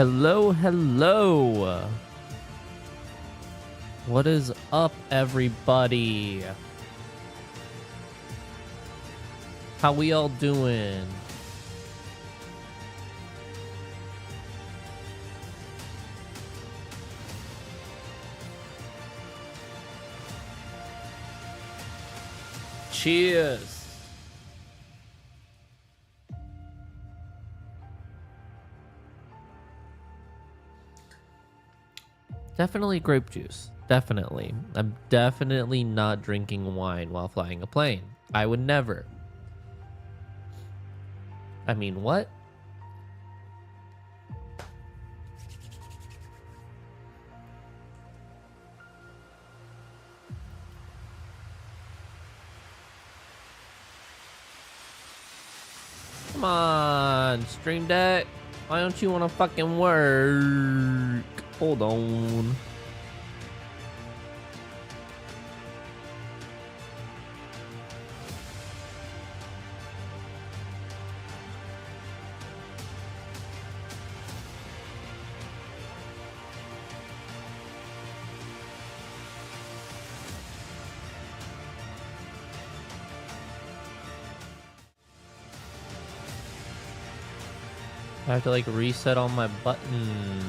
Hello, hello. What is up, everybody? How we all doing? Cheers. Definitely grape juice. Definitely. I'm definitely not drinking wine while flying a plane. I would never. I mean, what? Come on, Stream Deck. Why don't you want to fucking work? Hold on. I have to like reset all my buttons.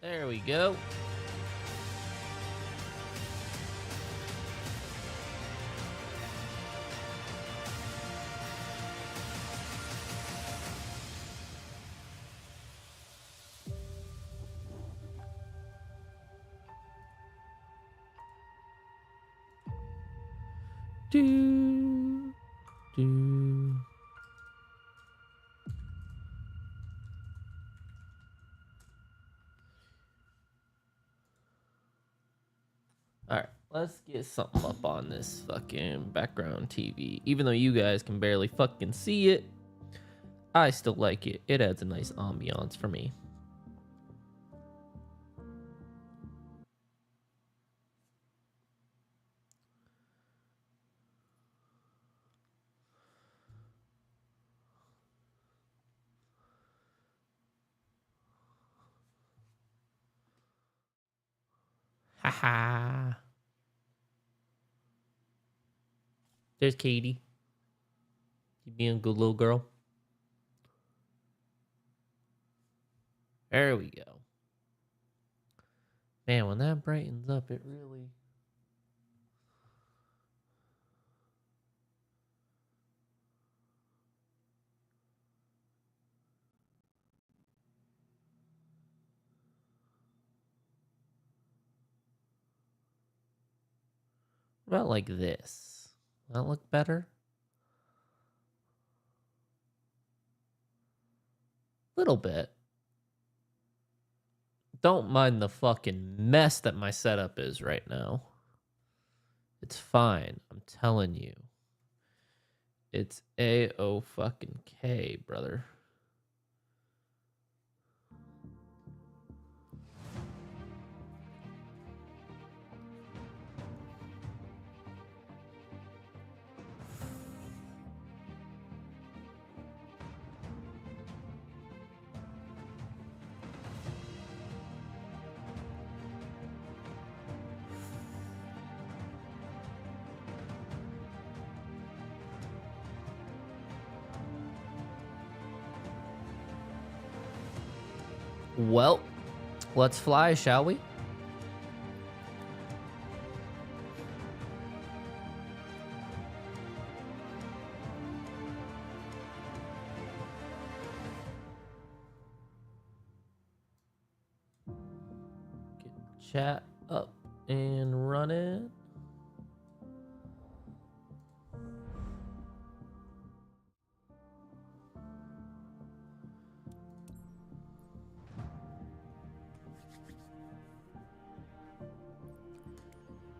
There we go. Do, do. Alright, let's get something up on this fucking background TV. Even though you guys can barely fucking see it, I still like it. It adds a nice ambiance for me. Haha. There's Katie. You being a good little girl. There we go. Man, when that brightens up, it really... What about like this? That look better? Little bit. Don't mind the fucking mess that my setup is right now. It's fine. I'm telling you. It's A-O-fucking-K, brother. Well, let's fly, shall we? Get chat up and run it.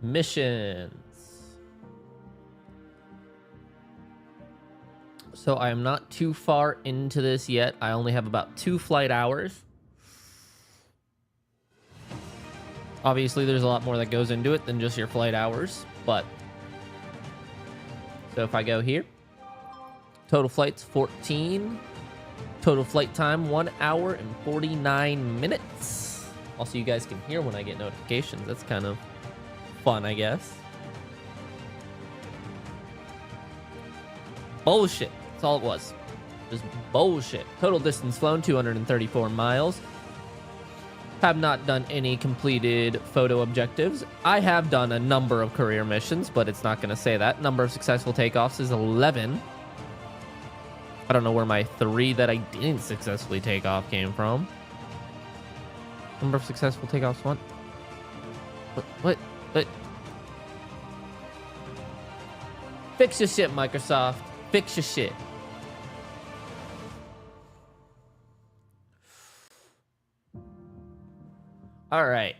Missions. So I am not too far into this yet. I only have about 2 flight hours. Obviously, there's a lot more that goes into it than just your flight hours, but... So if I go here, total flights 14. Total flight time, 1 hour and 49 minutes. Also, you guys can hear when I get notifications. That's kind of fun, I guess. Bullshit. That's all it was. Just bullshit. Total distance flown, 234 miles. Have not done any completed photo objectives. I have done a number of career missions, but it's not going to say that. Number of successful takeoffs is 11. I don't know where my 3 that I didn't successfully take off came from. Number of successful takeoffs, what? What? Fix your shit, Microsoft. Fix your shit. All right.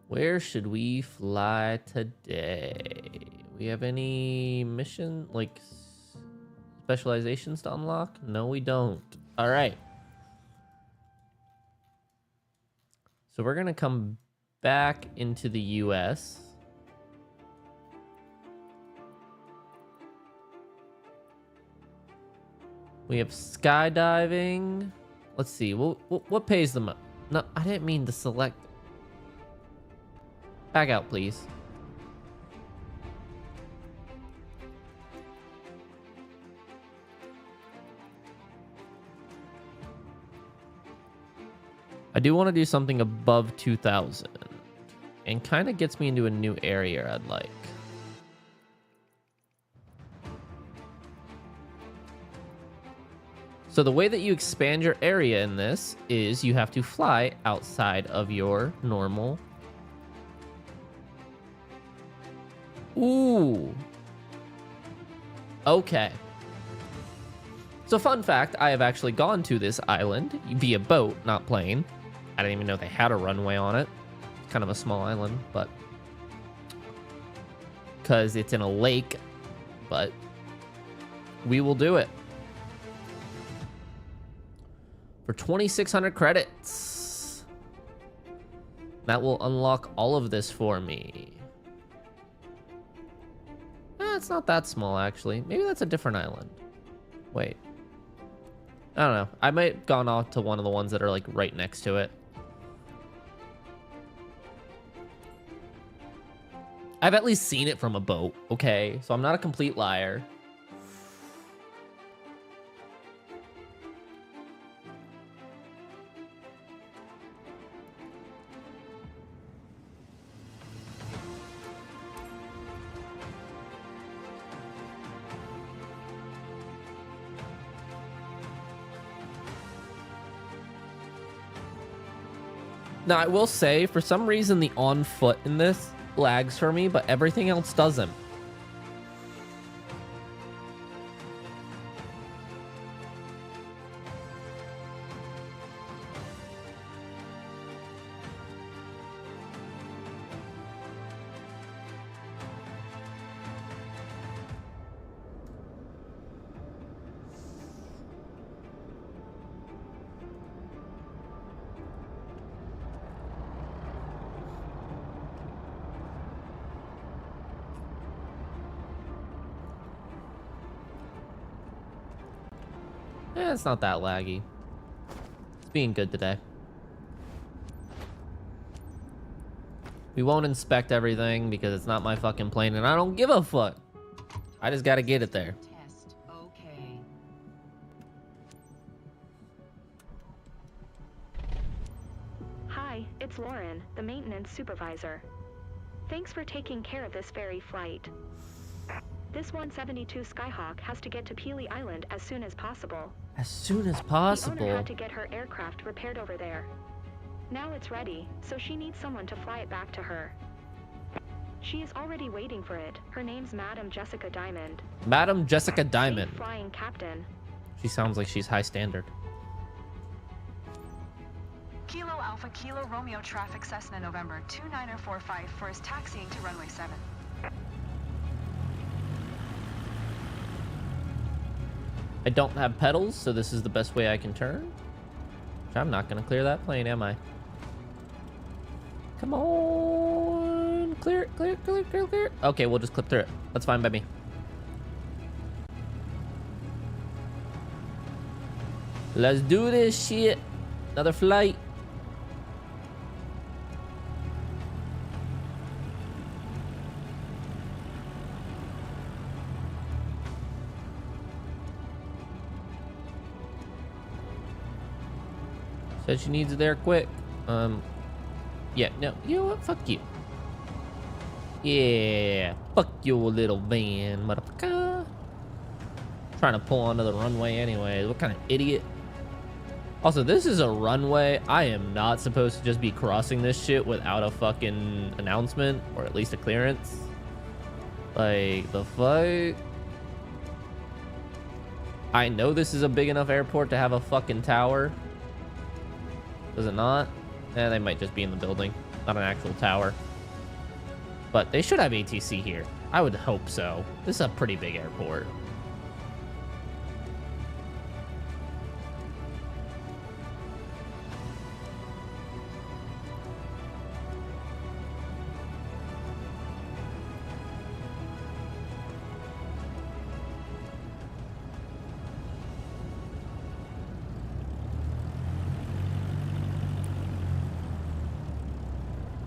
Where should we fly today? We have any mission, like specializations to unlock? No, we don't. All right. So we're going to come back into the US. We have skydiving. Let's see. What pays the most? No, I didn't mean to select. Back out, please. I do want to do something above 2,000. And kind of gets me into a new area I'd like. So the way that you expand your area in this is you have to fly outside of your normal. Ooh. Okay. So fun fact, I have actually gone to this island via boat, not plane. I didn't even know they had a runway on it. Kind of a small island, but because it's in a lake, but we will do it. For 2,600 credits. That will unlock all of this for me. It's not that small, actually. Maybe that's a different island. Wait. I don't know. I might have gone off to one of the ones that are like right next to it. I've at least seen it from a boat, okay? So I'm not a complete liar. Now, I will say, for some reason, the on foot in this lags for me, but everything else doesn't. It's not that laggy. It's being good today. We won't inspect everything because it's not my fucking plane and I don't give a fuck. I just gotta get it there. Test. Okay. Hi, it's Lauren, the maintenance supervisor. Thanks for taking care of this ferry flight. This 172 Skyhawk has to get to Peely Island as soon as possible. As soon as The possible. owner had to get her aircraft repaired over there. Now it's ready, so she needs someone to fly it back to her. She is already waiting for it. Her name's Madam Jessica Diamond. Madam Jessica Diamond. Safe flying captain. She sounds like she's high standard. Kilo Alpha Kilo Romeo traffic Cessna November 2945 for his taxiing to runway 7. I don't have pedals, so this is the best way I can turn. I'm not gonna clear that plane, am I? Come on. Clear it, clear it, clear it, clear it, clear it. Okay, we'll just clip through it. That's fine by me. Let's do this shit. Another flight. Said she needs it there quick. Yeah, no, you know what? Fuck you. Yeah, fuck your little van, motherfucker. Trying to pull onto the runway anyway. What kind of idiot? Also, this is a runway. I am not supposed to just be crossing this shit without a fucking announcement, or at least a clearance. Like, the fuck? I know this is a big enough airport to have a fucking tower. Does it not? Eh, they might just be in the building, not an actual tower. But they should have ATC here. I would hope so. This is a pretty big airport.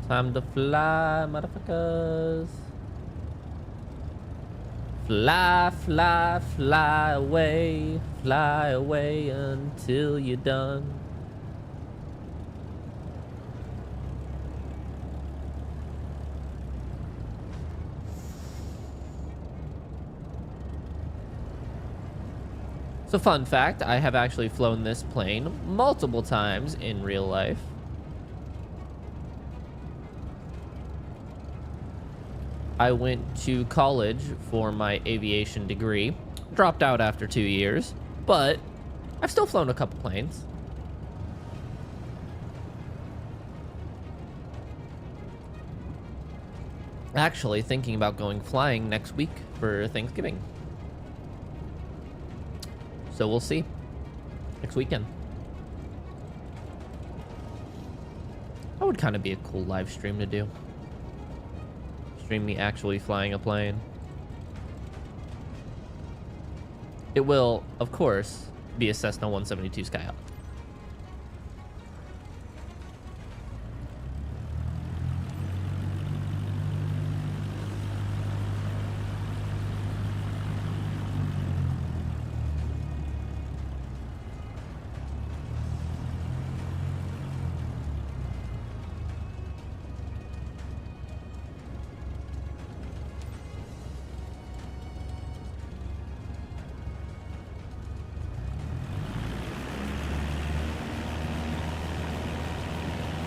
Time to fly, motherfuckers. Fly, fly, fly away until you're done. So fun fact, I have actually flown this plane multiple times in real life. I went to college for my aviation degree, dropped out after 2 years, but I've still flown a couple planes. Actually thinking about going flying next week for Thanksgiving. So we'll see. Next weekend. That would kind of be a cool live stream to do. Stream me actually flying a plane. It will, of course, be a Cessna 172 Skyhawk.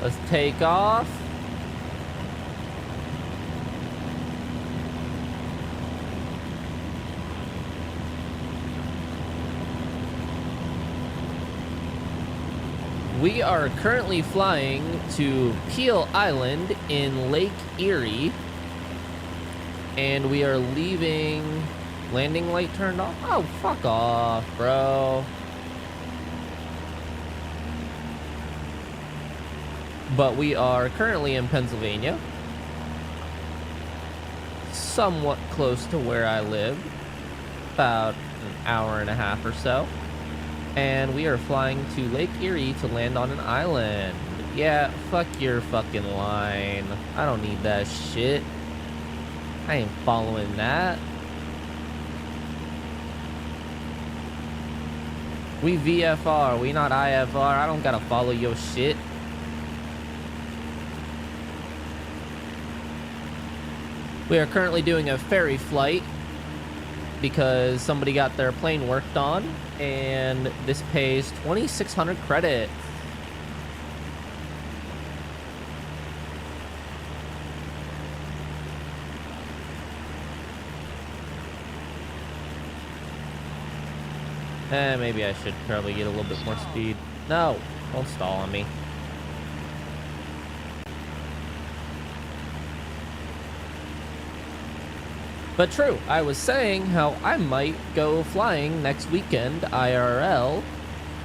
Let's take off. We are currently flying to Peel Island in Lake Erie. And we are leaving... Landing light turned off? Oh, fuck off, bro. But we are currently in Pennsylvania, somewhat close to where I live, about an hour and a half or so, and we are flying to Lake Erie to land on an island. Yeah, fuck your fucking line. I don't need that shit. I ain't following that. We VFR, we not IFR. I don't gotta follow your shit. We are currently doing a ferry flight because somebody got their plane worked on, and this pays 2,600 credits. Maybe I should probably get a little bit more speed. No, don't stall on me. But true, I was saying how I might go flying next weekend, IRL,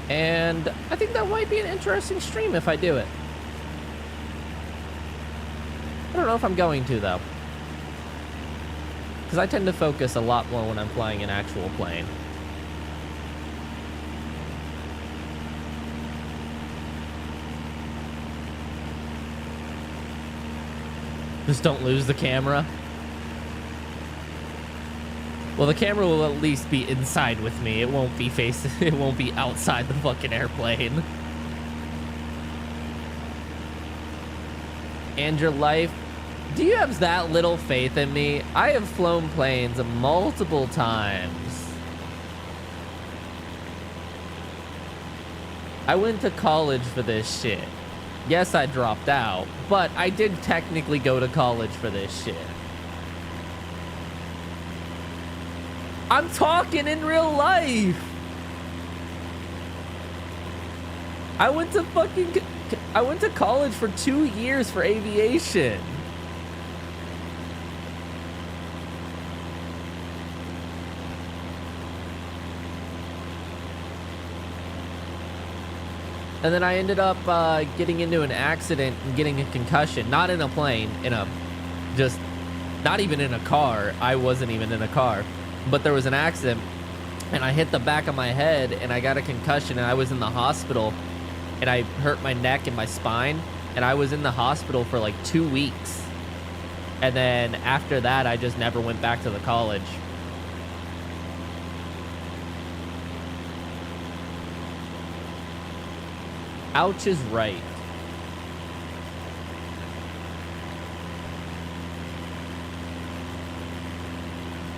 and I think that might be an interesting stream if I do it. I don't know if I'm going to, though. Because I tend to focus a lot more when I'm flying an actual plane. Just don't lose the camera. Well, the camera will at least be inside with me. It won't be it won't be outside the fucking airplane. And your life. Do you have that little faith in me? I have flown planes multiple times. I went to college for this shit. Yes, I dropped out, but I did technically go to college for this shit. I'm talking in real life. I went to college for 2 years for aviation. And then I ended up getting into an accident and getting a concussion. Not in a plane, not even in a car. I wasn't even in a car. But there was an accident, and I hit the back of my head, and I got a concussion, and I was in the hospital, and I hurt my neck and my spine, and I was in the hospital for like 2 weeks. And then after that, I just never went back to the college. Ouch is right.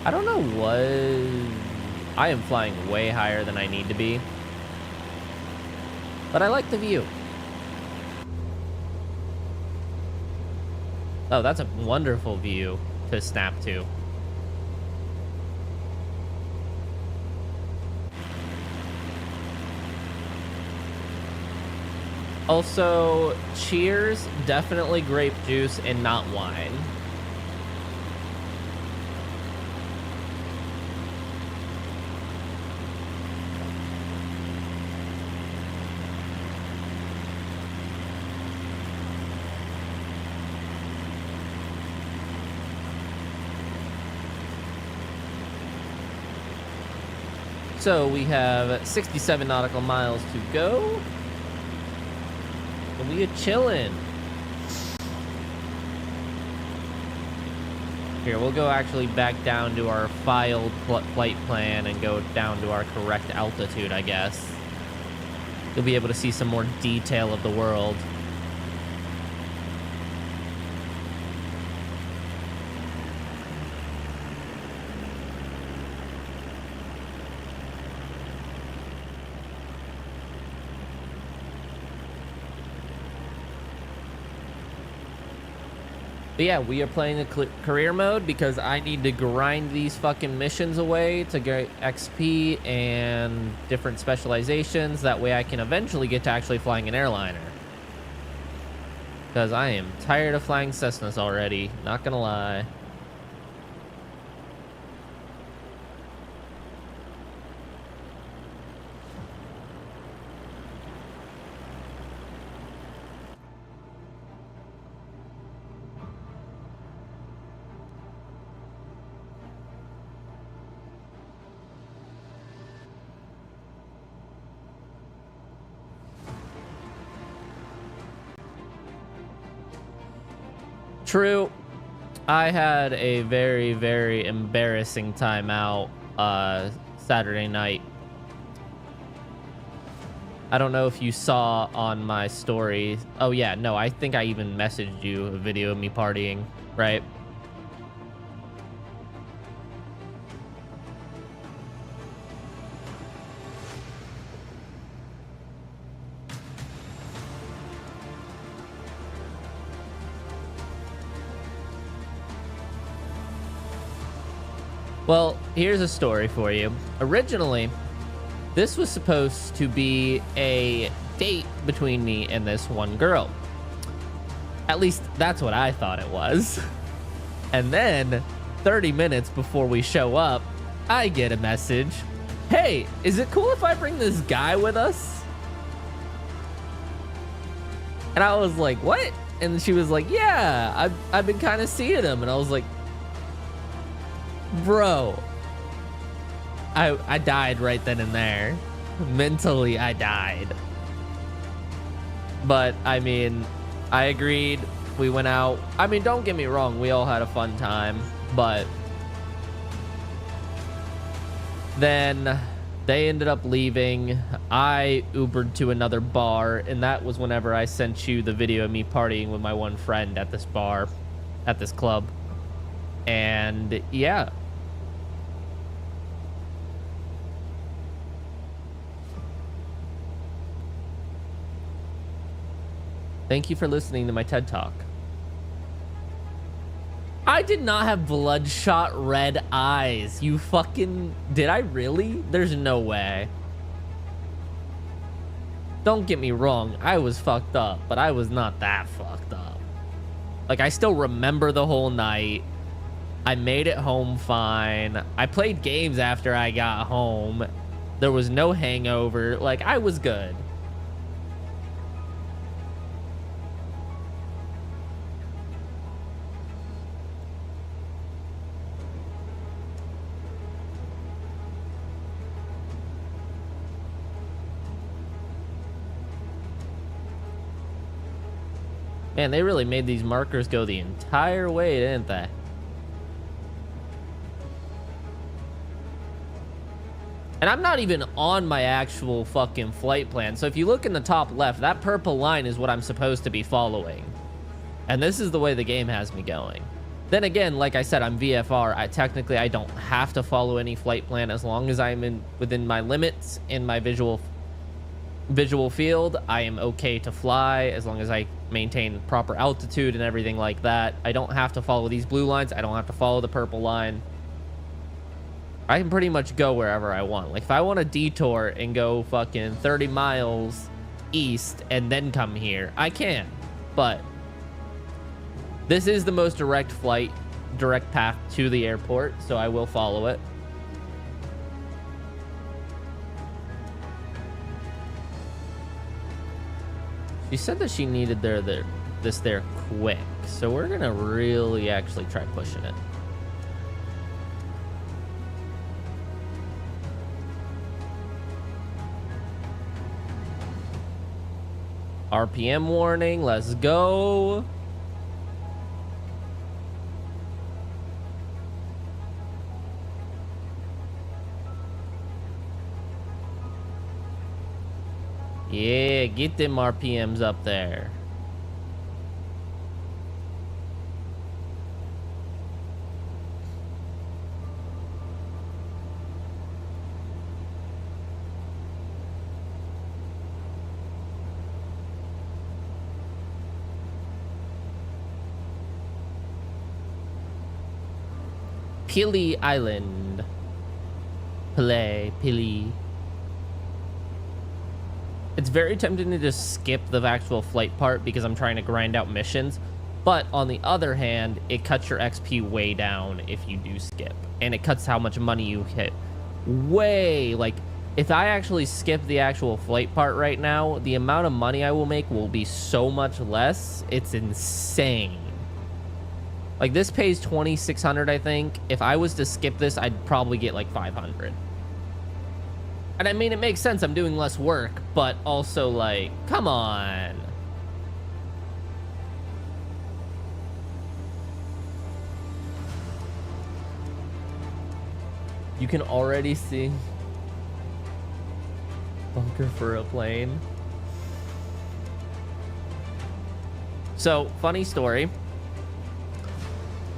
I don't know what... I am flying way higher than I need to be. But I like the view. Oh, that's a wonderful view to snap to. Also, cheers, definitely grape juice and not wine. So we have 67 nautical miles to go. And we are chilling. Here, we'll go actually back down to our filed flight plan and go down to our correct altitude, I guess. You'll be able to see some more detail of the world. But yeah, we are playing the career mode because I need to grind these fucking missions away to get XP and different specializations. That way I can eventually get to actually flying an airliner. Because I am tired of flying Cessnas already, not gonna lie. True. I had a very, very embarrassing time out Saturday night. I don't know if you saw on my story. Oh yeah, no, I think I even messaged you a video of me partying, right? Well, here's a story for you. Originally, this was supposed to be a date between me and this one girl. At least that's what I thought it was. And then 30 minutes before we show up, I get a message. Hey, is it cool if I bring this guy with us? And I was like, what? And she was like, yeah, I've been kind of seeing him. And I was like, bro, I died right then and there. Mentally, I died. But I mean, I agreed We went out. I mean, don't get me wrong, we all had a fun time, but then they ended up leaving. I Ubered to another bar, and that was whenever I sent you the video of me partying with my one friend at this bar, at this club. And yeah. Thank you for listening to my TED Talk. I did not have bloodshot red eyes. You fucking... Did I really? There's no way. Don't get me wrong. I was fucked up, but I was not that fucked up. Like, I still remember the whole night. I made it home fine. I played games after I got home. There was no hangover. Like, I was good. Man, they really made these markers go the entire way, didn't they? And I'm not even on my actual fucking flight plan. So if you look in the top left, that purple line is what I'm supposed to be following. And this is the way the game has me going. Then again, like I said, I'm VFR. Technically, I don't have to follow any flight plan as long as I'm within my limits in my visual field. I am okay to fly as long as I maintain proper altitude and everything like that. I don't have to follow these blue lines. I don't have to follow the purple line. I can pretty much go wherever I want. Like, if I want to detour and go fucking 30 miles east and then come here, I can. But this is the most direct path to the airport, so I will follow it. She said that she needed this there quick, so we're gonna really actually try pushing it. RPM warning, let's go. Yeah, get them RPMs up there. Pili Island. Pili. It's very tempting to just skip the actual flight part because I'm trying to grind out missions. But on the other hand, it cuts your XP way down if you do skip. And it cuts how much money you hit. Way, like, if I actually skip the actual flight part right now, the amount of money I will make will be so much less. It's insane. Like, this pays 2,600, I think. If I was to skip this, I'd probably get like 500. And I mean, it makes sense. I'm doing less work, but also, like, come on. You can already see bunker for a plane. So, funny story.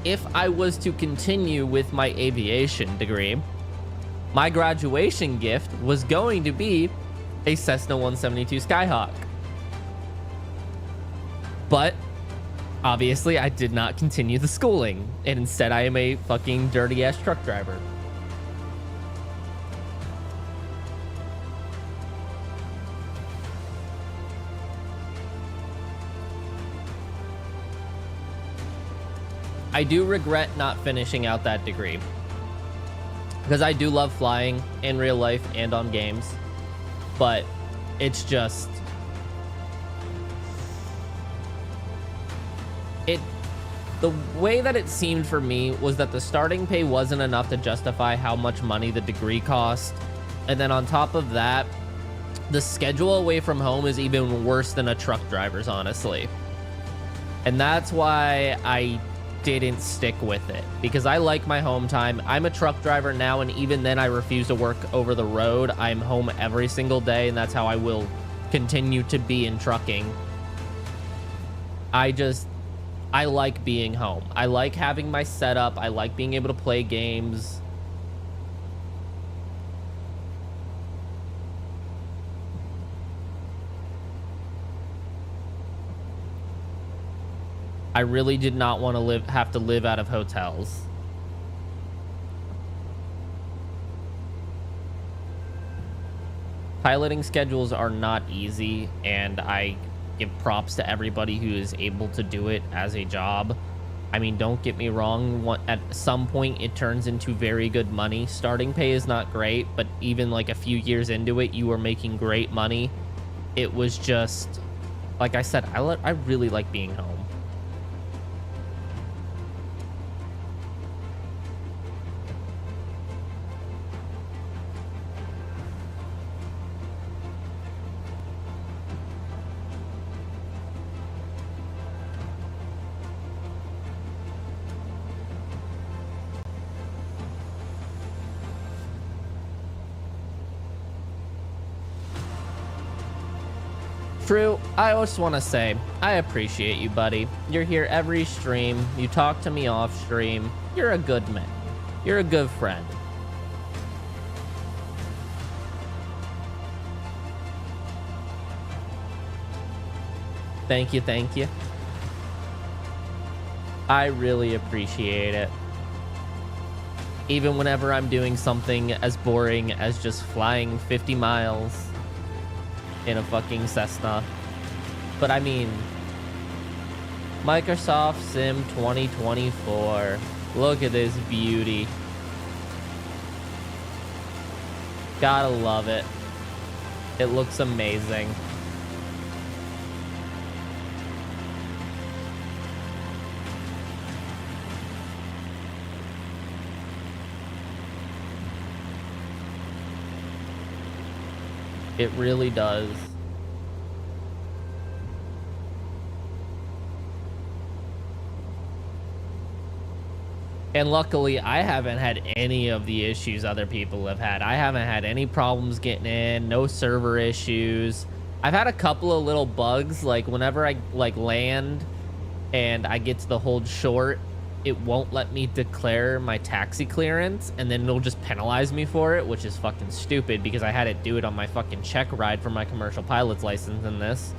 If I was to continue with my aviation degree, my graduation gift was going to be a Cessna 172 Skyhawk. But obviously I did not continue the schooling, and instead I am a fucking dirty ass truck driver. I do regret not finishing out that degree, because I do love flying in real life and on games, but it's just... The way that it seemed for me was that the starting pay wasn't enough to justify how much money the degree cost. And then on top of that, the schedule away from home is even worse than a truck driver's, honestly. And that's why I didn't stick with it, because I like my home time. I'm a truck driver now, and even then I refuse to work over the road. I'm home every single day, and that's how I will continue to be in trucking. I like being home. I like having my setup. I like being able to play games. I really did not want to have to live out of hotels. Piloting schedules are not easy, and I give props to everybody who is able to do it as a job. I mean, don't get me wrong, at some point it turns into very good money. Starting pay is not great, but even like a few years into it, you are making great money. It was just, like I said, I really like being home. True, I just want to say, I appreciate you, buddy. You're here every stream. You talk to me off stream. You're a good man. You're a good friend. Thank you, thank you. I really appreciate it. Even whenever I'm doing something as boring as just flying 50 miles in a fucking Cessna. But I mean, Microsoft Sim 2024. Look at this beauty. Gotta love it. It looks amazing. It really does. And luckily, I haven't had any of the issues other people have had. I haven't had any problems getting in, no server issues. I've had a couple of little bugs, like whenever I land and I get to the hold short, it won't let me declare my taxi clearance, and then it'll just penalize me for it, which is fucking stupid because I had it do it on my fucking check ride for my commercial pilot's license in this.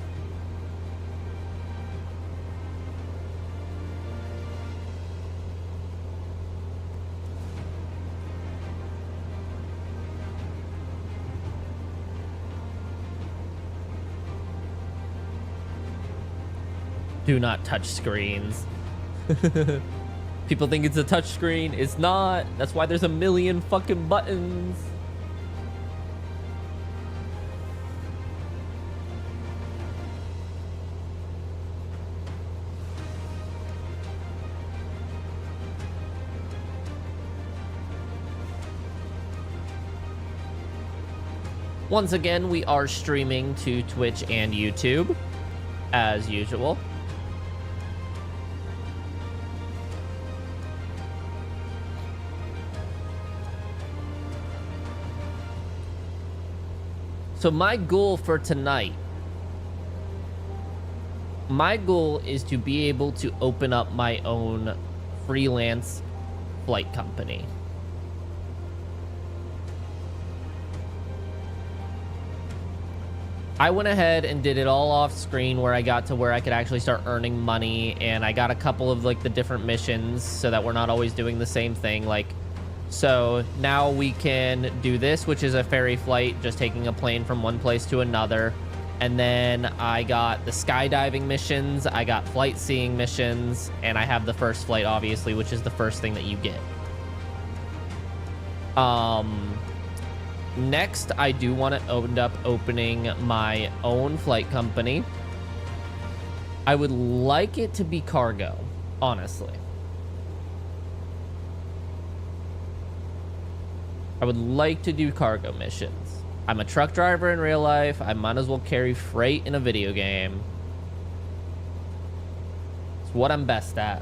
Do not touch screens. People think it's a touch screen. It's not. That's why there's a million fucking buttons. Once again, we are streaming to Twitch and YouTube, as usual. So my goal for tonight, my goal is to be able to open up my own freelance flight company. I went ahead and did it all off screen where I got to where I could actually start earning money, and I got a couple of like the different missions so that we're not always doing the same thing. Like, so now we can do this, which is a ferry flight, just taking a plane from one place to another. And then I got the skydiving missions, I got flight seeing missions, and I have the first flight, obviously, which is the first thing that you get. Next, I do want to end up opening my own flight company. I would like it to be cargo, honestly. I would like to do cargo missions. I'm a truck driver in real life. I might as well carry freight in a video game. It's what I'm best at.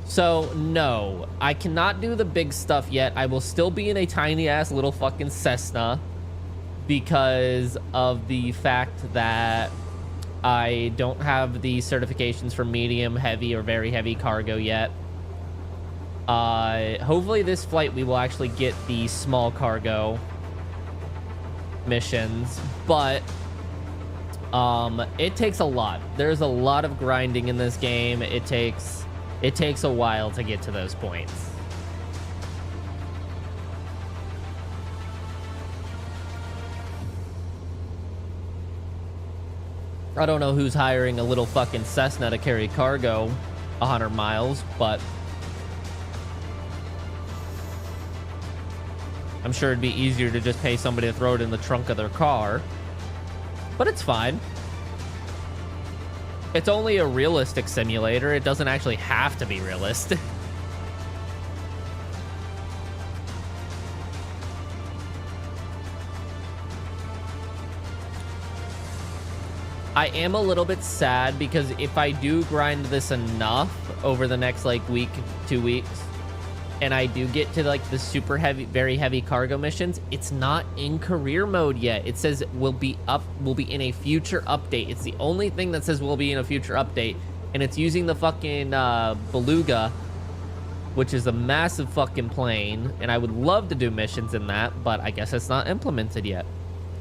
So, no, I cannot do the big stuff yet. I will still be in a tiny-ass little fucking Cessna because of the fact that I don't have the certifications for medium, heavy, or very heavy cargo yet. Hopefully this flight we will actually get the small cargo missions, but it takes a lot. There's a lot of grinding in this game. It takes a while to get to those points. I don't know who's hiring a little fucking Cessna to carry cargo 100 miles, but I'm sure it'd be easier to just pay somebody to throw it in the trunk of their car. But it's fine. It's only a realistic simulator. It doesn't actually have to be realistic. I am a little bit sad because if I do grind this enough over the next like week, 2 weeks, and I do get to like the super heavy, very heavy cargo missions, it's not in career mode yet. It says will be in a future update. It's the only thing that says will be in a future update, and it's using the fucking Beluga, which is a massive fucking plane, and I would love to do missions in that, but I guess it's not implemented yet.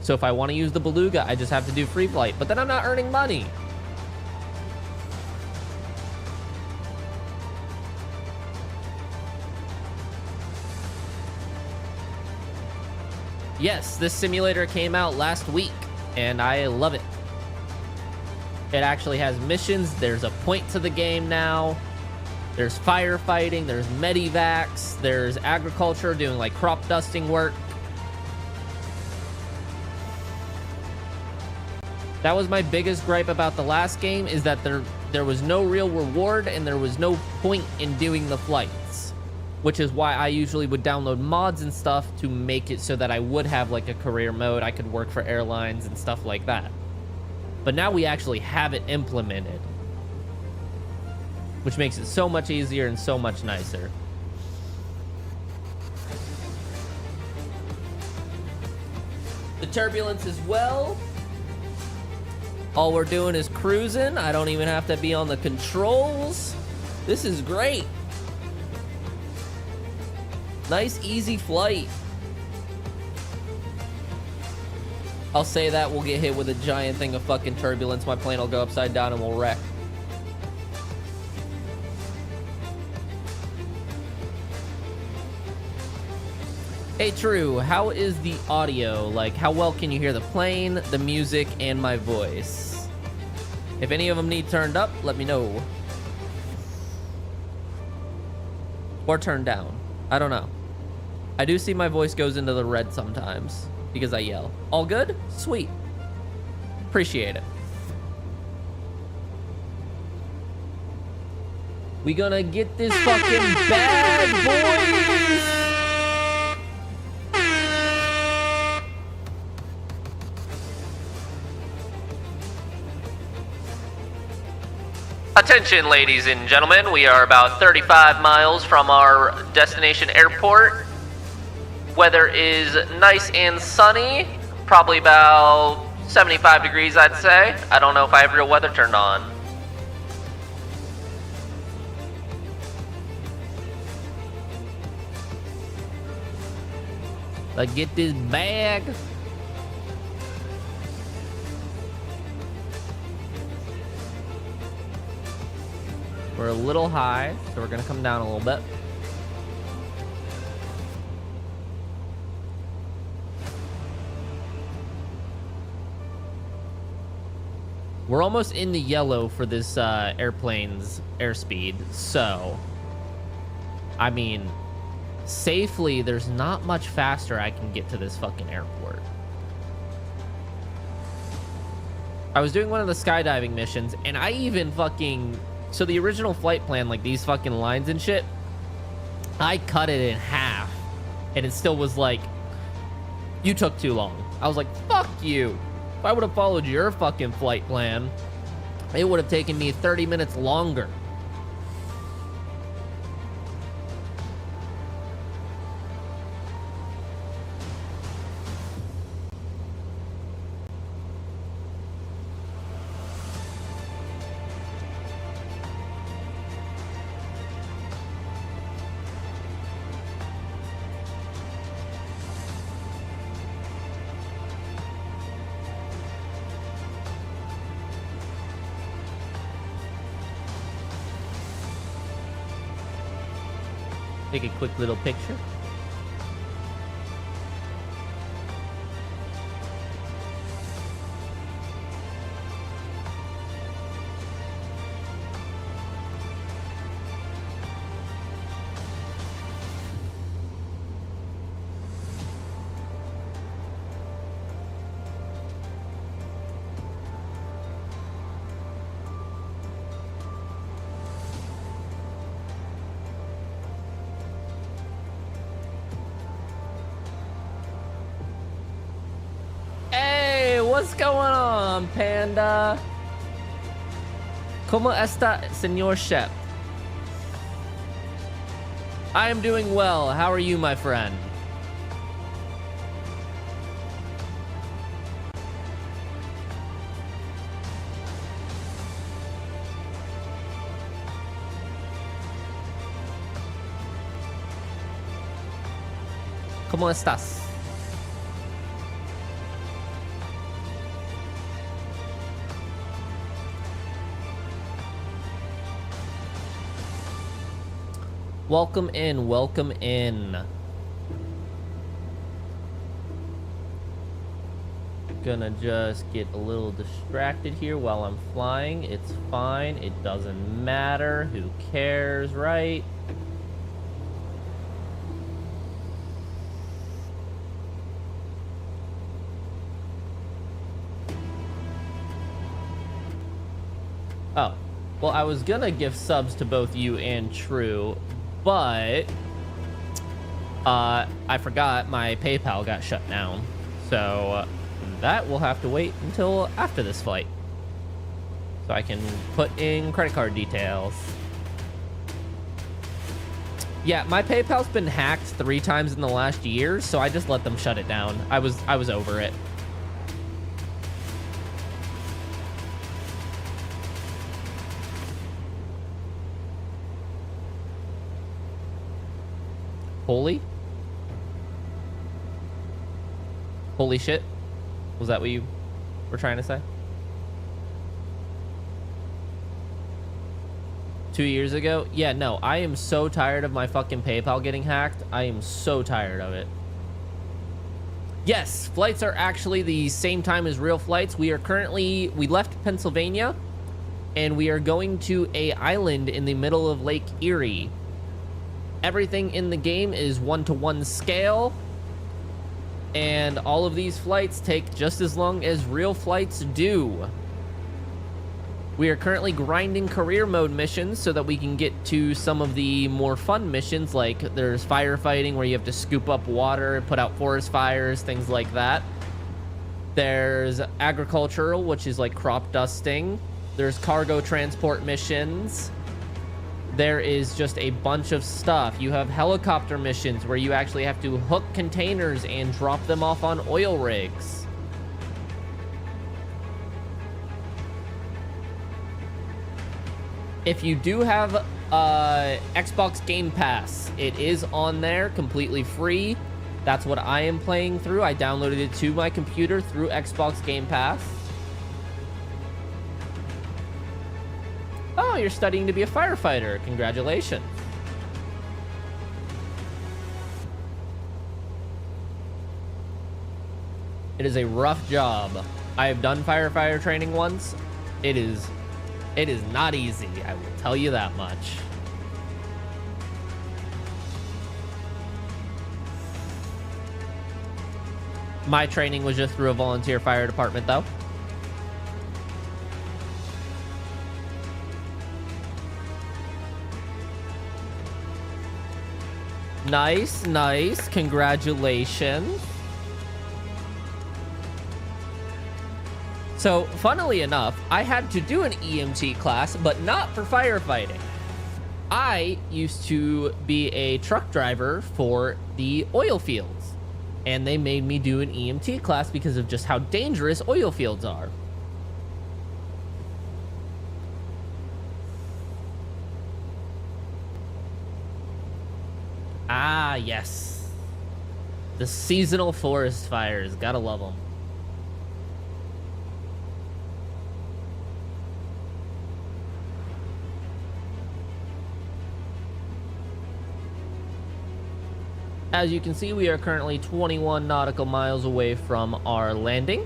So if I want to use the Beluga, I just have to do free flight, but then I'm not earning money. Yes, this simulator came out last week, and I love it. It actually has missions. There's a point to the game now. There's firefighting. There's medivacs. There's agriculture, doing like crop dusting work. That was my biggest gripe about the last game, is that there was no real reward and there was no point in doing the flights, which is why I usually would download mods and stuff to make it so that I would have like a career mode. I could work for airlines and stuff like that. But now we actually have it implemented, which makes it so much easier and so much nicer. The turbulence as well. All we're doing is cruising. I don't even have to be on the controls. This is great. Nice, easy flight. I'll say that we'll get hit with a giant thing of fucking turbulence. My plane will go upside down and we'll wreck. Hey, True, how is the audio? Like, how well can you hear the plane, the music, and my voice? If any of them need turned up, let me know. Or turned down. I don't know. I do see my voice goes into the red sometimes because I yell. All good? Sweet. Appreciate it. We gonna get this fucking bag, boys! Attention, ladies and gentlemen, we are about 35 miles from our destination airport. Weather is nice and sunny, probably about 75 degrees, I'd say. I don't know if I have real weather turned on. Let's get this bag. We're a little high, so we're gonna come down a little bit. We're almost in the yellow for this airplane's airspeed, so I mean, safely, there's not much faster I can get to this fucking airport. I was doing one of the skydiving missions, and I even fucking... So the original flight plan, like these fucking lines and shit, I cut it in half, and it still was like, you took too long. I was like, fuck you. If I would have followed your fucking flight plan, It would have taken me 30 minutes longer. Take a quick little picture. What's going on, Panda? ¿Cómo está, señor Shep? I am doing well. How are you, my friend? ¿Cómo estás? Welcome in, welcome in. Gonna just get a little distracted here while I'm flying. It's fine, it doesn't matter. Who cares, right? Oh, well, I was gonna give subs to both you and True, but I forgot my PayPal got shut down, so that will have to wait until after this flight so I can put in credit card details. Yeah, my PayPal's been hacked 3 times in the last year, so I just let them shut it down. I was over it. Holy shit. Was that what you were trying to say? 2 years ago? Yeah, no, I am so tired of my fucking PayPal getting hacked. I am so tired of it. Yes, flights are actually the same time as real flights. We left Pennsylvania and we are going to a island in the middle of Lake Erie. Everything in the game is 1-to-1 scale, and all of these flights take just as long as real flights do. We are currently grinding career mode missions so that we can get to some of the more fun missions, like there's firefighting where you have to scoop up water, put out forest fires, things like that. There's agricultural, which is like crop dusting. There's cargo transport missions. There is just a bunch of stuff. You have helicopter missions where you actually have to hook containers and drop them off on oil rigs. If you do have Xbox Game Pass, it is on there completely free. That's what I am playing through. I downloaded it to my computer through Xbox Game Pass. Oh, you're studying to be a firefighter. Congratulations. It is a rough job. I have done firefighter training once. It is not easy, I will tell you that much. My training was just through a volunteer fire department, though. Nice, nice. Congratulations. So, funnily enough, I had to do an EMT class, but not for firefighting. I used to be a truck driver for the oil fields, and they made me do an EMT class because of just how dangerous oil fields are. Ah, yes. The seasonal forest fires. Gotta love them. As you can see, we are currently 21 nautical miles away from our landing.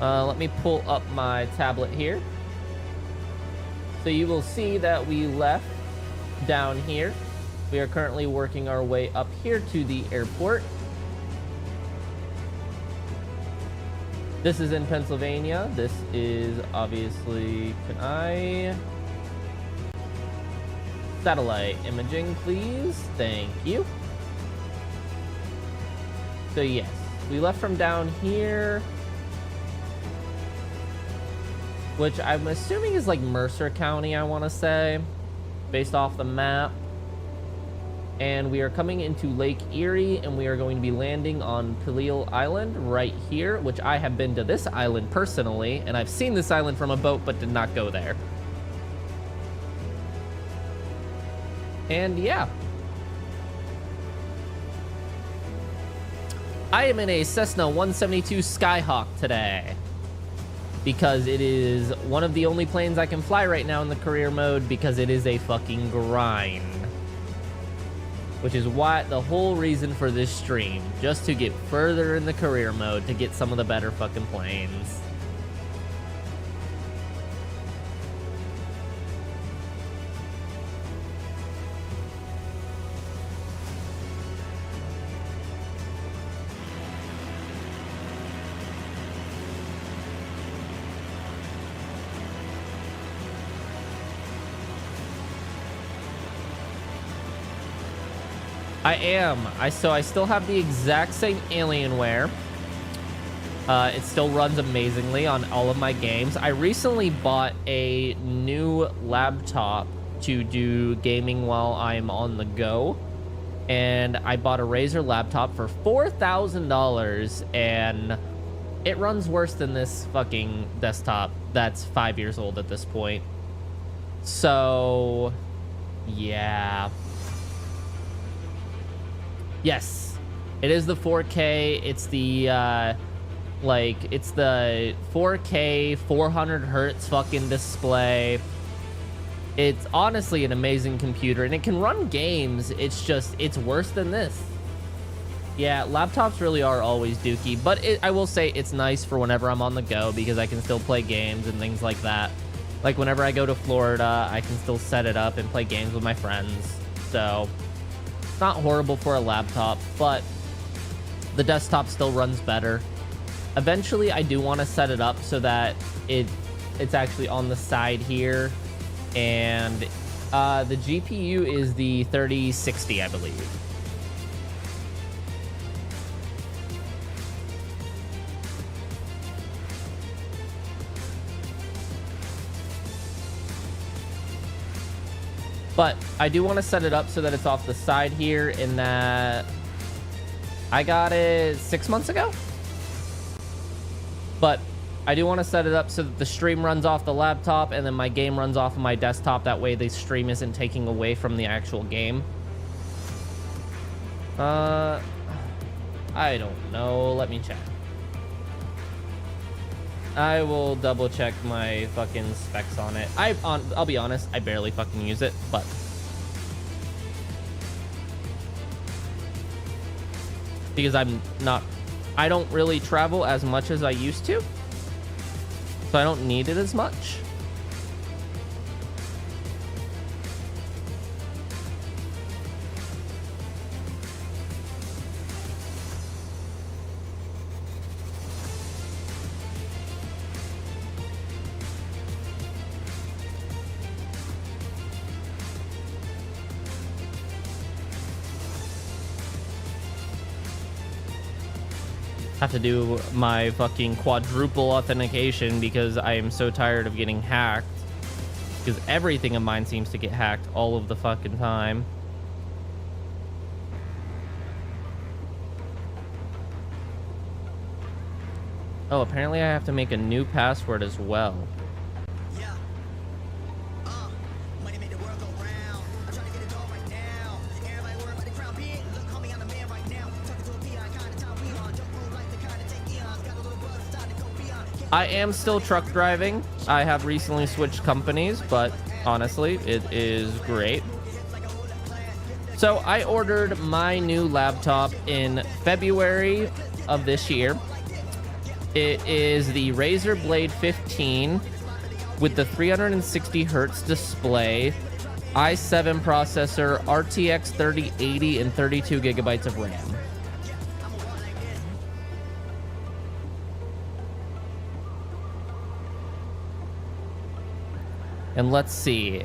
Let me pull up my tablet here. So you will see that we left down here. We are currently working our way up here to the airport. This is in Pennsylvania. This is obviously, can I... Satellite imaging, please. Thank you. So yes, we left from down here, which I'm assuming is like Mercer County, I want to say, based off the map. And we are coming into Lake Erie, and we are going to be landing on Peleliu Island right here, which I have been to this island personally, and I've seen this island from a boat, but did not go there. And yeah, I am in a Cessna 172 Skyhawk today because it is one of the only planes I can fly right now in the career mode because it is a fucking grind. Which is why the whole reason for this stream, just to get further in the career mode to get some of the better fucking planes. I am. So I still have the exact same Alienware. It still runs amazingly on all of my games. I recently bought a new laptop to do gaming while I'm on the go. And I bought a Razer laptop for $4,000, and it runs worse than this fucking desktop that's 5 years old at this point. So, yeah. Yes, it is the 4K. It's the, it's the 4K 400 hertz fucking display. It's honestly an amazing computer, and it can run games. It's just, it's worse than this. Yeah, laptops really are always dookie, but I will say it's nice for whenever I'm on the go because I can still play games and things like that. Like whenever I go to Florida, I can still set it up and play games with my friends. So it's not horrible for a laptop, but the desktop still runs better. Eventually, I do want to set it up so that it's actually on the side here, and the GPU is the 3060, I believe. But I do want to set it up so that it's off the side here, in that I got it 6 months ago. But I do want to set it up so that the stream runs off the laptop and then my game runs off of my desktop. That way the stream isn't taking away from the actual game. I don't know. Let me check. I will double check my fucking specs on it. I'll be honest, I barely fucking use it, but because I don't really travel as much as I used to, so I don't need it as much. have to do my fucking quadruple authentication because I am so tired of getting hacked. Because everything of mine seems to get hacked all of the fucking time. Oh, apparently I have to make a new password as well. I am still truck driving. I have recently switched companies, but honestly, it is great. So I ordered my new laptop in February of this year. It is the Razer Blade 15 with the 360 hertz display, i7 processor, RTX 3080, and 32 gigabytes of RAM. And let's see.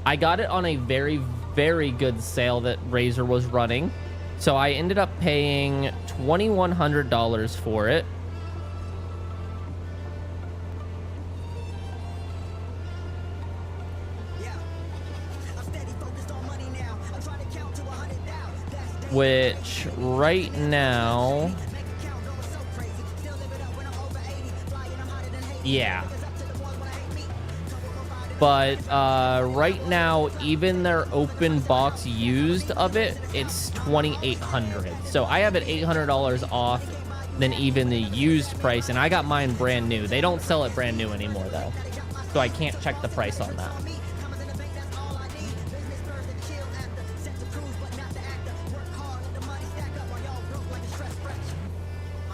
I got it on a very, very good sale that Razer was running. So I ended up paying $2,100 for it. Which right now, yeah. But right now, even their open box used of it, it's $2,800. So I have it $800 off than even the used price, and I got mine brand new. They don't sell it brand new anymore though, so I can't check the price on that.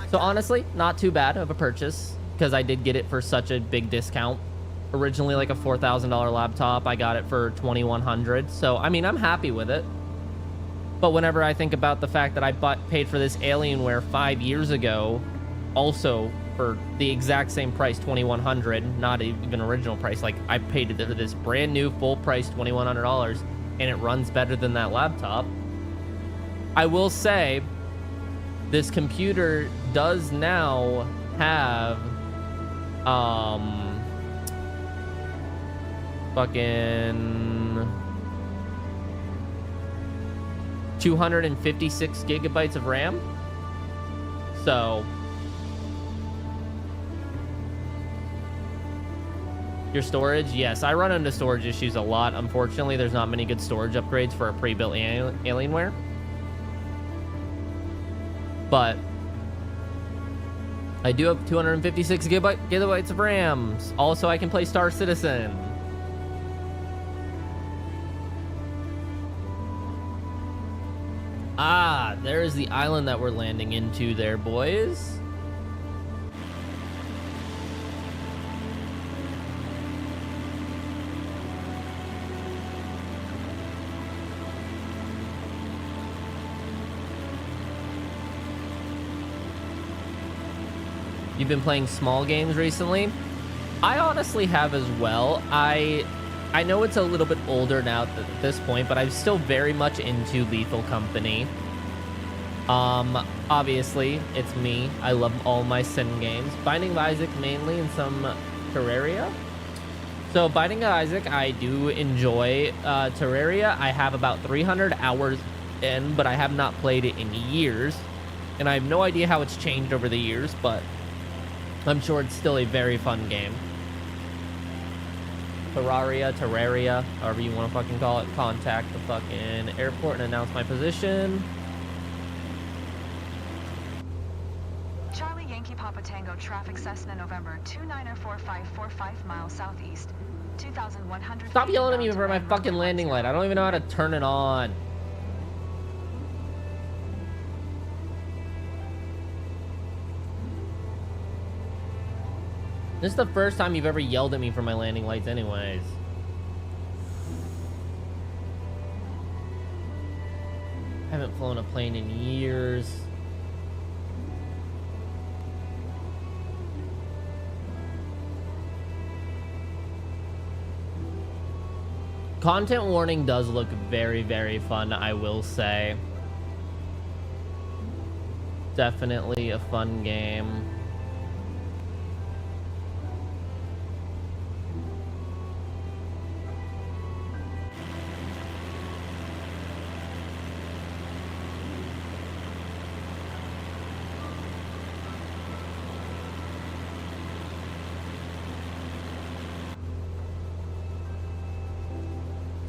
So honestly, not too bad of a purchase because I did get it for such a big discount. Originally like a $4,000 laptop, I got it for $2,100. So I mean, I'm happy with it. But whenever I think about the fact that I paid for this Alienware 5 years ago, also for the exact same price, $2,100, not even original price. Like I paid this brand new full price $2,100, and it runs better than that laptop. I will say, this computer does now have fucking 256 gigabytes of RAM. So your storage, yes, I run into storage issues a lot. Unfortunately, there's not many good storage upgrades for a pre-built Alienware. But I do have 256 gigabytes of RAM. Also, I can play Star Citizen. Ah, there's the island that we're landing into there, boys. You've been playing small games recently? I honestly have as well. I know it's a little bit older now at this point, but I'm still very much into Lethal Company. Obviously, it's me. I love all my Sim games. Binding of Isaac mainly, and some Terraria. So Binding of Isaac, I do enjoy. Terraria, I have about 300 hours in, but I have not played it in years. And I have no idea how it's changed over the years, but I'm sure it's still a very fun game. Terraria, however you want to fucking call it. Contact the fucking airport and announce my position. Charlie Yankee Papa Tango traffic Cessna November 294545 miles southeast. 2,100. Stop yelling at me for my fucking landing light. I don't even know how to turn it on. This is the first time you've ever yelled at me for my landing lights anyways. I haven't flown a plane in years. Content warning does look very, very fun, I will say. definitely a fun game.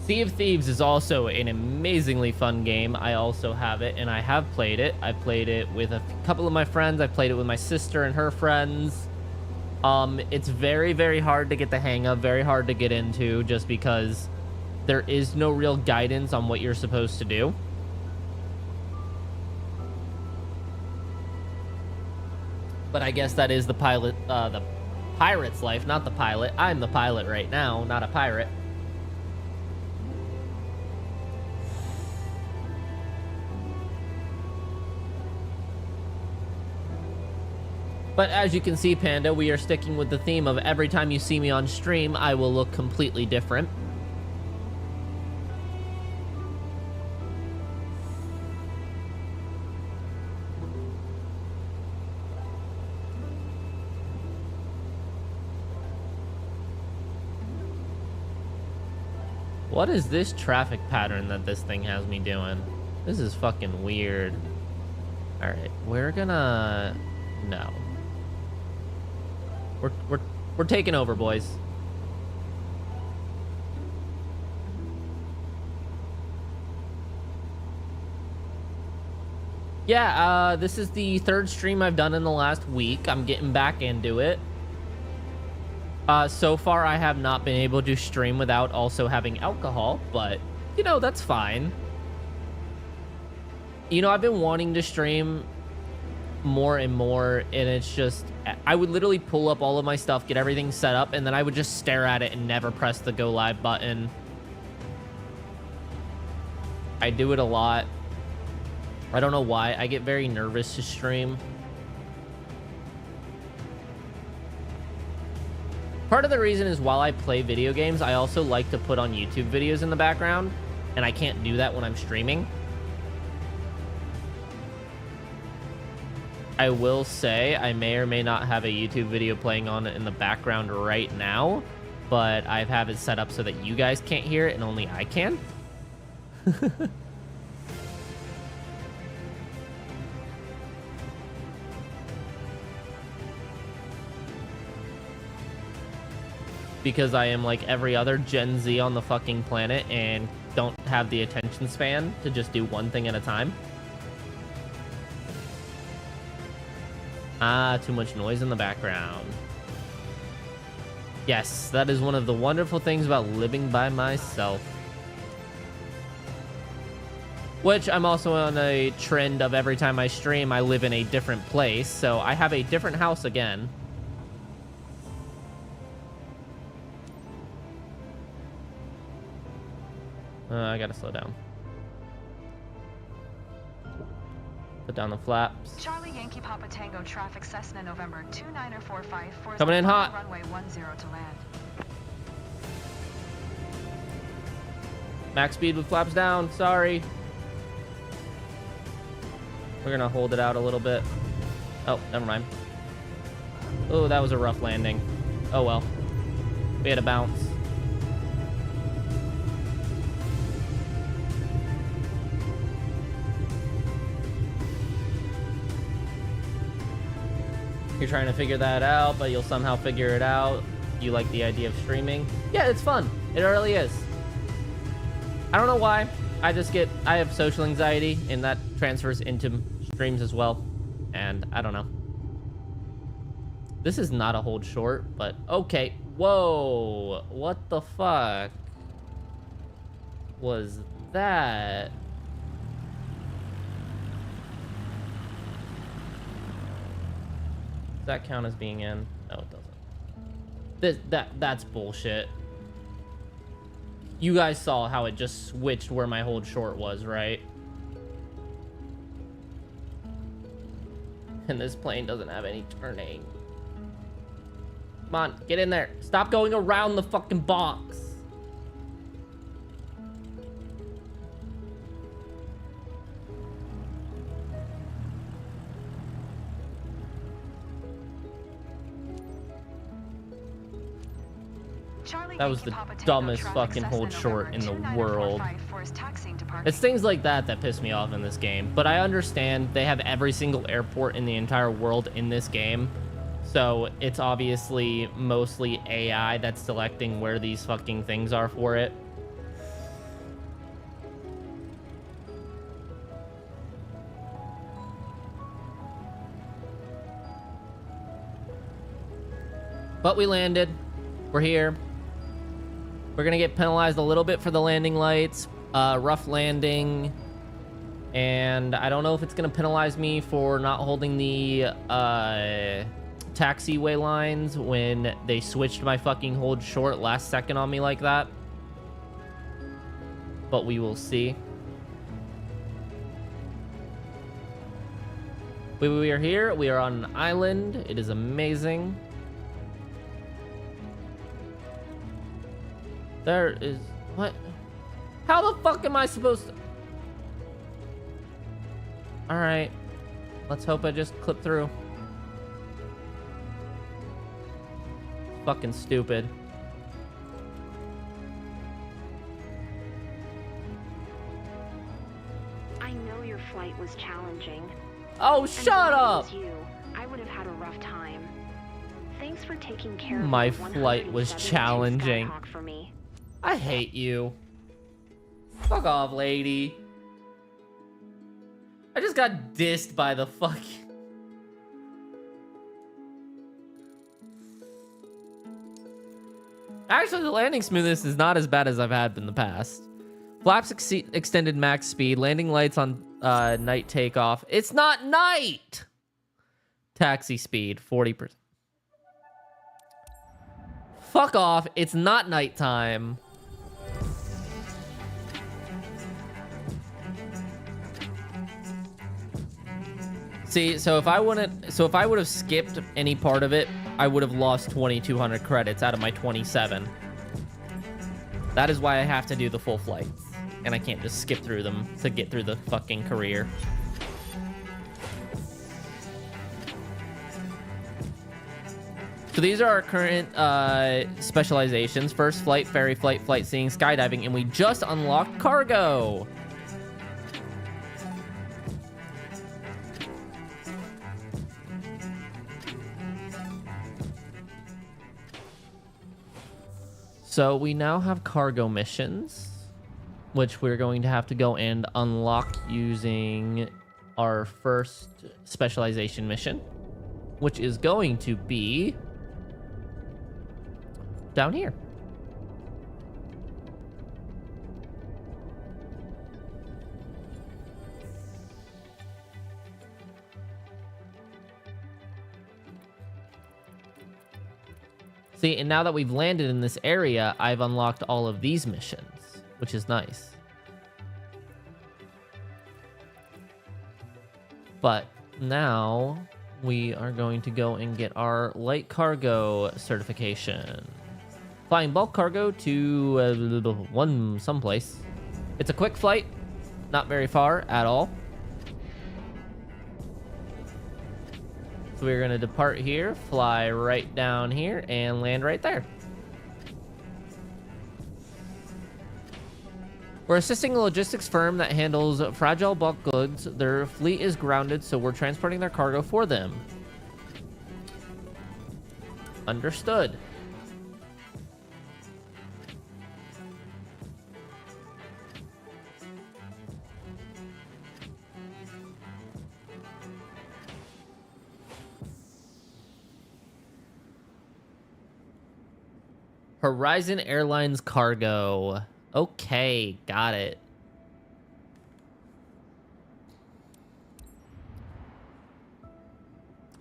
Sea of Thieves is also an amazingly fun game. I also have it, and I have played it. I played it with a couple of my friends. I played it with my sister and her friends. It's very, very hard to get the hang of, very hard to get into, just because there is no real guidance on what you're supposed to do. But I guess that is the pirate's life, not the pilot. I'm the pilot right now, not a pirate. But as you can see, Panda, we are sticking with the theme of every time you see me on stream, I will look completely different. What is this traffic pattern that this thing has me doing? This is fucking weird. All right, we're gonna... No. We're taking over, boys. Yeah, this is the third stream I've done in the last week. I'm getting back into it. So far, I have not been able to stream without also having alcohol, but, you know, that's fine. You know, I've been wanting to stream more and more, and it's just, I would literally pull up all of my stuff, get everything set up, and then I would just stare at it and never press the go live button. I do it a lot. I don't know why. I get very nervous to stream. Part of the reason is while I play video games, I also like to put on YouTube videos in the background, and I can't do that when I'm streaming. I will say I may or may not have a YouTube video playing on in the background right now, but I have it set up so that you guys can't hear it and only I can. Because I am like every other Gen Z on the fucking planet and don't have the attention span to just do one thing at a time. Ah, too much noise in the background. Yes, that is one of the wonderful things about living by myself. Which I'm also on a trend of every time I stream, I live in a different place. So I have a different house again. I gotta slow down. Put down the flaps. Charlie Yankee Papa Tango traffic Cessna November 2945 for Coming in hot. runway 10 to land. Max speed with flaps down. Sorry. We're gonna hold it out a little bit. Oh, never mind. Oh, that was a rough landing. Oh well. We had a bounce. You're trying to figure that out, but you'll somehow figure it out. You like the idea of streaming? Yeah, it's fun. It really is. I don't know why. I have social anxiety, and that transfers into streams as well. And I don't know. This is not a hold short, but okay. Whoa. What the fuck was that? Does that count as being in? No, it doesn't. That's bullshit. You guys saw how it just switched where my hold short was, right? And this plane doesn't have any turning. Come on, get in there. Stop going around the fucking box. Charlie That was Yankee the Papa Tango dumbest traffic fucking Cessna hold short in the November world. 2945 for his taxiing to parking. It's things like that that piss me off in this game. But I understand they have every single airport in the entire world in this game. So it's obviously mostly AI that's selecting where these fucking things are for it. But we landed. We're here. We're gonna get penalized a little bit for the landing lights. Rough landing. And I don't know if it's gonna penalize me for not holding the taxiway lines when they switched my fucking hold short last second on me like that. But we will see. We are here. We are on an island. It is amazing. There is... What? How the fuck am I supposed to... Alright. Let's hope I just clip through. Fucking stupid. I know your flight was challenging. Oh, And shut if I up! was you, I would have had a rough time. Thanks for taking care My of the flight was 172 challenging. Skyhawk for me. I hate you. Fuck off, lady. I just got dissed by the fucking... Actually, the landing smoothness is not as bad as I've had in the past. Flaps extended max speed. Landing lights on night takeoff. It's not night! Taxi speed, 40%. Fuck off. It's not nighttime. See, so if I would have skipped any part of it, I would have lost 2,200 credits out of my 27. That is why I have to do the full flights, and I can't just skip through them to get through the fucking career. So these are our current specializations. First flight, ferry flight, flight seeing, skydiving, and we just unlocked cargo. So we now have cargo missions, which we're going to have to go and unlock using our first specialization mission, which is going to be down here. See, and now that we've landed in this area, I've unlocked all of these missions, which is nice. But now we are going to go and get our light cargo certification. Flying bulk cargo to someplace. It's a quick flight, not very far at all. So we're going to depart here, fly right down here, and land right there. We're assisting a logistics firm that handles fragile bulk goods. Their fleet is grounded, so we're transporting their cargo for them. Understood. Horizon Airlines cargo. Okay, got it.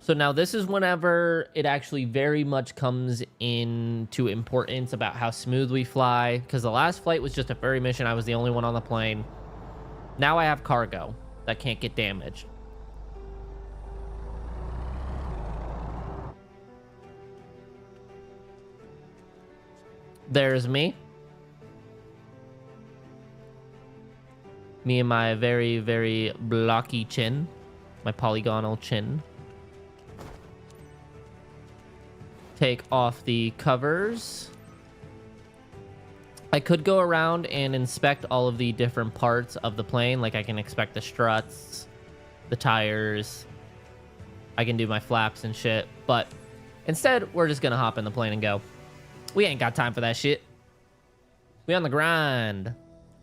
So now this is whenever it actually very much comes into importance about how smooth we fly, because the last flight was just a ferry mission. I was the only one on the plane. Now I have cargo that can't get damaged. There's me. Me and my very, very blocky chin. My polygonal chin. Take off the covers. I could go around and inspect all of the different parts of the plane. Like I can inspect the struts, the tires. I can do my flaps and shit. But instead, we're just going to hop in the plane and go. We ain't got time for that shit. We on the grind.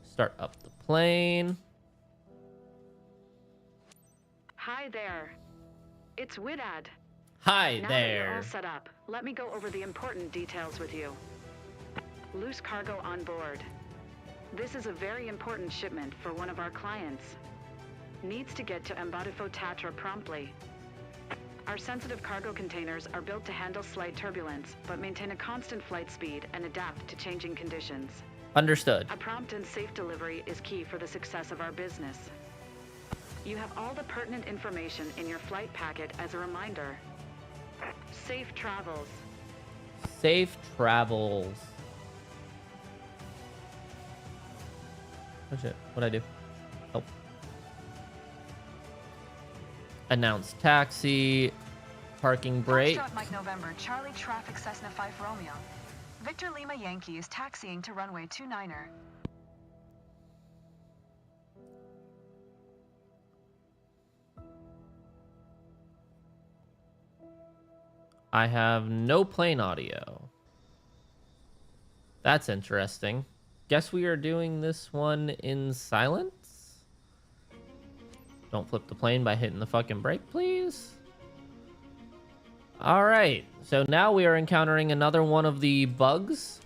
Start up the plane. Hi there. It's Widad. Hi Now that you're there. all set up, let me go over the important details with you. Loose cargo on board. This is a very important shipment for one of our clients. Needs to get to Embarifo Tatra promptly. Our sensitive cargo containers are built to handle slight turbulence, but maintain a constant flight speed and adapt to changing conditions. Understood. A prompt and safe delivery is key for the success of our business. You have all the pertinent information in your flight packet as a reminder. Safe travels. Safe travels. Oh shit, what'd I do? Oh. Announce taxi. Parking brake. Foxtrot Mike November, Charlie Traffic Cessna 5 Romeo. Victor Lima Yankee is taxiing to runway 29er. I have no plane audio. That's interesting. Guess we are doing this one in silence? Don't flip the plane by hitting the fucking brake, please. Alright, so now we are encountering another one of the bugs.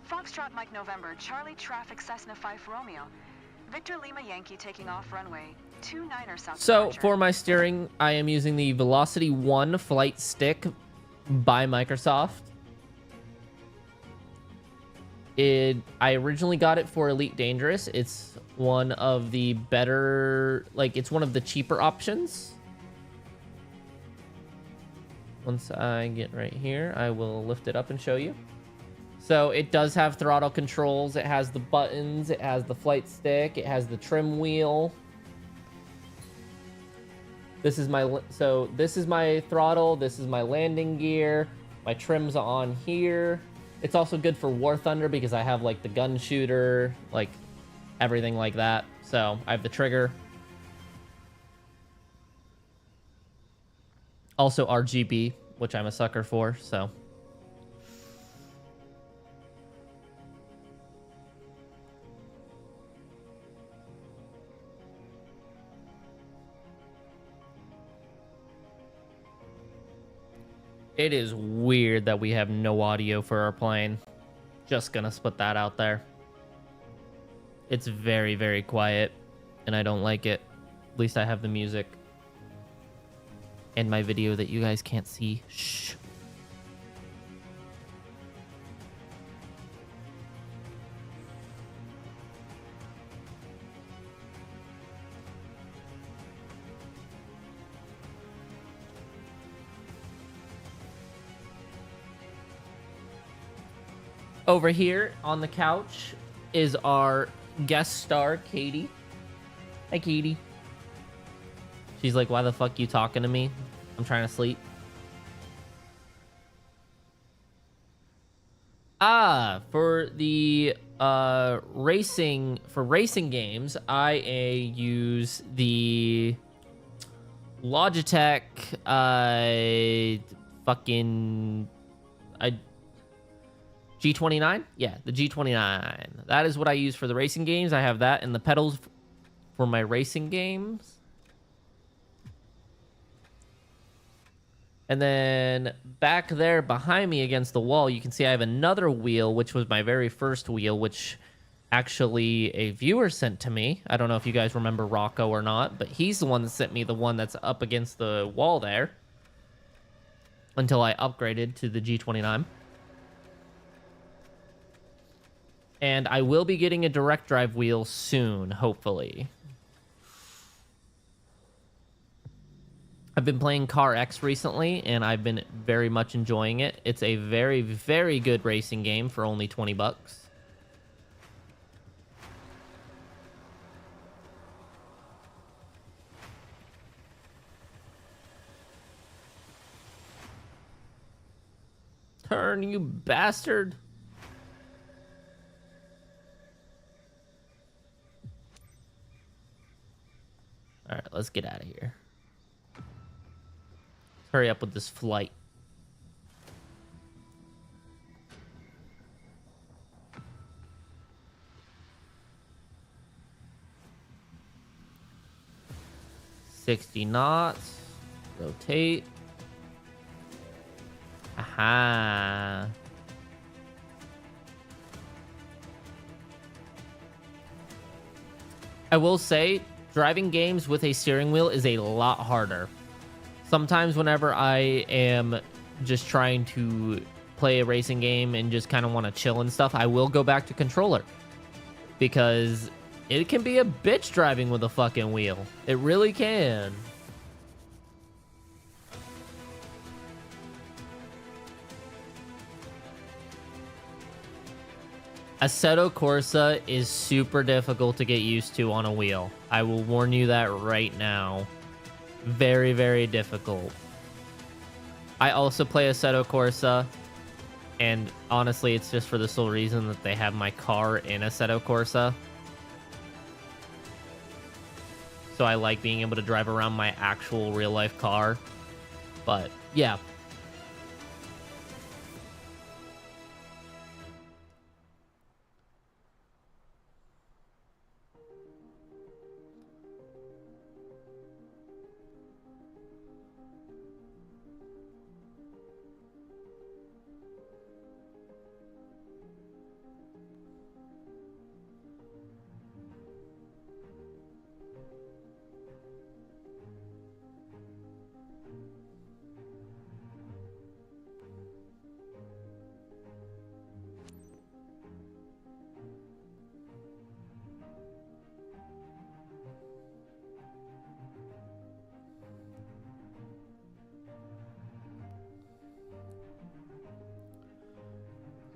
Foxtrot Mike November, Charlie Traffic Cessna 5 Romeo. Victor Lima Yankee taking off runway 29er south. So departure. for my steering, I am using the Velocity 1 flight stick by Microsoft. I originally got it for Elite Dangerous. It's one of the better, like it's one of the cheaper options. Once I get right here, I will lift it up and show you. So it does have throttle controls. It has the buttons. It has the flight stick. It has the trim wheel. This is my throttle. This is my landing gear. My trim's on here. It's also good for War Thunder because I have like the gun shooter, like everything like that. So I have the trigger. Also RGB, which I'm a sucker for, so. It is weird that we have no audio for our plane. Just gonna put that out there. It's very, very quiet, and I don't like it. At least I have the music. And my video that you guys can't see. Shh. Over here on the couch is our guest star, Katie. Hi, Katie. She's like, why the fuck you talking to me? I'm trying to sleep. For the racing games, I use the Logitech G29? Yeah, the G29. That is what I use for the racing games. I have that and the pedals for my racing games. And then back there behind me against the wall, you can see I have another wheel, which was my very first wheel, which actually a viewer sent to me. I don't know if you guys remember Rocco or not, but he's the one that sent me the one that's up against the wall there until I upgraded to the G29. And I will be getting a direct drive wheel soon, hopefully. I've been playing Car X recently, and I've been very much enjoying it. It's a very, very good racing game for only 20 bucks. Turn, you bastard. All right, let's get out of here. Hurry up with this flight. $60 knots. Rotate. Aha. I will say, driving games with a steering wheel is a lot harder. Sometimes whenever I am just trying to play a racing game and just kind of want to chill and stuff, I will go back to controller. Because it can be a bitch driving with a fucking wheel. It really can. Assetto Corsa is super difficult to get used to on a wheel. I will warn you that right now. Very, very difficult. I also play Assetto Corsa, and honestly, it's just for the sole reason that they have my car in Assetto Corsa. So I like being able to drive around my actual real-life car. But, yeah.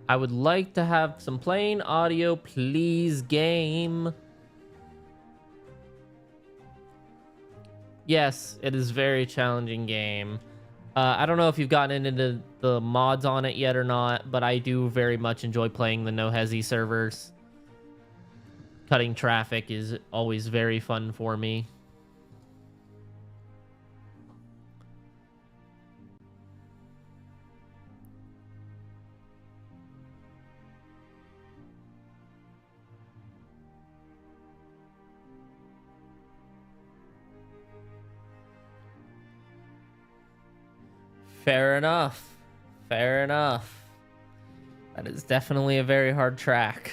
I would like to have some plain audio, please, game. Yes, it is a very challenging game. I don't know if you've gotten into the mods on it yet or not, but I do very much enjoy playing the No Hesi servers. Cutting traffic is always very fun for me. Fair enough. Fair enough. That is definitely a very hard track.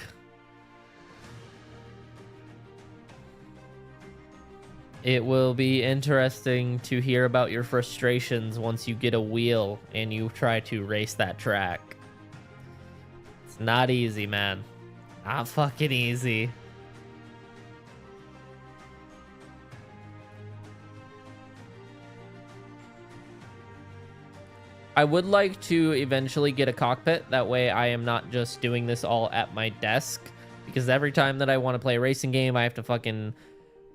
It will be interesting to hear about your frustrations once you get a wheel and you try to race that track. It's not easy, man. Not fucking easy. I would like to eventually get a cockpit. That way I am not just doing this all at my desk. Because every time that I want to play a racing game, I have to fucking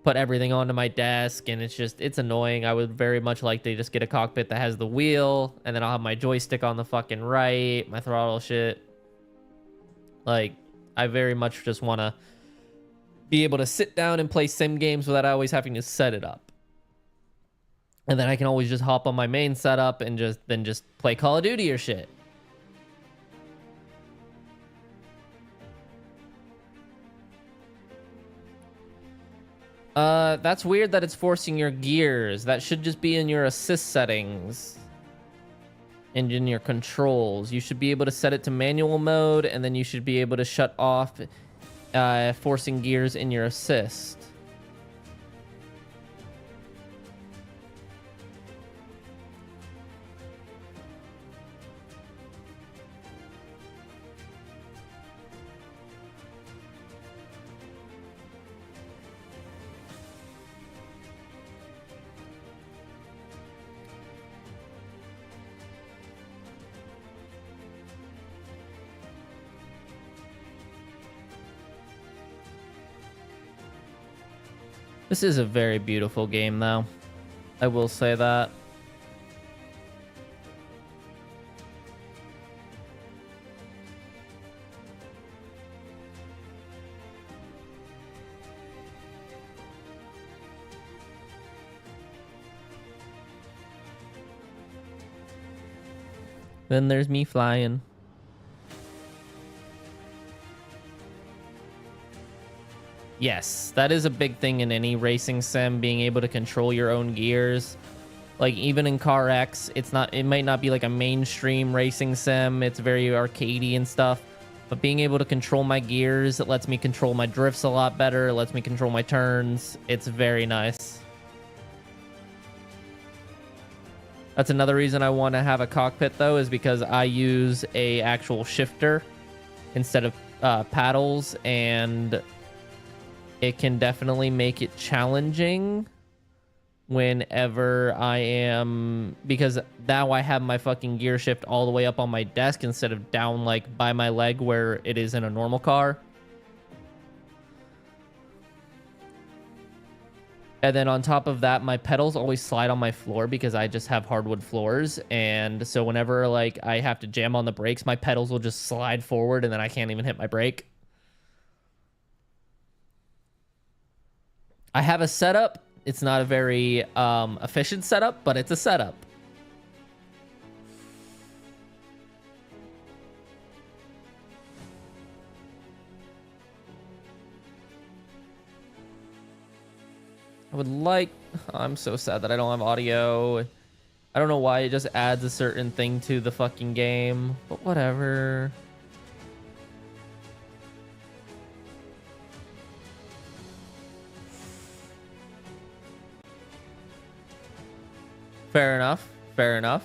put everything onto my desk. And it's annoying. I would very much like to just get a cockpit that has the wheel. And then I'll have my joystick on the fucking right. My throttle shit. Like, I very much just want to be able to sit down and play sim games without always having to set it up. And then I can always just hop on my main setup and just play Call of Duty or shit. That's weird that it's forcing your gears. That should just be in your assist settings. And in your controls. You should be able to set it to manual mode, and then you should be able to shut off forcing gears in your assist. This is a very beautiful game, though. I will say that. Then there's me flying. Yes, that is a big thing in any racing sim, being able to control your own gears. Like even in CarX, it might not be like a mainstream racing sim. It's very arcadey and stuff. But being able to control my gears, it lets me control my drifts a lot better. It lets me control my turns. It's very nice. That's another reason I want to have a cockpit though, is because I use a actual shifter instead of paddles, and it can definitely make it challenging whenever I am, because now I have my fucking gear shift all the way up on my desk instead of down like by my leg where it is in a normal car. And then on top of that, my pedals always slide on my floor because I just have hardwood floors. And so whenever like I have to jam on the brakes, my pedals will just slide forward and then I can't even hit my brake. I have a setup. It's not a very efficient setup, but it's a setup. I would like... I'm so sad that I don't have audio. I don't know why it just adds a certain thing to the fucking game, but whatever. Fair enough. Fair enough.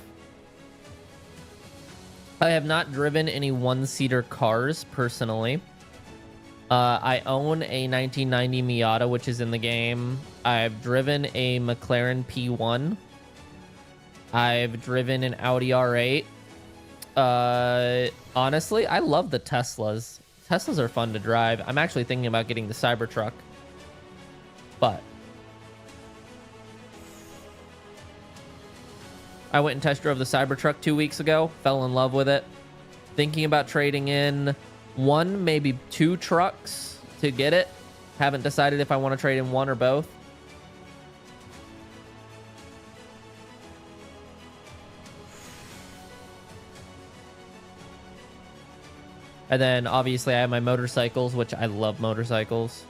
I have not driven any one-seater cars personally. I own a 1990 Miata, which is in the game. I've driven a McLaren P1. I've driven an Audi R8. Honestly, I love the Teslas. Teslas are fun to drive. I'm actually thinking about getting the Cybertruck. But I went and test drove the Cybertruck 2 weeks ago. Fell in love with it. Thinking about trading in one, maybe two trucks to get it. Haven't decided if I want to trade in one or both. And then obviously I have my motorcycles, which I love motorcycles.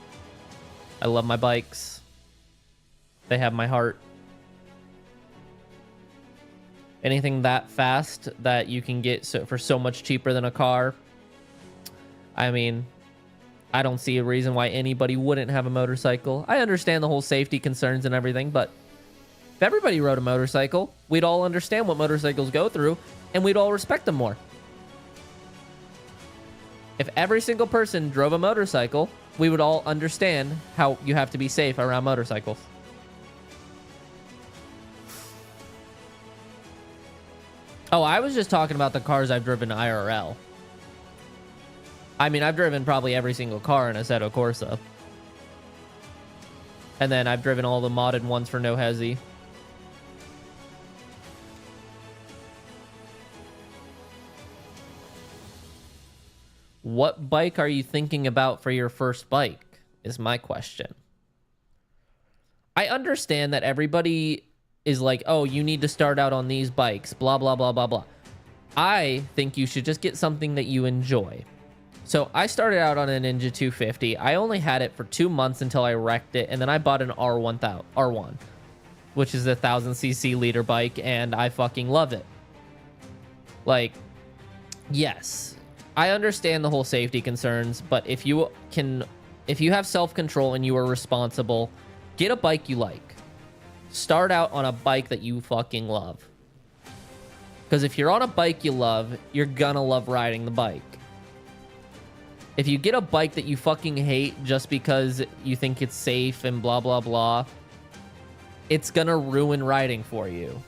I love my bikes. They have my heart. Anything that fast that you can get for so much cheaper than a car. I mean, I don't see a reason why anybody wouldn't have a motorcycle. I understand the whole safety concerns and everything, but if everybody rode a motorcycle, we'd all understand what motorcycles go through, and we'd all respect them more. If every single person drove a motorcycle, we would all understand how you have to be safe around motorcycles. Oh, I was just talking about the cars I've driven IRL. I mean, I've driven probably every single car in Assetto Corsa. And then I've driven all the modded ones for No Hesi. What bike are you thinking about for your first bike? Is my question. I understand that everybody is like, oh, you need to start out on these bikes, blah, blah, blah, blah, blah. I think you should just get something that you enjoy. So I started out on a Ninja 250. I only had it for 2 months until I wrecked it, and then I bought an R1, which is a 1000cc liter bike, and I fucking love it. Like, yes, I understand the whole safety concerns, but if you have self-control and you are responsible, get a bike you like. Start out on a bike that you fucking love. Because if you're on a bike you love, you're gonna love riding the bike. If you get a bike that you fucking hate just because you think it's safe and blah, blah, blah, it's gonna ruin riding for you.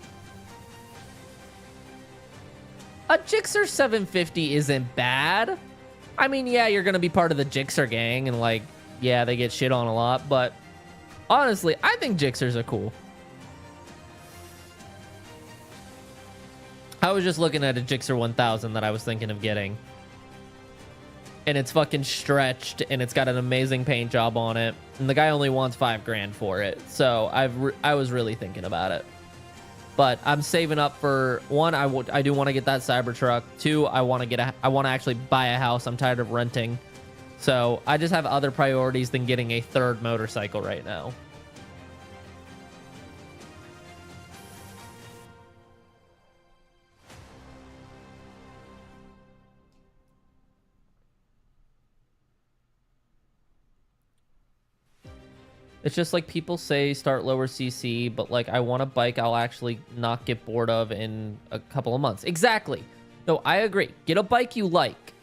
A Gixxer 750 isn't bad. I mean, yeah, you're gonna be part of the Gixxer gang and like, yeah, they get shit on a lot, but honestly, I think Gixxers are cool. I was just looking at a Gixxer 1000 that I was thinking of getting. And it's fucking stretched, and it's got an amazing paint job on it. And the guy only wants $5 grand for it. So I was really thinking about it. But I'm saving up for one. I do want to get that Cybertruck. Two, I want to actually buy a house. I'm tired of renting. So I just have other priorities than getting a third motorcycle right now. It's just like people say start lower CC, but like I want a bike I'll actually not get bored of in a couple of months. Exactly. No, I agree. Get a bike you like.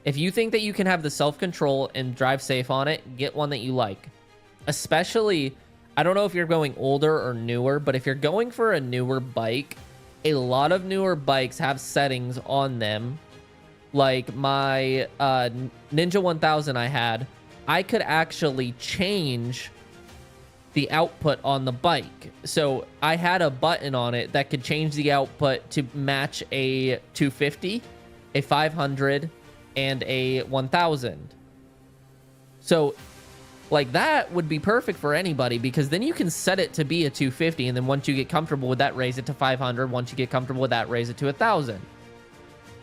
If you think that you can have the self-control and drive safe on it, get one that you like. Especially, I don't know if you're going older or newer, but if you're going for a newer bike, a lot of newer bikes have settings on them. Like my Ninja 1000 I had, I could actually change the output on the bike. So I had a button on it that could change the output to match a 250, a 500, and a 1000. So like that would be perfect for anybody, because then you can set it to be a 250, and then once you get comfortable with that, raise it to 500. Once you get comfortable with that, raise it to 1000.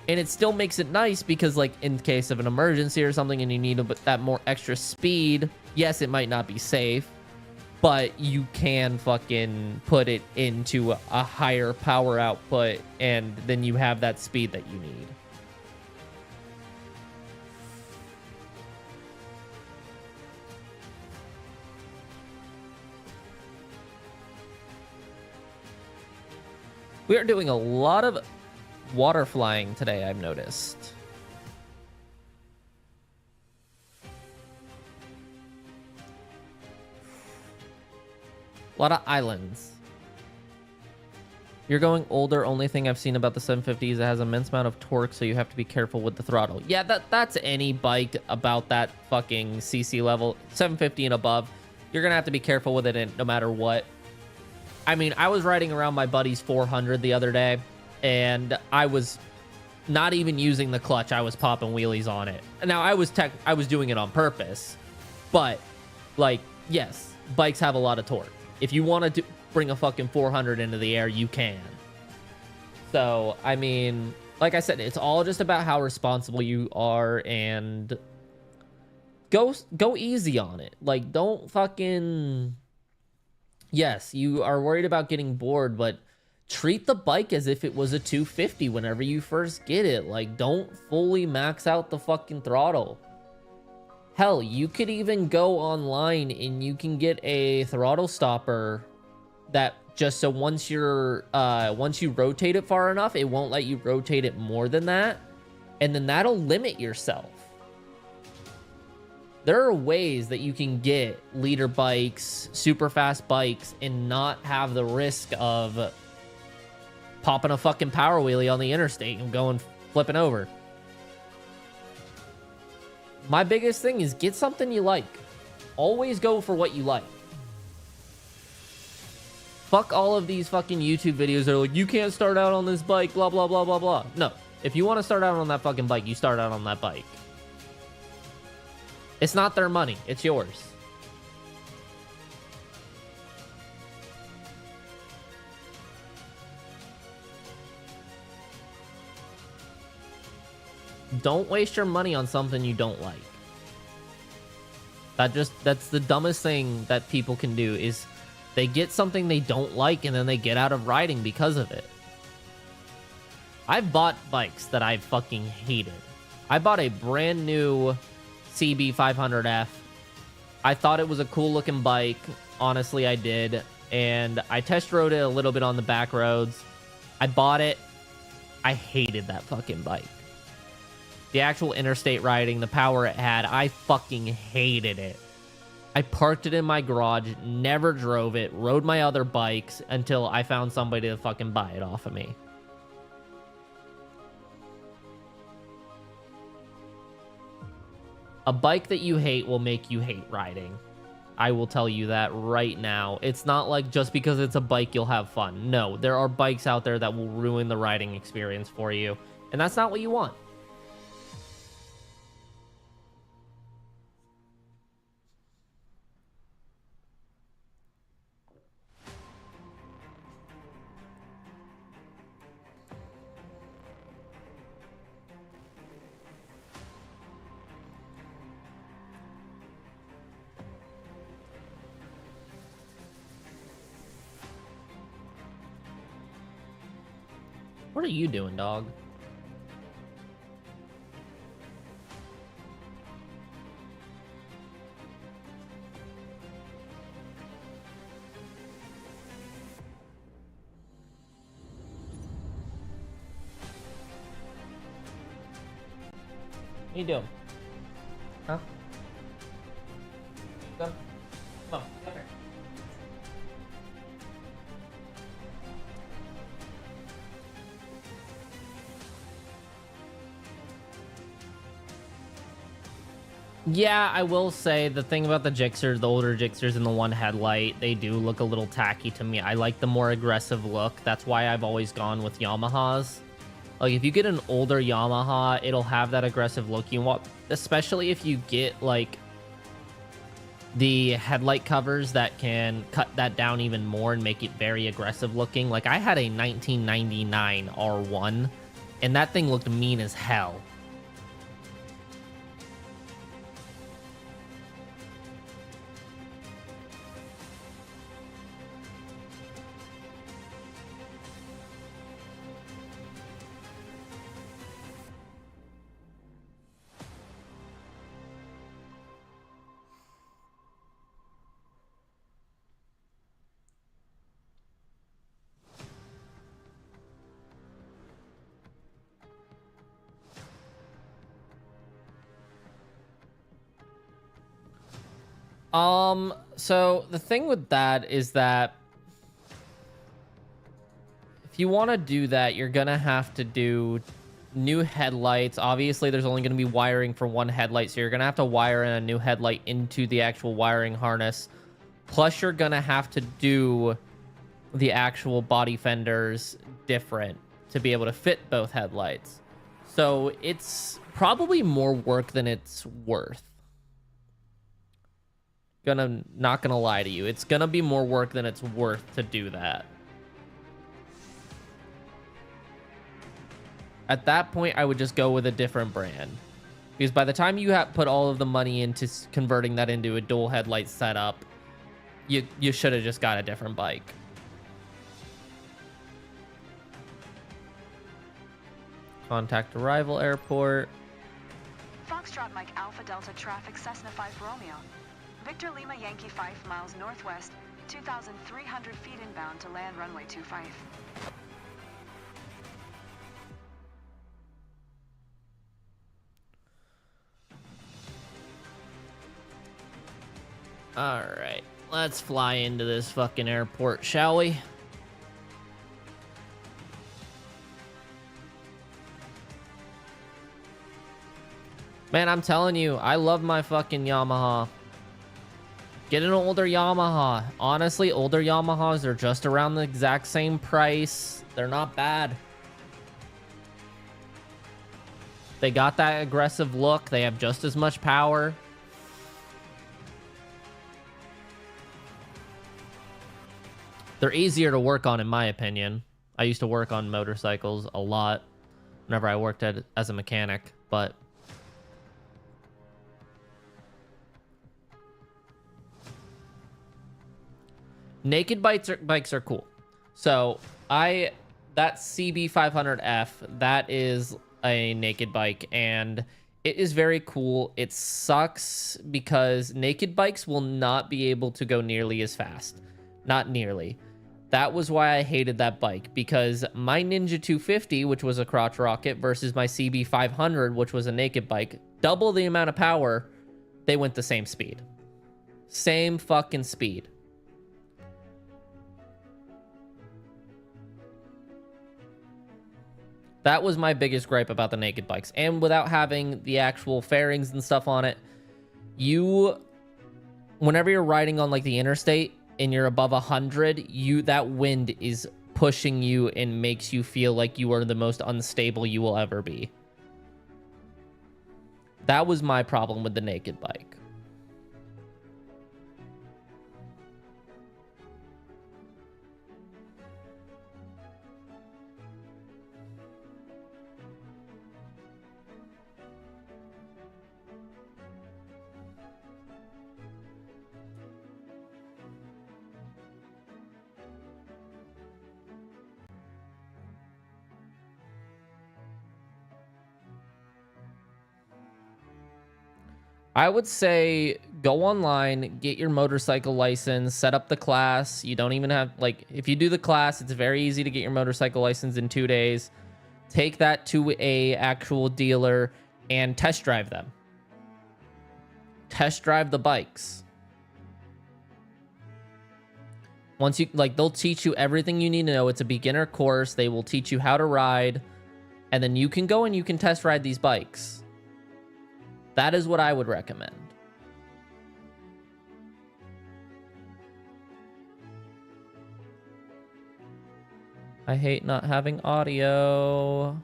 And it still makes it nice because, like, in case of an emergency or something and you need that more extra speed, yes, it might not be safe, but you can fucking put it into a higher power output, and then you have that speed that you need. We are doing a lot of water flying today, I've noticed. A lot of islands. You're going older. Only thing I've seen about the 750 is it has immense amount of torque, so you have to be careful with the throttle. Yeah, that's any bike about that fucking CC level. 750 and above, you're gonna have to be careful with it no matter what. I mean, I was riding around my buddy's 400 the other day, and I was not even using the clutch. I was popping wheelies on it. Now, I was doing it on purpose, but, like, yes, bikes have a lot of torque. If you want to bring a fucking 400 into the air, you can. So, I mean, like I said, it's all just about how responsible you are, and go easy on it. Like, don't fucking... Yes, you are worried about getting bored, but treat the bike as if it was a 250 whenever you first get it. Like, don't fully max out the fucking throttle. Hell, you could even go online and you can get a throttle stopper that just so once you rotate it far enough, it won't let you rotate it more than that, and then that'll limit yourself. There are ways that you can get leader bikes, super fast bikes, and not have the risk of popping a fucking power wheelie on the interstate and going flipping over. My biggest thing is get something you like. Always go for what you like. Fuck all of these fucking YouTube videos that are like, you can't start out on this bike, blah, blah, blah, blah, blah. No, if you want to start out on that fucking bike, you start out on that bike. It's not their money, it's yours. Don't waste your money on something you don't like. That's the dumbest thing that people can do, is they get something they don't like and then they get out of riding because of it. I've bought bikes that I fucking hated. I bought a brand new CB 500F. I thought it was a cool looking bike. Honestly, I did. And I test rode it a little bit on the back roads. I bought it. I hated that fucking bike. The actual interstate riding, the power it had, I fucking hated it. I parked it in my garage, never drove it, rode my other bikes until I found somebody to fucking buy it off of me. A bike that you hate will make you hate riding. I will tell you that right now. It's not like just because it's a bike you'll have fun. No, there are bikes out there that will ruin the riding experience for you, and that's not what you want. What are you doing, dog? What are you doing? Huh? Go. Come on, come here. Yeah, I will say the thing about the Gixxers, the older Gixxers and the one headlight, they do look a little tacky to me. I like the more aggressive look. That's why I've always gone with Yamahas. Like, if you get an older Yamaha, it'll have that aggressive look you want, especially if you get, like, the headlight covers that can cut that down even more and make it very aggressive looking. Like, I had a 1999 R1, and that thing looked mean as hell. So the thing with that is that if you want to do that, you're gonna have to do new headlights. Obviously, there's only gonna be wiring for one headlight, so you're gonna have to wire in a new headlight into the actual wiring harness. Plus, you're gonna have to do the actual body fenders different to be able to fit both headlights. So it's probably more work than it's worth. Not gonna lie to you, it's gonna be more work than it's worth to do that. At that point, I would just go with a different brand, because by the time you have put all of the money into converting that into a dual headlight setup, you should have just got a different bike. Contact arrival airport. Foxtrot Mike Alpha Delta traffic Cessna 5 Romeo. Victor Lima Yankee 5 miles northwest, 2,300 feet inbound to land runway 25. All right, let's fly into this fucking airport, shall we? Man, I'm telling you, I love my fucking Yamaha. Get an older Yamaha. Honestly, older Yamahas are just around the exact same price. They're not bad. They got that aggressive look. They have just as much power. They're easier to work on, in my opinion. I used to work on motorcycles a lot whenever I worked as a mechanic, but naked bikes are cool. So that CB500F, that is a naked bike, and it is very cool. It sucks because naked bikes will not be able to go nearly as fast. Not nearly. That was why I hated that bike, because my Ninja 250, which was a crotch rocket, versus my CB500, which was a naked bike, double the amount of power, they went the same speed. Same fucking speed. That was my biggest gripe about the naked bikes. And without having the actual fairings and stuff on it, whenever you're riding on like the interstate and you're above 100, that wind is pushing you and makes you feel like you are the most unstable you will ever be. That was my problem with the naked bike. I would say go online, get your motorcycle license, set up the class. You don't even have, like, if you do the class, it's very easy to get your motorcycle license in 2 days. Take that to a actual dealer and test drive them. Test drive the bikes. Once you, like, they'll teach you everything you need to know. It's a beginner course. They will teach you how to ride, and then you can go and you can test ride these bikes. That is what I would recommend. I hate not having audio.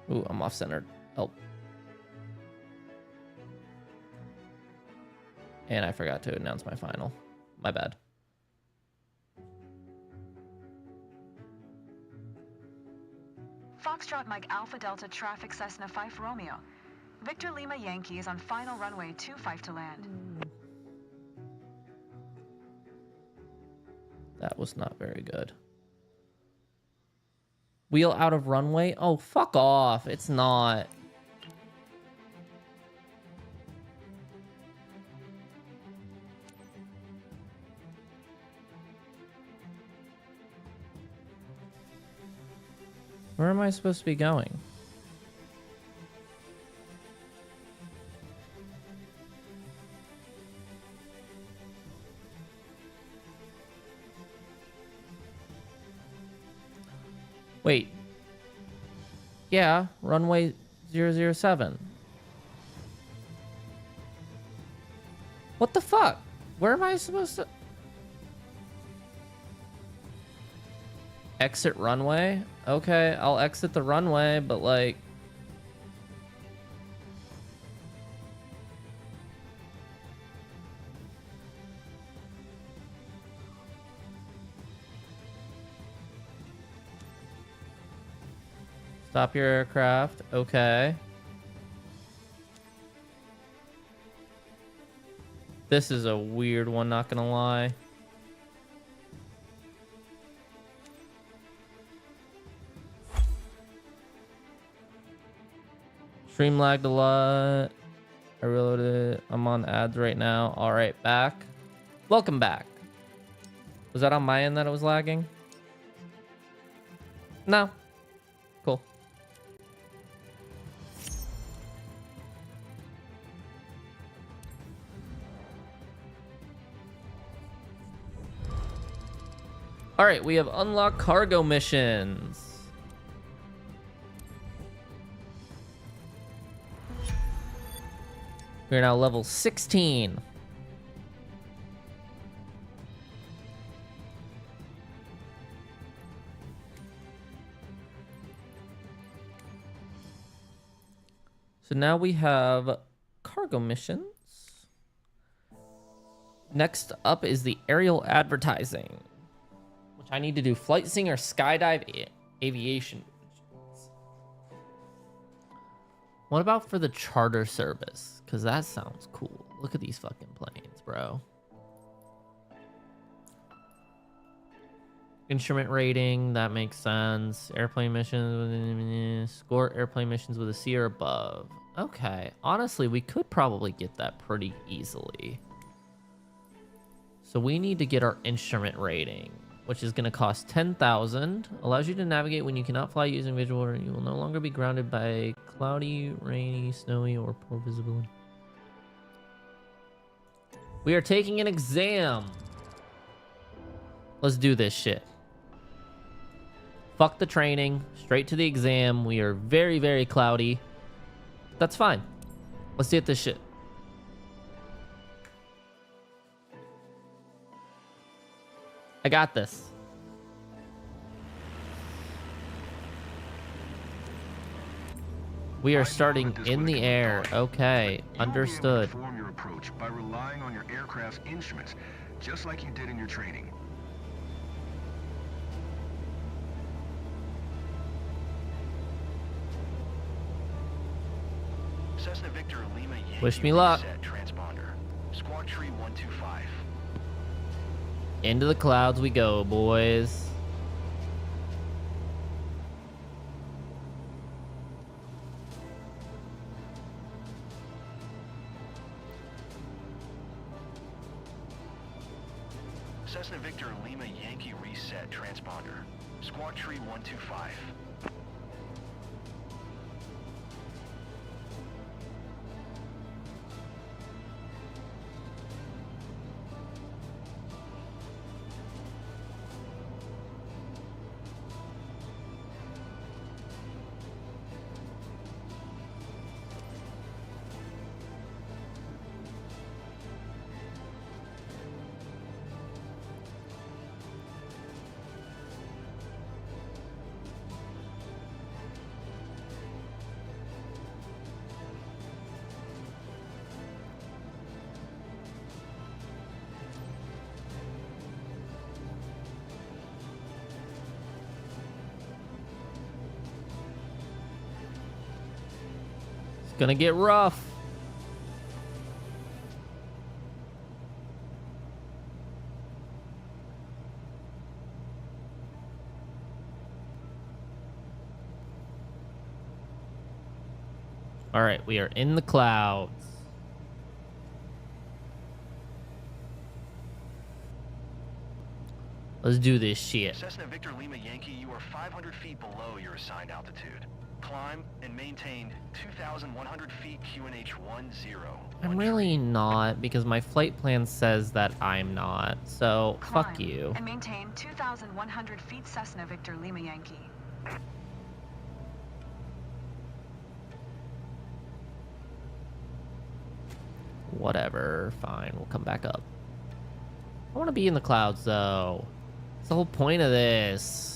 Ooh, I'm off-centered. Oh. And I forgot to announce my final. My bad. Foxtrot Mike Alpha Delta Traffic Cessna 5 Romeo. Victor Lima Yankee is on final runway 25 to land. That was not very good. Wheel out of runway? Oh, fuck off. It's not. Where am I supposed to be going? Wait. Yeah, runway 007. What the fuck? Where am I supposed to... Exit runway? Okay, I'll exit the runway, but like... Stop your aircraft. Okay. This is a weird one, not gonna lie. Stream lagged a lot. I reloaded. I'm on ads right now. All right, back. Welcome back. Was that on my end that it was lagging? No. Cool. All right, we have unlocked cargo missions. We're now level 16. So now we have cargo missions. Next up is the aerial advertising, which I need to do flight singer, skydive, aviation. What about for the charter service? Because that sounds cool. Look at these fucking planes, bro. Instrument rating, that makes sense. Airplane missions, score airplane missions with a C or above. Okay, honestly, we could probably get that pretty easily. So we need to get our instrument rating, which is going to cost 10,000. Allows you to navigate when you cannot fly using visual. You will no longer be grounded by cloudy, rainy, snowy, or poor visibility. We are taking an exam. Let's do this shit. Fuck the training. Straight to the exam. We are very, very cloudy. That's fine. Let's get this shit. I got this. We are starting in the air. Okay, understood. Form your approach by relying on your aircraft's instruments, just like you did in your training. Cessna Victor Lima Yankee. Wish me luck. Transponder. Squawk Tree 125. Into the clouds we go, boys. Cessna Victor Lima Yankee reset transponder. Squawk Tree 125. It's gonna get rough. All right, we are in the clouds. Let's do this shit. Cessna Victor Lima Yankee, you are 500 feet below your assigned altitude. Climb and maintain 2,100 feet QNH 10. I'm really not, because my flight plan says that I'm not. So, Climb fuck you. and maintain 2,100 feet Cessna Victor Lima Yankee. Whatever, fine, we'll come back up. I want to be in the clouds, though. That's the whole point of this.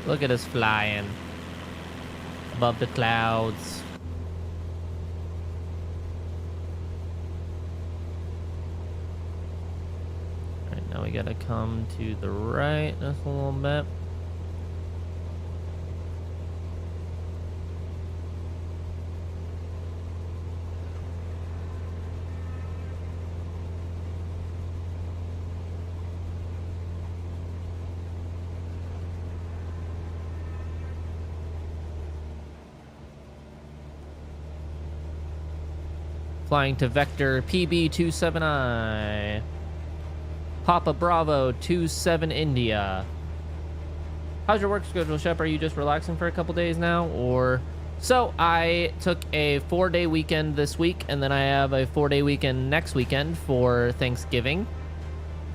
Look at us flying above the clouds. All right, now we gotta come to the right just a little bit. Flying to Vector PB27I. Papa Bravo 27 India. How's your work schedule, Shep? Are you just relaxing for a couple days now? Or so I took a 4-day weekend this week, and then I have a 4-day weekend next weekend for Thanksgiving,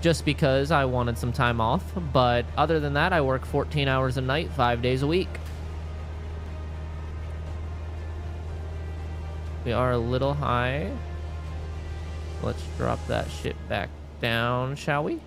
just because I wanted some time off. But other than that, I work 14 hours a night, 5 days a week. We are a little high. Let's drop that shit back down, shall we?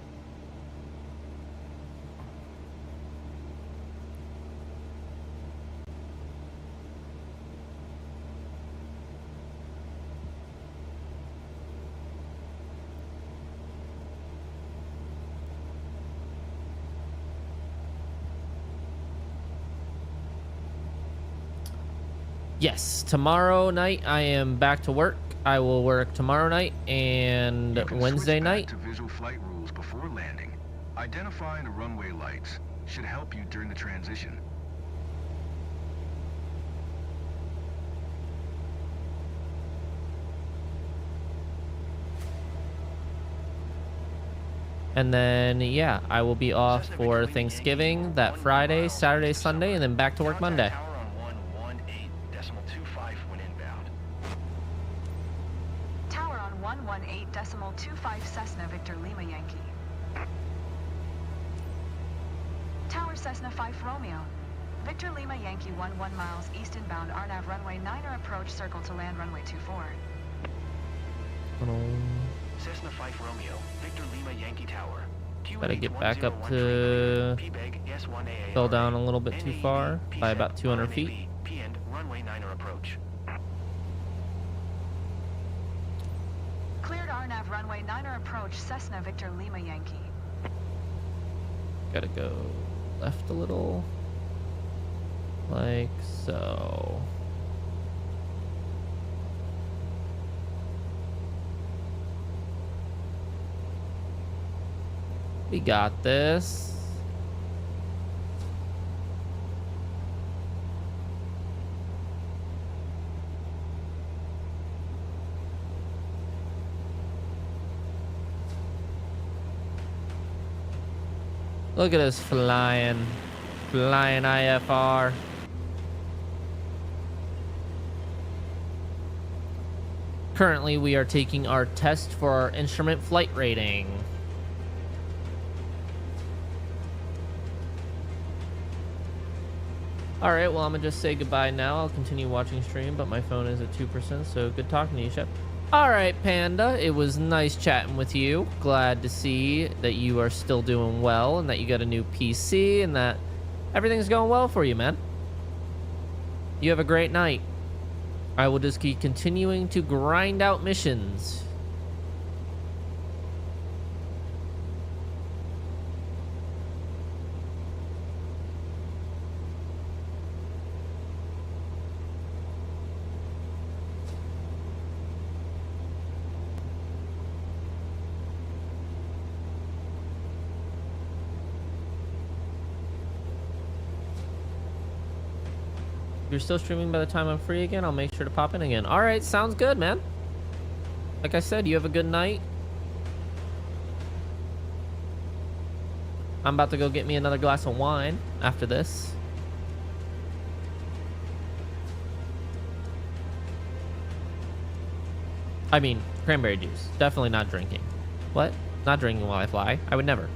Yes, tomorrow night I am back to work. I will work tomorrow night and You can Wednesday switch back night. to visual flight rules before landing. Identifying the runway lights should help you during the transition. And then, yeah, I will be off for Thanksgiving that Friday, Saturday, Sunday, and then back to work Monday. Tower on 118.25 when inbound. Tower on 118.25 Cessna Victor Lima Yankee. Tower Cessna 5 Romeo. Victor Lima Yankee 11 miles east inbound RNAV runway 9er approach circle to land runway 24. Cessna 5 Romeo, Victor Lima Yankee Tower. Gotta get back up to... Fell down a little bit too far by about 200 feet. P-end runway 9er approach. Cleared RNAV runway 9er approach Cessna Victor Lima Yankee. Gotta go left a little. Like so. We got this. Look at us flying. Flying IFR. Currently, we are taking our test for our instrument flight rating. Alright, well, I'm gonna just say goodbye now. I'll continue watching stream, but my phone is at 2%, so good talking to you, Shep. Alright, Panda, it was nice chatting with you. Glad to see that you are still doing well and that you got a new PC and that everything's going well for you, man. You have a great night. I will just keep continuing to grind out missions. If you're still streaming by the time I'm free again, I'll make sure to pop in again. All right, sounds good, man. Like I said, you have a good night. I'm about to go get me another glass of wine after this. I mean, cranberry juice. Definitely not drinking. What? Not drinking while I fly? I would never.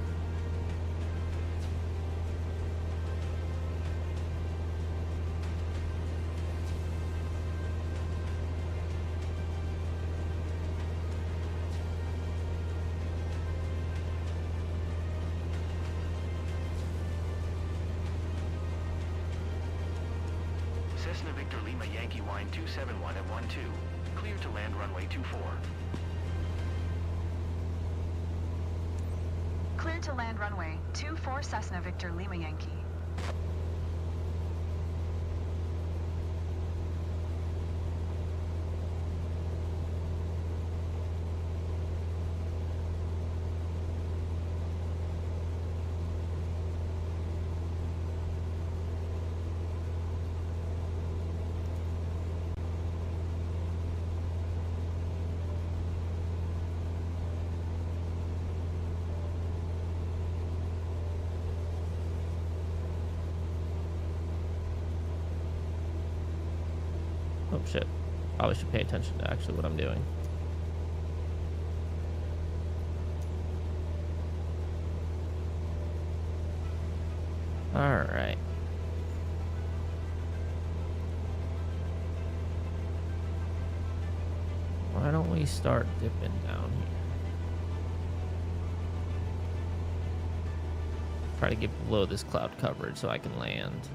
Cessna Victor Lima Yankee Wine 271 at 12. Clear to land runway 24. Clear to land runway 24 Cessna Victor Lima Yankee. Oh shit. Probably should pay attention to actually what I'm doing. Alright. Why don't we start dipping down here? Try to get below this cloud coverage so I can land.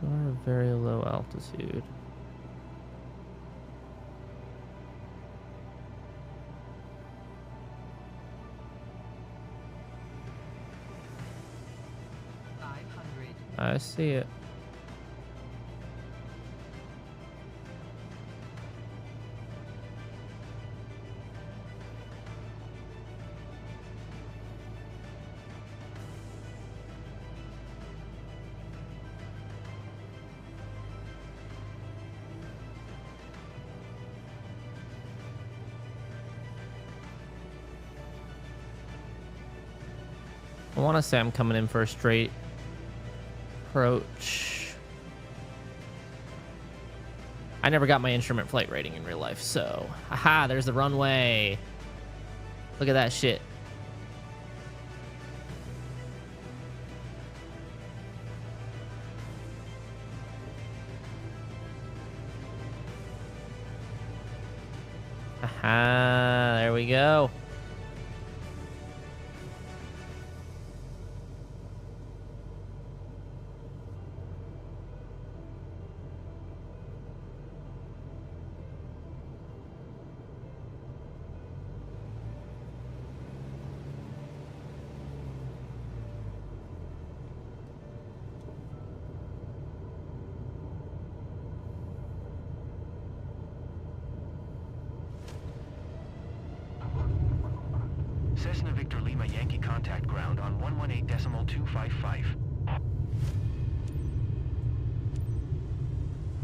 Or a very low altitude. I see it. I want to say I'm coming in for a straight approach. I never got my instrument flight rating in real life, so haha, there's the runway. Look at that shit. Haha, there we go. contact ground on 118.255.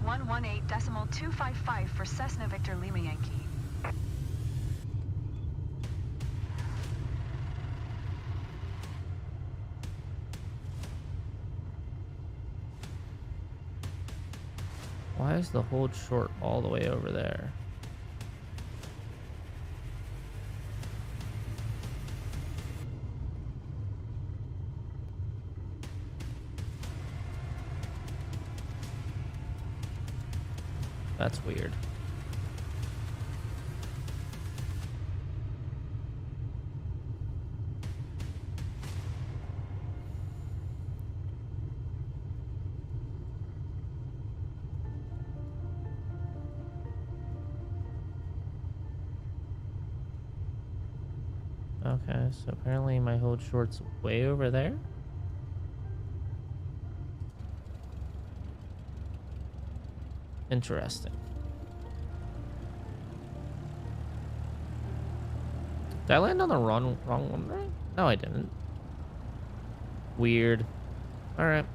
118.255 for Cessna Victor Lima Yankee. Why is the hold short all the way over there? That's weird. Okay, so apparently my hold short's way over there. Interesting. Did I land on the wrong one, right? No, I didn't. Weird. All right.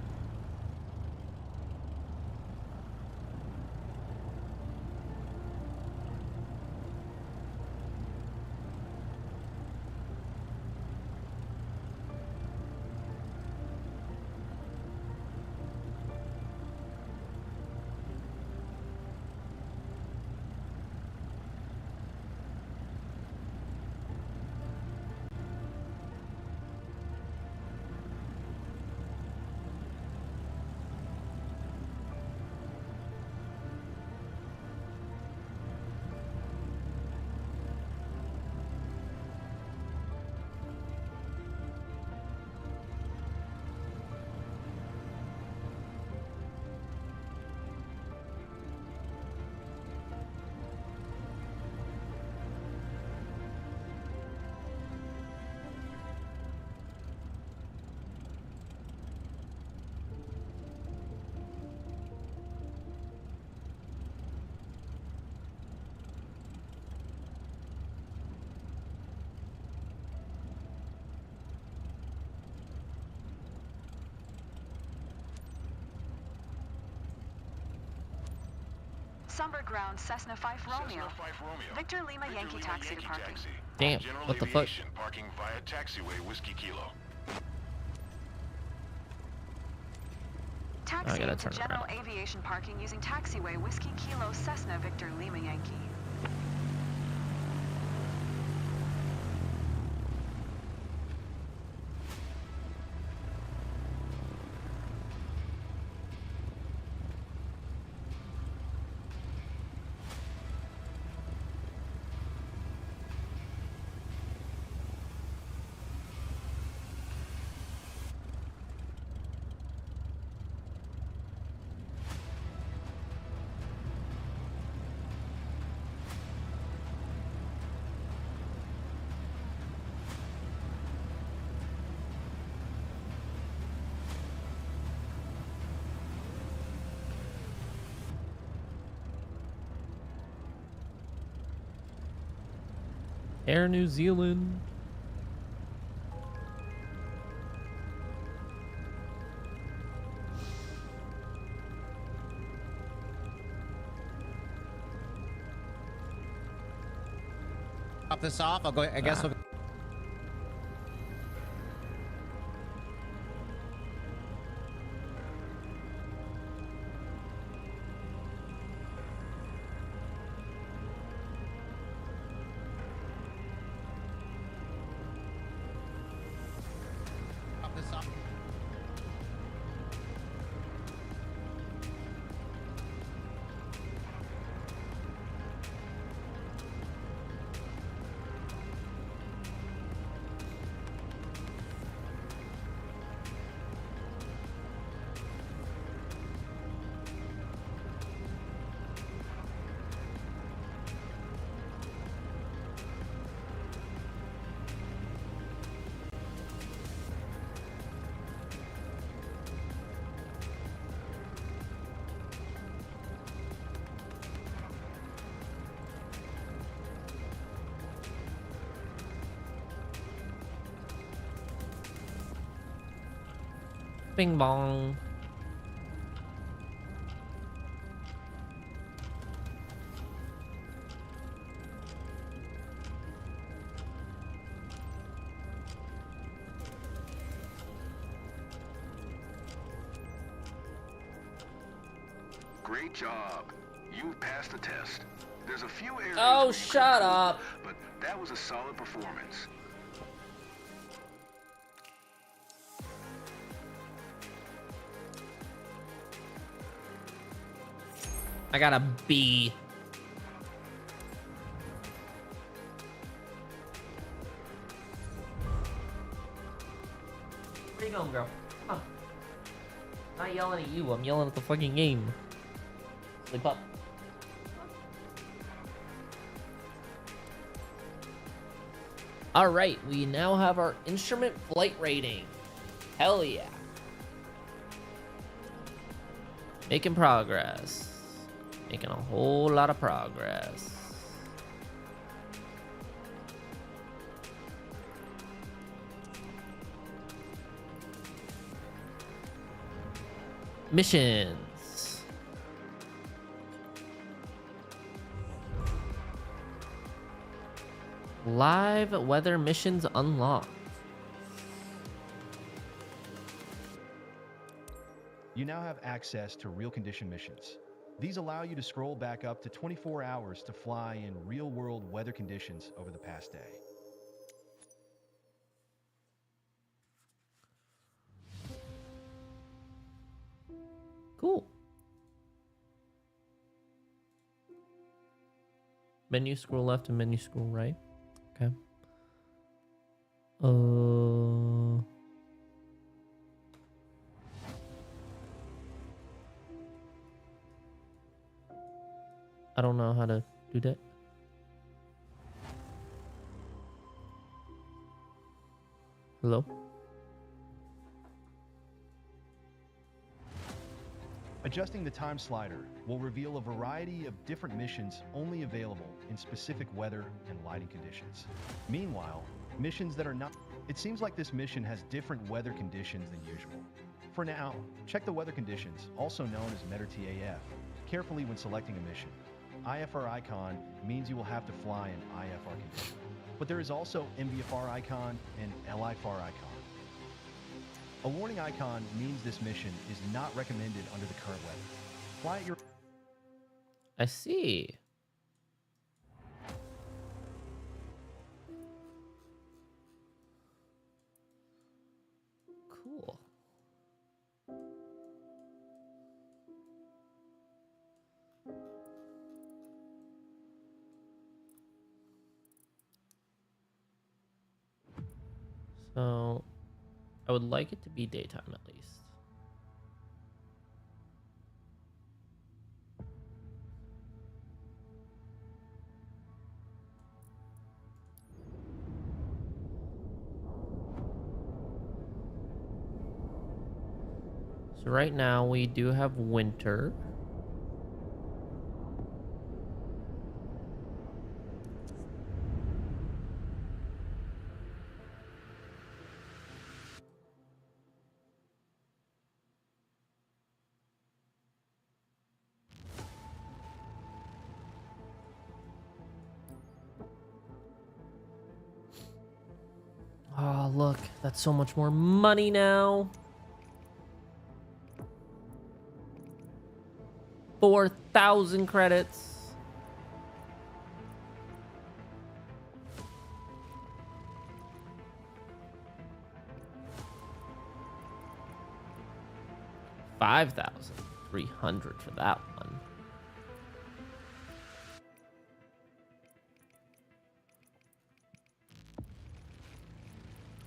Sunbird Ground, Cessna 5 Romeo. Cessna 5 Romeo. Victor Lima Yankee taxi to parking. Damn, General what the fuck? Aviation, parking via taxiway Whiskey Kilo. Taxi gotta to turn General around. Aviation parking using taxiway Whiskey Kilo Cessna Victor Lima Yankee. Air New Zealand. Top this off. I'll go. I guess we'll. Top this off. Bing bong. Great job. You've passed the test. There's a few areas. Oh, where you shut could improve, up. But that was a solid performance. I got a B. Where you going, girl? Huh. Not yelling at you, I'm yelling at the fucking game. Sleep up. Alright, we now have our instrument flight rating. Hell yeah. Making progress. Making a whole lot of progress. Missions. Live weather missions unlocked. You now have access to real condition missions. These allow you to scroll back up to 24 hours to fly in real-world weather conditions over the past day. Cool. Menu scroll left and menu scroll right. Okay. I don't know how to do that. Hello? Adjusting the time slider will reveal a variety of different missions only available in specific weather and lighting conditions. Meanwhile, missions that are not... It seems like this mission has different weather conditions than usual. For now, check the weather conditions, also known as METR-TAF, carefully when selecting a mission. IFR icon means you will have to fly in IFR condition. But there is also MVFR icon and LIFR icon. A warning icon means this mission is not recommended under the current weather. Fly at your... I see. Cool. So, I would like it to be daytime at least. So right now we do have winter. Oh, look, that's so much more money now. 4,000 credits. $5,300 for that one.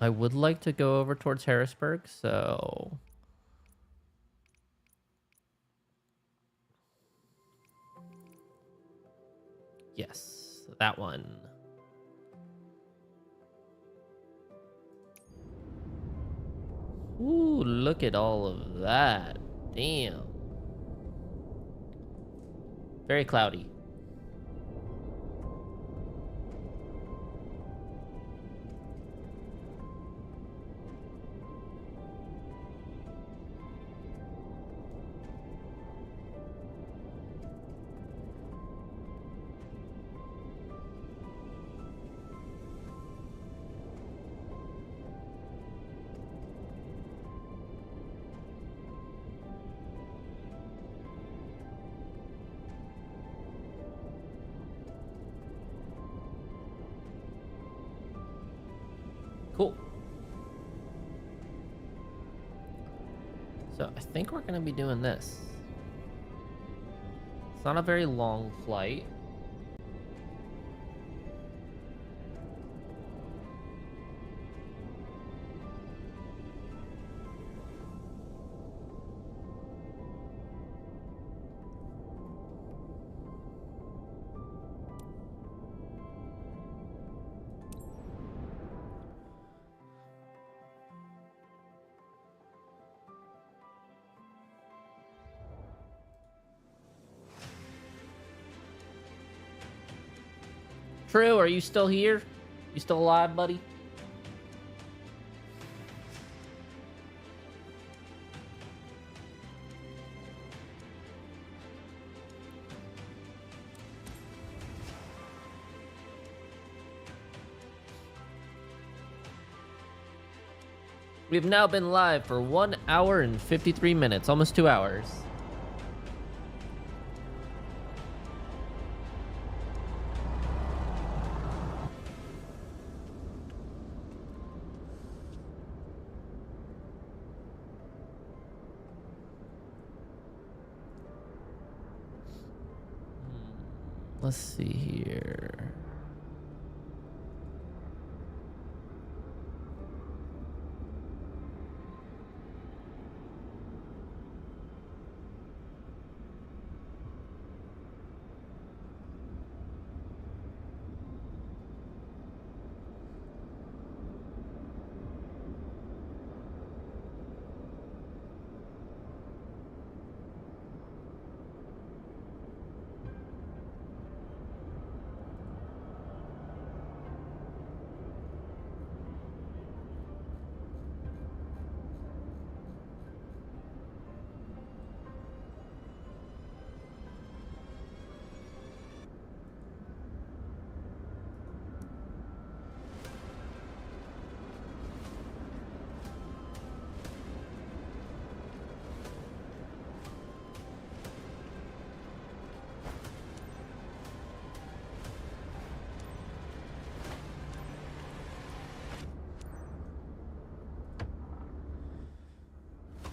I would like to go over towards Harrisburg, so yes, that one. Ooh, look at all of that. Damn. Very cloudy. So I think we're gonna be doing this. It's not a very long flight. True, are you still here? You still alive, buddy? We've now been live for 1 hour and 53 minutes, almost 2 hours. Let's see here.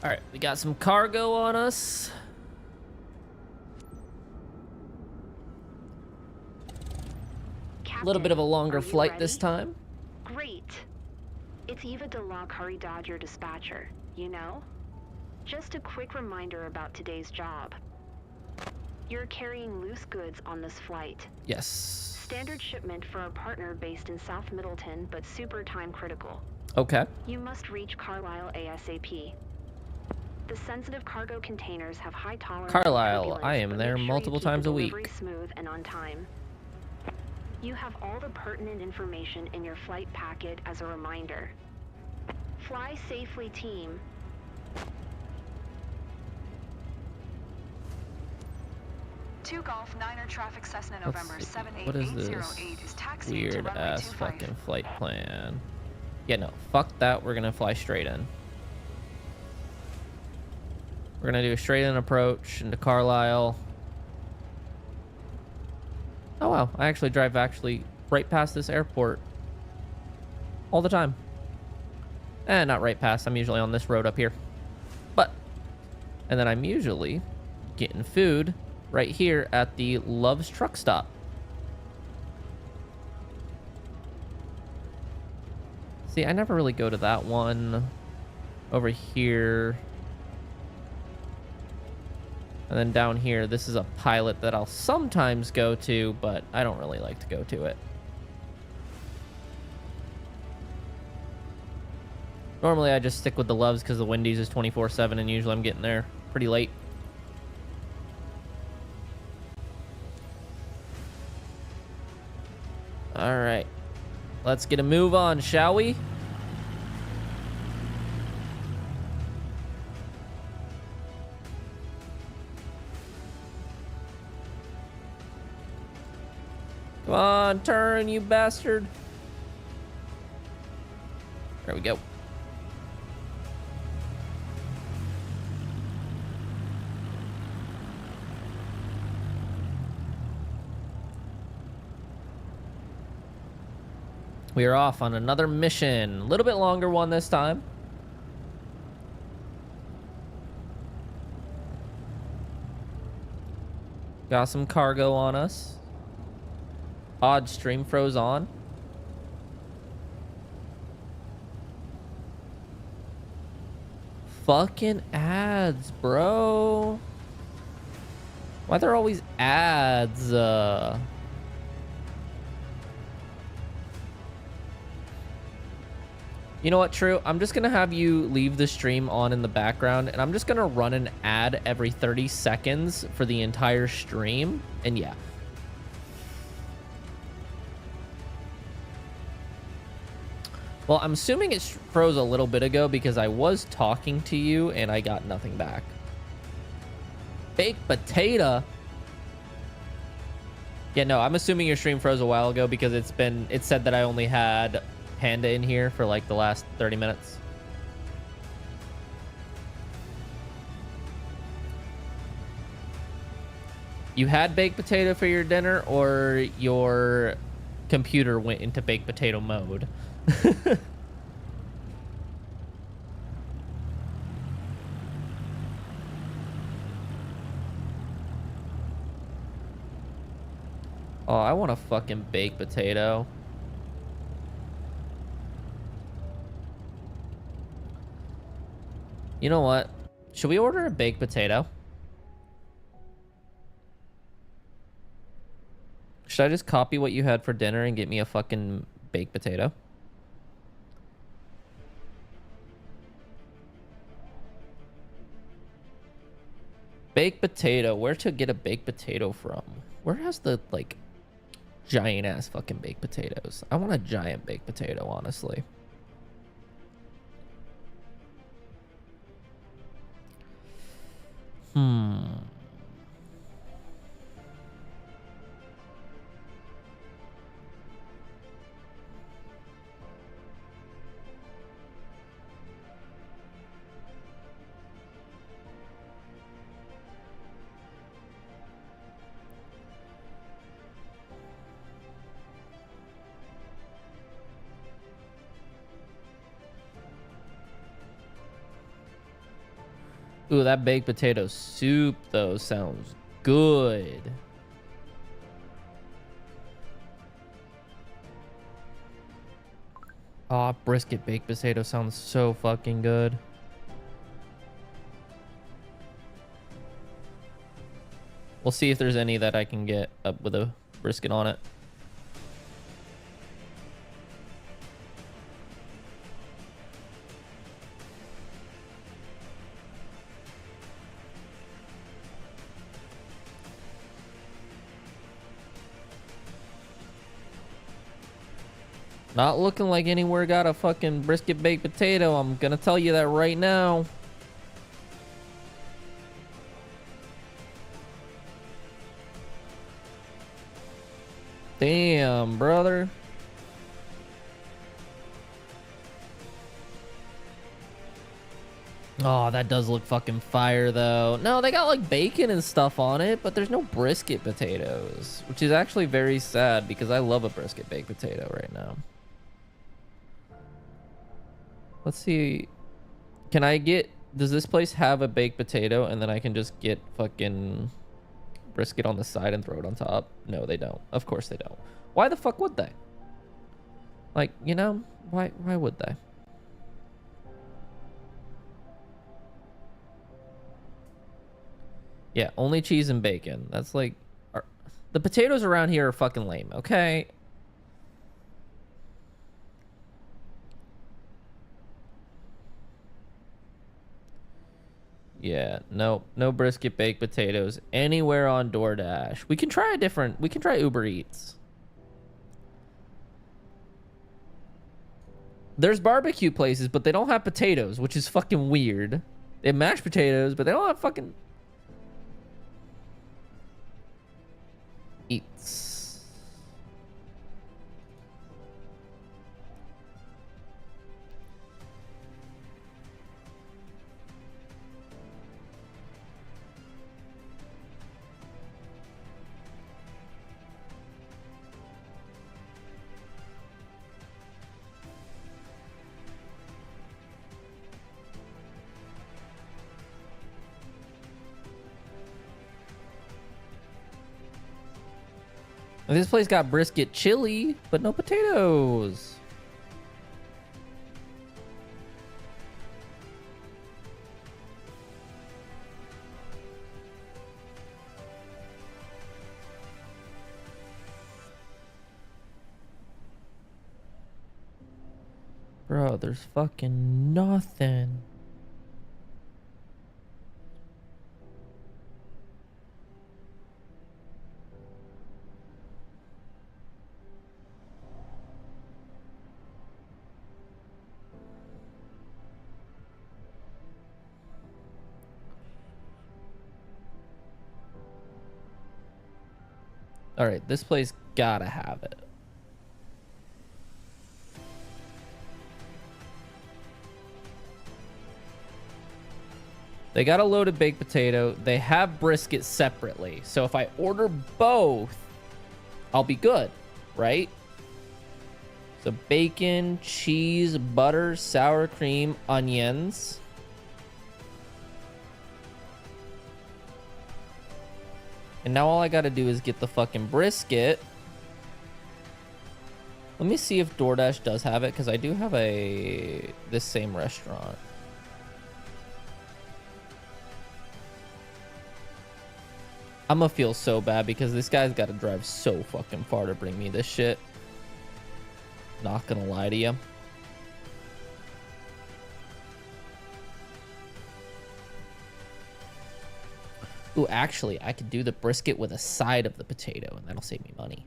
All right, we got some cargo on us. A little bit of a longer flight this time. Great. It's Eva DeLocke, Dodger dispatcher, you know? Just a quick reminder about today's job. You're carrying loose goods on this flight. Yes. Standard shipment for a partner based in South Middleton, but super time critical. Okay. You must reach Carlisle ASAP. The sensitive cargo containers have high tolerance. Carlisle, I am there make sure multiple you keep times the a week. delivery smooth and on time. You have all the pertinent information in your flight packet as a reminder. Fly safely, team. Two Golf Niner traffic Cessna Let's November see. What is this 78808 is taxiing to weird runway ass 25. fucking flight plan? Yeah, no, fuck that. We're gonna fly straight in. We're gonna do a straight in approach into Carlisle. Oh wow, I actually drive right past this airport all the time. Not right past, I'm usually on this road up here. And then I'm usually getting food right here at the Love's truck stop. See, I never really go to that one over here. And then down here, this is a pilot that I'll sometimes go to, but I don't really like to go to it. Normally, I just stick with the Loves because the Wendy's is 24/7, and usually I'm getting there pretty late. All right. Let's get a move on, shall we? Come on, turn, you bastard. There we go. We are off on another mission. A little bit longer one this time. Got some cargo on us. Odd stream froze on. Fucking ads, bro. Why are there always ads? You know what, True? I'm just gonna have you leave the stream on in the background, and I'm just gonna run an ad every 30 seconds for the entire stream, and yeah. Well, I'm assuming it froze a little bit ago because I was talking to you and I got nothing back. Baked potato? Yeah, no, I'm assuming your stream froze a while ago because it said that I only had Panda in here for like the last 30 minutes. You had baked potato for your dinner, or your computer went into baked potato mode? Oh, I want a fucking baked potato. You know what? Should we order a baked potato? Should I just copy what you had for dinner and get me a fucking baked potato? Baked potato. Where to get a baked potato from? Where has the, like, giant ass fucking baked potatoes? I want a giant baked potato, honestly. Ooh, that baked potato soup, though, sounds good. Oh, brisket baked potato sounds so fucking good. We'll see if there's any that I can get up with a brisket on it. Not looking like anywhere got a fucking brisket baked potato. I'm gonna tell you that right now. Damn, brother. Oh, that does look fucking fire, though. No, they got, like, bacon and stuff on it, but there's no brisket potatoes, which is actually very sad because I love a brisket baked potato right now. Let's see. Can I get... Does this place have a baked potato and then I can just get fucking brisket on the side and throw it on top? No, they don't. Of course they don't. Why the fuck would they? Like, you know, why would they? Yeah, only cheese and bacon. That's like... The potatoes around here are fucking lame, okay? Yeah, no brisket baked potatoes anywhere on DoorDash. We can try Uber Eats. There's barbecue places, but they don't have potatoes, which is fucking weird. They have mashed potatoes, but they don't have fucking... Eats. This place got brisket chili, but no potatoes. Bro, there's fucking nothing. All right, this place gotta have it. They got a loaded baked potato. They have brisket separately. So if I order both, I'll be good, right? So bacon, cheese, butter, sour cream, onions. And now all I gotta do is get the fucking brisket. Let me see if DoorDash does have it, because I do have this same restaurant. I'm gonna feel so bad because this guy's gotta drive so fucking far to bring me this shit. Not gonna lie to you. Ooh, actually, I could do the brisket with a side of the potato, and that'll save me money.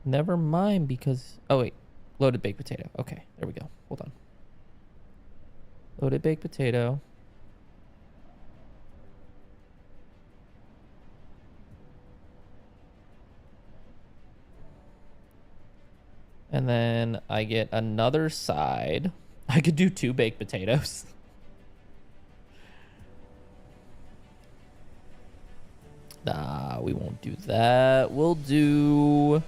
Never mind, because... Oh, wait. Loaded baked potato. Okay, there we go. Hold on. Loaded baked potato. And then I get another side. I could do 2 baked potatoes. Nah, we won't do that. We'll do...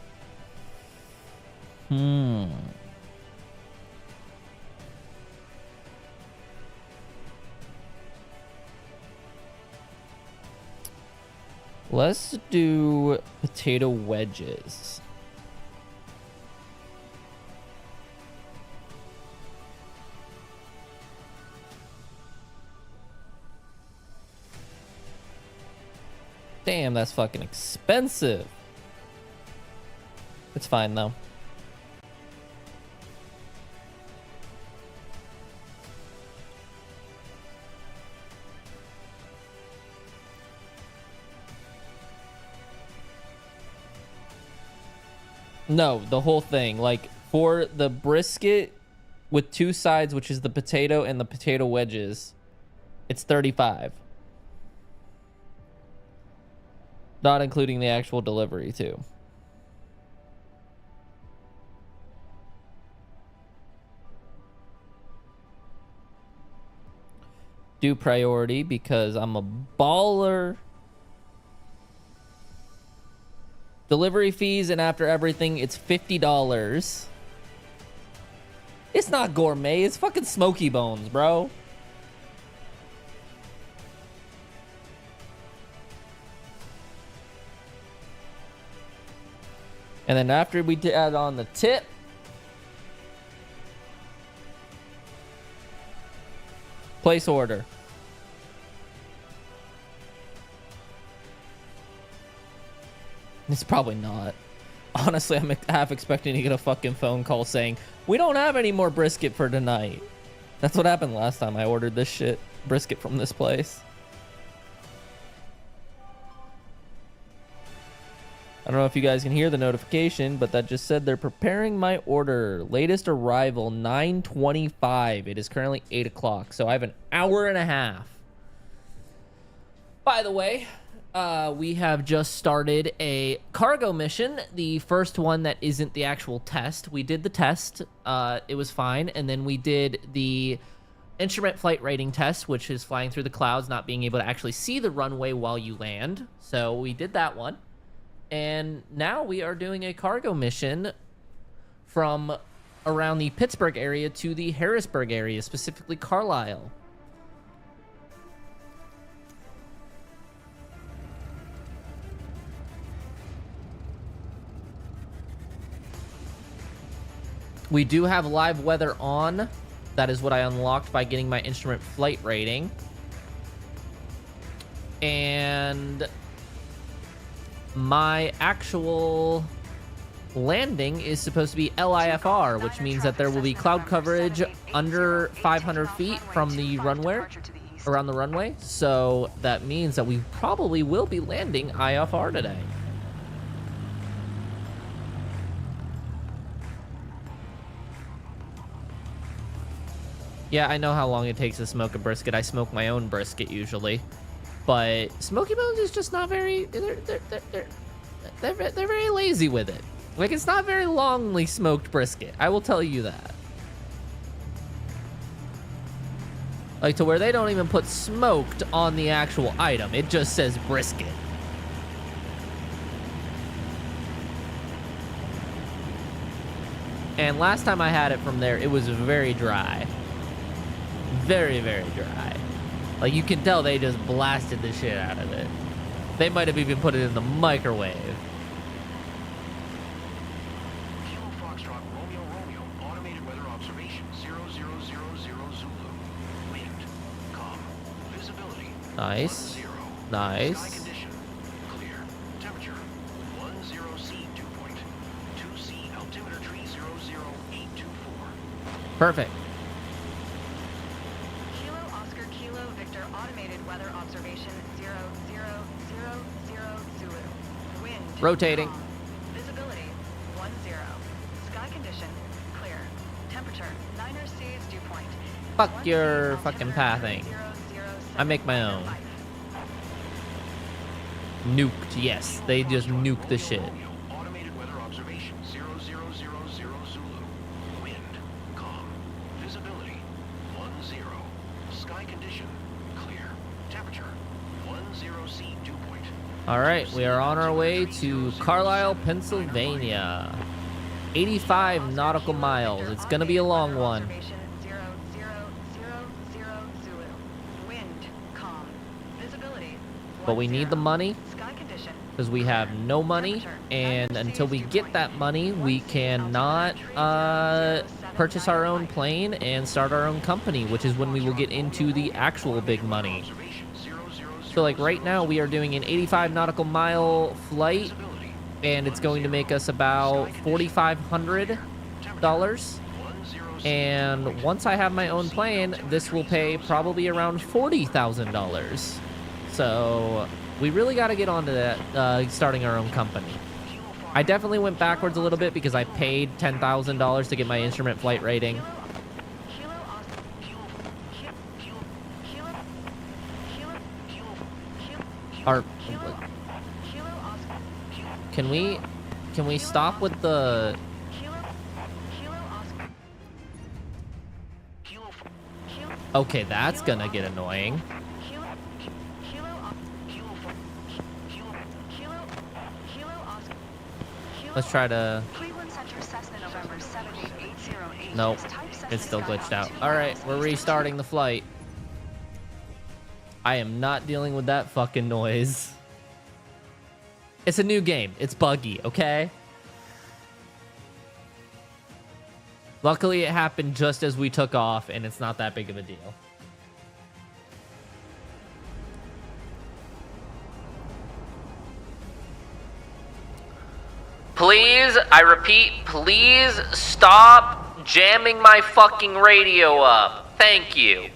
Let's do potato wedges. Damn, that's fucking expensive. It's fine though. No, the whole thing. Like, for the brisket with 2 sides, which is the potato and the potato wedges, it's $35. Not including the actual delivery, too. Do priority because I'm a baller. Delivery fees, and after everything, it's $50. It's not gourmet. It's fucking Smoky Bones, bro. And then after we add on the tip, place order. It's probably not. Honestly, I'm half expecting to get a fucking phone call saying, we don't have any more brisket for tonight. That's what happened last time I ordered this shit, brisket from this place. I don't know if you guys can hear the notification, but that just said they're preparing my order. Latest arrival, 9:25. It is currently 8 o'clock, so I have an hour and a half. By the way, we have just started a cargo mission, the first one that isn't the actual test. We did the test, it was fine, and then we did the instrument flight rating test, which is flying through the clouds, not being able to actually see the runway while you land. So we did that one. And now we are doing a cargo mission from around the Pittsburgh area to the Harrisburg area, specifically Carlisle. We do have live weather on. That is what I unlocked by getting my instrument flight rating. And my actual landing is supposed to be LIFR, which means that there will be cloud coverage under 500 feet from the runway, around the runway. So that means that we probably will be landing IFR today. Yeah, I know how long it takes to smoke a brisket. I smoke my own brisket usually, but Smoky Bones is just not very. They're very lazy with it. Like, it's not very longly smoked brisket. I will tell you that. Like, to where they don't even put smoked on the actual item. It just says brisket. And last time I had it from there, it was very dry. Very, very dry. Like, you can tell they just blasted the shit out of it. They might have even put it in the microwave. Kilo Foxtrot, Romeo, automated weather observation, 0000 Zulu. Wind, calm, visibility, Nice. 10. Nice. Sky condition, clear. Temperature, 10C, dew point. 2C, altimeter tree, 00824. Perfect. Kilo Oscar Kilo Victor automated weather observation 0000 Zulu. Wind. Rotating. calm. Visibility 10. Sky condition clear. Temperature 9°C dew point. Fuck 1C, your altimeter fucking pathing. 007. I make my own. Nuked, yes. They just nuke the shit. Automated weather observation, 0000 Zulu. Wind, calm. Visibility, 10. Sky condition, clear. Temperature, 10C, dew point. All right, we are on our way to Carlisle, Pennsylvania. 85 nautical miles. It's gonna be a long one. Observation 0000 Zulu. Wind calm. Visibility. But we need the 10. money Sky condition. because we have no money, and until we get that money, we cannot purchase our own plane and start our own company, which is when we will get into the actual big money. So like right now we are doing an 85 nautical mile flight, and it's going to make us about $4,500. And once I have my own plane, this will pay probably around $40,000. So we really got to get onto that, starting our own company. I definitely went backwards a little bit because I paid $10,000 to get my instrument flight rating. Kilo Oscar. Our, Kilo Oscar. can we stop with the? Kilo Oscar. Okay, that's gonna get annoying. Kilo Oscar. Let's try to. Cleveland Center Cessna November 78808. Nope, it's still glitched out. All right, we're restarting the flight. I am not dealing with that fucking noise. It's a new game. It's buggy, okay? Luckily, it happened just as we took off, and it's not that big of a deal. Please, I repeat, please stop jamming my fucking radio up. Thank you.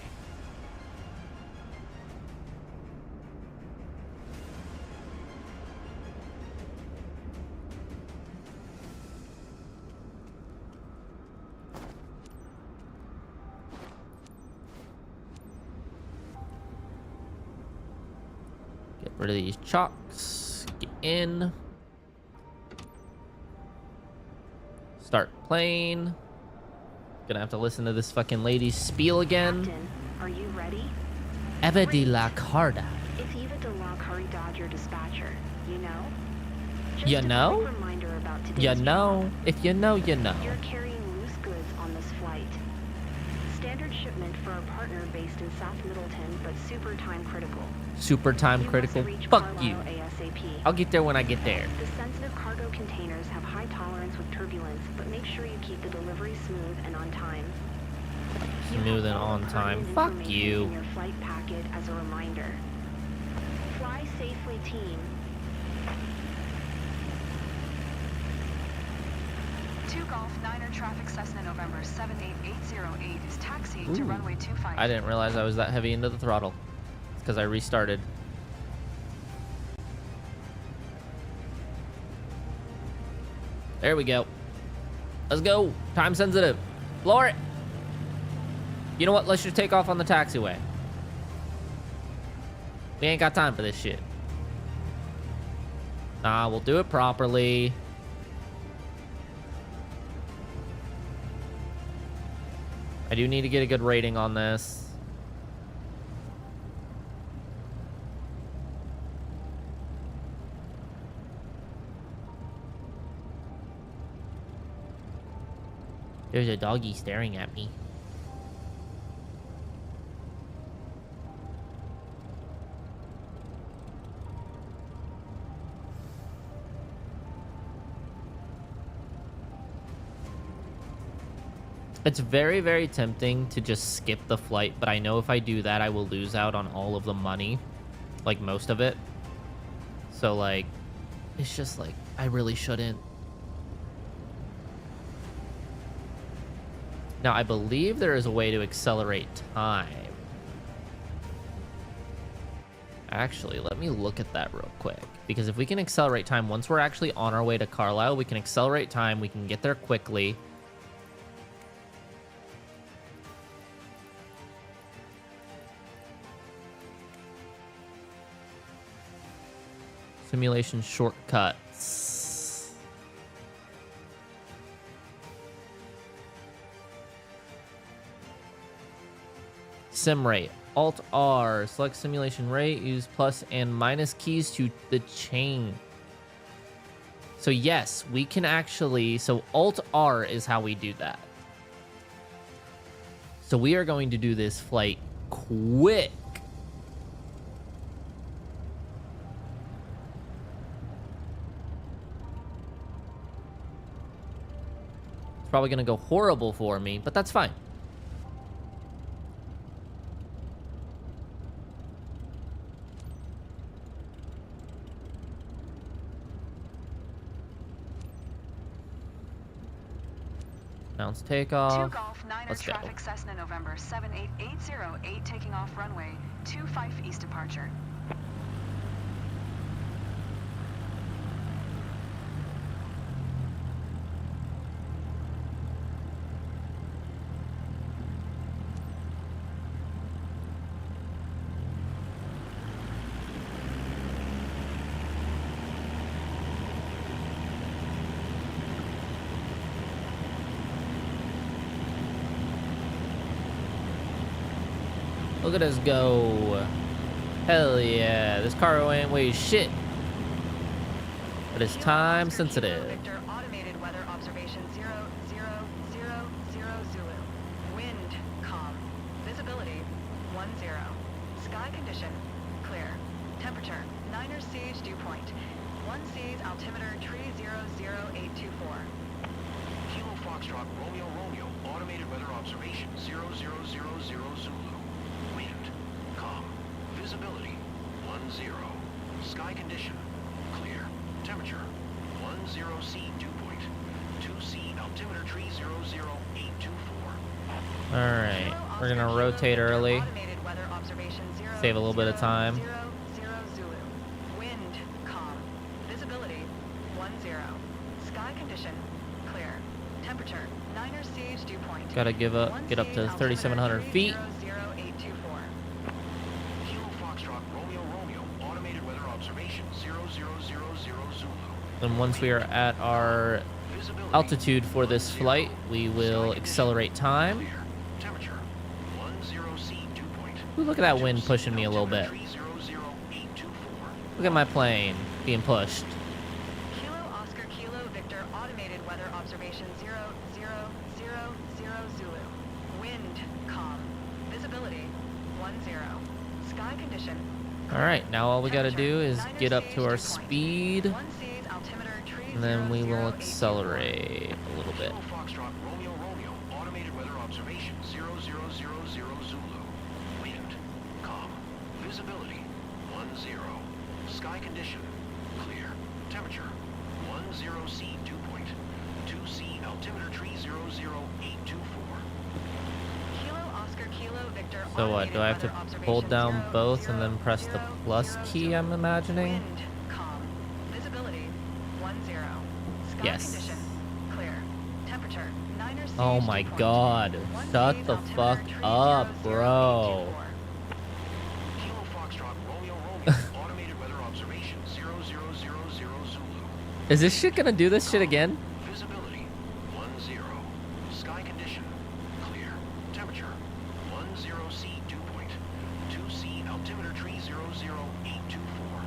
Get rid of these chalks. Get in. Start plane. Gonna have to listen to this fucking lady's spiel again. Captain, are you ready? Eva de la Carda. It's Eva de la Caridad, your dispatcher. You know? Just You a quick know? reminder about today's You know. job. If you know, you know. You're carrying loose goods on this flight. Standard shipment for a partner based in South Middleton, but super time critical. Super time You critical. must reach Fuck Carlisle you. ASAP. I'll get there when I get there. The sensitive cargo containers have high tolerance with turbulence, but make sure you keep the delivery smooth and on time. You Smooth have and all on the time. pertinent Fuck information you. in your flight packet as a reminder. Fly safely, team. 2 Golf 9er traffic Cessna November 78808 is taxiing to Ooh. runway 25. I didn't realize I was that heavy into the throttle. It's because I restarted. There we go. Let's go. Time sensitive. Lower it. You know what? Let's just take off on the taxiway. We ain't got time for this shit. Nah, we'll do it properly. I do need to get a good rating on this. There's a doggy staring at me. It's very, very tempting to just skip the flight, but I know if I do that, I will lose out on all of the money. Like, most of it. So, like, it's just like, I really shouldn't. Now, I believe there is a way to accelerate time. Actually, let me look at that real quick. Because if we can accelerate time, once we're actually on our way to Carlisle, we can accelerate time, we can get there quickly. Simulation shortcuts. Sim rate. Alt R. Select simulation rate. Use plus and minus keys to the chain. So yes, we can actually... So Alt R is how we do that. So we are going to do this flight quick. It's probably going to go horrible for me, but that's fine. Announce 2 takeoff. Golf 9er Let's go. traffic Cessna November 78808 taking off runway 25 east departure. Look at us go. Hell yeah. This car ain't weighs shit. But it's time sensitive. Victor, automated weather observation 0000 Zulu. Wind calm. Visibility 10. Sky condition clear. Temperature 9er siege dew point. 1 seas altimeter 300824. Kilo Foxtrot Romeo Romeo, automated weather observation 0000 Zulu. Wind, calm. Visibility 10. Sky condition clear. Temperature 10 C dew point. 2 C altimeter 300824. Alright. We're gonna rotate early. Save a little bit of time. 00 Zulu. Wind calm. Visibility 10. Sky condition clear. Temperature 9er siege dew point. Gotta get up to 3,700 feet. 300824. Kilo Foxtrot Romeo Romeo, automated weather observation 0000 Zulu. And once we are at our Visibility altitude for this 10. flight, we will Sky accelerate time. clear. Temperature 10 C dew point. Ooh, look at that wind pushing me a little bit. 300824. Look at my plane being pushed. Kilo Sky condition. All right, now all we got to do is Niner get up stage to our dew point. speed, 1C's altimeter tree and then we will 00824. accelerate a little bit. Kilo Foxtrot Romeo Romeo, automated weather observation 0000 Zulu. Wind, calm. Visibility, 10. Sky condition, clear. Temperature, 10C dew point. 2C altimeter tree 00824. Kilo Oscar Kilo Victor. So what, do I have to hold down both and then press the plus key, I'm imagining? Wind, calm. Visibility, 10. Sky Yes. condition, clear. Temperature, 9 Oh my god, shut the fuck up, bro. Kilo Foxtrot Romeo Romeo, automated weather observation 0000 Zulu. Is this shit gonna do this shit again? Visibility, 10. Sky condition, clear. Temperature, 10C dew point. 2C altimeter tree 00824.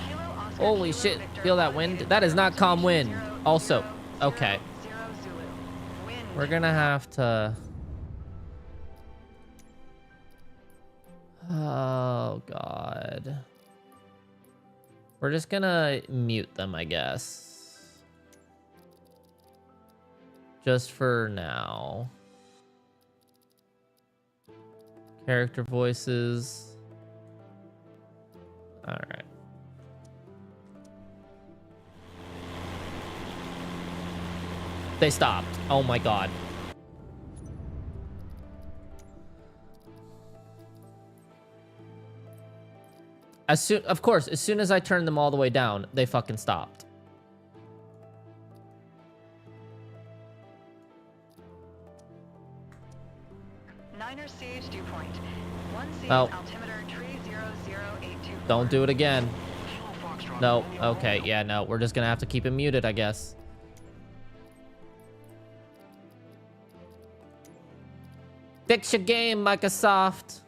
Kilo Oscar Holy Kilo shit, Victor, feel that wind? automated That is not calm wind. 000 Also, okay. Zulu. Wind, We're gonna have to... Oh god. We're just gonna mute them, I guess. Just for now. Character voices. Alright. They stopped. Oh my god. Of course, as soon as I turned them all the way down, they fucking stopped. Niner Siege dew point. 1C Oh. altimeter tree 00824. Don't do it again. Kilo Foxtrot No. Romeo Okay, Romeo. yeah, no. We're just gonna have to keep it muted, I guess. Fix your game, Microsoft.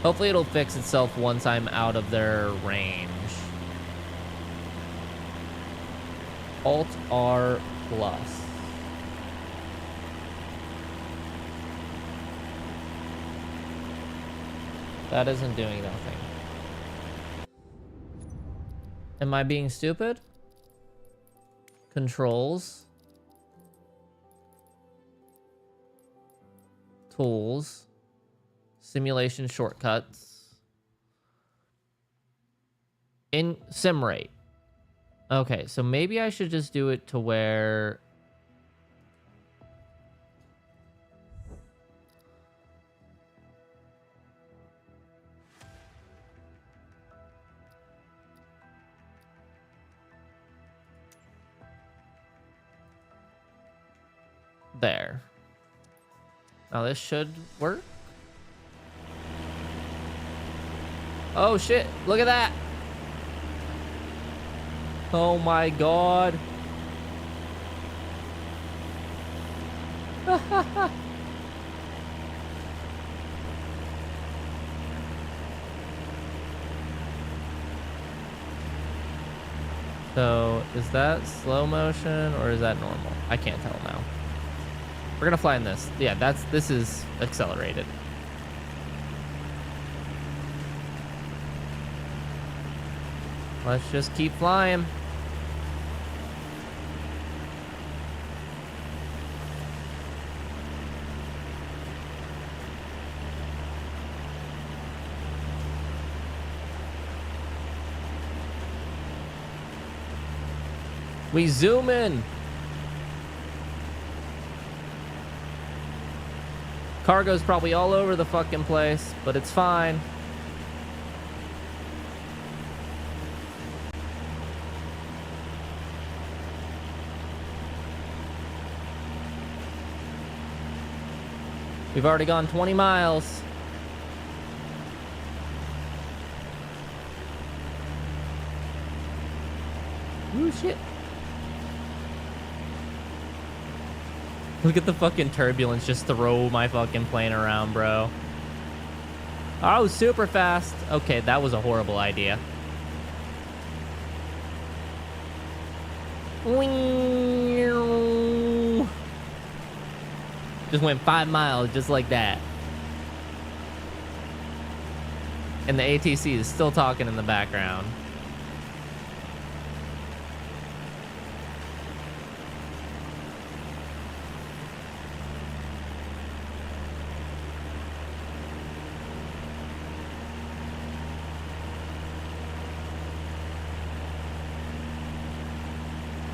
Hopefully it'll fix itself once I'm out of their range. Alt R plus. That isn't doing nothing. Am I being stupid? Controls. Tools. Simulation shortcuts. In sim rate. Okay, so maybe I should just do it to where... There. Now this should work. Oh shit, look at that. Oh my god. So, is that slow motion or is that normal? I can't tell now. We're gonna fly in this. Yeah, this is accelerated. Let's just keep flying. We zoom in. Cargo's probably all over the fucking place, but it's fine. We've already gone 20 miles. Ooh, shit. Look at the fucking turbulence just throw my fucking plane around, bro. Oh, super fast. Okay, that was a horrible idea. Just went 5 miles just like that. And the ATC is still talking in the background.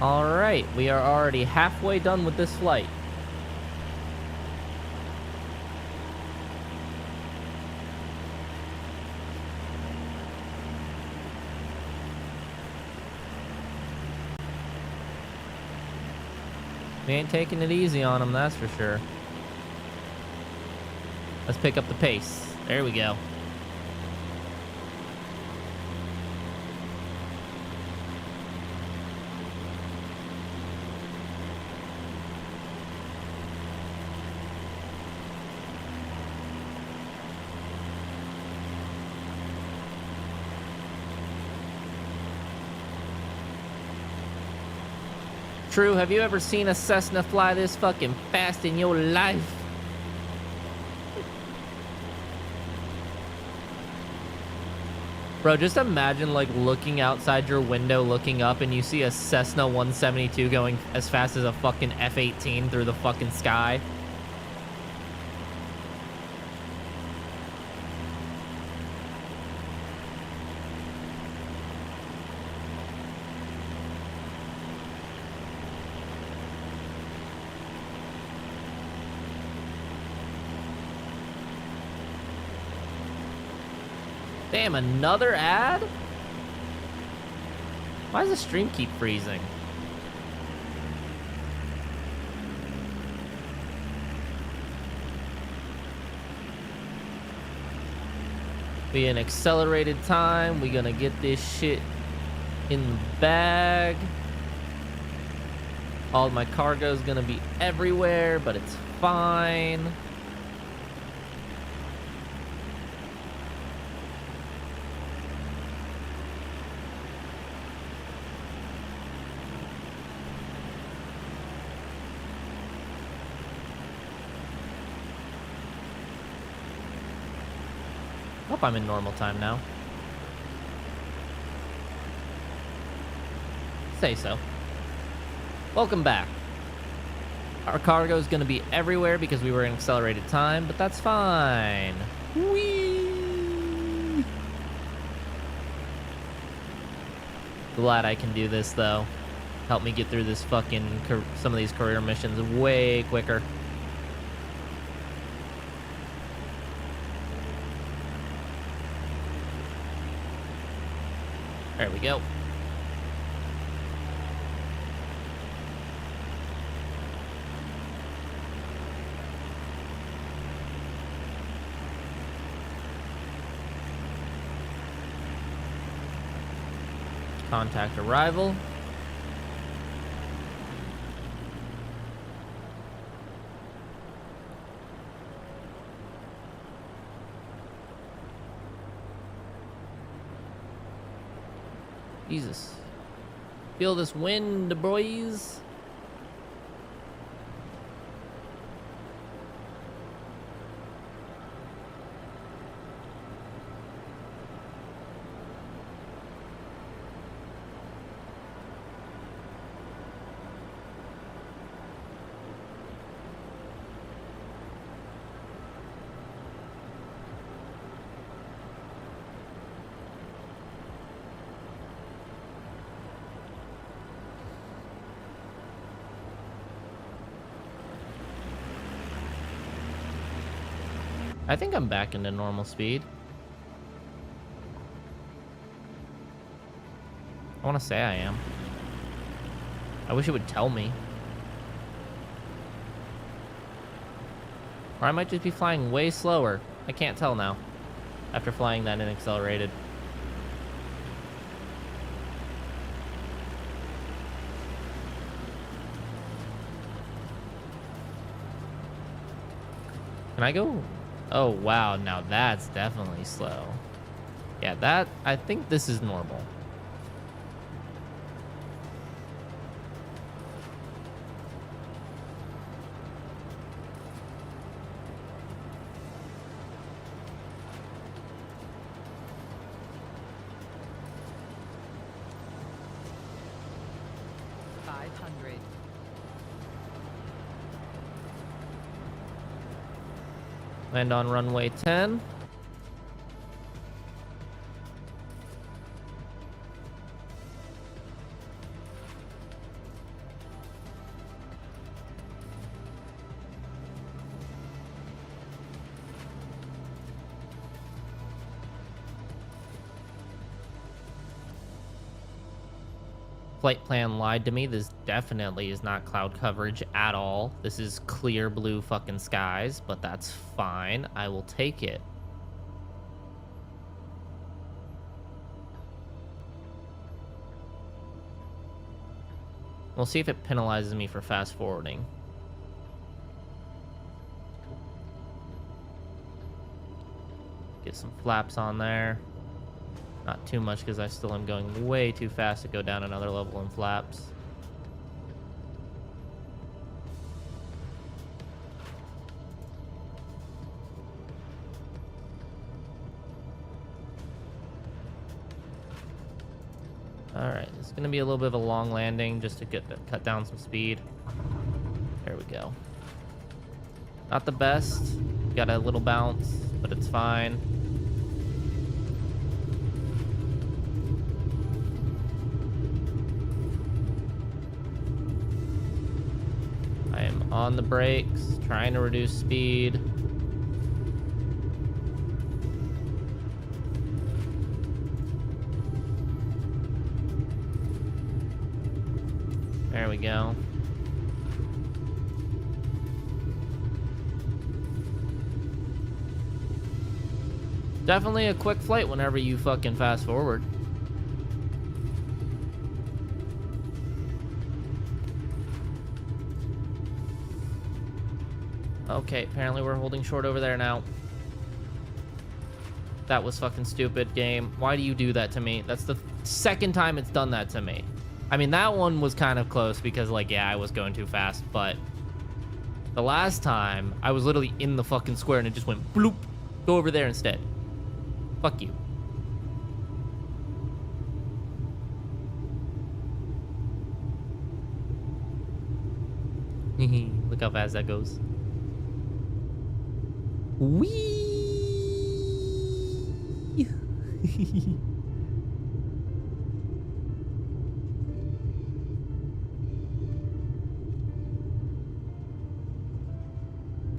All right, we are already halfway done with this flight. We ain't taking it easy on them, that's for sure. Let's pick up the pace. There we go. True, have you ever seen a Cessna fly this fucking fast in your life? Bro, just imagine like looking outside your window, looking up, and you see a Cessna 172 going as fast as a fucking F-18 through the fucking sky. Damn, another ad? Why does the stream keep freezing? We in accelerated time. We gonna get this shit in the bag. All my cargo's gonna be everywhere, but it's fine. Hope I'm in normal time now. Say so. Welcome back. Our cargo is going to be everywhere because we were in accelerated time, but that's fine. Whee! Glad I can do this though. Help me get through this fucking some of these career missions way quicker. There we go. Contact arrival. Jesus. Feel this wind, boys. I think I'm back into normal speed. I want to say I am. I wish it would tell me. Or I might just be flying way slower. I can't tell now. After flying that in accelerated. Can I go? Oh, wow. Now that's definitely slow. Yeah, that... I think this is normal. 500. Land on runway 10. Flight plan lied to me. This definitely is not cloud coverage at all. This is clear blue fucking skies, but that's fine. I will take it. We'll see if it penalizes me for fast forwarding. Get some flaps on there. Not too much because I still am going way too fast to go down another level in flaps. Alright, it's going to be a little bit of a long landing just to cut down some speed. There we go. Not the best. Got a little bounce, but it's fine. I am on the brakes, trying to reduce speed. There we go. Definitely a quick flight whenever you fucking fast forward. Okay, apparently we're holding short over there now. That was fucking stupid, game. Why do you do that to me? That's the second time it's done that to me. I mean, that one was kind of close because, like, yeah, I was going too fast, but the last time, I was literally in the fucking square and it just went bloop. Go over there instead. Fuck you. Look how fast that goes. Whee!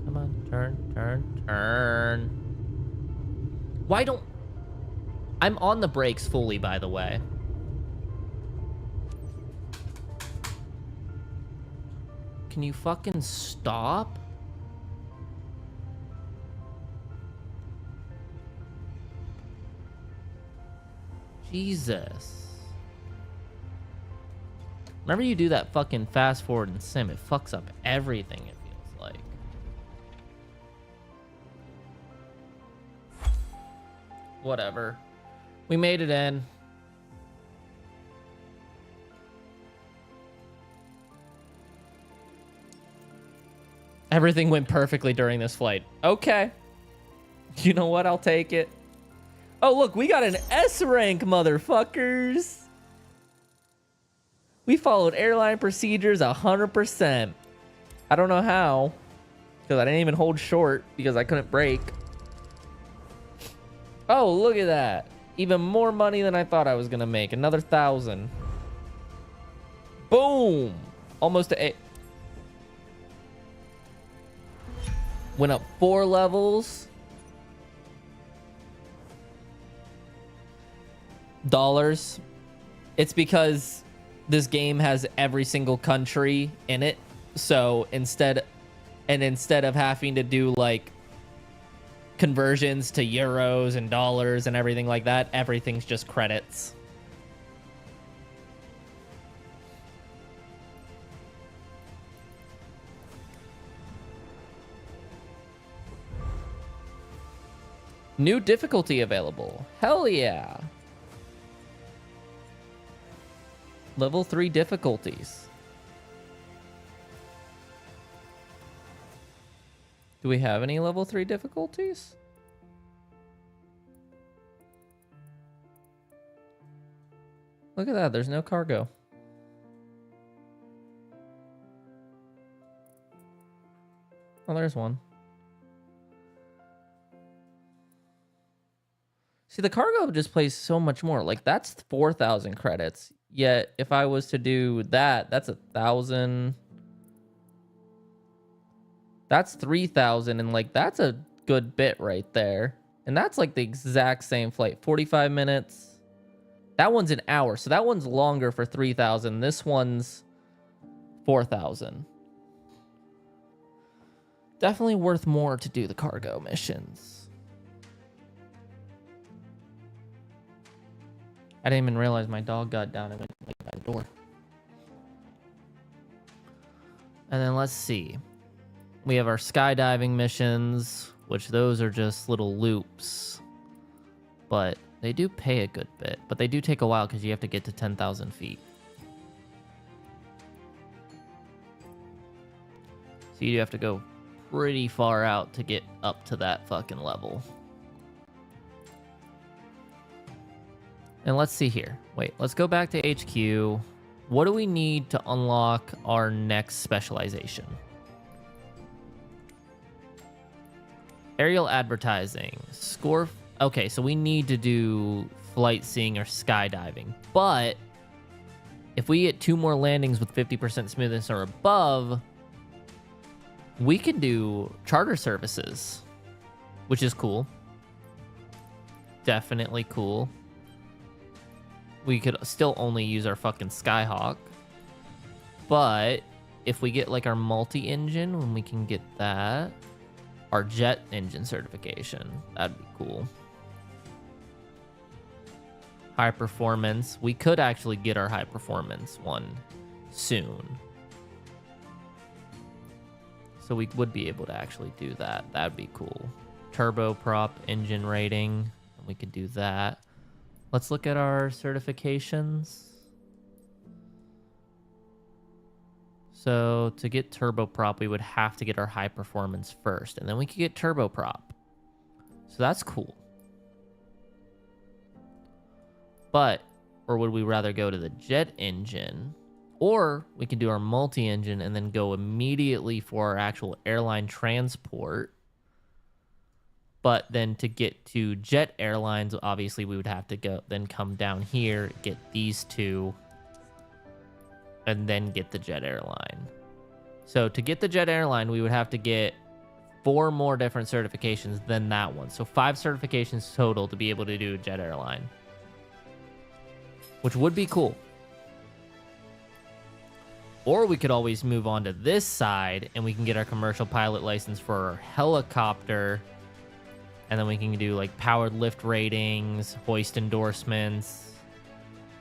Come on, turn. Why don't... I'm on the brakes fully, by the way. Can you fucking stop? Jesus. Whenever you do that fucking fast forward in sim, it fucks up everything, it feels like. Whatever. We made it in. Everything went perfectly during this flight. Okay. You know what? I'll take it. Oh, look, we got an S rank, motherfuckers. We followed airline procedures 100%. I don't know how, because I didn't even hold short because I couldn't brake. Oh, look at that. Even more money than I thought I was going to make. Another 1,000. Boom. Almost to 8. Went up 4 levels. Dollars. It's because this game has every single country in it. So instead of having to do like conversions to euros and dollars and everything like that, everything's just credits. New difficulty available. Hell yeah. Level 3 difficulties. Do we have any level 3 difficulties? Look at that, there's no cargo. Oh, there's one. See, the cargo just plays so much more. Like, that's 4,000 credits. Yet, if I was to do that, that's 1,000. That's 3,000. And, like, that's a good bit right there. And that's, like, the exact same flight. 45 minutes. That one's an hour. So that one's longer for 3,000. This one's 4,000. Definitely worth more to do the cargo missions. I didn't even realize my dog got down and went like by the door. And then let's see. We have our skydiving missions, which those are just little loops. But they do pay a good bit. But they do take a while because you have to get to 10,000 feet. So you have to go pretty far out to get up to that fucking level. And let's see here. Wait, let's go back to HQ. What do we need to unlock our next specialization? Aerial advertising. Score. Okay, so we need to do flight seeing or skydiving. But if we get 2 more landings with 50% smoothness or above, we can do charter services, which is cool. Definitely cool. We could still only use our fucking Skyhawk. But if we get like our multi-engine, when we can get that, our jet engine certification, that'd be cool. High performance. We could actually get our high performance one soon. So we would be able to actually do that. That'd be cool. Turboprop engine rating. We could do that. Let's look at our certifications. So to get turboprop, we would have to get our high performance first, and then we could get turboprop. So that's cool. But, or would we rather go to the jet engine? Or we can do our multi-engine and then go immediately for our actual airline transport. But then to get to jet airlines, obviously we would have to go, then come down here, get these two, and then get the jet airline. So to get the jet airline, we would have to get 4 more different certifications than that one. So 5 certifications total to be able to do a jet airline, which would be cool. Or we could always move on to this side and we can get our commercial pilot license for our helicopter. And then we can do like powered lift ratings, hoist endorsements,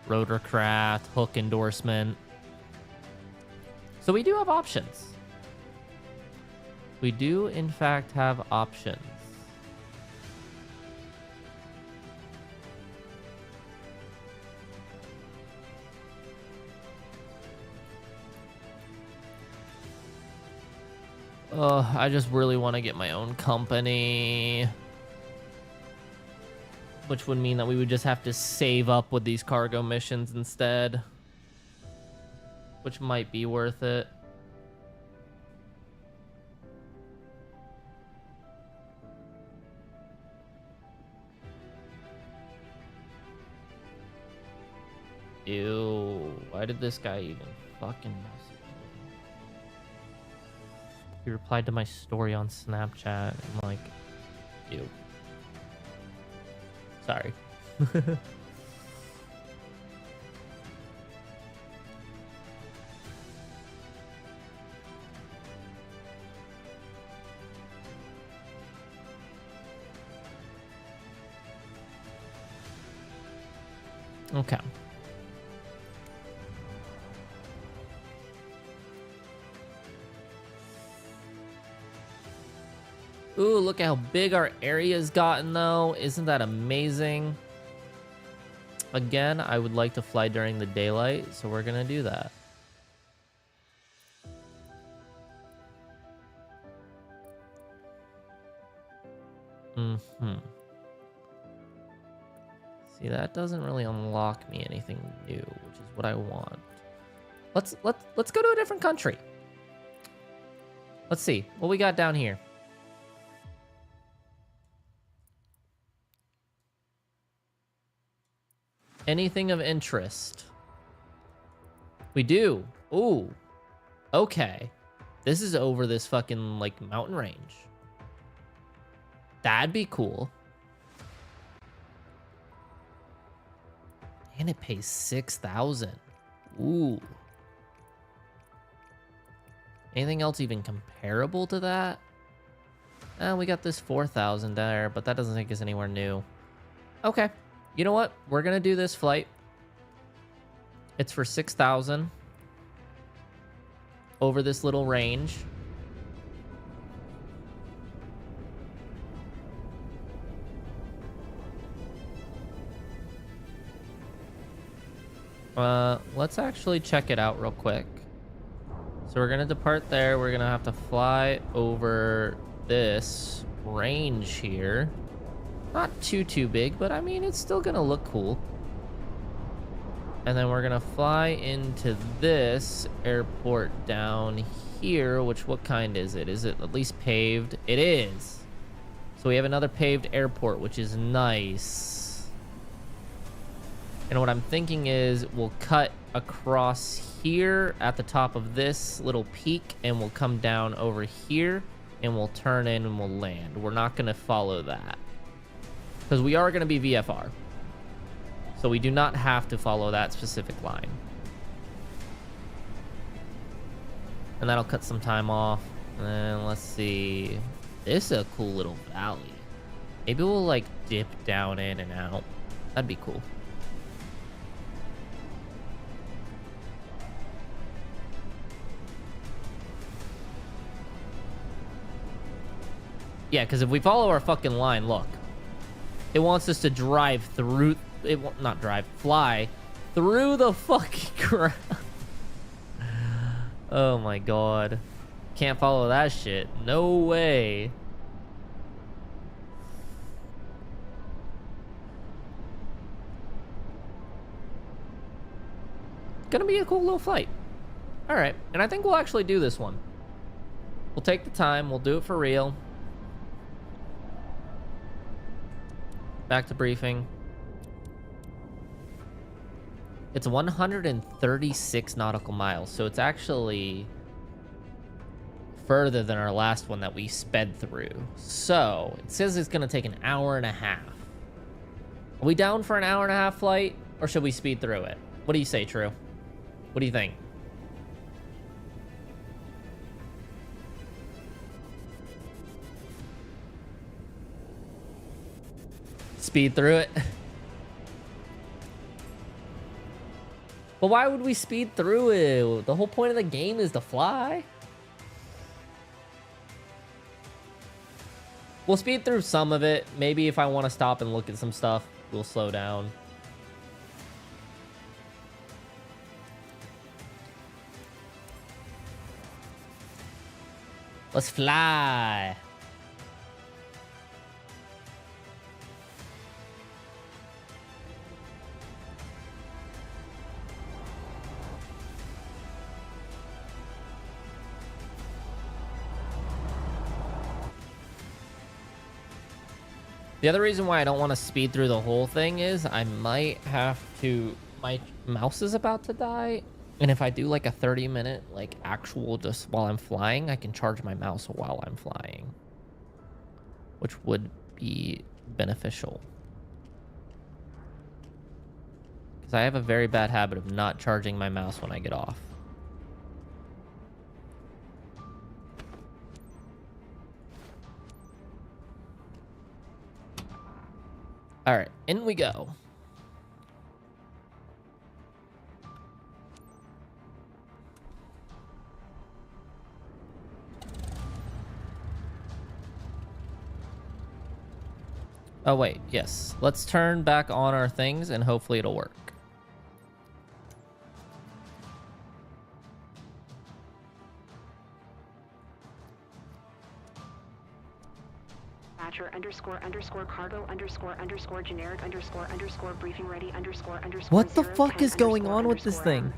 rotorcraft, hook endorsement. So we do have options. We do, in fact, have options. I just really want to get my own company. Which would mean that we would just have to save up with these cargo missions instead. Which might be worth it. Ew. Why did this guy even fucking message me? He replied to my story on Snapchat. I'm like, ew. Sorry. Okay. Ooh, look at how big our area's gotten, though. Isn't that amazing? Again, I would like to fly during the daylight, so we're gonna do that. See, that doesn't really unlock me anything new, which is what I want. Let's go to a different country. Let's see what we got down here. Anything of interest? We do. Ooh. Okay. This is over this fucking, like, mountain range. That'd be cool. And it pays 6,000. Ooh. Anything else even comparable to that? We got this 4,000 there, but that doesn't take us anywhere new. Okay. You know what? We're going to do this flight. It's for 6,000 over this little range. Let's actually check it out real quick. So we're gonna depart there. We're gonna have to fly over this range here. Not too big, but I mean, it's still gonna look cool. And then we're gonna fly into this airport down here, which, what kind is it? Is it at least paved? It is. So we have another paved airport, which is nice. And what I'm thinking is we'll cut across here at the top of this little peak, and we'll come down over here, and we'll turn in and we'll land. We're not gonna follow that, because we are gonna be VFR. So we do not have to follow that specific line. And that'll cut some time off. And let's see. This is a cool little valley. Maybe we'll, like, dip down in and out. That'd be cool. Yeah, because if we follow our fucking line, look. It wants us to drive through... It won't, not drive, fly through the fucking ground. Oh my god. Can't follow that shit. No way. Gonna be a cool little flight. Alright, and I think we'll actually do this one. We'll take the time, we'll do it for real. Back to briefing. It's 136 nautical miles, so it's actually further than our last one that we sped through. So, it says it's going to take an hour and a half. Are we down for an hour and a half flight, or should we speed through it? What do you say, True? What do you think? Speed through it? But why would we speed through it? The whole point of the game is to fly. We'll speed through some of it. Maybe if I want to stop and look at some stuff, we'll slow down. Let's fly. The other reason why I don't want to speed through the whole thing is I might have to... My mouse is about to die. And if I do like a 30-minute, like, actual just while I'm flying, I can charge my mouse while I'm flying. Which would be beneficial. Because I have a very bad habit of not charging my mouse when I get off. All right, in we go. Oh, wait, yes. Let's turn back on our things and hopefully it'll work. __cargo__generic __briefing ready ___. What the fuck is going on with this thing?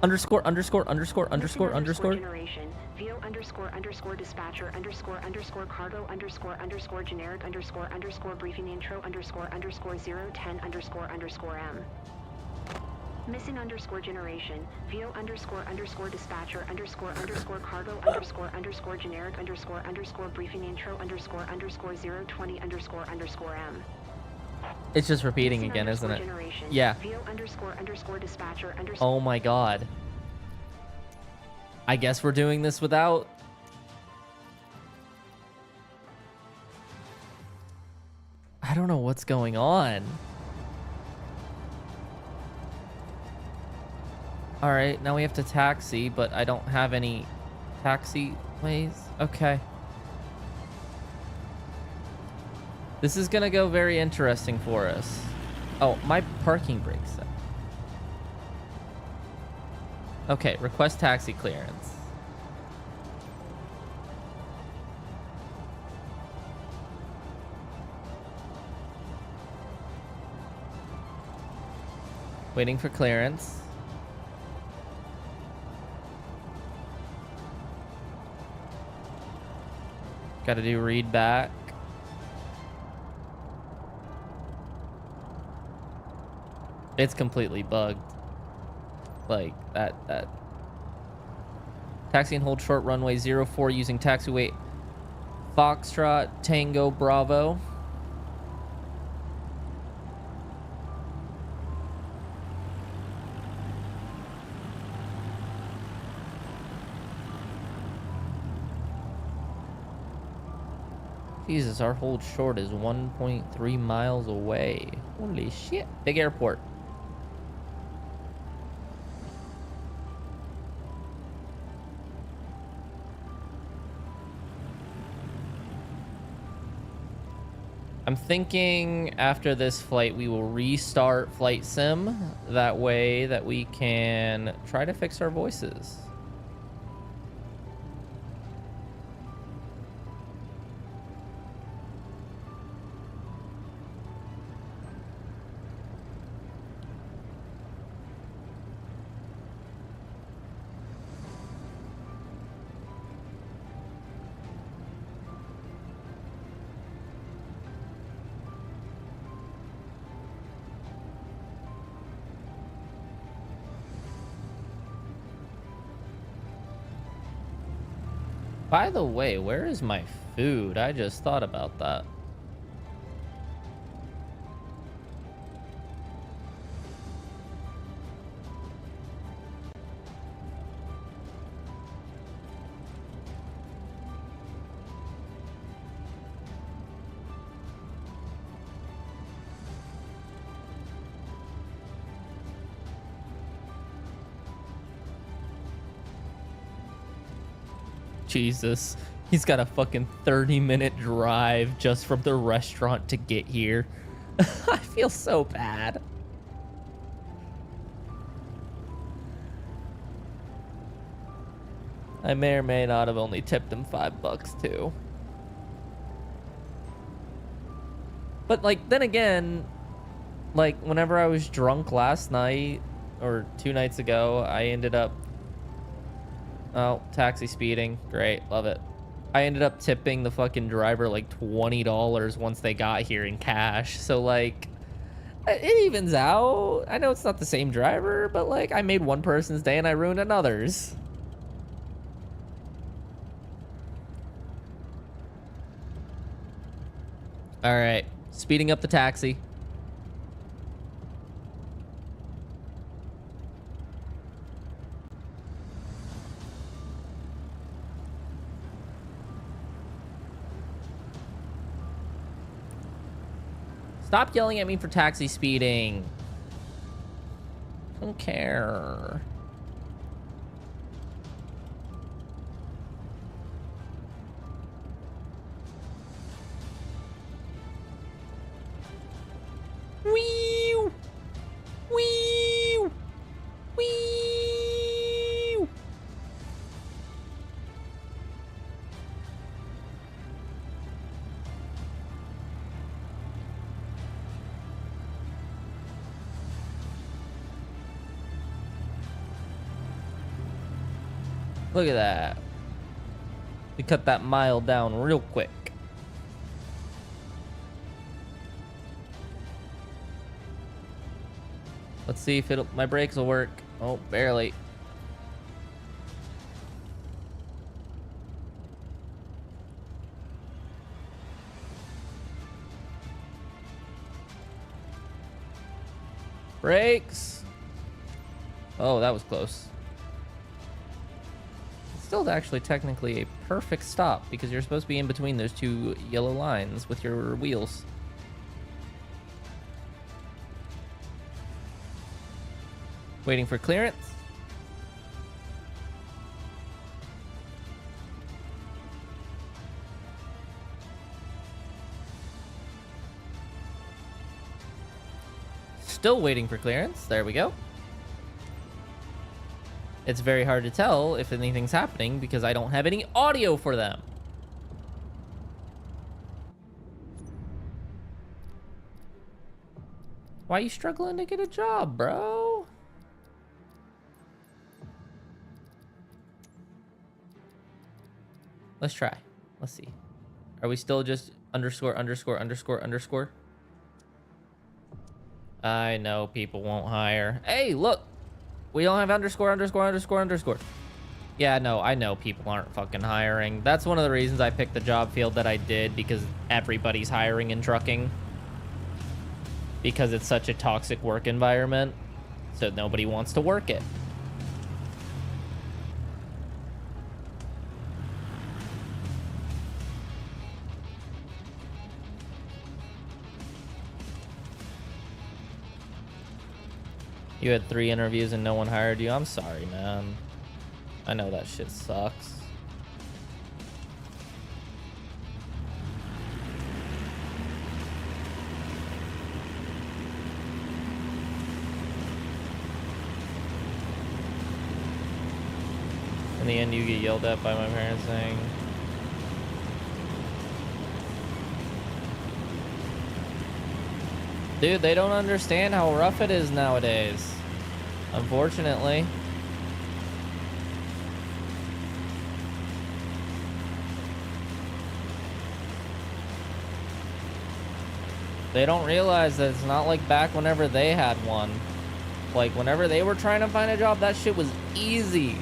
Underscore, underscore, underscore, underscore, underscore. Generation. VO underscore underscore dispatcher underscore underscore cargo underscore underscore generic underscore underscore briefing intro underscore underscore 010 underscore underscore M. Missing underscore generation. VO underscore underscore dispatcher underscore underscore cargo underscore underscore generic underscore underscore briefing intro underscore underscore 020 underscore underscore M. It's just repeating Missing again, isn't it? generation. Yeah. VO underscore underscore dispatcher underscore. Oh my god. I guess we're doing this without... I don't know what's going on. Alright, now we have to taxi, but I don't have any taxi ways. Okay. This is gonna go very interesting for us. Oh, my parking brake's set. Okay, request taxi clearance. Waiting for clearance. Gotta do read back. It's completely bugged. Like that. Taxi and hold short runway 04 using taxiway Foxtrot Tango Bravo. Jesus, our hold short is 1.3 miles away. Holy shit. Big airport. I'm thinking after this flight we will restart Flight Sim. That way that we can try to fix our voices. By the way, where is my food? I just thought about that. Jesus, he's got a fucking 30-minute drive just from the restaurant to get here. I feel so bad. I may or may not have only tipped him $5 too. But like, then again, like whenever I was drunk last night or 2 nights ago, I ended up... Oh, taxi speeding. Great. Love it. I ended up tipping the fucking driver like $20 once they got here in cash. So like, it evens out. I know it's not the same driver, but like I made one person's day and I ruined another's. All right. Speeding up the taxi. Stop yelling at me for taxi speeding. I don't care. Wee! Wee! Wee! Look at that. We cut that mile down real quick. Let's see if my brakes will work. Oh, barely. Brakes. Oh, that was close. It's still actually technically a perfect stop because you're supposed to be in between those two yellow lines with your wheels. Waiting for clearance. Still waiting for clearance. There we go. It's very hard to tell if anything's happening because I don't have any audio for them. Why are you struggling to get a job, bro? Let's try. Let's see. Are we still just underscore, underscore, underscore, underscore? I know people won't hire. Hey, look. We don't have underscore, underscore, underscore, underscore. Yeah, no, I know people aren't fucking hiring. That's one of the reasons I picked the job field that I did, because everybody's hiring in trucking. Because it's such a toxic work environment. So nobody wants to work it. You had 3 interviews and no one hired you. I'm sorry, man. I know that shit sucks. In the end, you get yelled at by my parents saying, dude, they don't understand how rough it is nowadays. Unfortunately. They don't realize that it's not like back whenever they had one. Like, whenever they were trying to find a job, that shit was easy.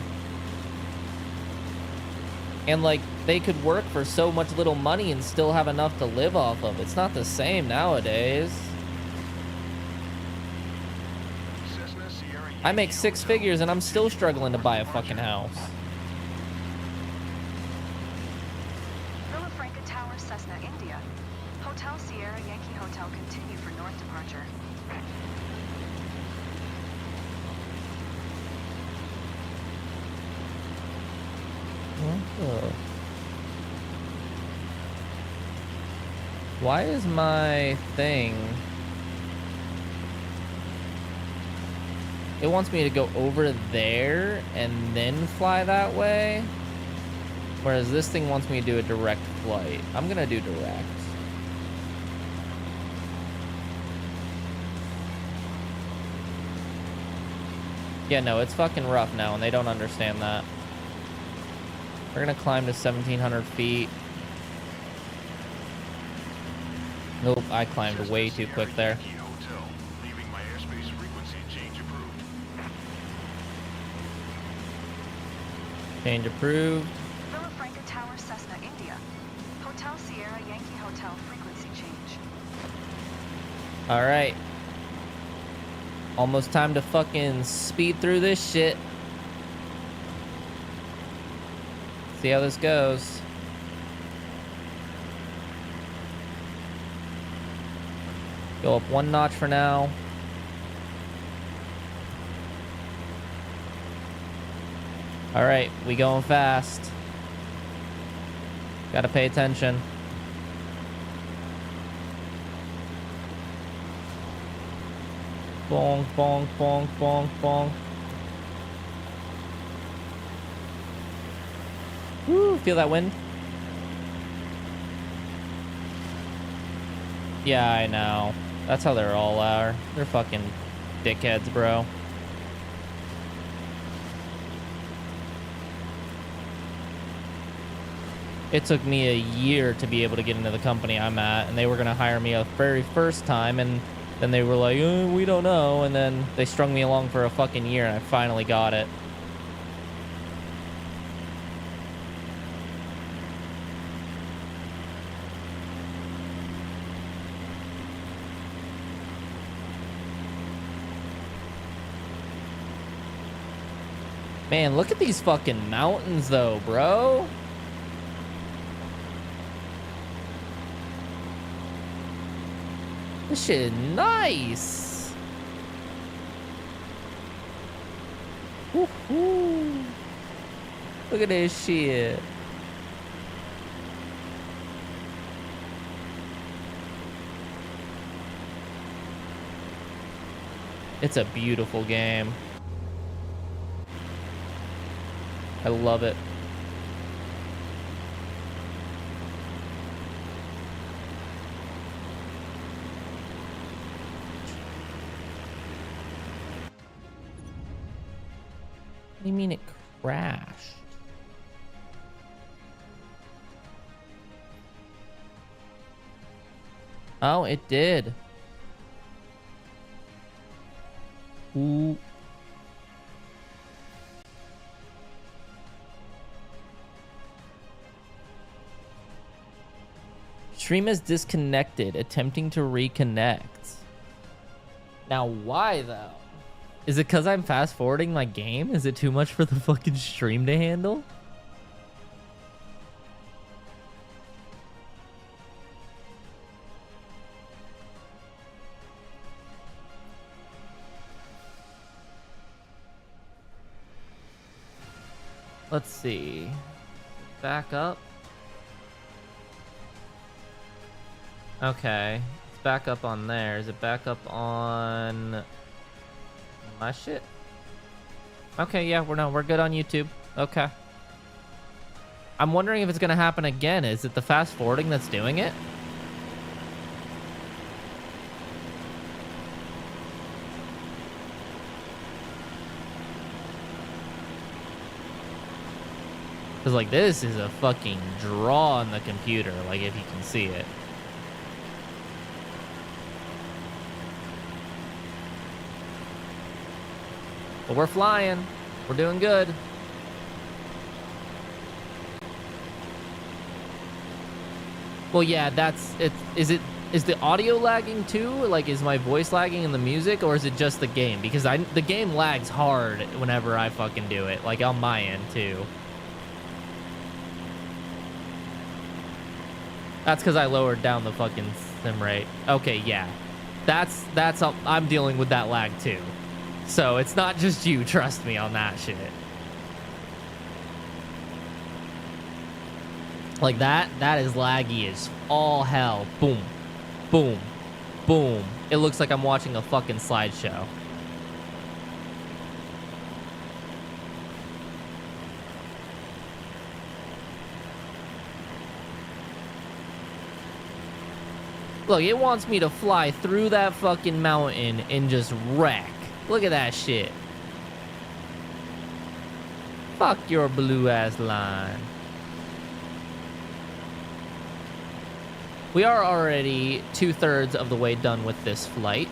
And, like, they could work for so much little money and still have enough to live off of. It's not the same nowadays. I make 6 figures and I'm still struggling to buy a fucking house. Villa Franca Tower, Cessna, India. Hotel Sierra Yankee Hotel, continue for north departure. What the? Why is my thing... It wants me to go over there and then fly that way. Whereas this thing wants me to do a direct flight. I'm gonna do direct. Yeah, no, it's fucking rough now and they don't understand that. We're gonna climb to 1,700 feet. Nope, I climbed way too quick there. Change approved. Villa Franca Tower, Cessna, India. Hotel Sierra Yankee Hotel, frequency change. Alright. Almost time to fucking speed through this shit. See how this goes. Go up 1 notch for now. All right, we going fast. Gotta pay attention. Bonk, bonk, bonk, bonk, bonk. Woo, feel that wind? Yeah, I know. That's how they're all are. They're fucking dickheads, bro. It took me a year to be able to get into the company I'm at, and they were going to hire me a very first time, and then they were like, we don't know, and then they strung me along for a fucking year, and I finally got it. Man, look at these fucking mountains, though, bro. This shit is nice. Woohoo. Look at this shit. It's a beautiful game. I love it. What do you mean it crashed? Oh, it did. Ooh. Stream is disconnected, attempting to reconnect. Now, why though? Is it because I'm fast forwarding my game? Is it too much for the fucking stream to handle? Let's see. Back up. Okay. It's back up on there. Is it back up on my shit? Okay, yeah, we're good on YouTube. Okay. I'm wondering if it's gonna happen again. Is it the fast forwarding that's doing it? Because, like, this is a fucking draw on the computer, like, if you can see it. But we're flying. We're doing good. Well, yeah, that's it. Is the audio lagging too? Like, is my voice lagging in the music, or is it just the game? Because the game lags hard whenever I fucking do it, like on my end too. That's because I lowered down the fucking sim rate. Okay, yeah. That's I'm dealing with that lag too. So it's not just you, trust me on that shit. Like that is laggy as all hell. Boom, boom, boom. It looks like I'm watching a fucking slideshow. Look, it wants me to fly through that fucking mountain and just wreck. Look at that shit. Fuck your blue ass line. We are already 2/3 of the way done with this flight.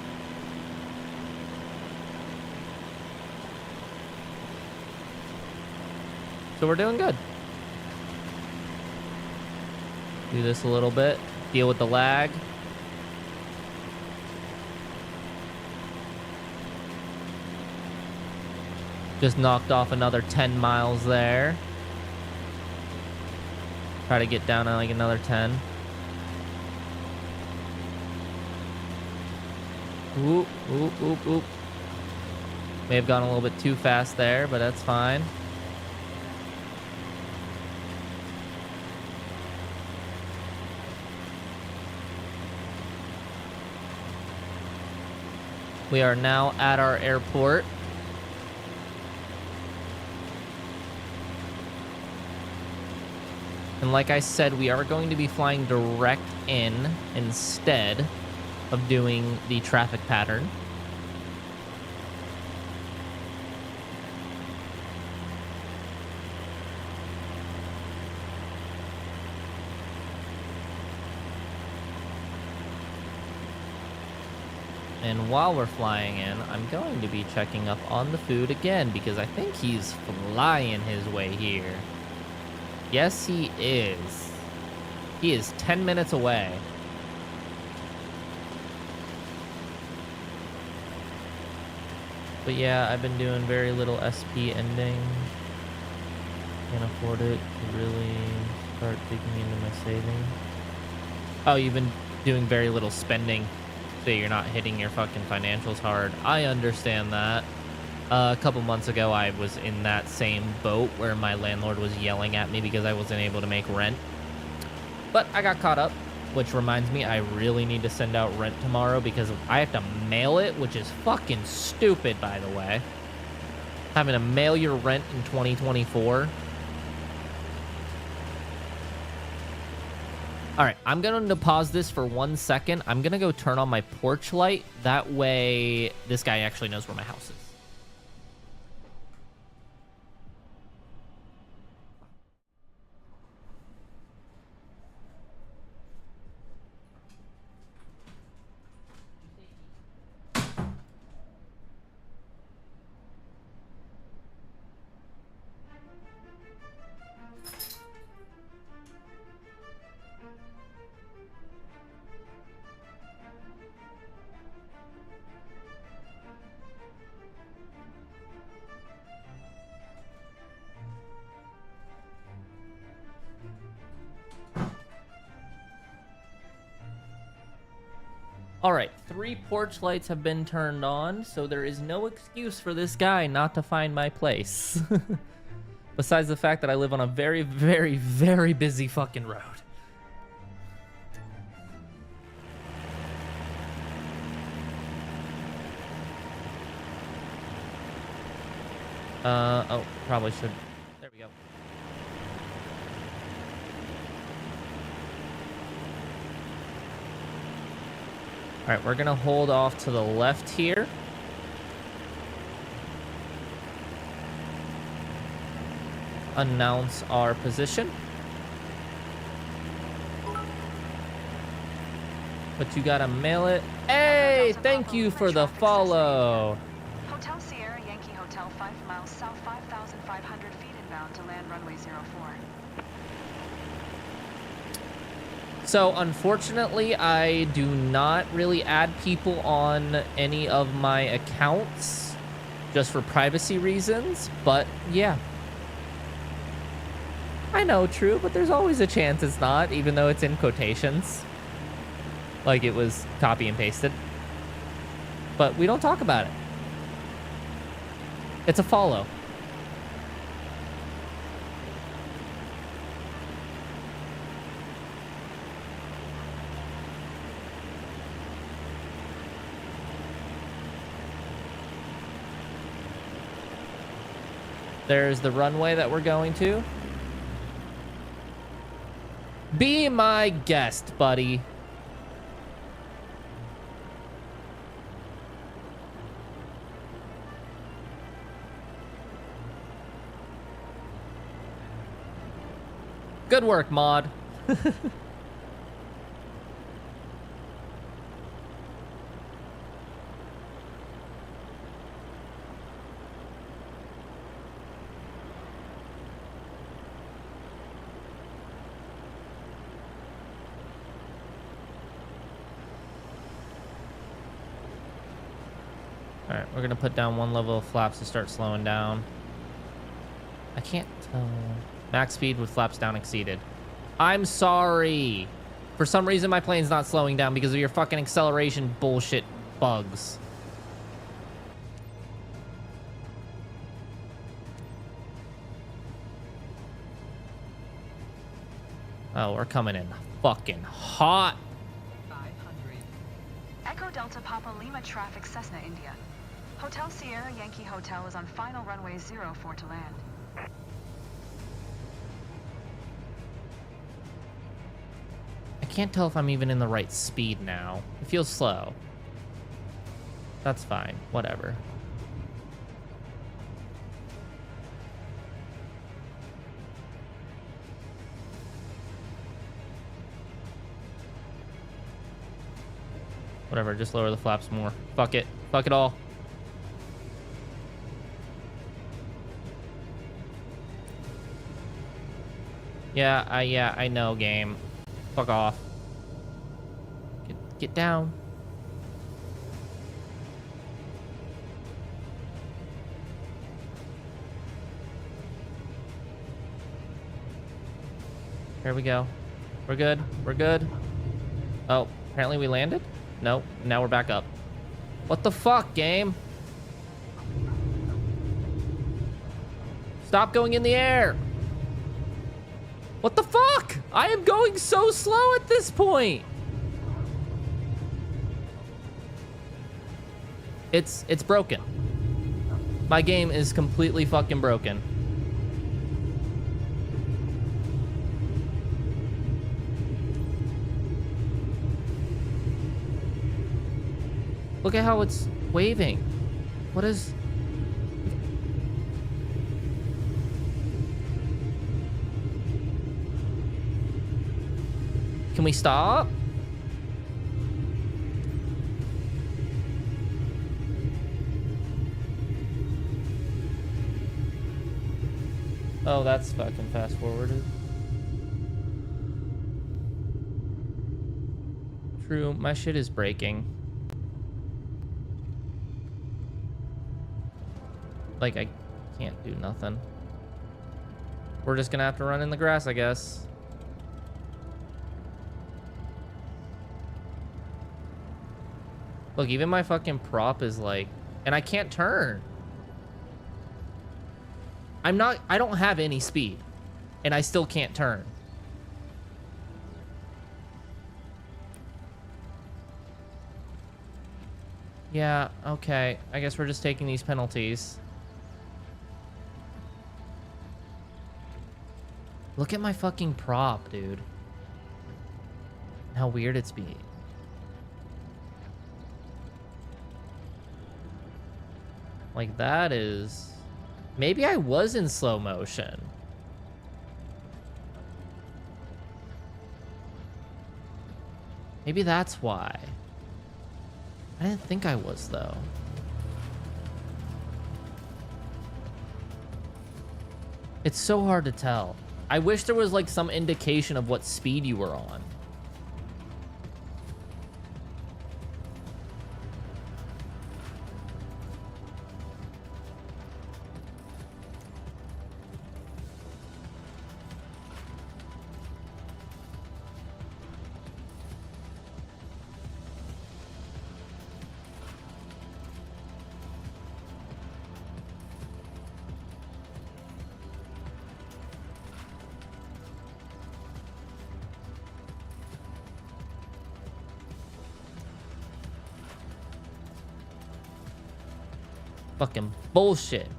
So we're doing good. Do this a little bit. Deal with the lag. Just knocked off another 10 miles there. Try to get down to like another 10. Oop, oop, oop, oop. May have gone a little bit too fast there, but that's fine. We are now at our airport. And like I said, we are going to be flying direct in instead of doing the traffic pattern. And while we're flying in, I'm going to be checking up on the food again because I think he's flying his way here. Yes, he is. He is 10 minutes away. But yeah, I've been doing very little SP ending. Can't afford it to really start digging into my savings. Oh, you've been doing very little spending, so you're not hitting your fucking financials hard. I understand that. A couple months ago, I was in that same boat where my landlord was yelling at me because I wasn't able to make rent. But I got caught up, which reminds me I really need to send out rent tomorrow because I have to mail it, which is fucking stupid, by the way. Having to mail your rent in 2024. All right, I'm going to pause this for 1 second. I'm going to go turn on my porch light. That way, this guy actually knows where my house is. All right, 3 porch lights have been turned on, so there is no excuse for this guy not to find my place. Besides the fact that I live on a very, very, very busy fucking road. Oh, probably should. There we go. All right, we're gonna hold off to the left here. Announce our position. But you gotta mail it. Hey, thank you for the follow. Hotel Sierra Yankee Hotel 5 miles south, 5,500 feet inbound to land runway 04. So unfortunately, I do not really add people on any of my accounts just for privacy reasons, but yeah. I know, true, but there's always a chance it's not, even though it's in quotations. Like it was copy and pasted. But we don't talk about it. It's a follow. There's the runway that we're going to. Be my guest, buddy. Good work, mod. All right, we're gonna put down 1 level of flaps to start slowing down. I can't tell. Max speed with flaps down exceeded. I'm sorry. For some reason, my plane's not slowing down because of your fucking acceleration bullshit bugs. Oh, we're coming in fucking hot. 500. Echo Delta Papa Lima traffic, Cessna, India. Hotel Sierra Yankee Hotel is on final runway 04 to land. I can't tell if I'm even in the right speed now. It feels slow. That's fine. Whatever. Whatever, just lower the flaps more. Fuck it. Fuck it all. Yeah, I know, game. Fuck off. Get down. Here we go. We're good. We're good. Oh, apparently we landed? Nope. Now we're back up. What the fuck, game? Stop going in the air. What the fuck? I am going so slow at this point. It's broken. My game is completely fucking broken. Look at how it's waving. What is... Can we stop? Oh, that's fucking fast forwarded. True, my shit is breaking. Like, I can't do nothing. We're just gonna have to run in the grass, I guess. Look, even my fucking prop is like... And I can't turn. I don't have any speed. And I still can't turn. Yeah, okay. I guess we're just taking these penalties. Look at my fucking prop, dude. How weird it's being. Like, that is... Maybe I was in slow motion. Maybe that's why. I didn't think I was, though. It's so hard to tell. I wish there was, like, some indication of what speed you were on. Fucking bullshit.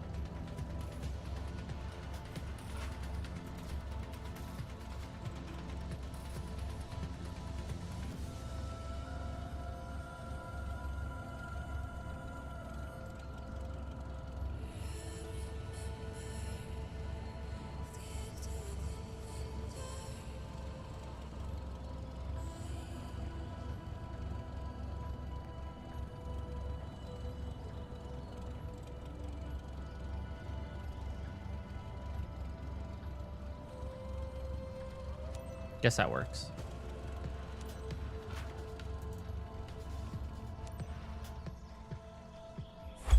Guess that works.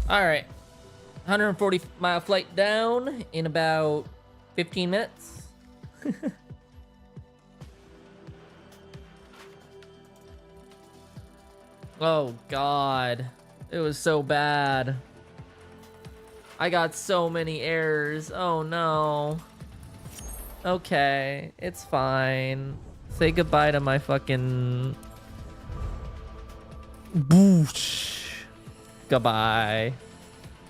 All right. 140-mile flight down in about 15 minutes. Oh, God. It was so bad. I got so many errors. Oh, no. Okay, it's fine. Say goodbye to my fucking... Boosh. Goodbye.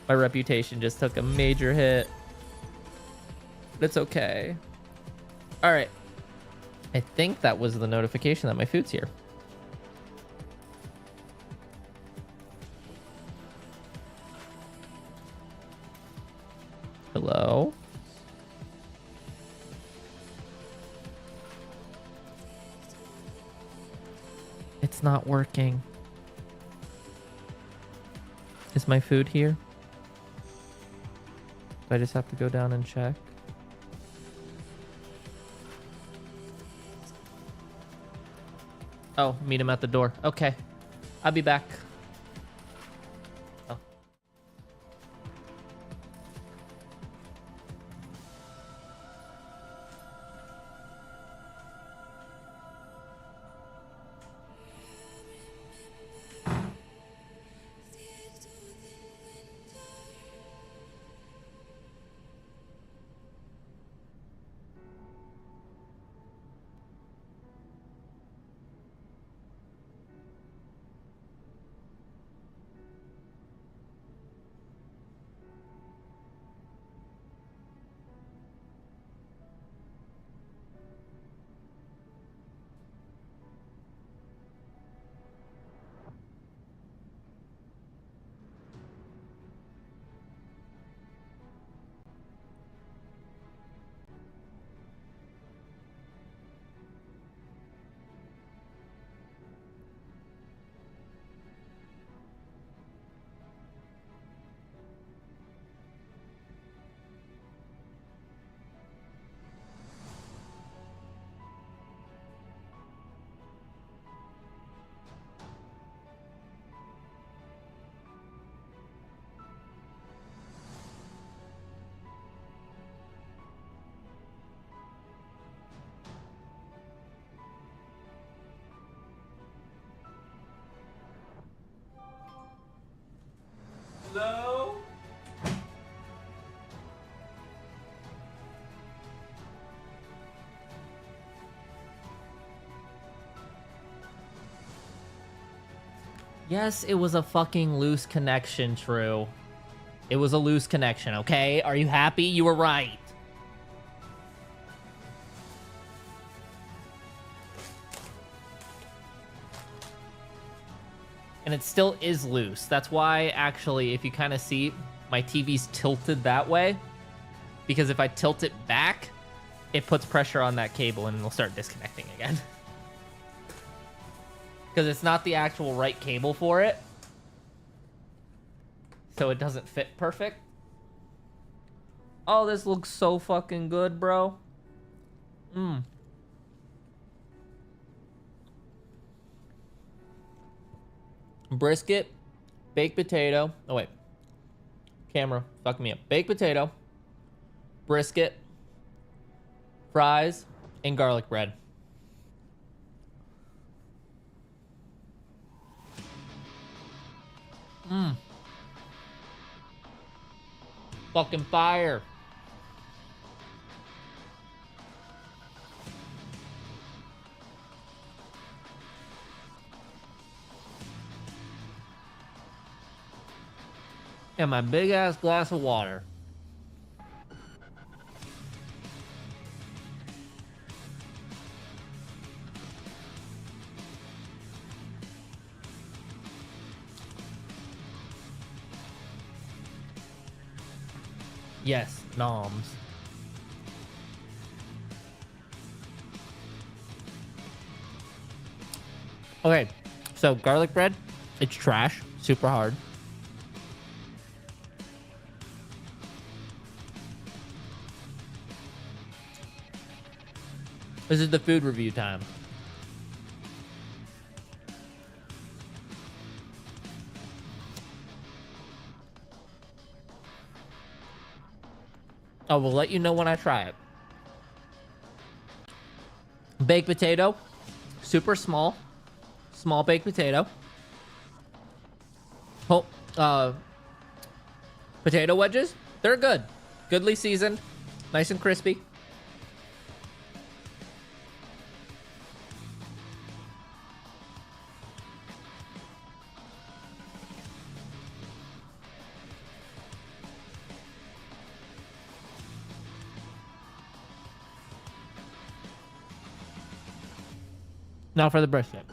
My reputation just took a major hit. But it's okay. Alright. I think that was the notification that my food's here. Hello? It's not working. Is my food here? Do I just have to go down and check? Oh, meet him at the door. Okay. I'll be back. Oh. Hello? Yes, it was a fucking loose connection, True. It was a loose connection, okay? Are you happy? You were right. And it still is loose. That's why, actually, if you kind of see, my TV's tilted that way. Because if I tilt it back, it puts pressure on that cable and it'll start disconnecting again. Because it's not the actual right cable for it. So it doesn't fit perfect. Oh, this looks so fucking good, bro. Brisket, baked potato. Oh, wait. Camera, fuck me up. Baked potato, brisket, fries, and garlic bread. Fucking fire. And my big ass glass of water. Yes, noms. Okay, so garlic bread, it's trash, super hard. This is the food review time. I will let you know when I try it. Baked potato, super small baked potato. Potato wedges, they're good. Goodly seasoned, nice and crispy. Now for the brisket.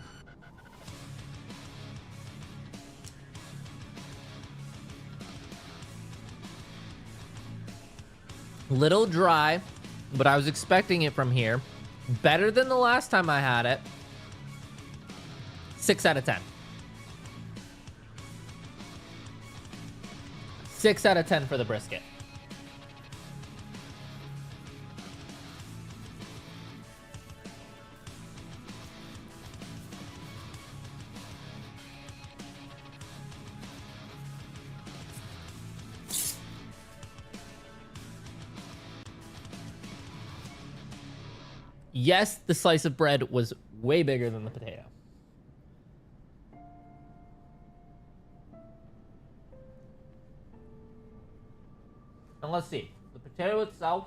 Little dry, but I was expecting it from here. Better than the last time I had it. 6 out of 10. 6 out of 10 for the brisket. Yes, the slice of bread was way bigger than the potato. And let's see. The potato itself.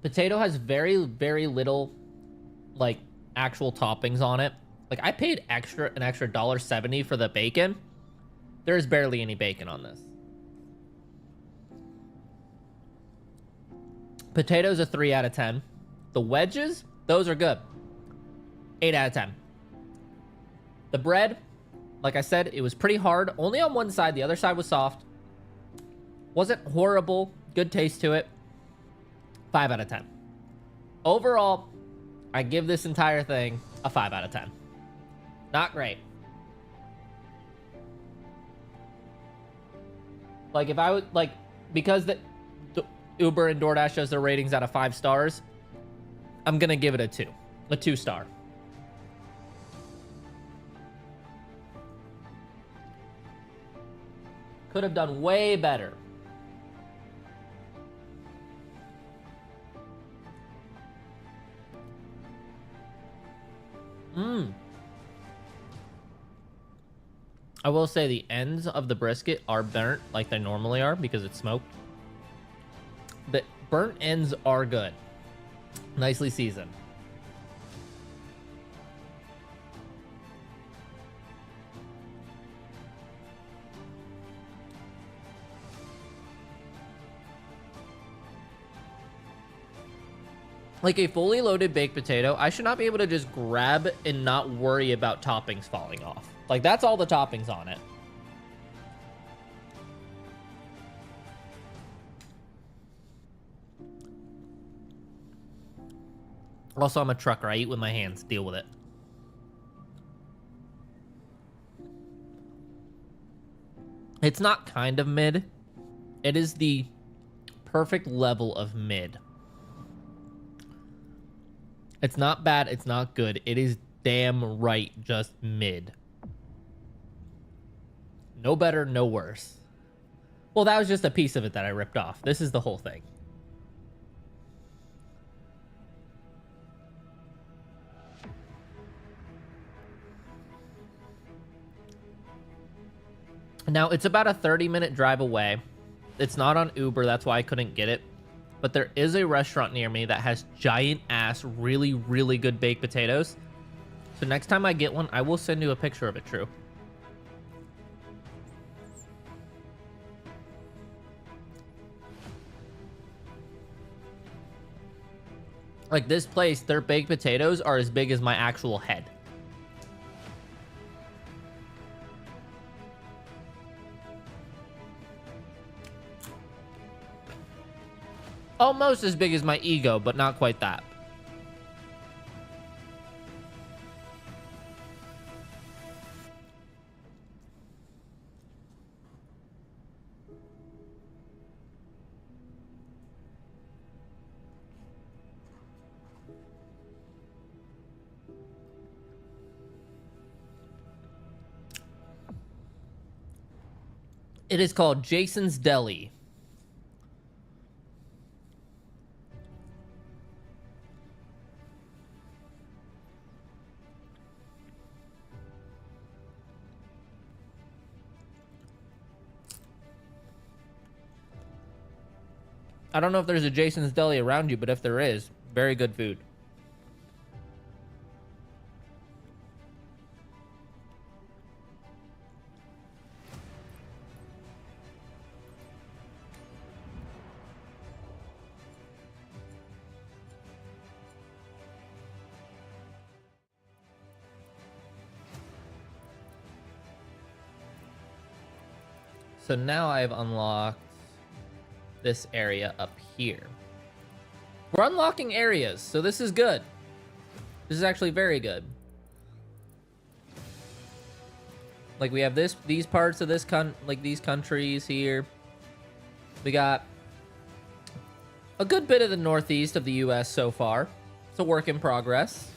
Potato has very, very little, like, actual toppings on it. Like, I paid an extra $1.70 for the bacon. There's barely any bacon on this. Potatoes a 3 out of 10. The wedges, those are good. 8 out of 10. The bread, like I said, it was pretty hard. Only on one side. The other side was soft. Wasn't horrible. Good taste to it. 5 out of 10. Overall, I give this entire thing a 5 out of 10. Not great. Like, if I would, like, because the Uber and DoorDash shows their ratings out of 5 stars, I'm gonna give it a 2. A 2-star. Could have done way better. I will say the ends of the brisket are burnt like they normally are because it's smoked. The burnt ends are good. Nicely seasoned. Like a fully loaded baked potato, I should not be able to just grab and not worry about toppings falling off. Like, that's all the toppings on it. Also, I'm a trucker. I eat with my hands. Deal with it. It's not kind of mid. It is the perfect level of mid. It's not bad. It's not good. It is damn right just mid. No better, no worse. Well, that was just a piece of it that I ripped off. This is the whole thing. Now, it's about a 30-minute drive away. It's not on Uber. That's why I couldn't get it. But there is a restaurant near me that has giant-ass, really, really good baked potatoes. So next time I get one, I will send you a picture of it, True. Like, this place, their baked potatoes are as big as my actual head. Almost as big as my ego, but not quite that. It is called Jason's Deli. I don't know if there's a Jason's Deli around you, but if there is, very good food. So now I've unlocked this area up here. We're unlocking areas, so this is good. This is actually very good. Like, we have these parts of this these countries here. We got a good bit of the northeast of the U.S. so far. It's a work in progress.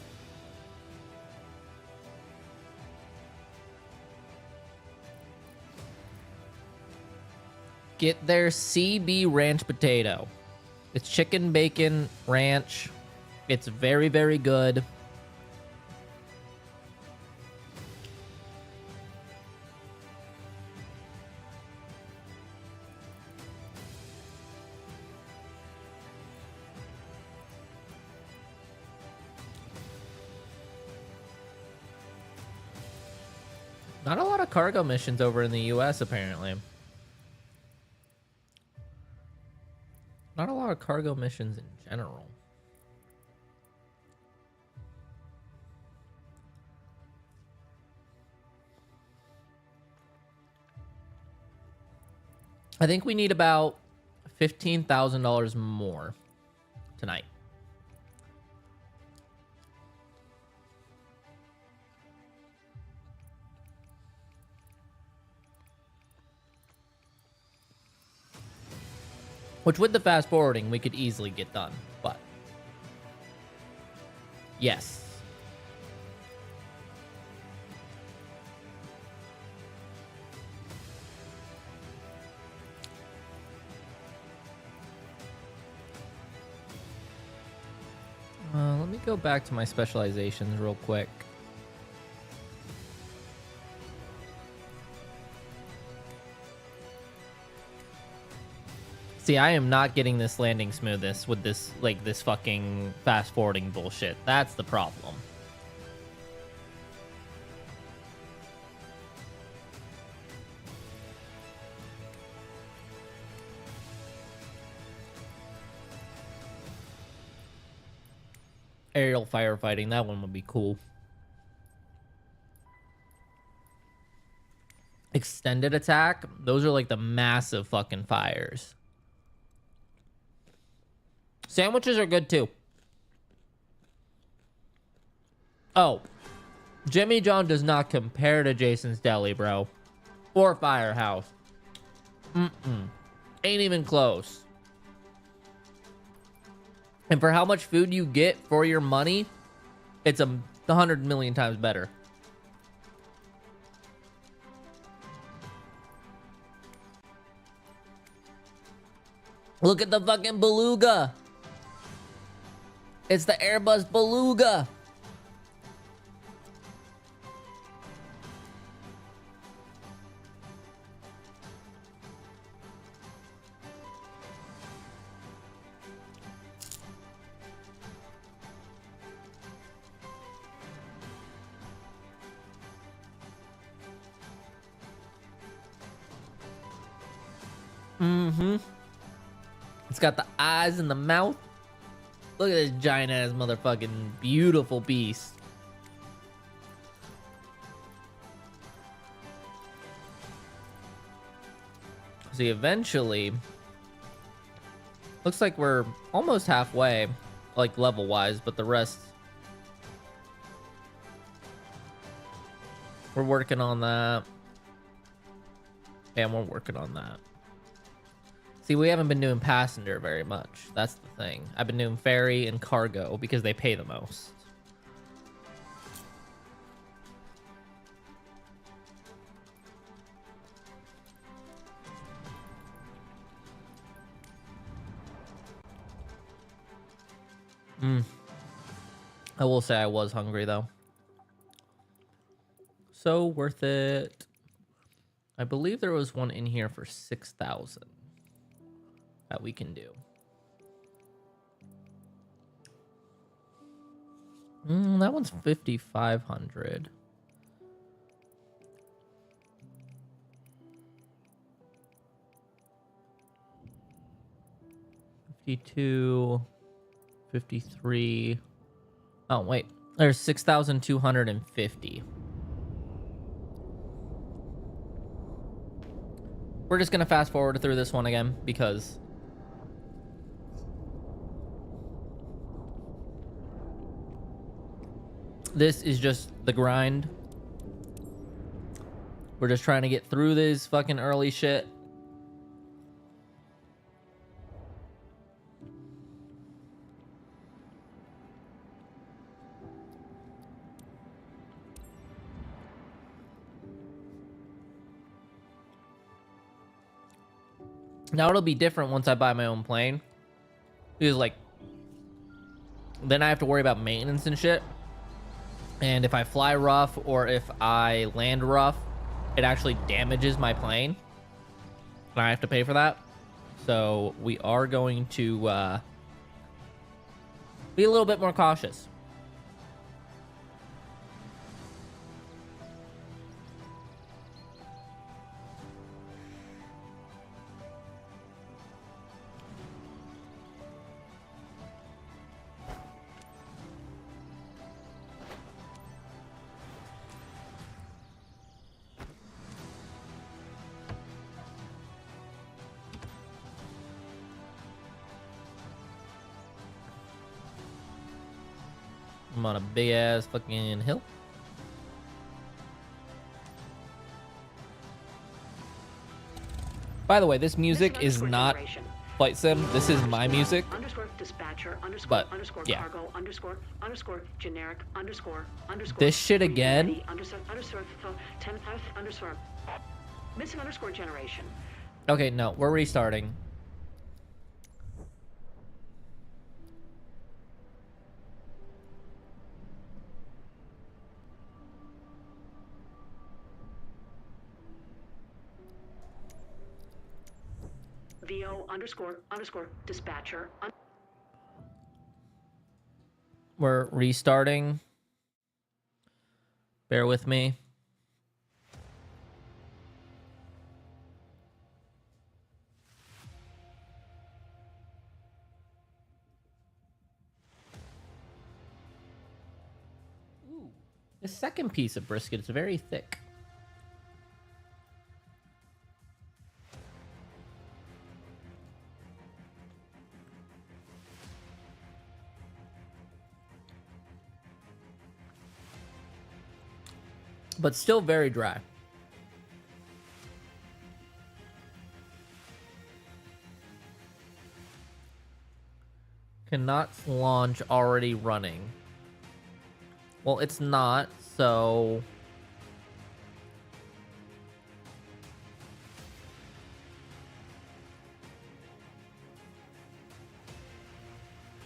Get their CB ranch potato. It's chicken bacon ranch. It's very, very good. Not a lot of cargo missions over in the US, apparently. Not a lot of cargo missions in general. I think we need about $15,000 more tonight. Which, with the fast forwarding, we could easily get done, but yes. Let me go back to my specializations real quick. See, I am not getting this landing smoothness with this, like, this fucking fast forwarding bullshit. That's the problem. Aerial firefighting, that one would be cool. Extended attack, those are like the massive fucking fires. Sandwiches are good too. Oh, Jimmy John does not compare to Jason's Deli, bro. Or Firehouse. Ain't even close. And for how much food you get for your money, it's 100 million times better. Look at the fucking beluga. It's the Airbus beluga. It's got the eyes and the mouth. Look at this giant ass motherfucking beautiful beast. See, eventually, looks like we're almost halfway, like level wise, but the rest, we're working on that. And we're working on that. See, we haven't been doing passenger very much. That's the thing. I've been doing ferry and cargo because they pay the most. I will say I was hungry though. So worth it. I believe there was one in here for 6,000 that we can do. That one's 5,500. $52, $53. Oh wait, there's 6,250. We're just gonna fast forward through this one again because This is just the grind. We're just trying to get through this fucking early shit. Now it'll be different once I buy my own plane. Because like, then I have to worry about maintenance and shit. And if I fly rough or if I land rough, it actually damages my plane. And I have to pay for that. So we are going to be a little bit more cautious. I'm on a big ass fucking hill. By the way, this music is not Flight Sim. This is my music. Dispatcher, But, yeah. cargo, generic, This shit again? Missing generation. Okay, no, we're restarting. VO dispatcher. We're restarting. Bear with me. Ooh, the second piece of brisket is very thick. But still very dry. Cannot launch already running. Well, it's not, so...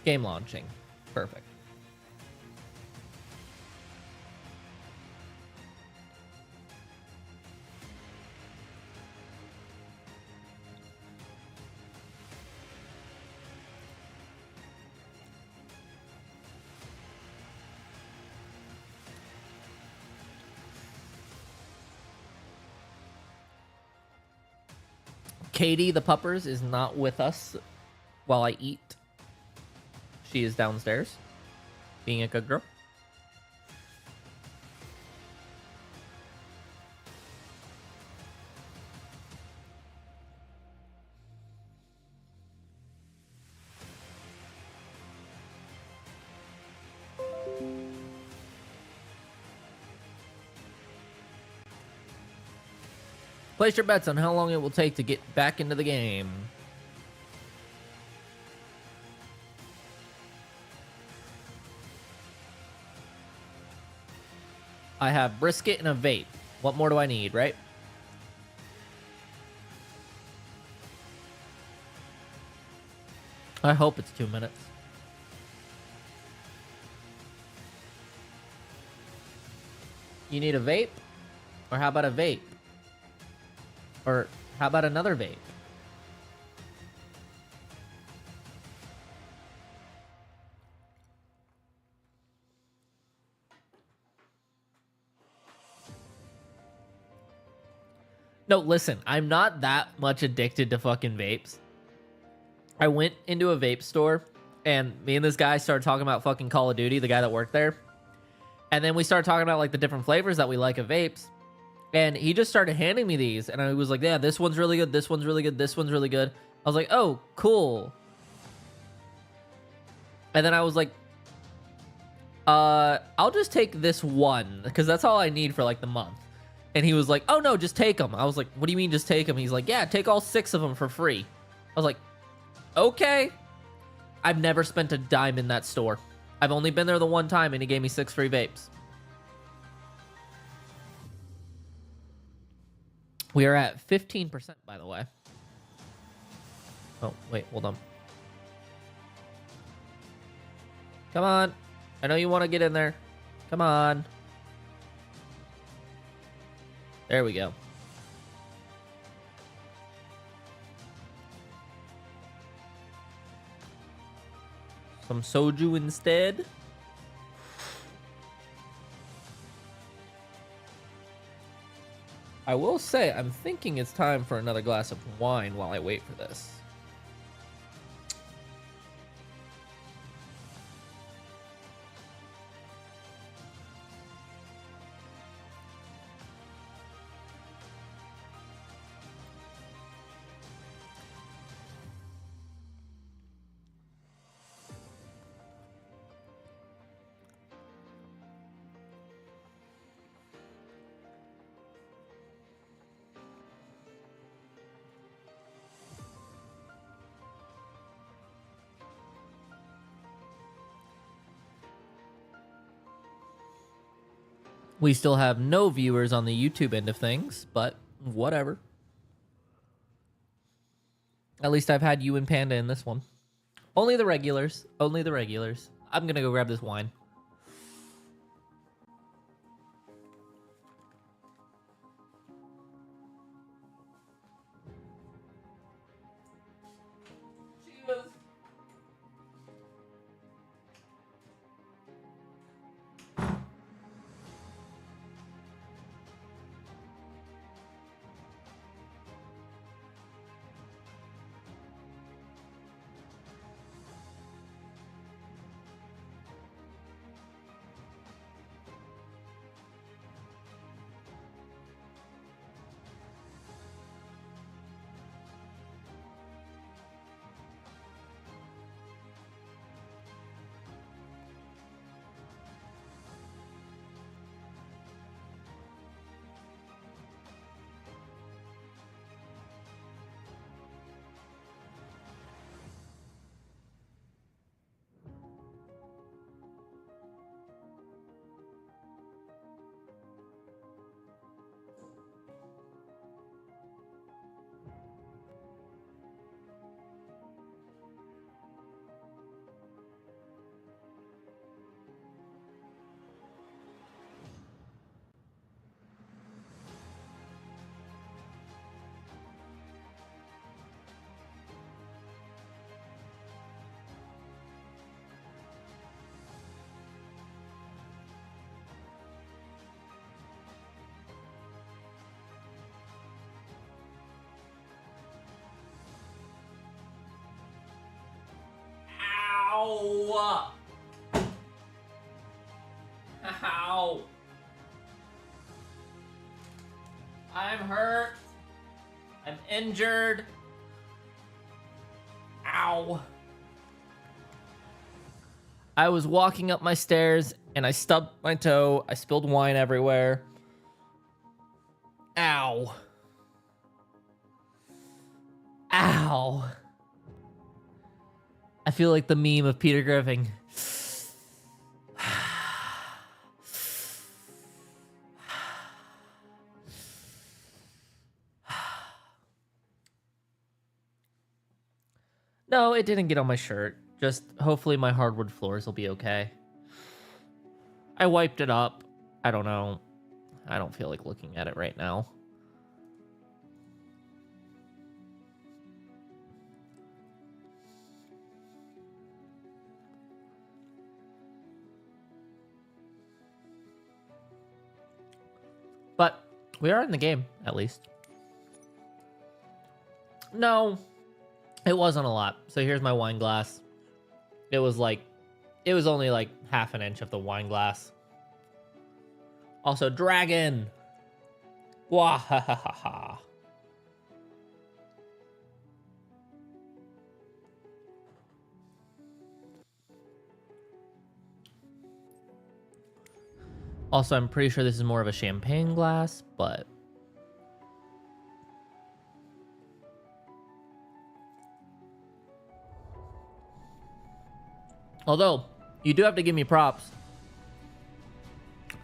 Game launching. Perfect. Katie, the puppers, is not with us while I eat. She is downstairs, being a good girl. Place your bets on how long it will take to get back into the game. I have brisket and a vape. What more do I need, right? I hope it's 2 minutes. You need a vape? Or how about a vape? Or how about another vape? No, listen, I'm not that much addicted to fucking vapes. I went into a vape store and me and this guy started talking about fucking Call of Duty, the guy that worked there. And then we started talking about like the different flavors that we like of vapes. And he just started handing me these. And I was like, yeah, this one's really good. This one's really good. This one's really good. I was like, oh, cool. And then I was like, I'll just take this one because that's all I need for like the month. And he was like, oh no, just take them. I was like, what do you mean just take them? He's like, yeah, take all 6 of them for free. I was like, okay. I've never spent a dime in that store. I've only been there the one time and he gave me 6 free vapes. We are at 15%, by the way. Oh, wait, hold on. Come on. I know you want to get in there. Come on. There we go. Some soju instead. I will say, I'm thinking it's time for another glass of wine while I wait for this. We still have no viewers on the YouTube end of things, but whatever. At least I've had you and Panda in this one. Only the regulars. Only the regulars. I'm gonna go grab this wine. Cheers. Ow! Ow! I'm hurt. I'm injured. Ow. I was walking up my stairs and I stubbed my toe. I spilled wine everywhere. Ow. Ow. I feel like the meme of Peter Griffin. No, it didn't get on my shirt. Just hopefully my hardwood floors will be okay. I wiped it up. I don't know. I don't feel like looking at it right now. But we are in the game, at least. No, it wasn't a lot. So here's my wine glass. It was only like half an inch of the wine glass. Also, dragon. Wah ha ha ha ha. Also, I'm pretty sure this is more of a champagne glass, but... Although, you do have to give me props.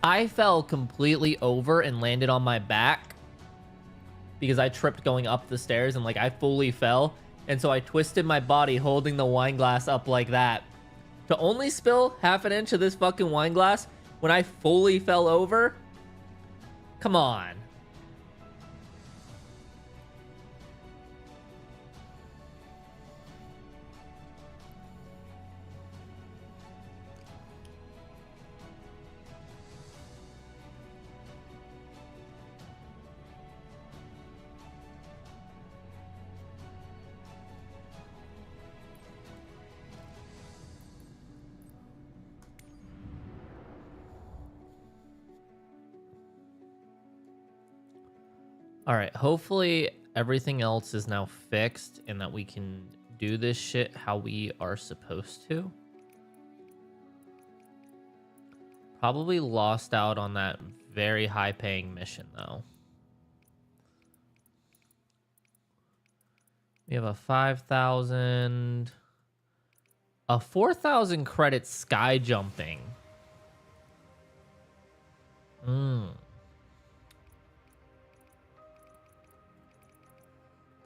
I fell completely over and landed on my back because I tripped going up the stairs and like I fully fell. And so I twisted my body holding the wine glass up like that. To only spill half an inch of this fucking wine glass when I fully fell over? Come on. All right, hopefully everything else is now fixed and that we can do this shit how we are supposed to. Probably lost out on that very high-paying mission, though. We have a 5,000... A 4,000 credit sky jumping.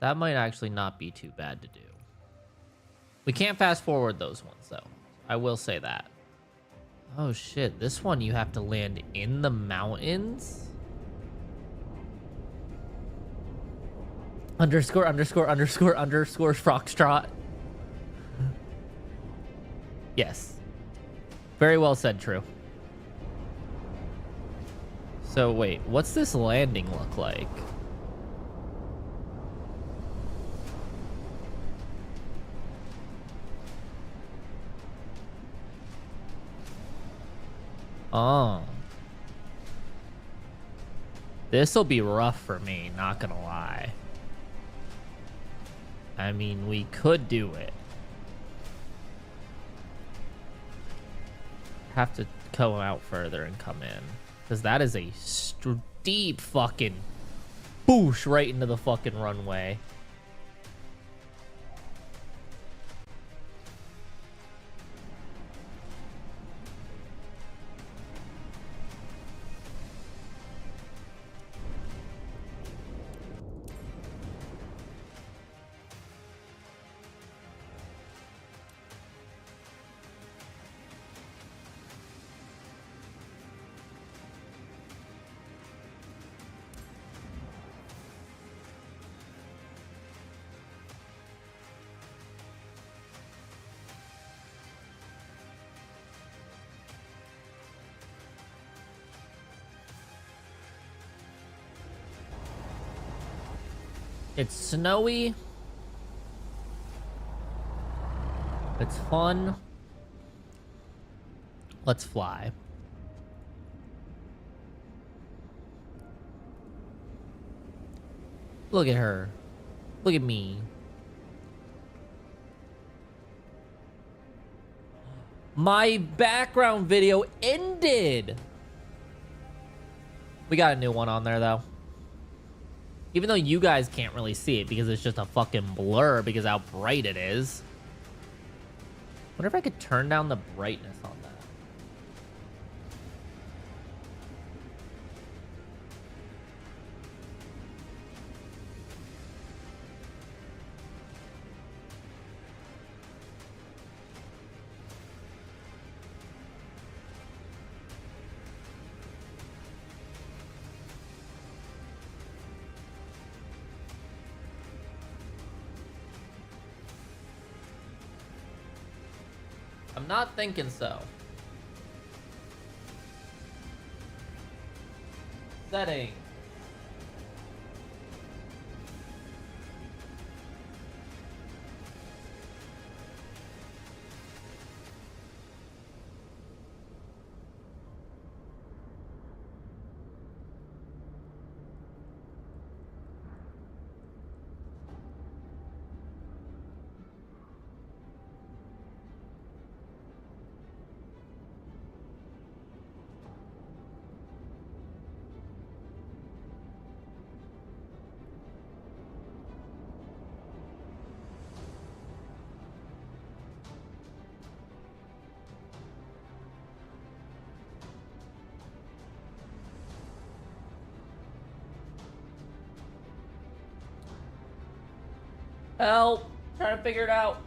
That might actually not be too bad to do. We can't fast forward those ones, though. I will say that. Oh, shit. This one you have to land in the mountains? Underscore, underscore, underscore, underscore, Foxtrot. Yes. Very well said, True. So, wait. What's this landing look like? Oh. This'll be rough for me, not gonna lie. I mean, we could do it. Have to go out further and come in. Because that is a steep fucking boosh right into the fucking runway. It's snowy. It's fun. Let's fly. Look at her. Look at me. My background video ended. We got a new one on there, though. Even though you guys can't really see it because it's just a fucking blur because how bright it is. Wonder if I could turn down the brightness on that. I'm not thinking so. Setting. Help! Trying to figure it out.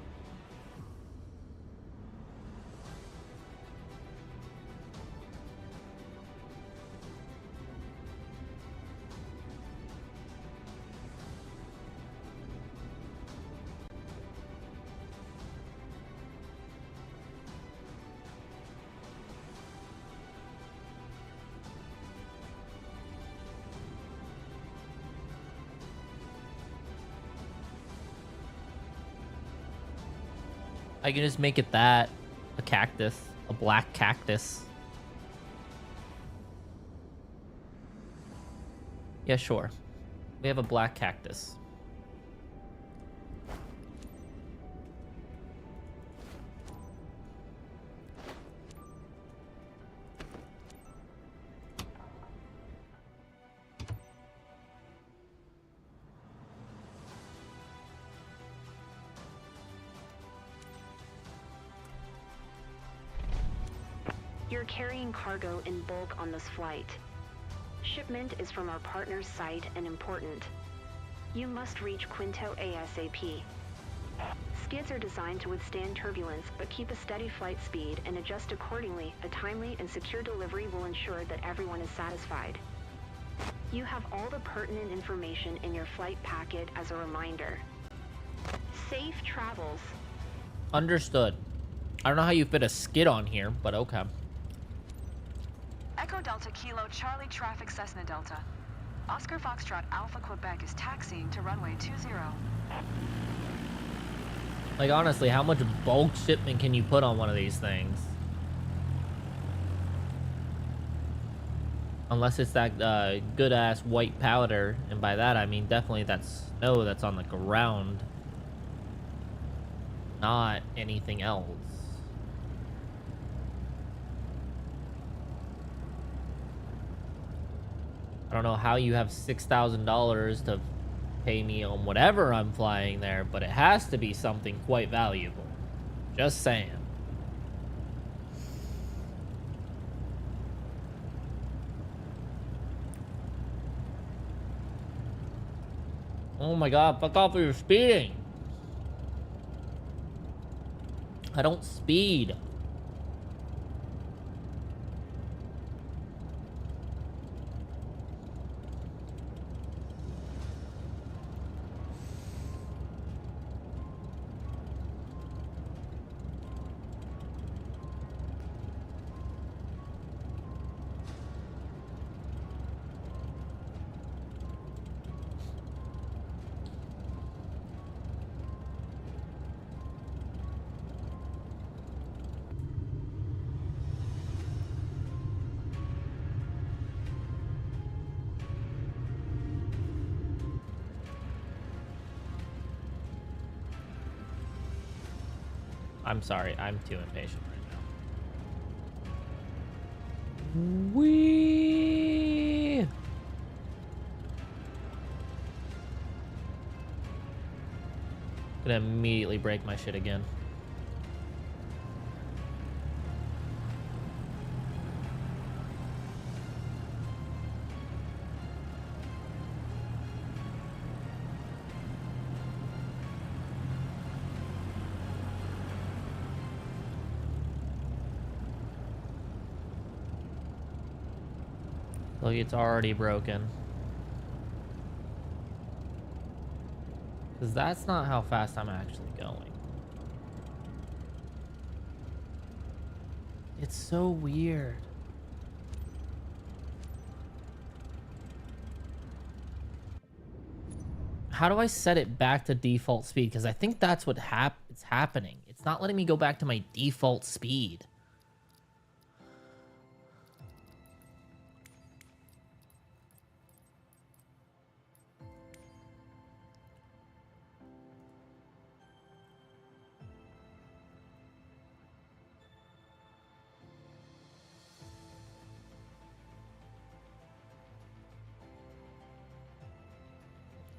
I can just make it that. A cactus. A black cactus. Yeah, sure. We have a black cactus. You're carrying cargo in bulk on this flight. Shipment is from our partner's site and important. You must reach Quinto ASAP. Skids are designed to withstand turbulence, but keep a steady flight speed and adjust accordingly. A timely and secure delivery will ensure that everyone is satisfied. You have all the pertinent information in your flight packet as a reminder. Safe travels. Understood. I don't know how you fit a skid on here, but okay. Echo Delta Kilo Charlie Traffic Cessna Delta. Oscar Foxtrot Alpha Quebec is taxiing to runway 20. Like, honestly, how much bulk shipment can you put on one of these things? Unless it's that good-ass white powder, and by that I mean definitely that's snow that's on the ground. Not anything else. I don't know how you have $6,000 to pay me on whatever I'm flying there, but it has to be something quite valuable. Just saying. Oh my god, fuck off with your speeding. I don't speed. I'm sorry, I'm too impatient right now. Wee. Gonna immediately break my shit again. Look, it's already broken. Because that's not how fast I'm actually going. It's so weird. How do I set it back to default speed? Because I think that's what it's happening. It's not letting me go back to my default speed.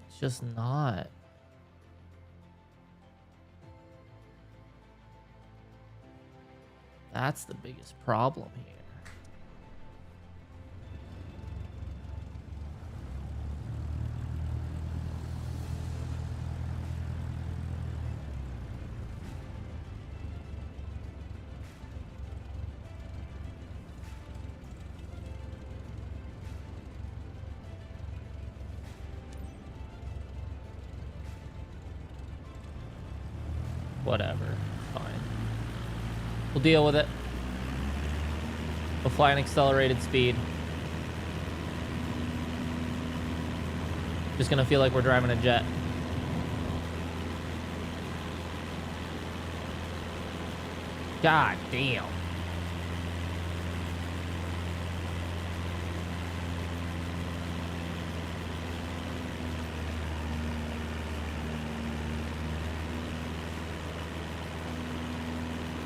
It's just not. That's the biggest problem here. Whatever. Fine. We'll deal with it. We'll fly an accelerated speed. Just gonna feel like we're driving a jet. God damn.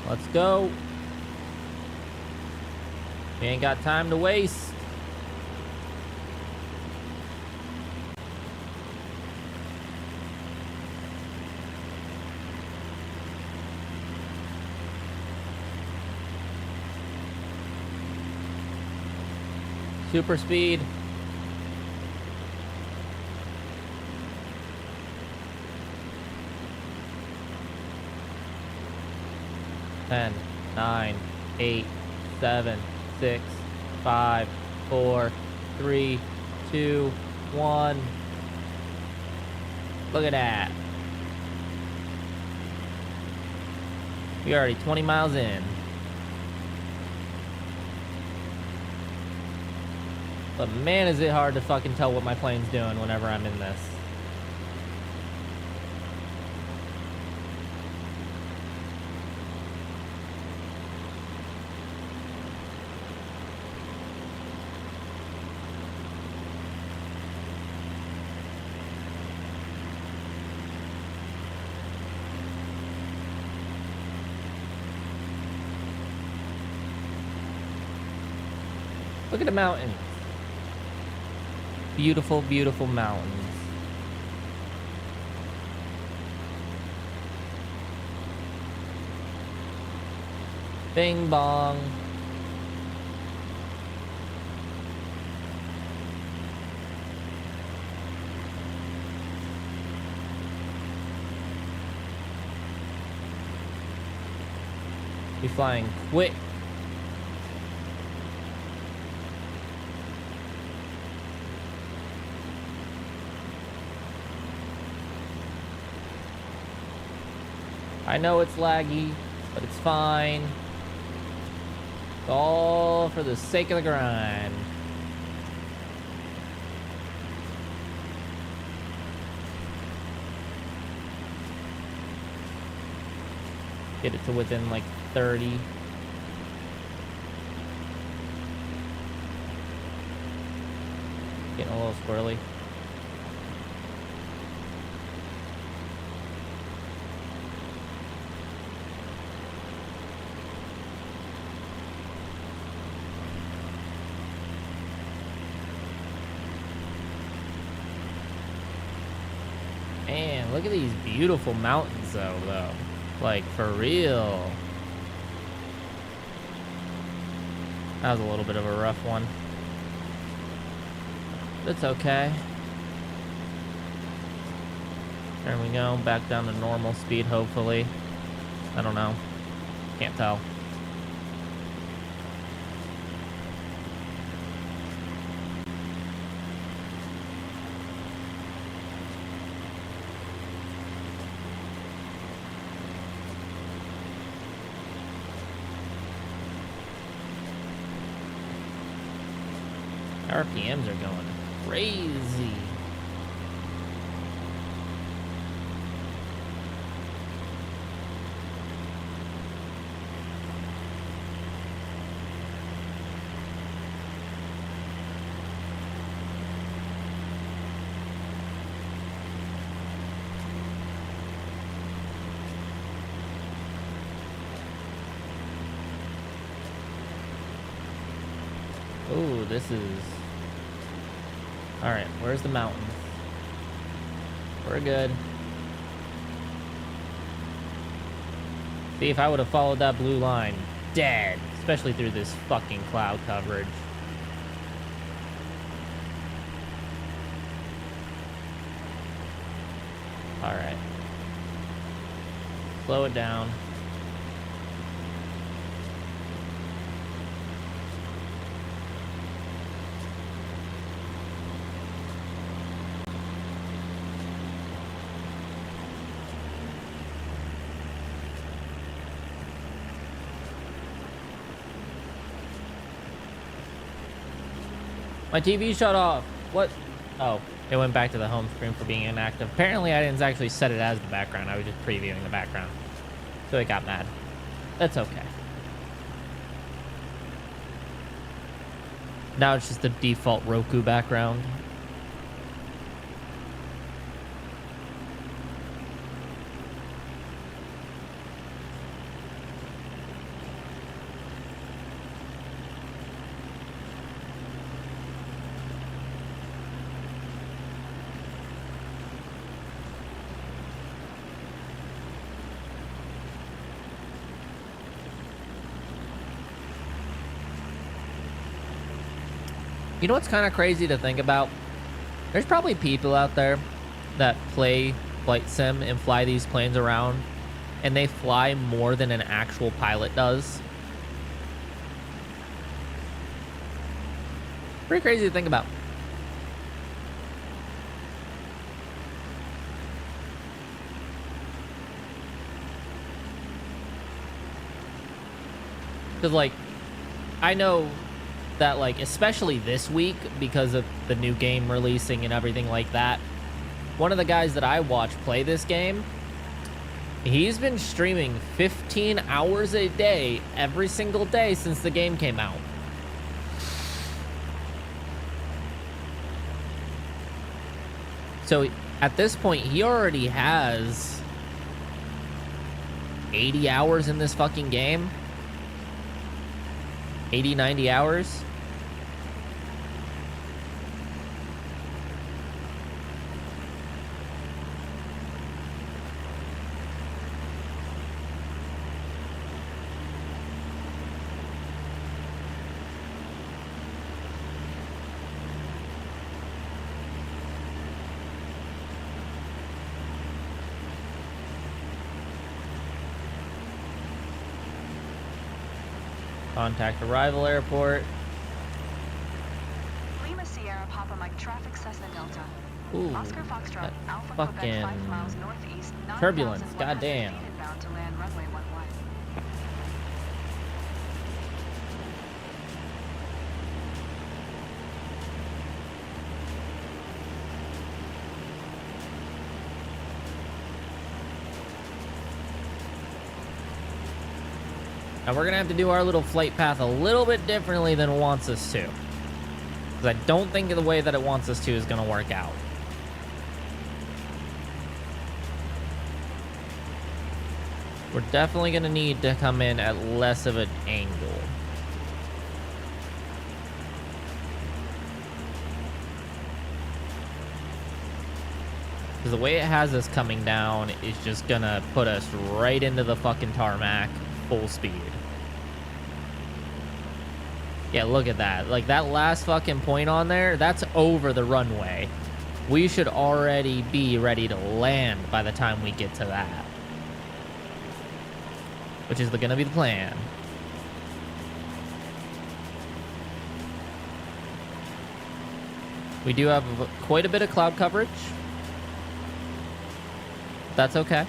Let's go. We ain't got time to waste. Super speed. Ten, 9, 8, 7, 6, 5, 4, 3, 2, 1. Look at that. We're already 20 miles in. But man, is it hard to fucking tell what my plane's doing whenever I'm in this. Look at the mountains. Beautiful, beautiful mountains. Bing bong. Be flying quick. I know it's laggy, but it's fine. It's all for the sake of the grind. Get it to within like 30. Getting a little squirrely. Man, look at these beautiful mountains though. Like, for real. That was a little bit of a rough one. It's okay. There we go, back down to normal speed, hopefully. I don't know. Can't tell. RPMs are going crazy. Ooh, this is... Alright, where's the mountain? We're good. See, if I would have followed that blue line, dead. Especially through this fucking cloud coverage. Alright. Slow it down. My TV shut off. What? Oh, it went back to the home screen for being inactive. Apparently, I didn't actually set it as the background. I was just previewing the background. So it got mad. That's okay. Now it's just the default Roku background. You know what's kind of crazy to think about? There's probably people out there that play flight sim and fly these planes around, and they fly more than an actual pilot does. Pretty crazy to think about. Because, like, I know that, like, especially this week, because of the new game releasing and everything like that, one of the guys that I watch play this game, he's been streaming 15 hours a day every single day since the game came out. So at this point, he already has 80 hours in this fucking game. 80, 90 hours. Contact arrival airport. Lima Sierra Papa Mike traffic Cessna Delta. Ooh, Oscar Foxtrot that Alpha fucking Quebec 5 miles northeast. turbulence, 9,100 goddamn. feet inbound to land runway 11. Now we're gonna have to do our little flight path a little bit differently than it wants us to. Because I don't think the way that it wants us to is gonna work out. We're definitely gonna need to come in at less of an angle. Because the way it has us coming down is just gonna put us right into the fucking tarmac full speed. Yeah, look at that. Like, that last fucking point on there, that's over the runway. We should already be ready to land by the time we get to that. Which is gonna be the plan. We do have quite a bit of cloud coverage. That's okay.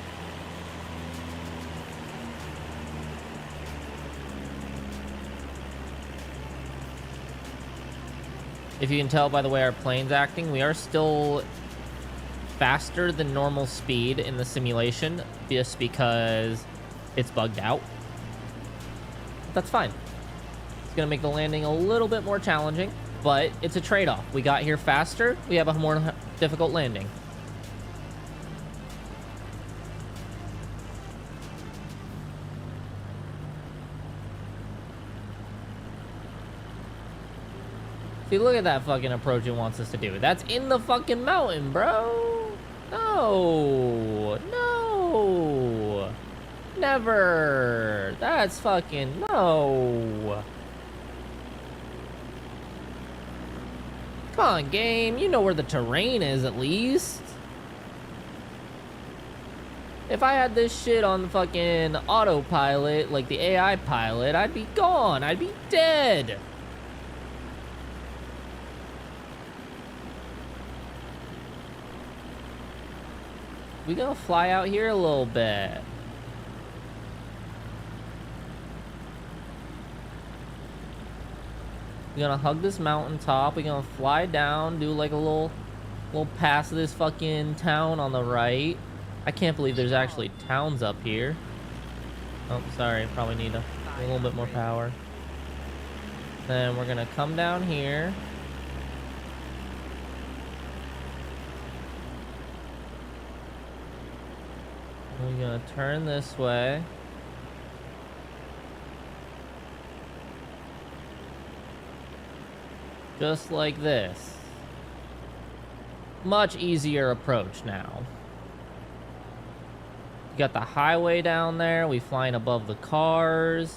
If you can tell by the way our plane's acting, we are still faster than normal speed in the simulation just because it's bugged out. That's fine. It's gonna make the landing a little bit more challenging, but it's a trade-off. We got here faster, we have a more difficult landing. See, look at that fucking approach it wants us to do. That's in the fucking mountain, bro. No. No. Never. That's fucking no. Come on, game. You know where the terrain is at least. If I had this shit on the fucking autopilot, like the AI pilot, I'd be gone. I'd be dead. We gonna fly out here a little bit. We're gonna hug this mountaintop. We're gonna fly down, do like a little pass of this fucking town on the right. I can't believe there's actually towns up here. Oh, sorry. Probably need a little bit more power. Then we're gonna come down here. We're gonna turn this way. Just like this. Much easier approach now. You got the highway down there. We flying above the cars.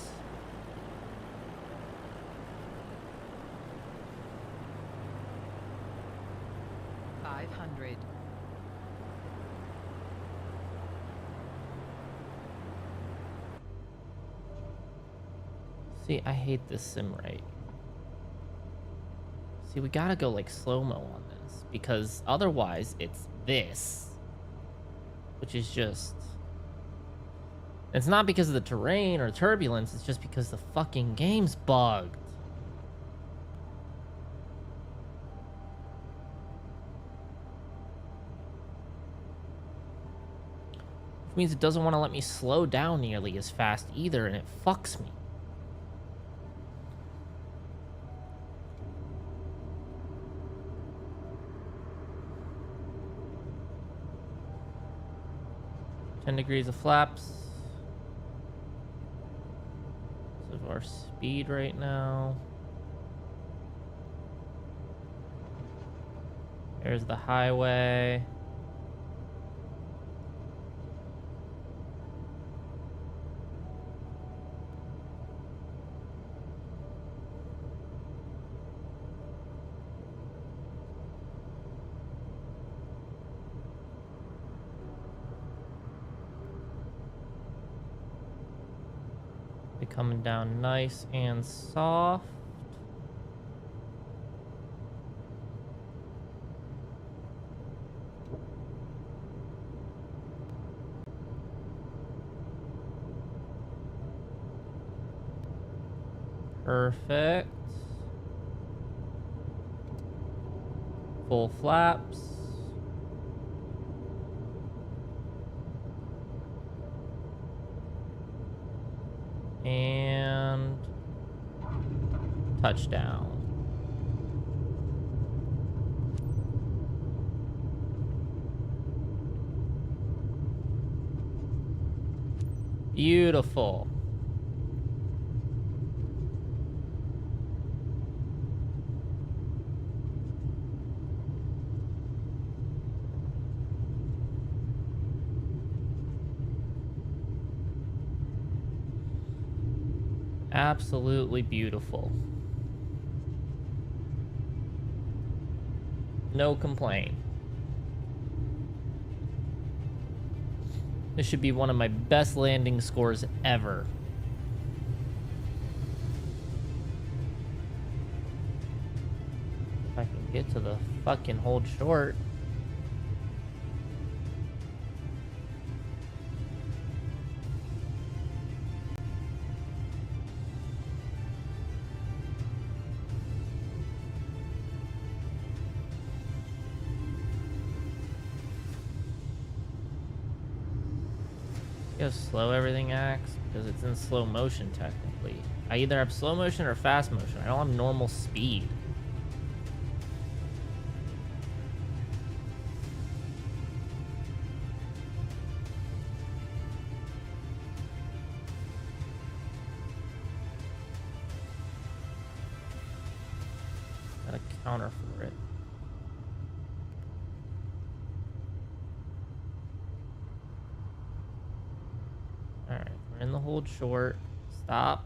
See, I hate this sim rate. See, we gotta go like slow-mo on this because otherwise it's this, which is just, it's not because of the terrain or turbulence, it's just because the fucking game's bugged. Which means it doesn't want to let me slow down nearly as fast either, and it fucks me. Degrees of flaps. Of our speed right now. There's the highway. Coming down nice and soft. Perfect. Full flaps. And touchdown. Beautiful. Absolutely beautiful. No complaint. This should be one of my best landing scores ever. If I can get to the fucking hold short. Slow everything acts because it's in slow motion technically. I either have slow motion or fast motion. I don't have normal speed. Gotta counter for it. Alright, we're in the hold short. Stop.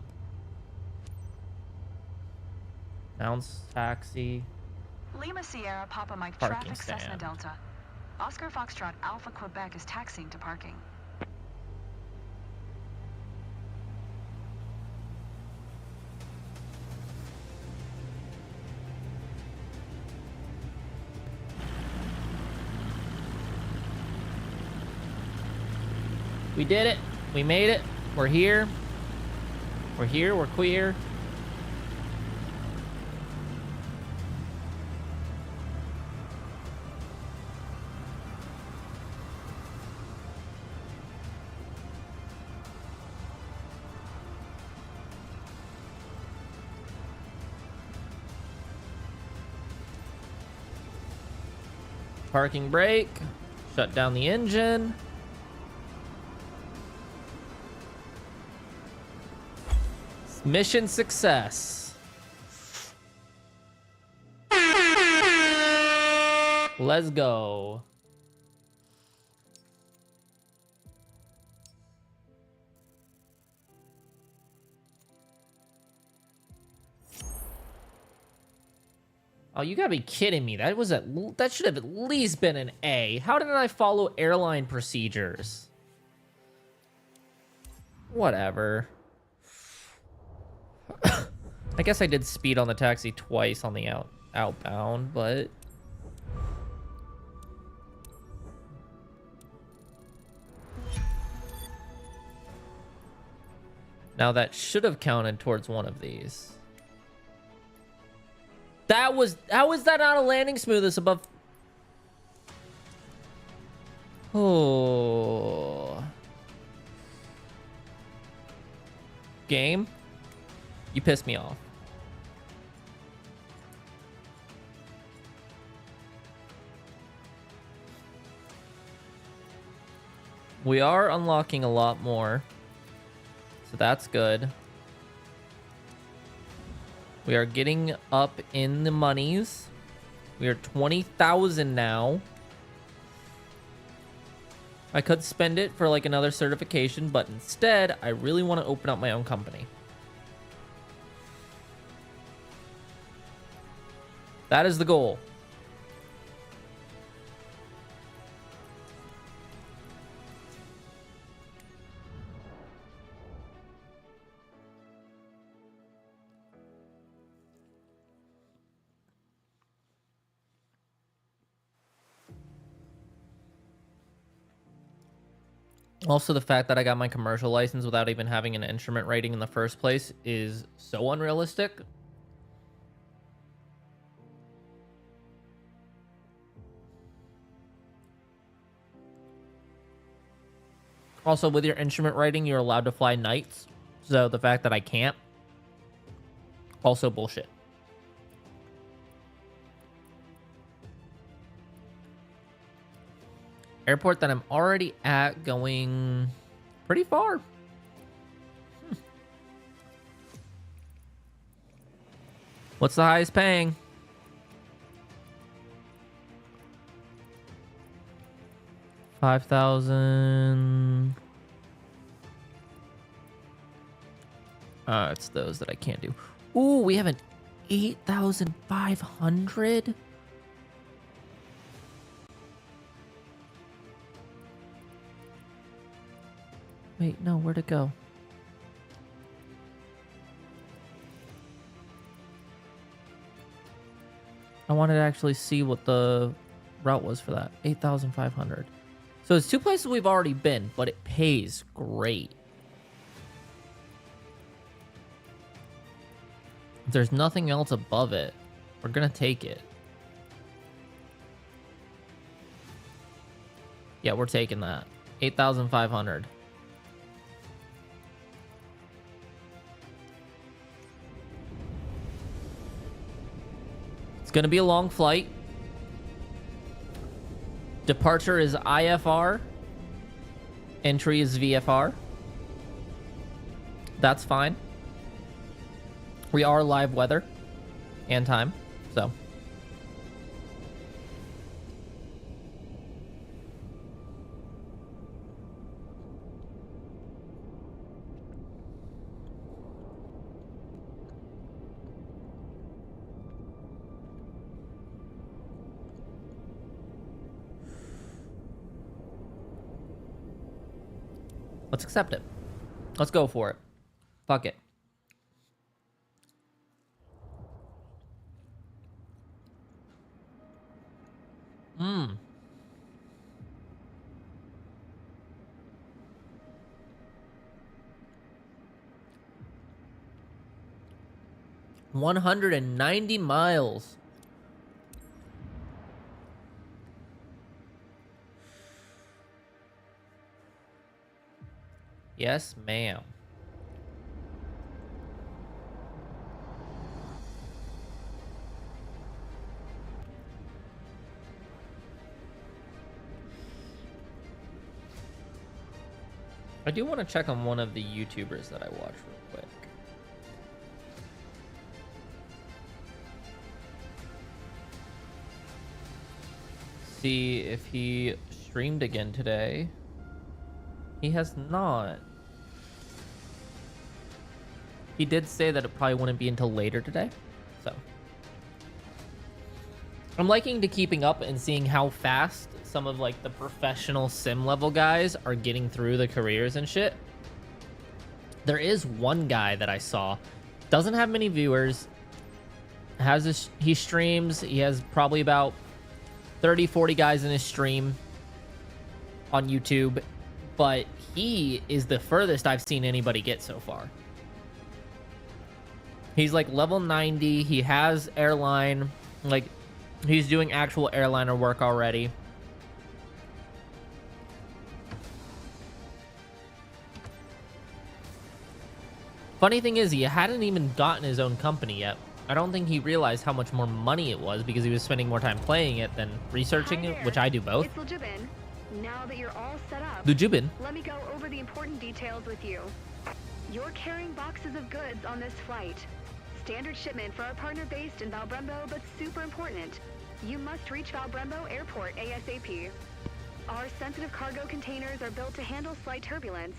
Bounce taxi. Lima Sierra Papa Mike Parking traffic stand. Cessna Delta. Oscar Foxtrot Alpha Quebec is taxiing to parking. We did it. We made it. We're here. We're here. We're queer. Parking brake. Shut down the engine. Mission success. Let's go. Oh, you gotta be kidding me. That should have at least been an A. How did I follow airline procedures? Whatever. I guess I did speed on the taxi twice on the outbound, but now that should have counted towards one of these. How is that not a landing smoothest above? Oh. Game? You pissed me off. We are unlocking a lot more, so that's good. We are getting up in the monies. We are 20,000 now. I could spend it for like another certification, but instead, I really want to open up my own company. That is the goal. Also, the fact that I got my commercial license without even having an instrument rating in the first place is so unrealistic. Also, with your instrument rating, you're allowed to fly nights. So the fact that I can't, also bullshit. Airport that I'm already at, going pretty far. What's the highest paying? $5,000. It's those that I can't do. Ooh, we have an 8,500. Wait, no, where'd it go? I wanted to actually see what the route was for that. 8,500. So it's two places we've already been, but it pays great. If there's nothing else above it, we're gonna take it. Yeah, we're taking that. 8,500. It's gonna be a long flight. Departure is IFR. Entry is VFR. That's fine. We are live weather and time, so. Let's accept it. Let's go for it. Fuck it. Hmm. $190 miles. Yes, ma'am. I do want to check on one of the YouTubers that I watch real quick. See if he streamed again today. He has not. He did say that it probably wouldn't be until later today. So I'm liking to keeping up and seeing how fast some of like the professional sim level guys are getting through the careers and shit. There is one guy that I saw, doesn't have many viewers, he streams, he has probably about 30-40 guys in his stream on YouTube, but he is the furthest I've seen anybody get so far. He's like level 90, he has airline, like he's doing actual airliner work already. Funny thing is, he hadn't even gotten his own company yet. I don't think he realized how much more money it was because he was spending more time playing it than researching it, which I do both. It's Lujubin. Now that you're all set up, Lujubin. let me go over the important details with you. You're carrying boxes of goods on this flight. Standard shipment for our partner based in Valbrembo, but super important. You must reach Valbrembo Airport ASAP. Our sensitive cargo containers are built to handle slight turbulence,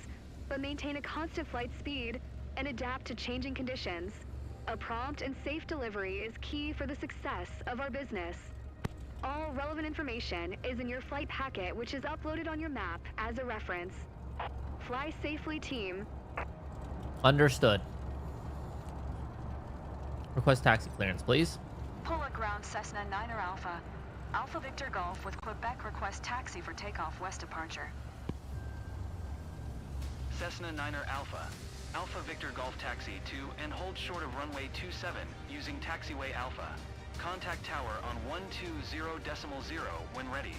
but maintain a constant flight speed and adapt to changing conditions. A prompt and safe delivery is key for the success of our business. All relevant information is in your flight packet, which is uploaded on your map as a reference. Fly safely, team. Understood. Request taxi clearance, please. Pull ground Cessna 9er Alpha. Alpha Victor Golf with Quebec request taxi for takeoff west departure. Cessna 9er Alpha. Alpha Victor Golf taxi to and hold short of runway 27 using taxiway Alpha. Contact tower on 120.0 when ready.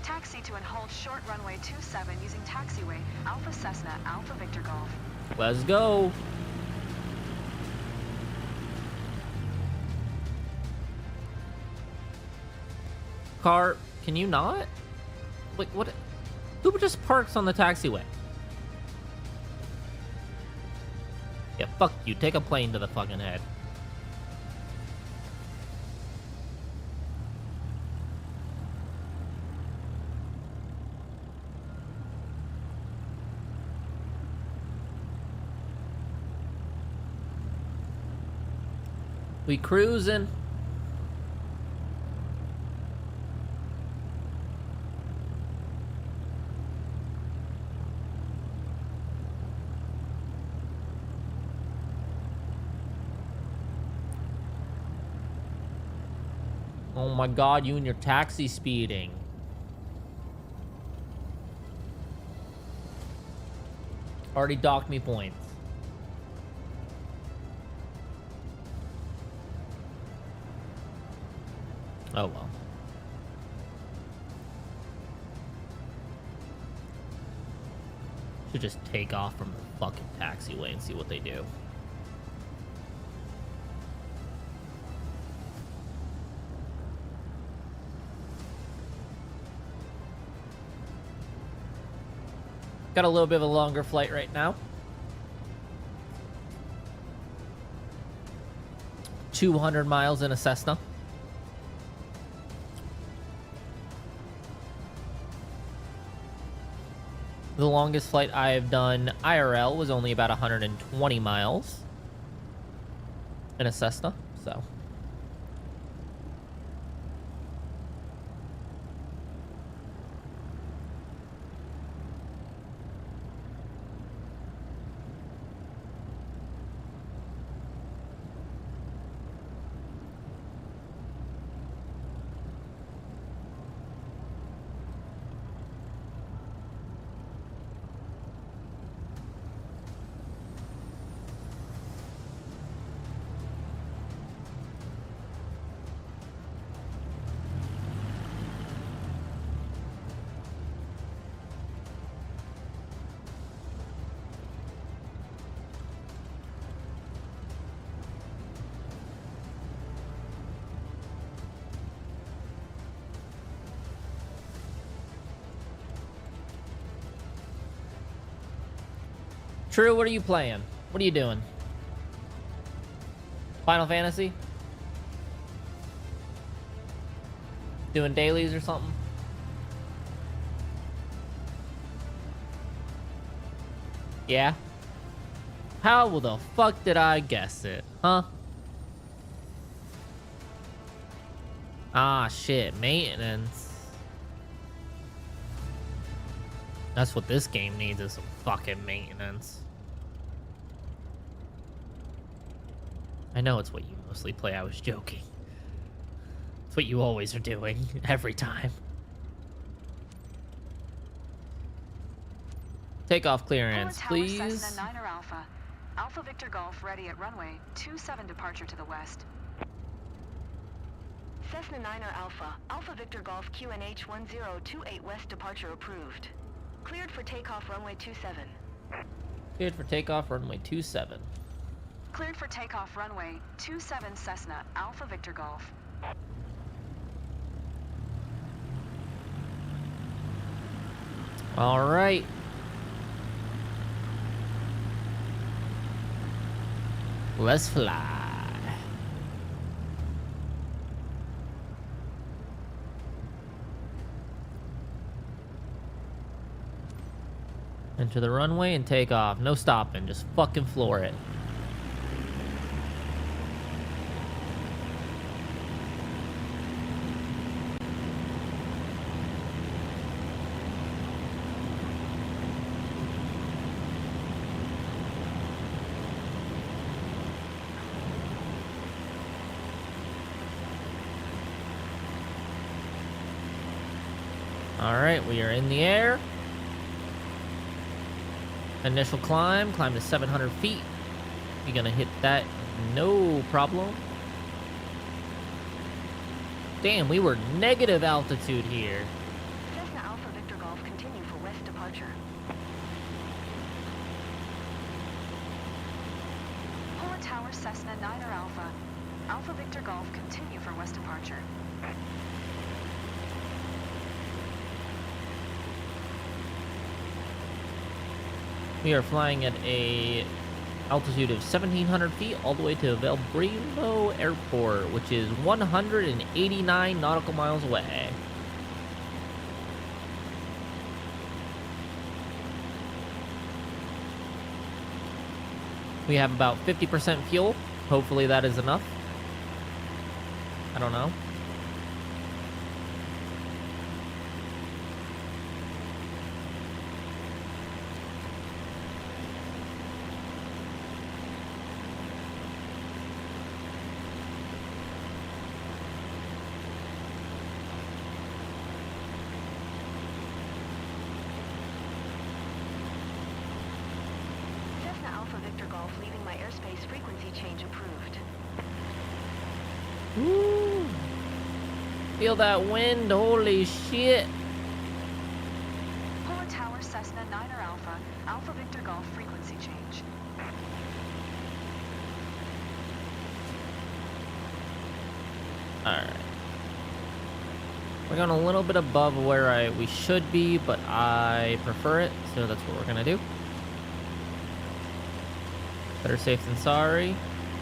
Taxi to and hold short runway 27 using taxiway Alpha Cessna Alpha Victor Golf. Let's go. Car, can you not? Like, what? Who just parks on the taxiway? Yeah, fuck you. Take a plane to the fucking head. We cruising. Oh my god, you and your taxi speeding. Already docked me points. Oh well. Should just take off from the fucking taxiway and see what they do. Got a little bit of a longer flight right now. 200 miles in a Cessna. The longest flight I have done IRL was only about 120 miles in a Cessna, so. True, what are you playing? What are you doing? Final Fantasy? Doing dailies or something? Yeah? How the fuck did I guess it, huh? Ah, shit, maintenance. That's what this game needs, is some fucking maintenance. I know it's what you mostly play, I was joking. It's what you always are doing, every time. Takeoff clearance, please. Cessna 9er Alpha. Alpha Victor Golf ready at runway 27 departure to the west. Cessna 9er Alpha. Alpha Victor Golf QNH 1028 west departure approved. Cleared for takeoff runway 27. Cleared for takeoff runway 27. Cleared for takeoff runway 27 Cessna Alpha Victor Golf. All right. Let's fly. Enter the runway and take off. No stopping, just fucking floor it. All right, we are in the air. Initial climb to 700 feet. You're gonna hit that, no problem. Damn, we were negative altitude here. Cessna Alpha Victor Golf continue for west departure. Pula Tower Cessna 9er Alpha. Alpha Victor Golf continue for west departure. We are flying at a altitude of 1,700 feet all the way to El Bravo Airport, which is 189 nautical miles away. We have about 50% fuel. Hopefully that is enough. I don't know. Leaving my airspace frequency change approved. Woo. Feel that wind, holy shit. Pula Tower Cessna 9er Alpha, Alpha Victor Golf frequency change. Alright. We're going a little bit above where we should be, but I prefer it, so that's what we're gonna do. Better safe than sorry.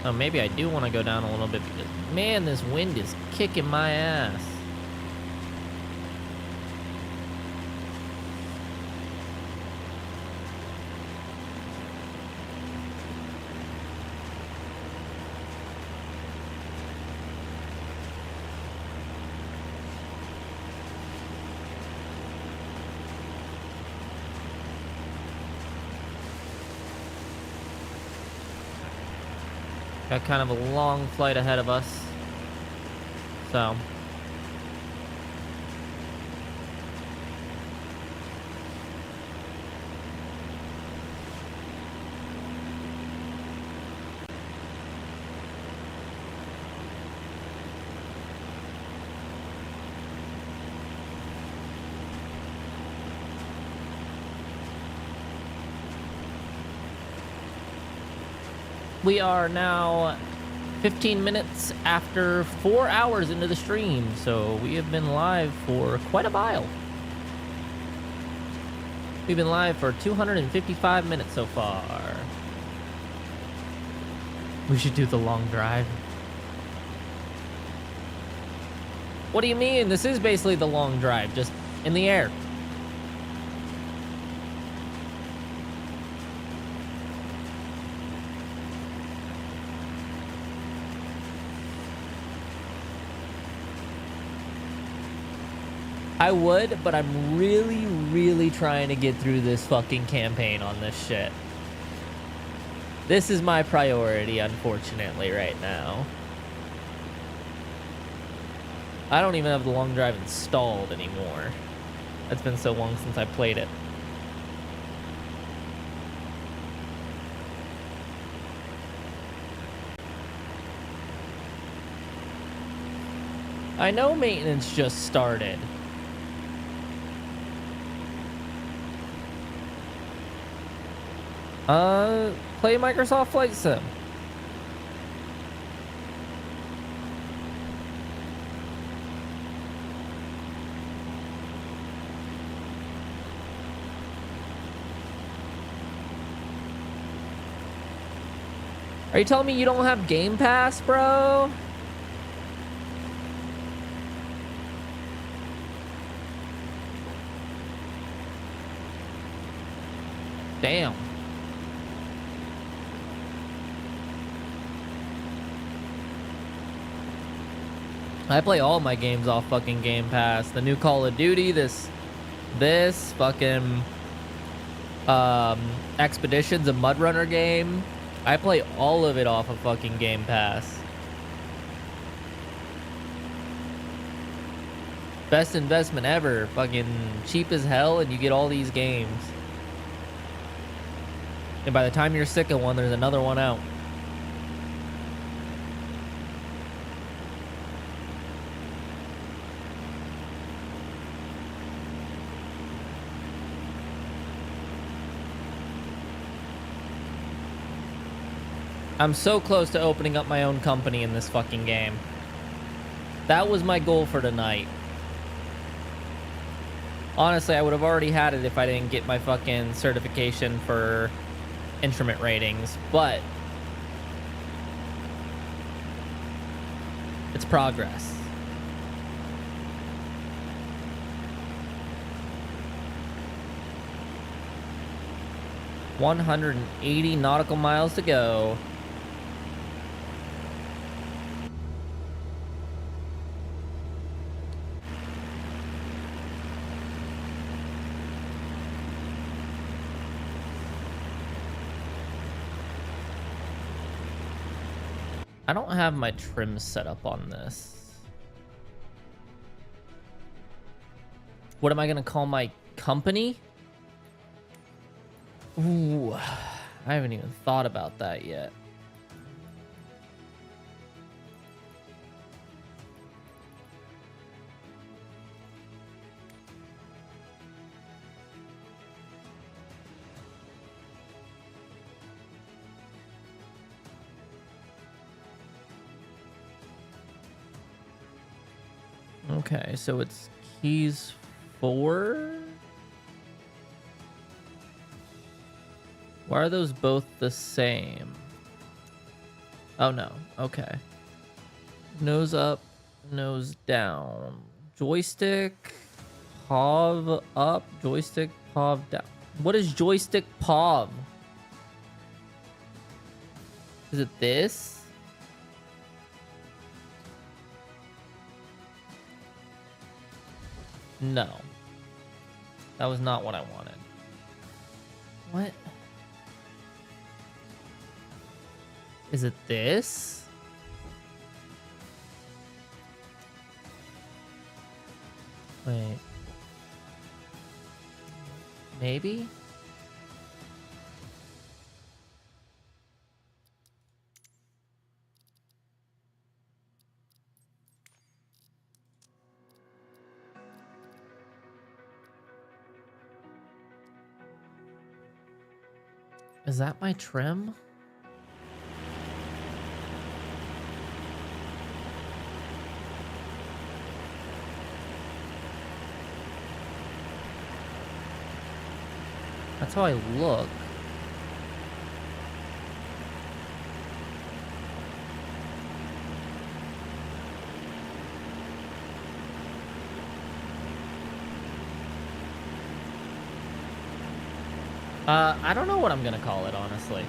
Oh, maybe I do want to go down a little bit because, man, this wind is kicking my ass. Got kind of a long flight ahead of us. So. We are now 15 minutes after 4 hours into the stream, so we have been live for quite a while. We've been live for 255 minutes so far. We should do the long drive. What do you mean? This is basically the long drive, just in the air. I would, but I'm really, really trying to get through this fucking campaign on this shit. This is my priority, unfortunately, right now. I don't even have the long drive installed anymore. It's been so long since I played it. I know maintenance just started. Play Microsoft Flight Sim. Are you telling me you don't have Game Pass, bro? Damn. I play all my games off fucking Game Pass. The new Call of Duty, this fucking Expeditions, a Mud Runner game. I play all of it off of fucking Game Pass. Best investment ever. Fucking cheap as hell, and you get all these games. And by the time you're sick of one, there's another one out. I'm so close to opening up my own company in this fucking game. That was my goal for tonight. Honestly, I would have already had it if I didn't get my fucking certification for instrument ratings, but it's progress. $180 nautical miles to go. I don't have my trim set up on this. What am I gonna call my company? Ooh, I haven't even thought about that yet. Okay, so it's keys 4. Why are those both the same? Oh no, okay. Nose up, nose down. Joystick, POV up, joystick, POV down. What is joystick POV? Is it this? No. That was not what I wanted. What? Is it this? Wait. Maybe? Is that my trim? that's how I look. I don't know what I'm gonna call it, honestly.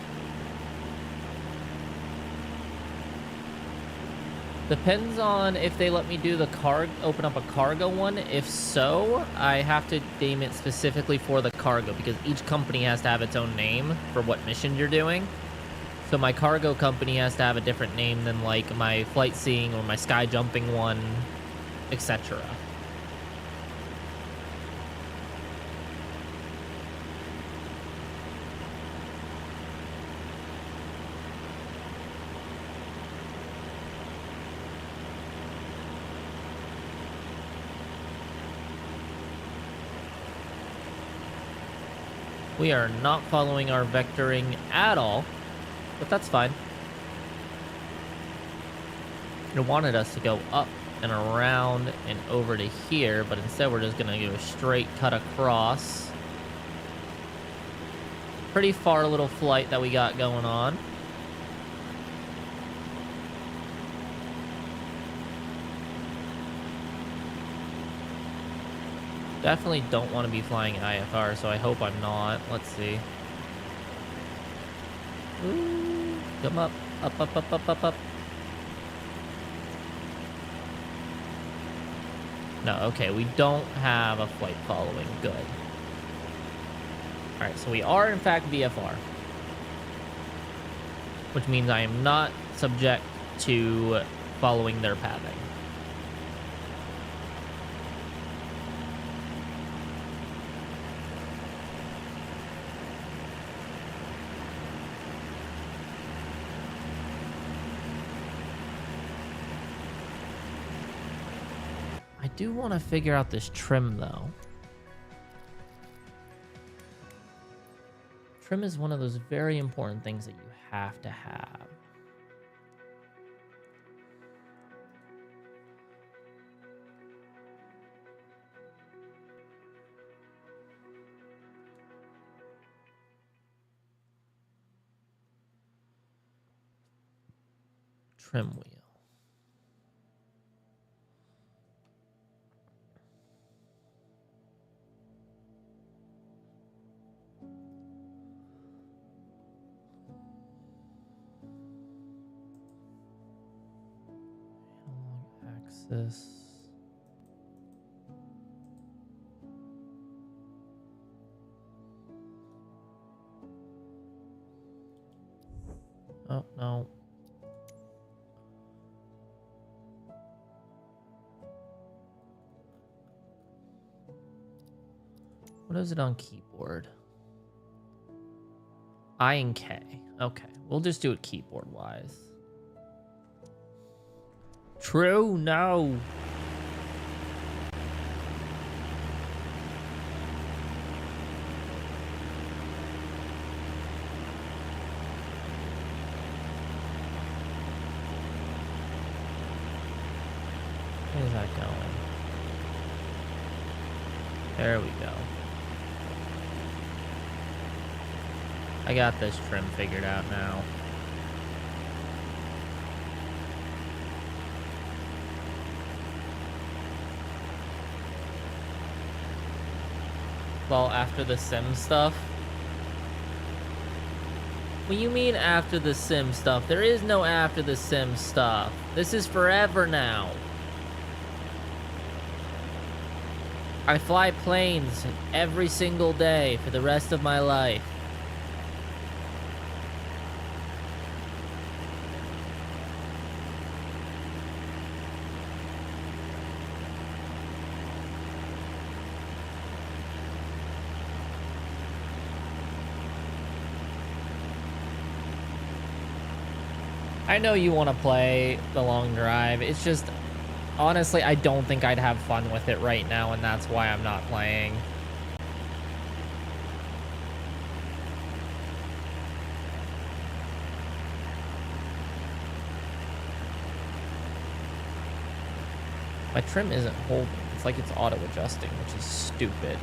Depends on if they let me do the open up a cargo one. If so, I have to name it specifically for the cargo because each company has to have its own name for what mission you're doing. So my cargo company has to have a different name than like my flight seeing or my sky jumping one, etc. We are not following our vectoring at all, but that's fine. It wanted us to go up and around and over to here, but instead we're just gonna go straight cut across. Pretty far little flight that we got going on. Definitely don't want to be flying IFR, so I hope I'm not. Let's see. Ooh, come up, up, up, up, up, up, up. No, okay, we don't have a flight following. Good. All right, so we are in fact VFR, which means I am not subject to following their pathing. I do want to figure out this trim, though. Trim is one of those very important things that you have to have. Trim wheel. This. Oh, no. What is it on keyboard? I and K. Okay, we'll just do it keyboard-wise. True, no. Where's that going? There we go. I got this trim figured out now. Well, after the sim stuff? What do you mean after the sim stuff? There is no after the sim stuff. This is forever now. I fly planes every single day for the rest of my life. I know you want to play the long drive. It's just, honestly, I don't think I'd have fun with it right now, and that's why I'm not playing. My trim isn't holding. It's like it's auto-adjusting, which is stupid.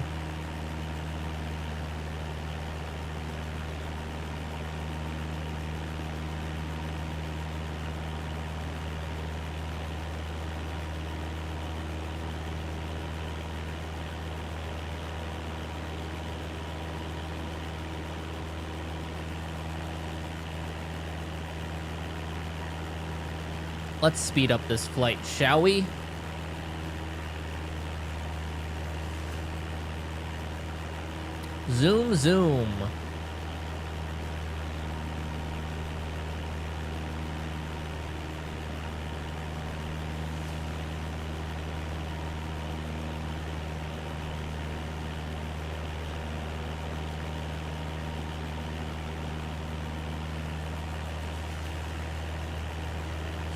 Let's speed up this flight, shall we? Zoom, zoom.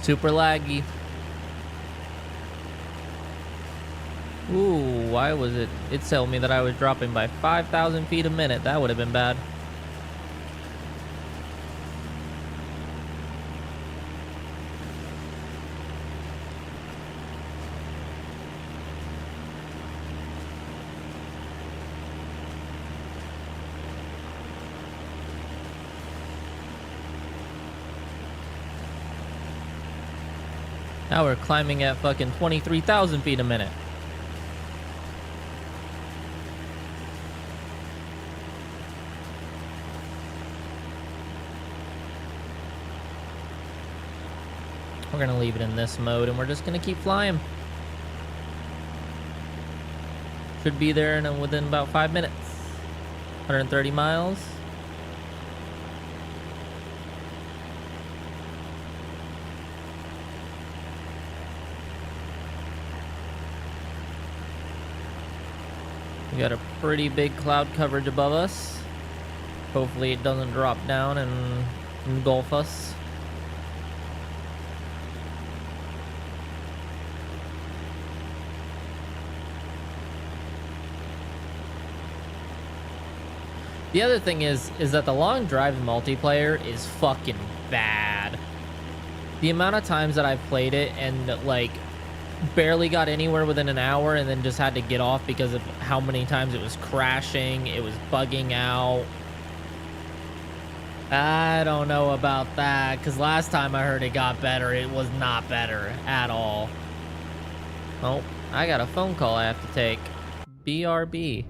Super laggy. Ooh, why was it? It told me that I was dropping by 5,000 feet a minute. That would have been bad. Now we're climbing at fucking 23,000 feet a minute. We're gonna leave it in this mode and we're just gonna keep flying. Should be there within about 5 minutes. 130 miles. We got a pretty big cloud coverage above us. Hopefully it doesn't drop down and engulf us. The other thing is that the long drive multiplayer is fucking bad. The amount of times that I've played it and like barely got anywhere within an hour and then just had to get off because of how many times it was crashing, it was bugging out. I don't know about that, because last time I heard it got better, it was not better at all. Oh, I got a phone call I have to take. BRB.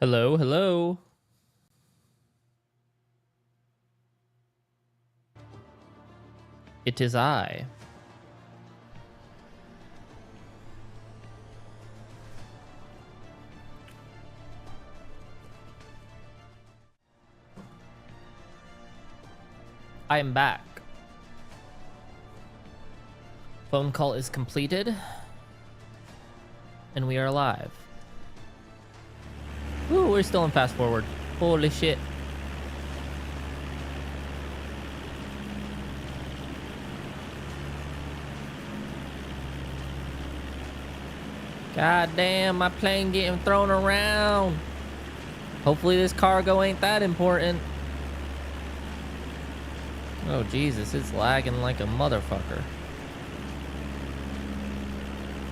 Hello, hello. It is I. I am back. Phone call is completed. And we are live. Ooh, we're still in fast forward. Holy shit. God damn, my plane getting thrown around. Hopefully this cargo ain't that important. Oh Jesus, it's lagging like a motherfucker.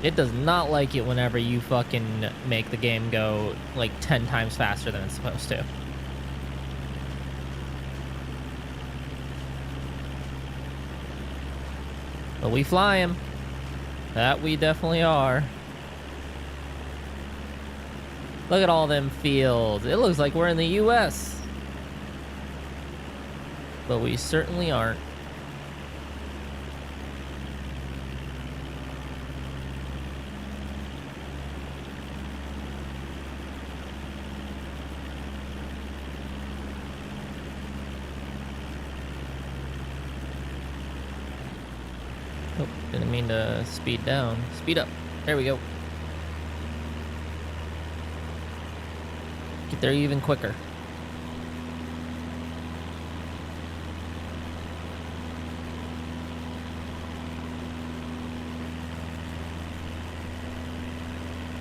It does not like it whenever you fucking make the game go like 10 times faster than it's supposed to. But we flying. That we definitely are. Look at all them fields. It looks like we're in the US. But we certainly aren't. Oh, didn't mean to speed down. Speed up. There we go. Get there even quicker.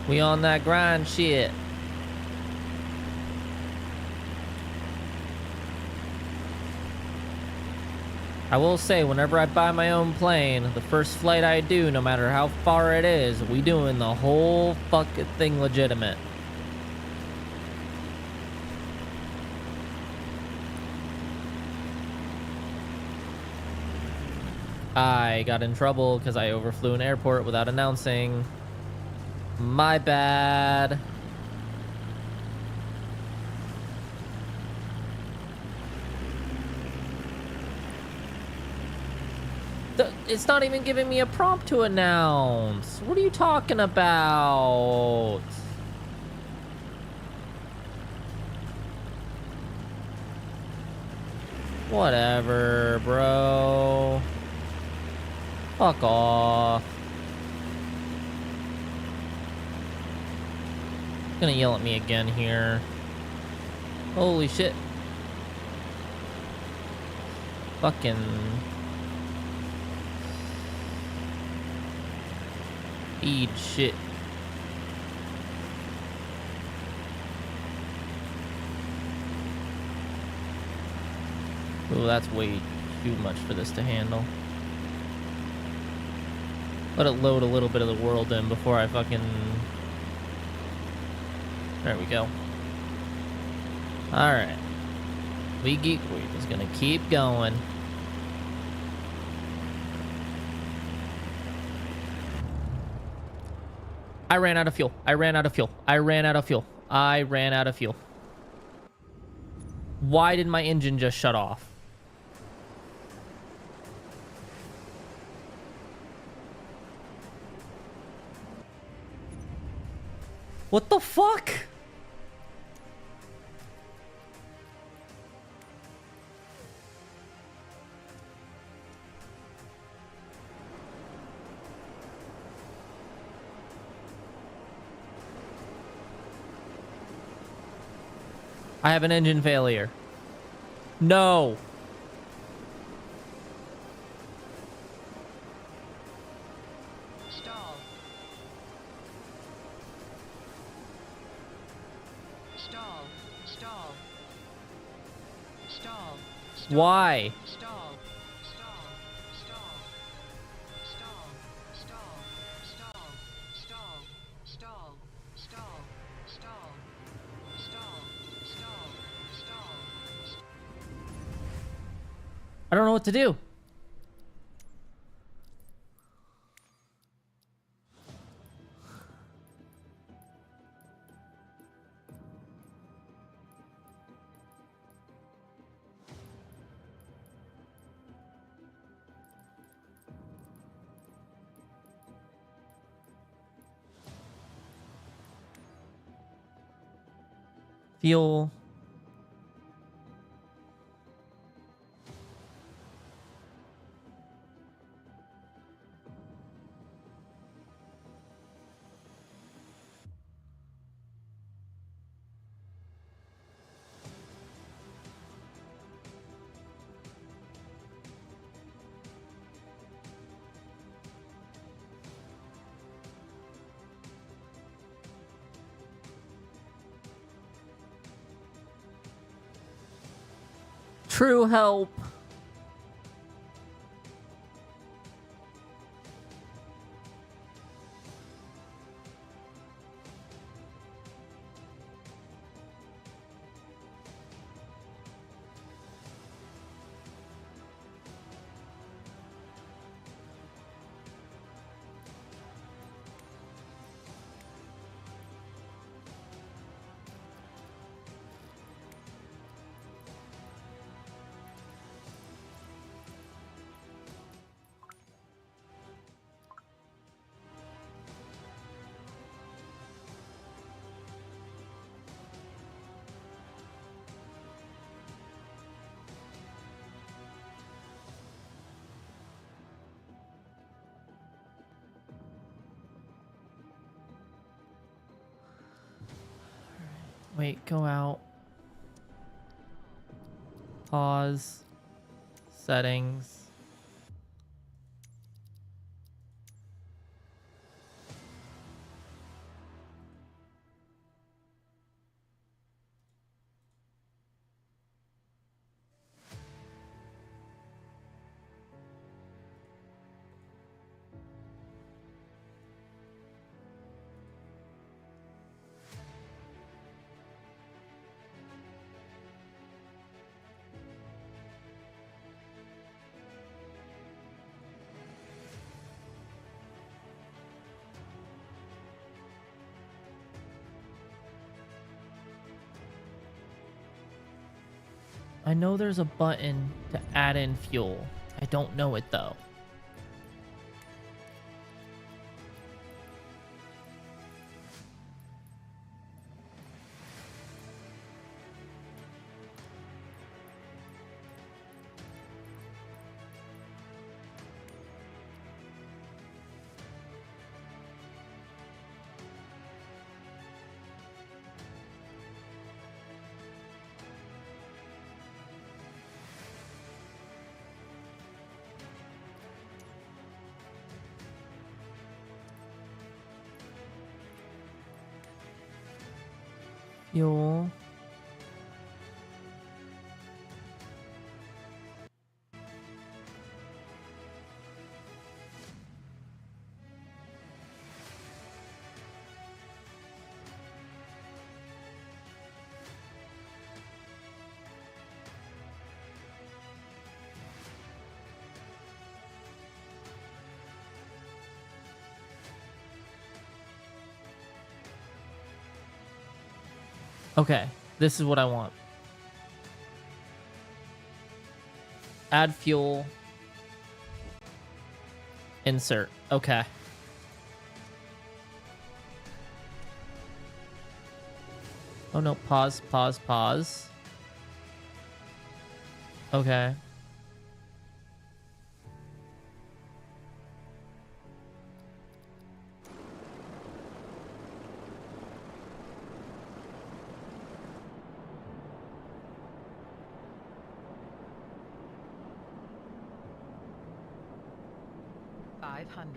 We on that grind shit. I will say, whenever I buy my own plane, the first flight I do, no matter how far it is, we doing the whole fucking thing legitimate. I got in trouble because I overflew an airport without announcing. My bad. It's not even giving me a prompt to announce. What are you talking about? Whatever, bro. Fuck off. Gonna yell at me again here. Holy shit. Fucking... Eat shit. Ooh, that's way too much for this to handle. Let it load a little bit of the world in before I fucking... There we go. Alright. We're just gonna keep going. I ran out of fuel. I ran out of fuel. I ran out of fuel. I ran out of fuel. Why did my engine just shut off? What the fuck? I have an engine failure. No. Stall. Stall. Stall. Stall. Why? Stall. Stall. Stall. Stall. Stall. Stall. Stall. Stall. Stall. Stall. Stall. Stall. Stall. I don't know what to do. Fuel. True help. Wait, go out. Pause. Settings. I know there's a button to add in fuel. I don't know it though. Fuel. Okay, this is what I want. Add fuel. Insert. Okay. Oh no, pause, pause, pause. Okay.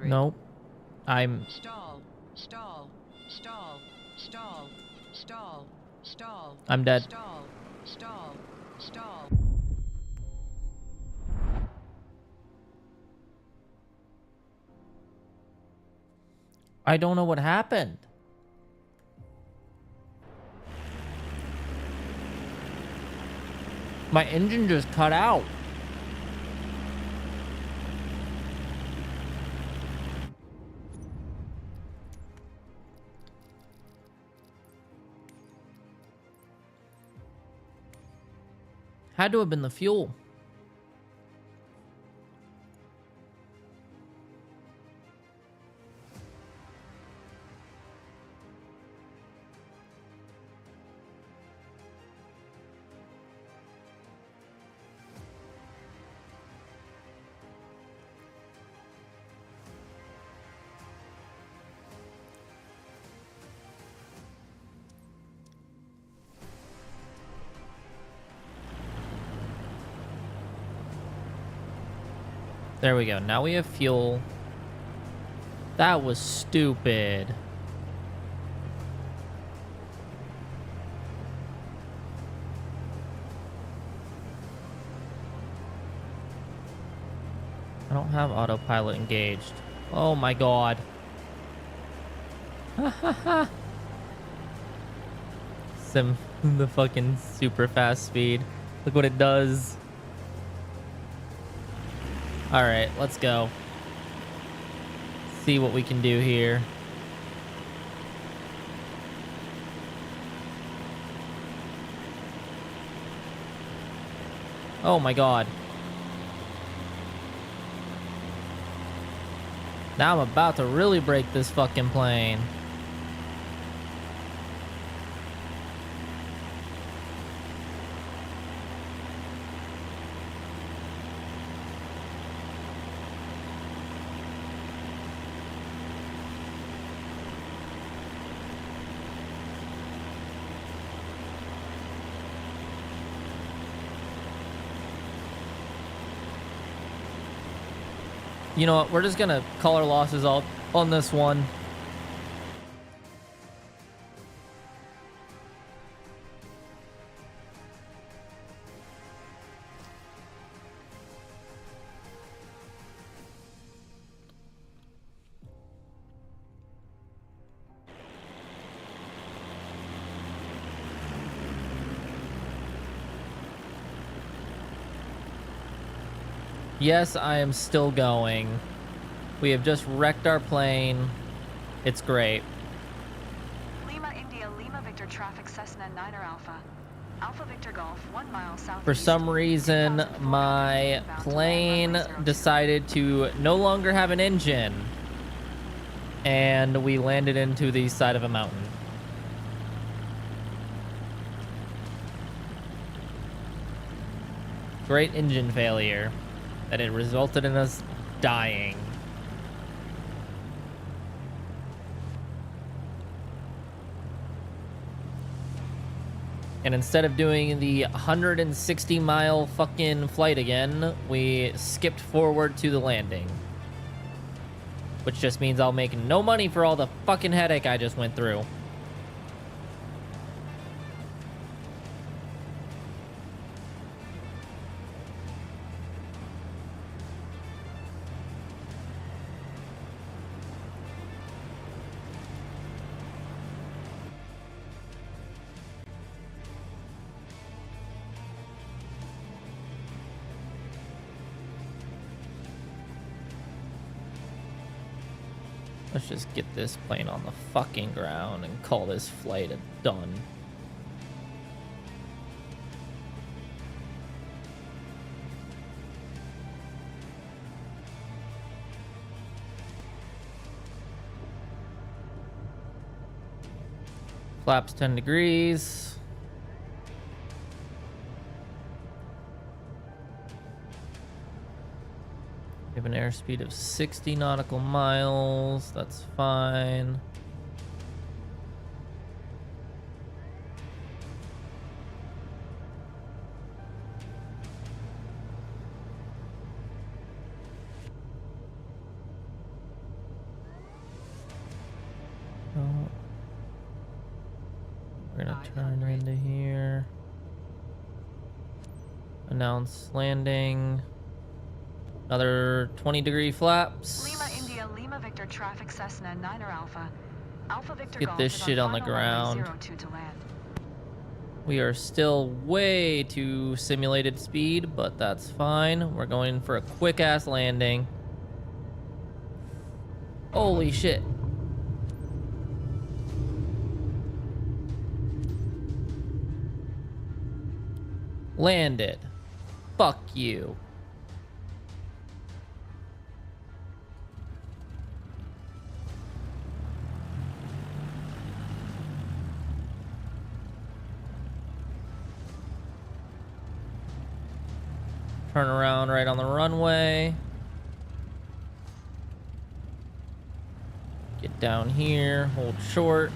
Nope. I'm Stall. Stall. Stall. Stall. Stall. Stall. I'm dead. Stall. Stall. Stall. I don't know what happened. My engine just cut out. Had to have been the fuel. There we go. Now we have fuel. That was stupid. I don't have autopilot engaged. Oh my god. Sim the fucking super fast speed. Look what it does. Alright, let's go. See what we can do here. Oh my god. Now I'm about to really break this fucking plane. You know what? We're just gonna call our losses all on this one. Yes, I am still going. We have just wrecked our plane. It's great. Lima India Lima Victor traffic Cessna 9er Alpha. Alpha Victor Golf 1 mile south. For some reason, my plane decided to no longer have an engine. And we landed into the side of a mountain. Great engine failure. That it resulted in us dying. And instead of doing the 160-mile fucking flight again, we skipped forward to the landing. Which just means I'll make no money for all the fucking headache I just went through. Let's just get this plane on the fucking ground and call this flight done. Flaps 10 degrees. We have an airspeed of 60 nautical miles. That's fine. Oh. We're gonna turn into here. Announce landing. Another 20-degree flaps. Lima India Lima Victor traffic Cessna 9er Alpha. Alpha Victor Get Golf this is shit on the final runway ground. 02 to land. We are still way too simulated speed, but that's fine. We're going for a quick-ass landing. Holy shit. Landed. Fuck you. Turn around right on the runway. Get down here, hold short.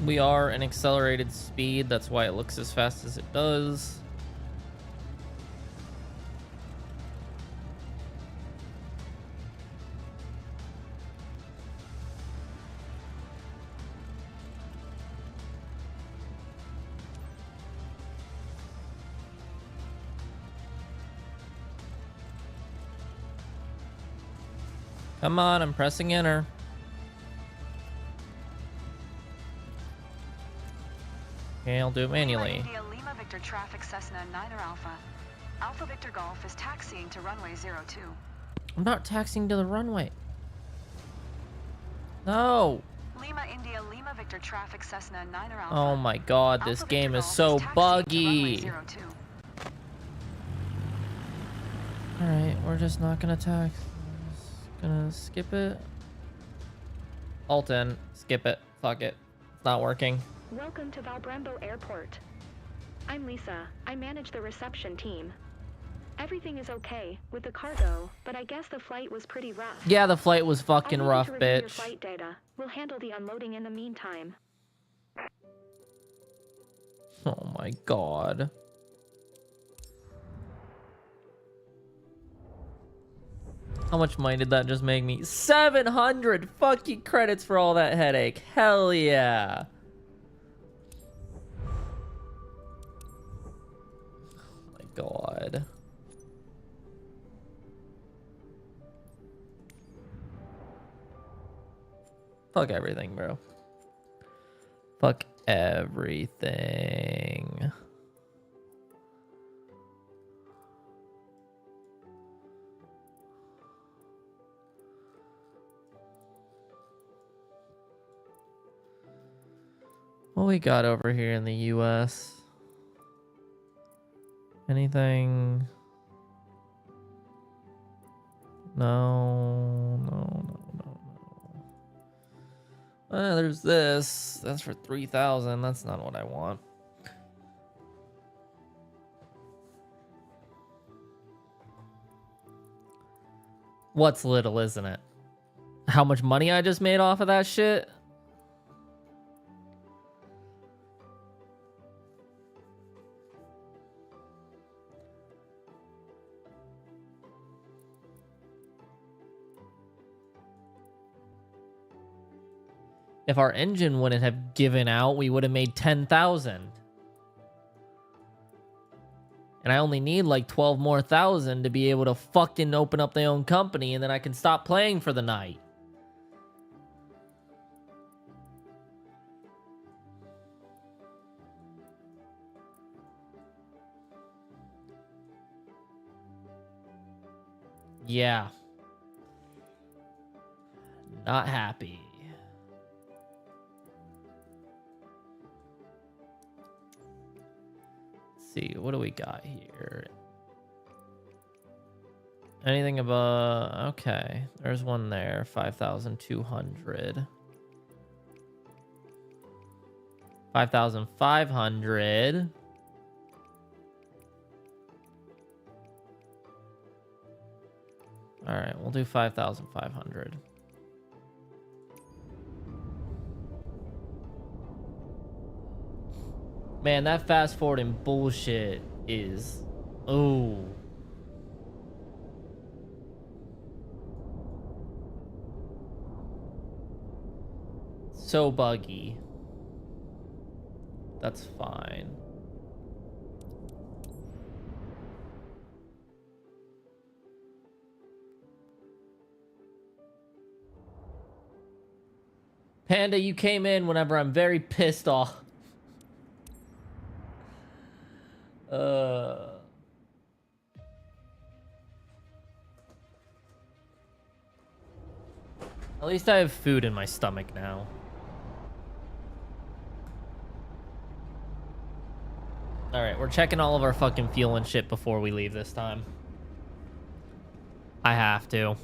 We are an accelerated speed. That's why it looks as fast as it does. Come on, I'm pressing enter. Okay, I'll do it manually. India Lima Victor traffic Cessna 9er Alpha. Alpha Victor Golf is taxiing to runway 02. I'm not taxiing to the runway. No. Lima India Lima Victor traffic Cessna 9er Alpha. Oh my god, this Alpha game Victor is Golf so taxiing to buggy. runway 02. Alright, we're just not gonna tax. We're just gonna skip it. Alt N, skip it. Fuck it. It's not working. Welcome to Valbrembo Airport. I'm Lisa. I manage the reception team. Everything is okay with the cargo, but I guess the flight was pretty rough. Yeah, the flight was fucking I'll leave you rough, to review your bitch. flight data. We'll handle the unloading in the meantime. Oh my god. How much money did that just make me? 700 fucking credits for all that headache. Hell yeah. Oh my god. Fuck everything, bro. Fuck everything. What we got over here in the US? Anything? No. There's this. That's for 3,000. That's not what I want. What's little, isn't it? How much money I just made off of that shit? If our engine wouldn't have given out, we would have made 10,000. And I only need like 12 more thousand to be able to fucking open up my own company, and then I can stop playing for the night. Yeah. Not happy. See, what do we got here? Anything above? Okay, there's one there. 5,200. 5,500. All right, we'll do 5,500. Man, that fast forwarding bullshit is... Oh. So buggy. That's fine. Panda, you came in whenever I'm very pissed off. At least I have food in my stomach now. Alright, we're checking all of our fucking fuel and shit before we leave this time. I have to.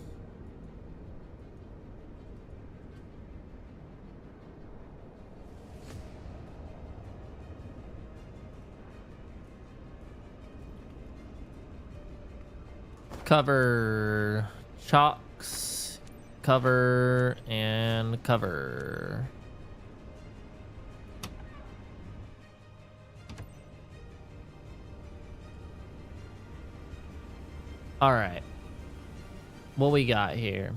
Cover chocks, cover and cover. All right. What we got here?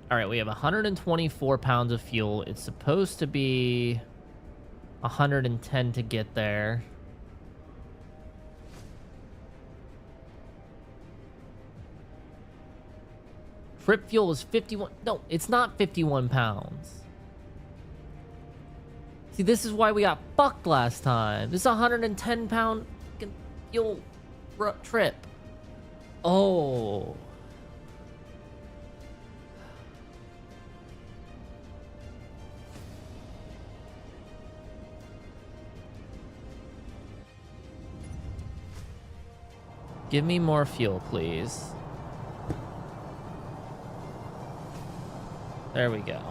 All right, we have 124 pounds of fuel. It's supposed to be 110 to get there. Trip fuel is 51. No, it's not 51 pounds. See, this is why we got fucked last time. This is a 110 pound fuel trip. Oh. Give me more fuel, please. There we go.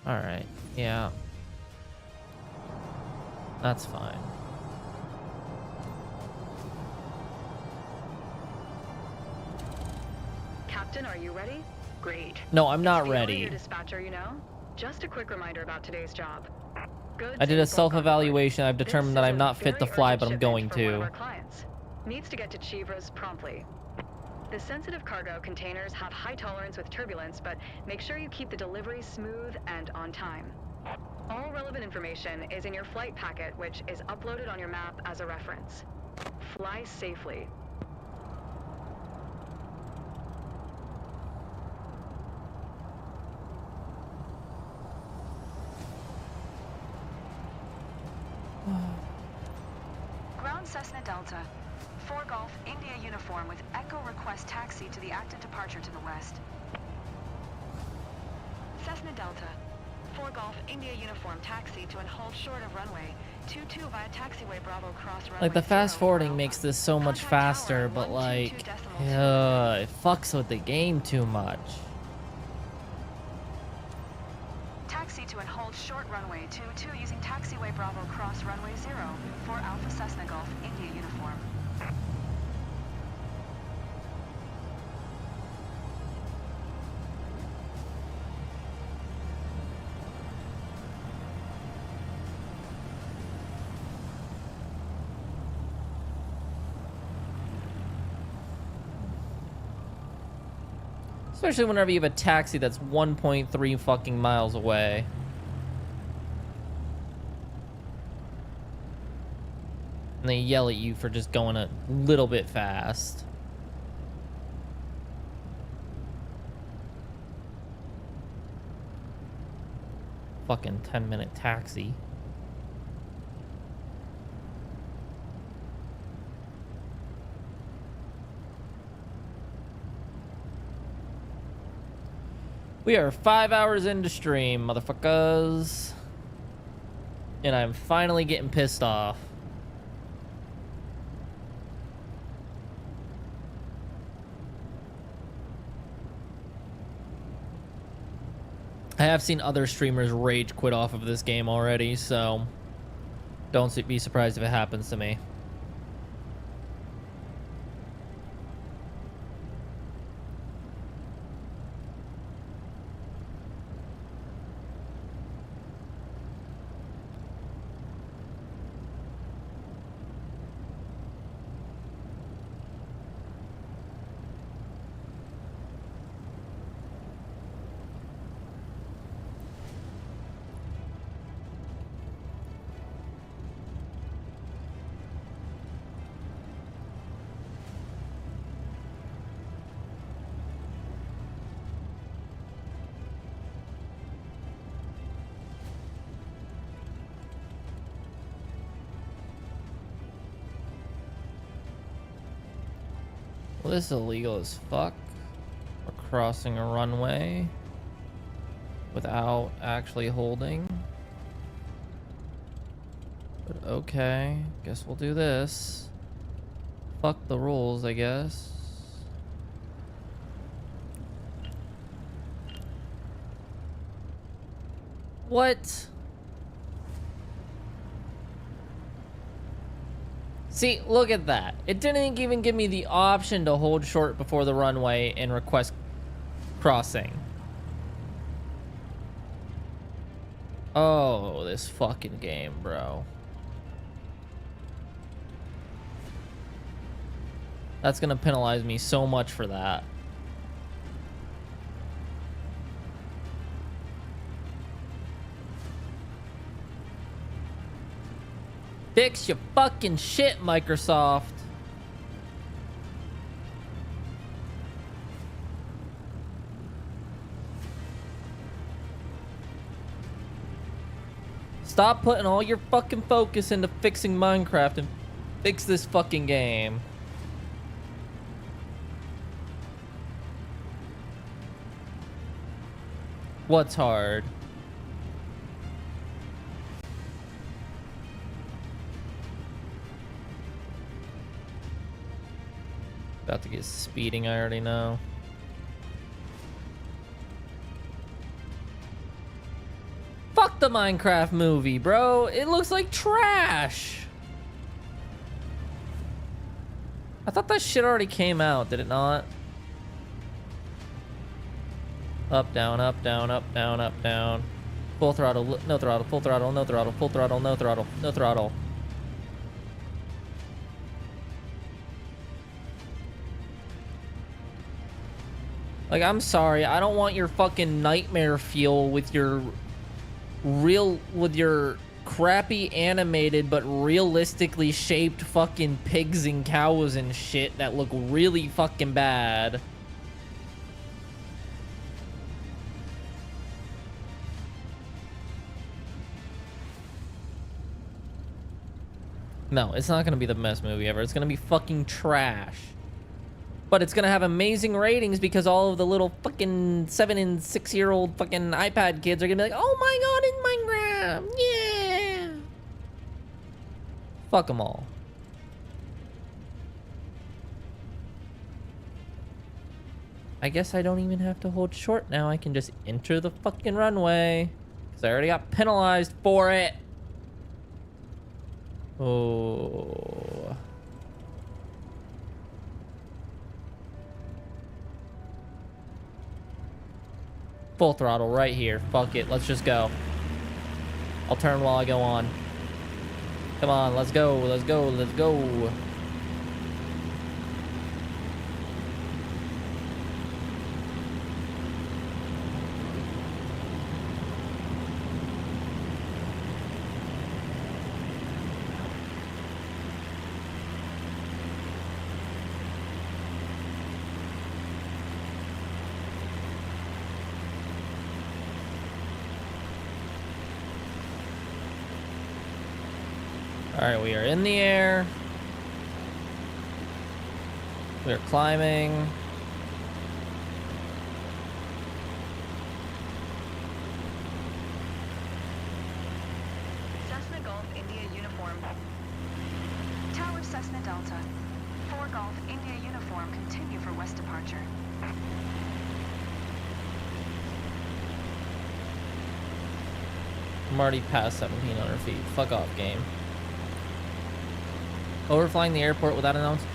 All right. Yeah. That's fine. Captain, are you ready? Great. No, I'm not It's Fiona, ready. your dispatcher, you know? Just a quick reminder about today's job. Good I did a to report on board. self-evaluation. I've determined This that is I'm a not fit to very fly, urgent but I'm shipment going for one of to. our clients. Needs to get to Chivras promptly. The sensitive cargo containers have high tolerance with turbulence, but make sure you keep the delivery smooth and on time. All relevant information is in your flight packet, which is uploaded on your map as a reference. Fly safely. Ground Cessna Delta. 4 Golf India uniform with Echo request taxi to the active departure to the west. Cessna Delta. 4 Golf India uniform taxi to and hold short of runway 22 via taxiway Bravo cross runway. Like, the fast 0 forwarding Alpha. makes this so much Contact faster, tower but 122 like, decimal 2. it fucks with the game too much. Taxi to and hold short runway 22 using taxiway Bravo cross runway 0 for Alpha Cessna Golf India uniform. Especially whenever you have a taxi that's 1.3 fucking miles away. And they yell at you for just going a little bit fast. Fucking 10-minute taxi. We are 5 hours into stream, motherfuckers. And I'm finally getting pissed off. I have seen other streamers rage quit off of this game already, so don't be surprised if it happens to me. Well, this is illegal as fuck. We're crossing a runway without actually holding. But okay, guess we'll do this. Fuck the rules, I guess. What? See, look at that. It didn't even give me the option to hold short before the runway and request crossing. Oh, this fucking game, bro. That's gonna penalize me so much for that. Fix your fucking shit, Microsoft. Stop putting all your fucking focus into fixing Minecraft and fix this fucking game. What's hard? About to get speeding, I already know. Fuck the Minecraft movie, bro. It looks like trash. I thought that shit already came out, did it not? Up, down, up, down, up, down, up, down. Full throttle, no throttle, full throttle, no throttle, full throttle, no throttle, no throttle. Like, I'm sorry, I don't want your fucking nightmare fuel with your crappy animated but realistically shaped fucking pigs and cows and shit that look really fucking bad. No, it's not gonna be the best movie ever. It's gonna be fucking trash. But it's gonna have amazing ratings because all of the little fucking 7 and 6-year-old fucking iPad kids are gonna be like, oh my god, in Minecraft, yeah. Fuck them all. I guess I don't even have to hold short now. I can just enter the fucking runway because I already got penalized for it. Oh. Full throttle right here. Fuck it. Let's just go. I'll turn while I go on. Come on. Let's go. Let's go. Let's go. All right, we are in the air. We are climbing. Cessna Golf India uniform. Tower Cessna Delta. 4 Golf India uniform, continue for west departure. I'm already past 1,700 feet. Fuck off, game. Overflying the airport without announcement.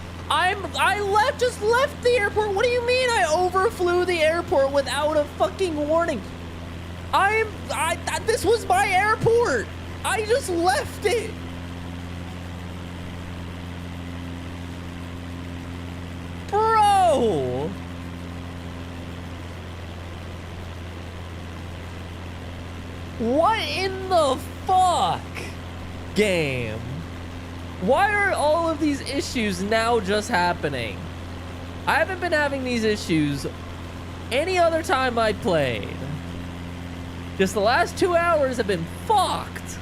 Just left the airport. What do you mean I overflew the airport without a fucking warning? This was my airport. I just left it. Bro. What in the fuck? Game. Why are all of these issues now just happening? I haven't been having these issues any other time I played. Just the last 2 hours have been fucked.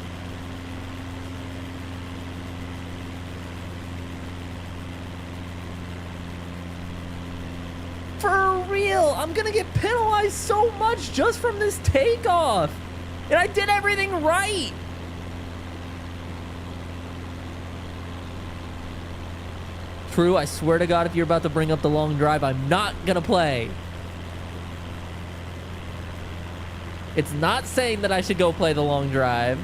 For real, I'm gonna get penalized so much just from this takeoff. And I did everything right. True, I swear to God, if you're about to bring up the long drive, I'm not gonna play. It's not saying that I should go play the long drive.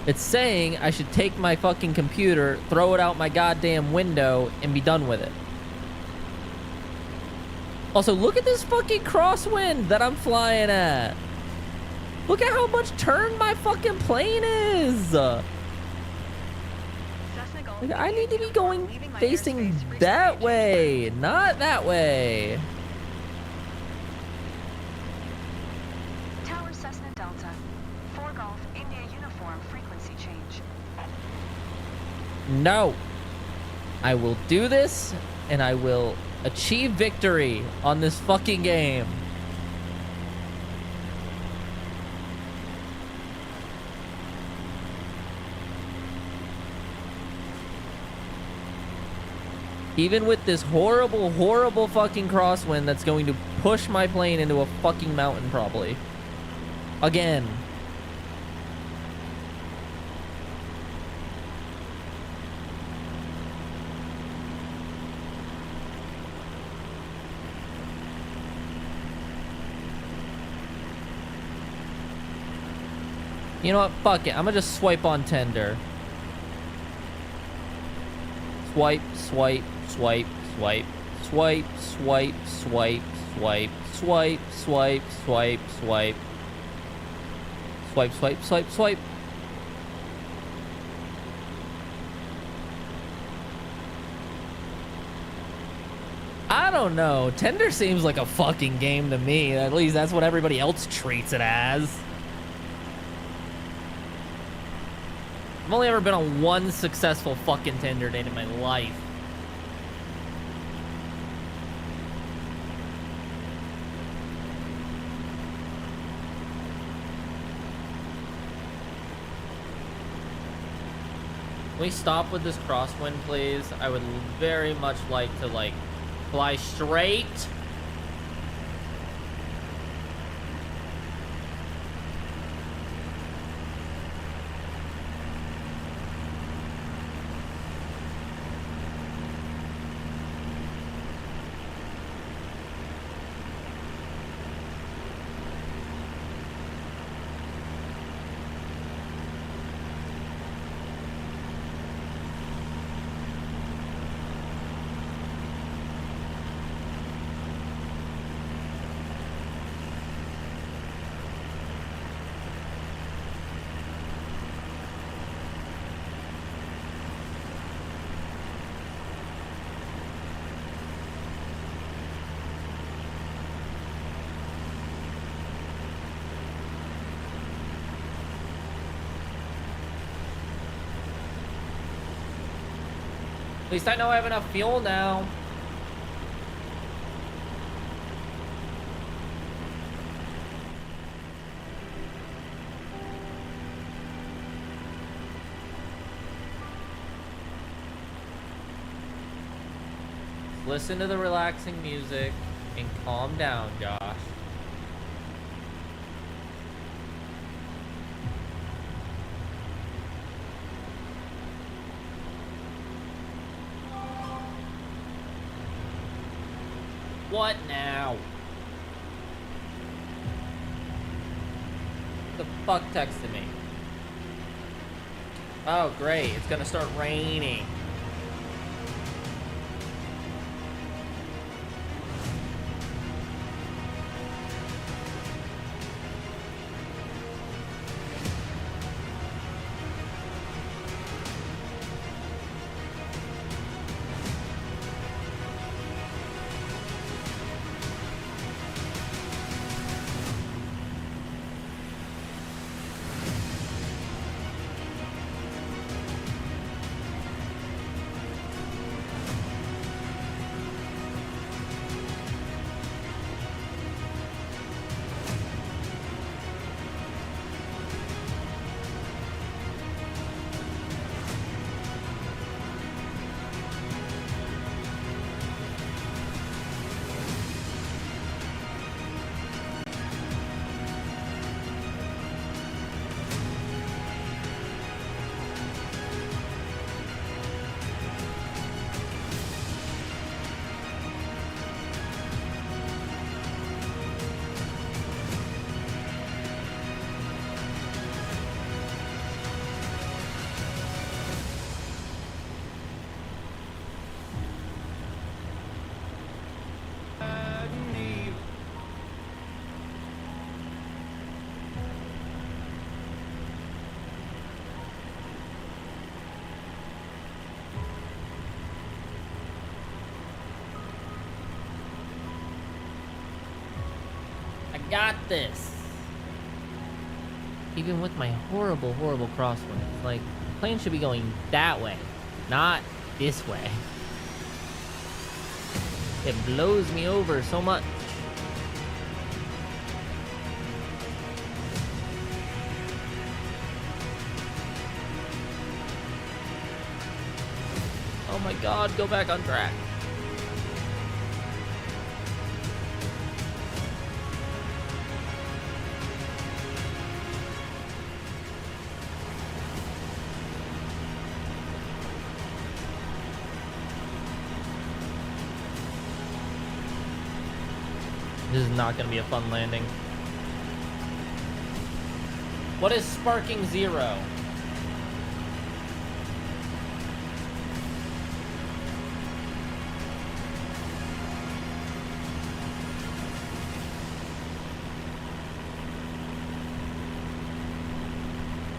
It's saying I should take my fucking computer, throw it out my goddamn window, and be done with it. Also, look at this fucking crosswind that I'm flying at. Look at how much turn my fucking plane is. Like, I need to be going facing that way, not that way. Tower Cessna Delta. 4 Golf, India uniform, frequency change. No. I will do this, and I will achieve victory on this fucking game. Even with this horrible, horrible fucking crosswind that's going to push my plane into a fucking mountain probably. Again. You know what? Fuck it. I'm gonna just swipe on tender. Swipe, swipe, swipe, swipe, swipe, swipe, swipe, swipe, swipe, swipe, swipe, swipe. Swipe, swipe, swipe, swipe. I don't know. Tender seems like a fucking game to me. At least that's what everybody else treats it as. I've only ever been on one successful fucking Tinder date in my life. Can we stop with this crosswind, please? I would very much like to, like, fly straight. At least I know I have enough fuel now. Listen to the relaxing music and calm down, Josh. What now? The fuck texted me? Oh, great. It's gonna start raining. got this. Even with my horrible, horrible crosswind. Like, the plane should be going that way, not this way. It blows me over so much. Oh my god, go back on track. This is not going to be a fun landing. What is sparking zero?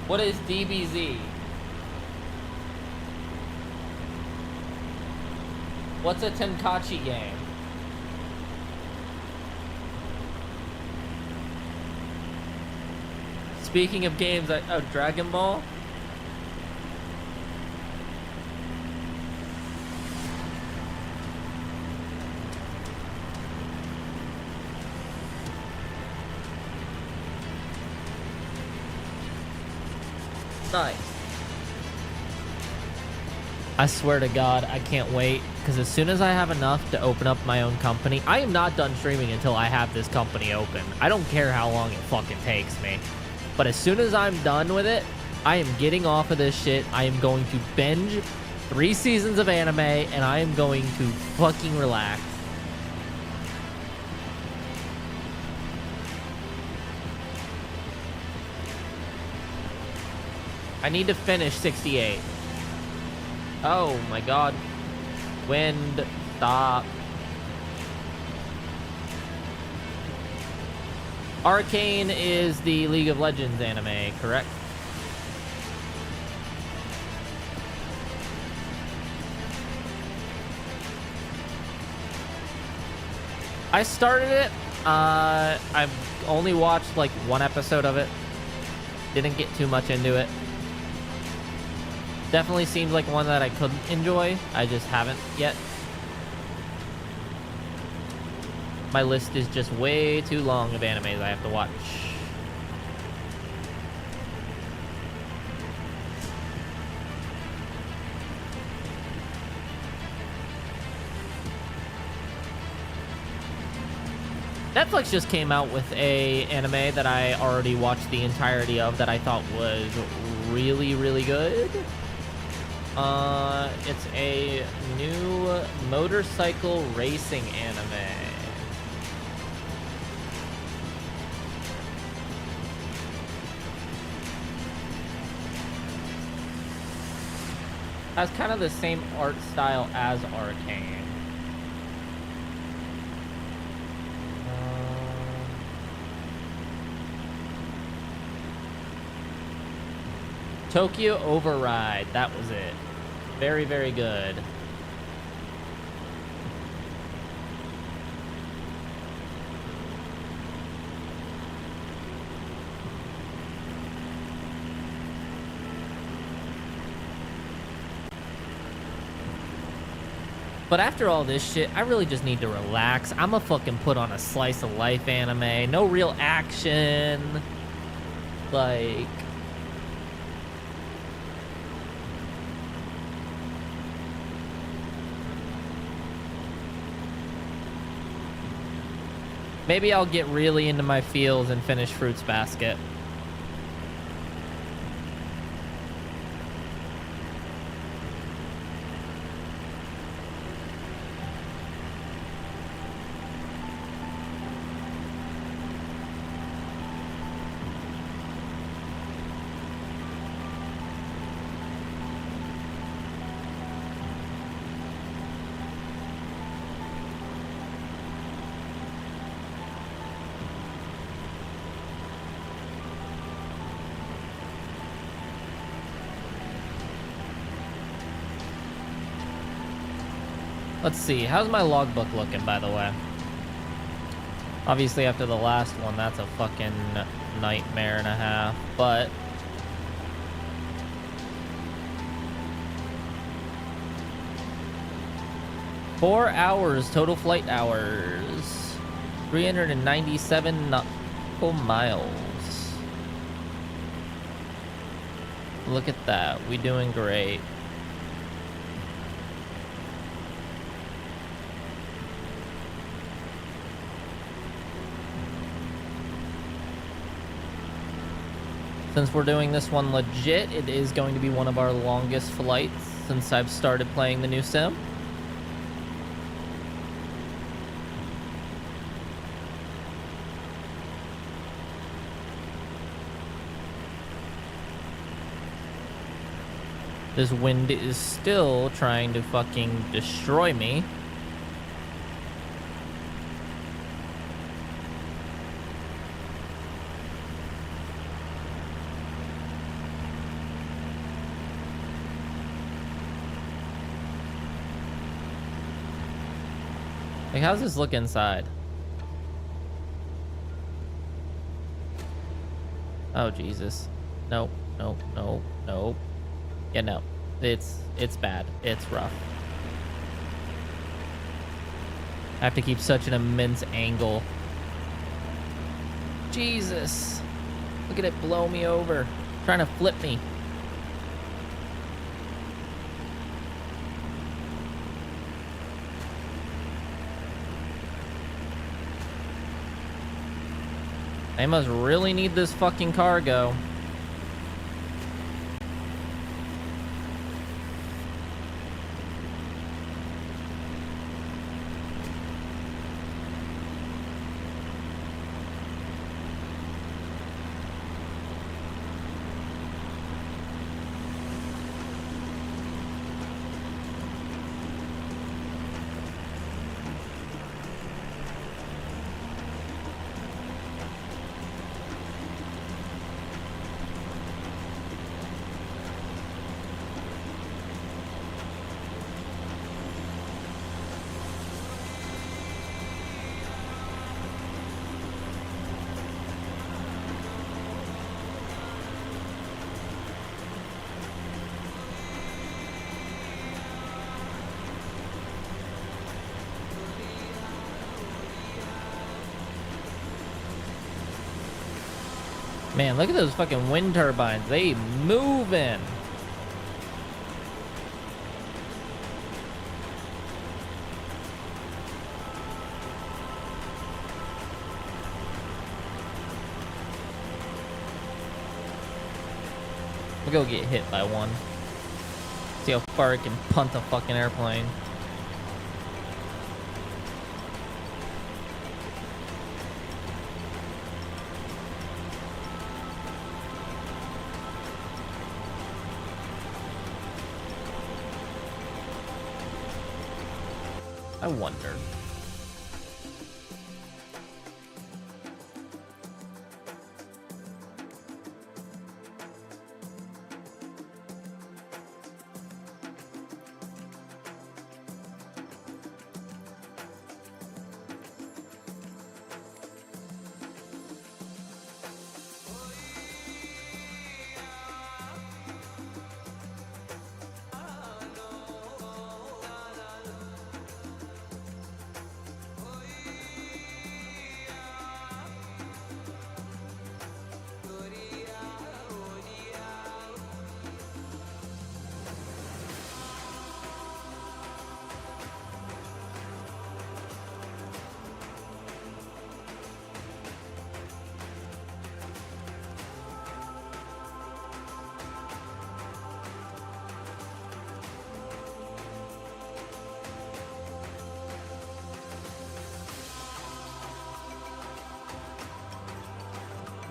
What is DBZ? What's a Tenkaichi game? Speaking of games, Dragon Ball? Nice. I swear to God, I can't wait, because as soon as I have enough to open up my own company, I am not done streaming until I have this company open. I don't care how long it fucking takes me. But as soon as I'm done with it, I am getting off of this shit. I am going to binge 3 seasons of anime, and I am going to fucking relax. I need to finish 68. Oh my god. Wind, stop. Arcane is the League of Legends anime, correct? I started it. I've only watched like 1 episode of it. Didn't get too much into it. Definitely seems like one that I could enjoy. I just haven't yet. My list is just way too long of animes I have to watch. Netflix just came out with a anime that I already watched the entirety of that I thought was really, really good. It's a new motorcycle racing anime. Has kind of the same art style as Arcane. Tokyo Override, that was it. Very, very good. But after all this shit, I really just need to relax. I'ma fucking put on a slice of life anime. No real action. Like... maybe I'll get really into my feels and finish Fruits Basket. Let's see, how's my logbook looking, by the way? Obviously, after the last one, that's a fucking nightmare and a half, but... Four hours, total flight hours. 397 nautical miles. Look at that, we doing great. Since we're doing this one legit, it is going to be one of our longest flights since I've started playing the new sim. This wind is still trying to fucking destroy me. Like, how's this look inside? Oh, Jesus. Nope, nope, nope, nope. Yeah, no. It's bad. It's rough. I have to keep such an immense angle. Jesus. Look at it blow me over. Trying to flip me. They must really need this fucking cargo. Man, look at those fucking wind turbines. They moving. We'll go get hit by one. See how far it can punt a fucking airplane. I wonder.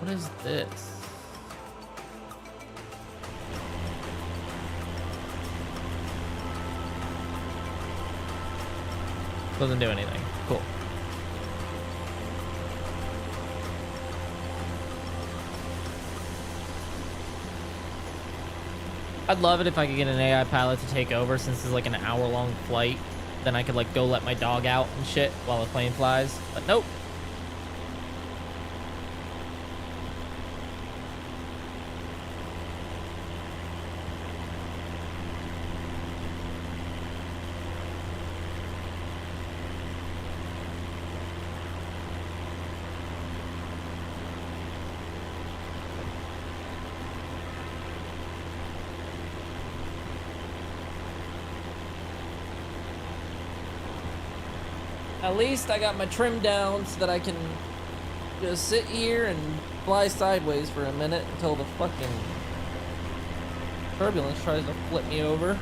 What is this? Doesn't do anything. Cool. I'd love it if I could get an AI pilot to take over, since it's like an hour-long flight. Then I could like go let my dog out and shit while the plane flies. But nope. At least I got my trim down so that I can just sit here and fly sideways for a minute until the fucking turbulence tries to flip me over.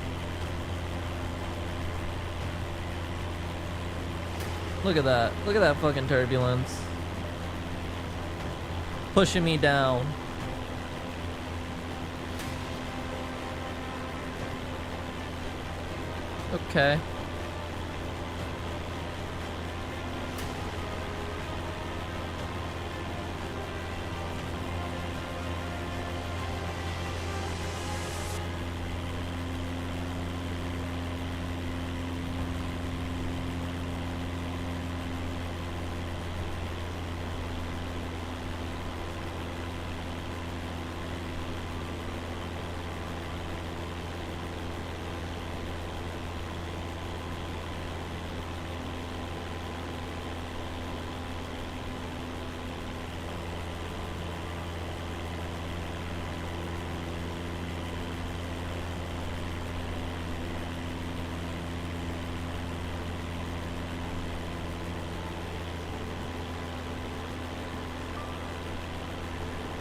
Look at that. Look at that fucking turbulence. Pushing me down. Okay.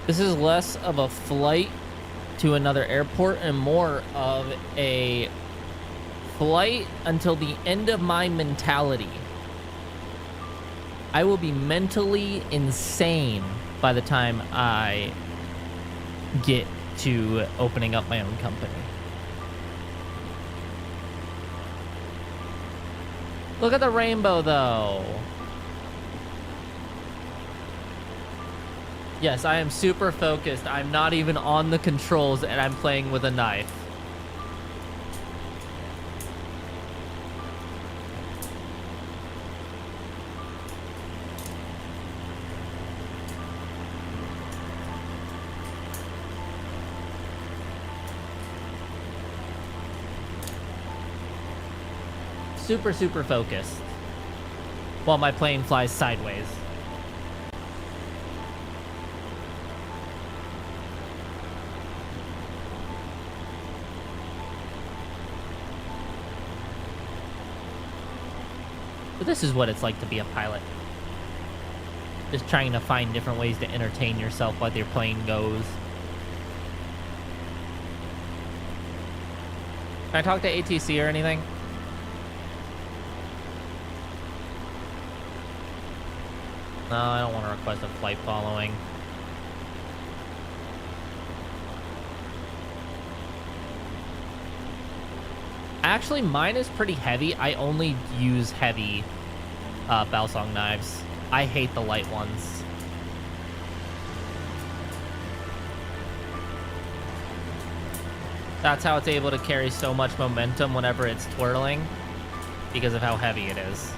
This is less of a flight to another airport and more of a flight until the end of my mentality. I will be mentally insane by the time I get to opening up my own company. Look at the rainbow, though. Yes, I am super focused. I'm not even on the controls and I'm playing with a knife. Super, super focused while my plane flies sideways. But this is what it's like to be a pilot. Just trying to find different ways to entertain yourself while your plane goes. Can I talk to ATC or anything? No, I don't want to request a flight following. Actually, mine is pretty heavy. I only use heavy Balsong knives. I hate the light ones. That's how it's able to carry so much momentum whenever it's twirling, because of how heavy it is.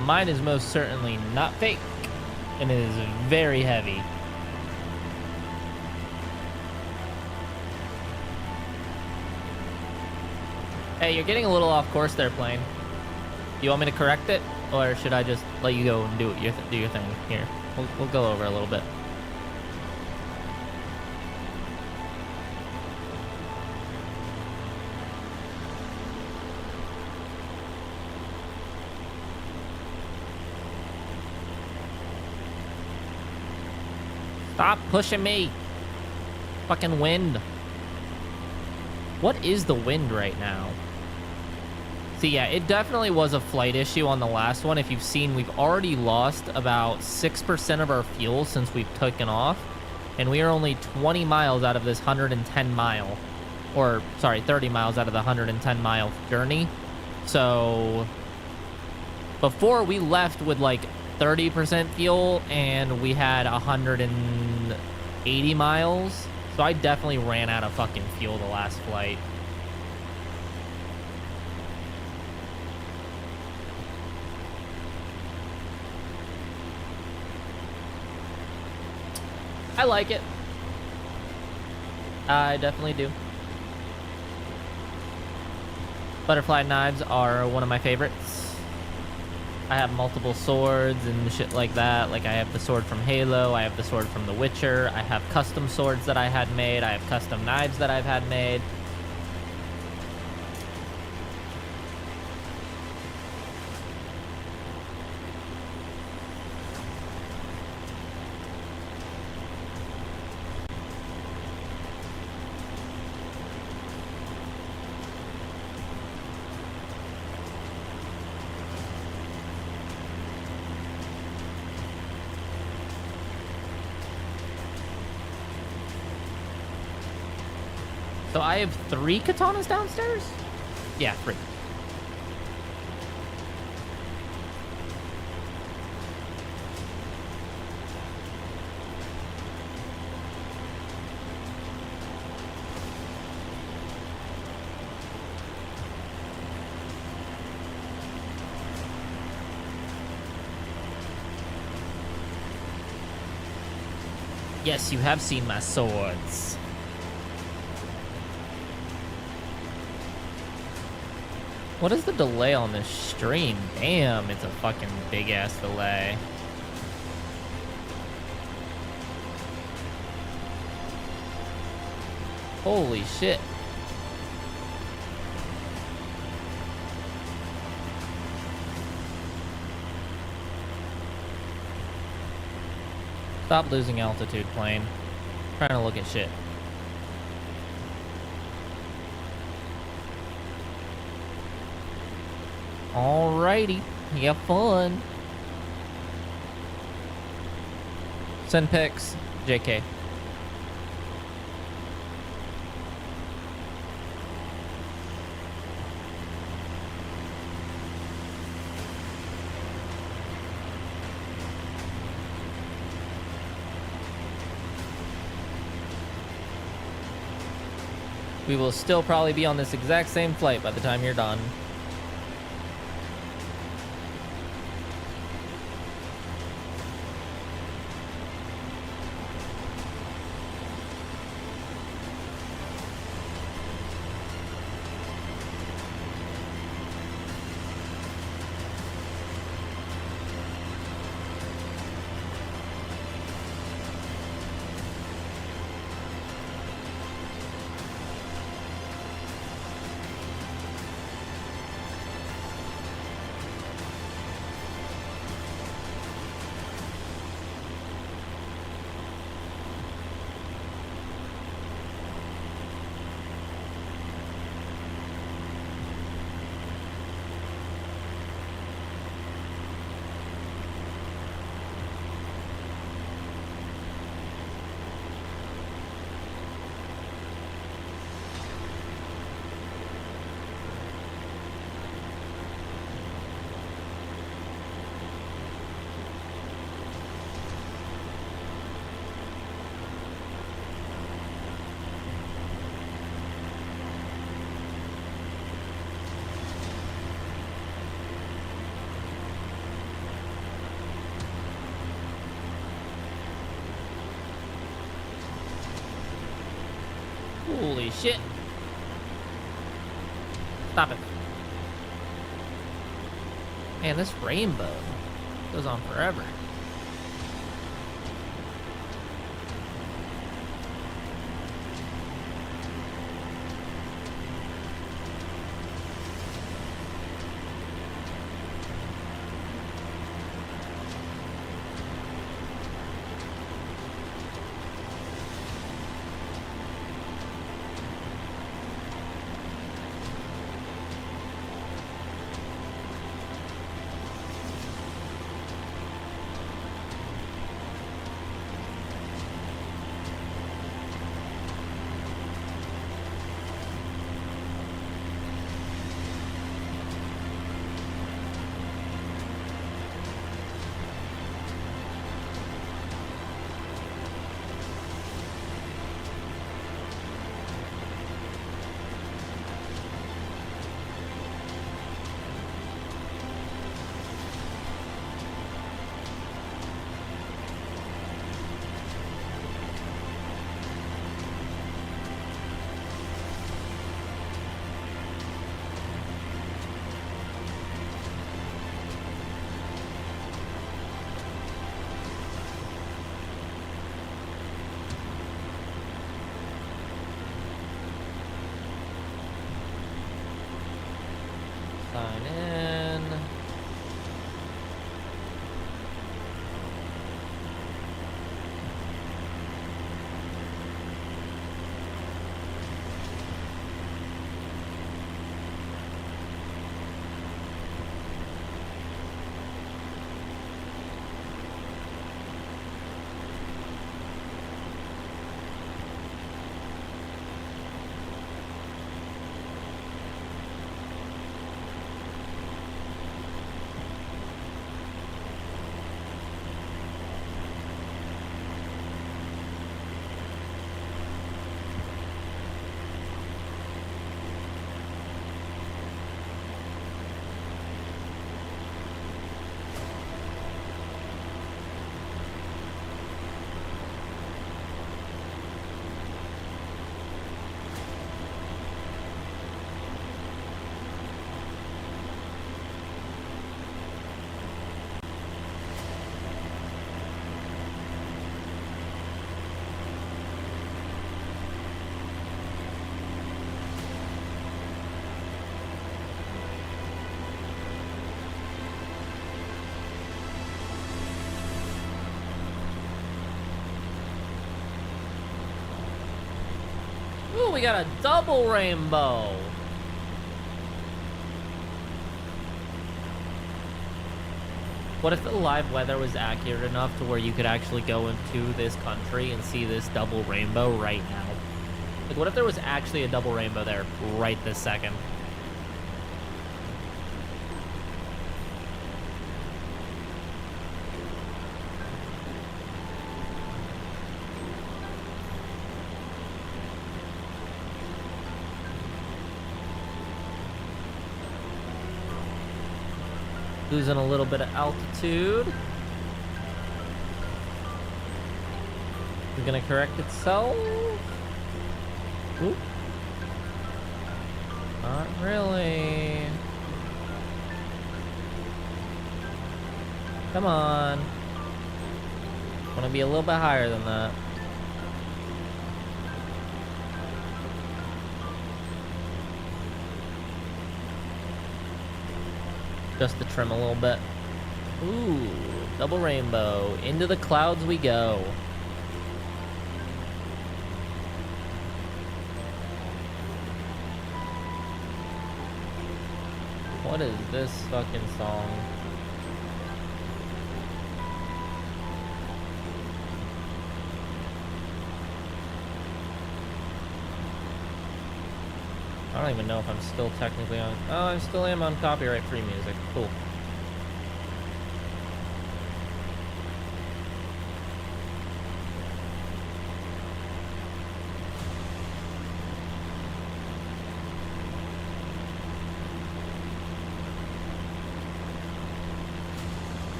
Mine is most certainly not fake, and it is very heavy. Hey, you're getting a little off course there, plane. Do you want me to correct it, or should I just let you go and do your thing? Here, we'll go over a little bit. Stop pushing me. Fucking wind. What is the wind right now? See, yeah, it definitely was a flight issue on the last one. If you've seen, we've already lost about 6% of our fuel since we've taken off. And we are only 20 miles out of this 110 mile. Or, sorry, 30 miles out of the 110 mile journey. So, before we left with like 30% fuel and we had 180 miles. So I definitely ran out of fucking fuel the last flight. I like it. I definitely do. Butterfly knives are one of my favorites. I have multiple swords and shit like that. Like I have the sword from Halo, I have the sword from The Witcher, I have custom swords that I had made, I have custom knives that I've had made. So I have 3 katanas downstairs? Yeah, 3. Yes, you have seen my swords. What is the delay on this stream? Damn, it's a fucking big ass delay. Holy shit. Stop losing altitude, plane. Trying to look at shit. Alrighty, you have fun. Send pics, JK. We will still probably be on this exact same flight by the time you're done. Holy shit. Stop it. Man, this rainbow goes on forever. Sign in. Ooh, we got a double rainbow. What if the live weather was accurate enough to where you could actually go into this country and see this double rainbow right now? Like, what if there was actually a double rainbow there right this second? Losing a little bit of altitude. It's gonna correct itself. Oop. Not really. Come on. Want to be a little bit higher than that. Just to trim a little bit. Ooh, double rainbow. Into the clouds we go. What is this fucking song? I don't even know if I'm still technically on. Oh, I still am on copyright-free music. Cool.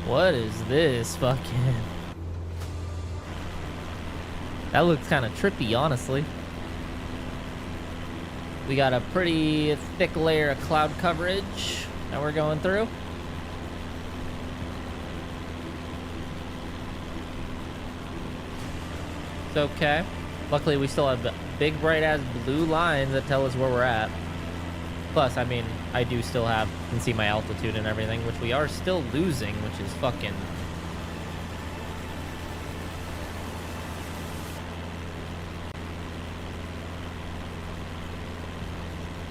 What is this fucking... That looks kind of trippy, honestly. We got a pretty thick layer of cloud coverage that we're going through. It's okay. Luckily, we still have big, bright-ass blue lines that tell us where we're at. Plus, I mean, I do still can see my altitude and everything, which we are still losing, which is fucking...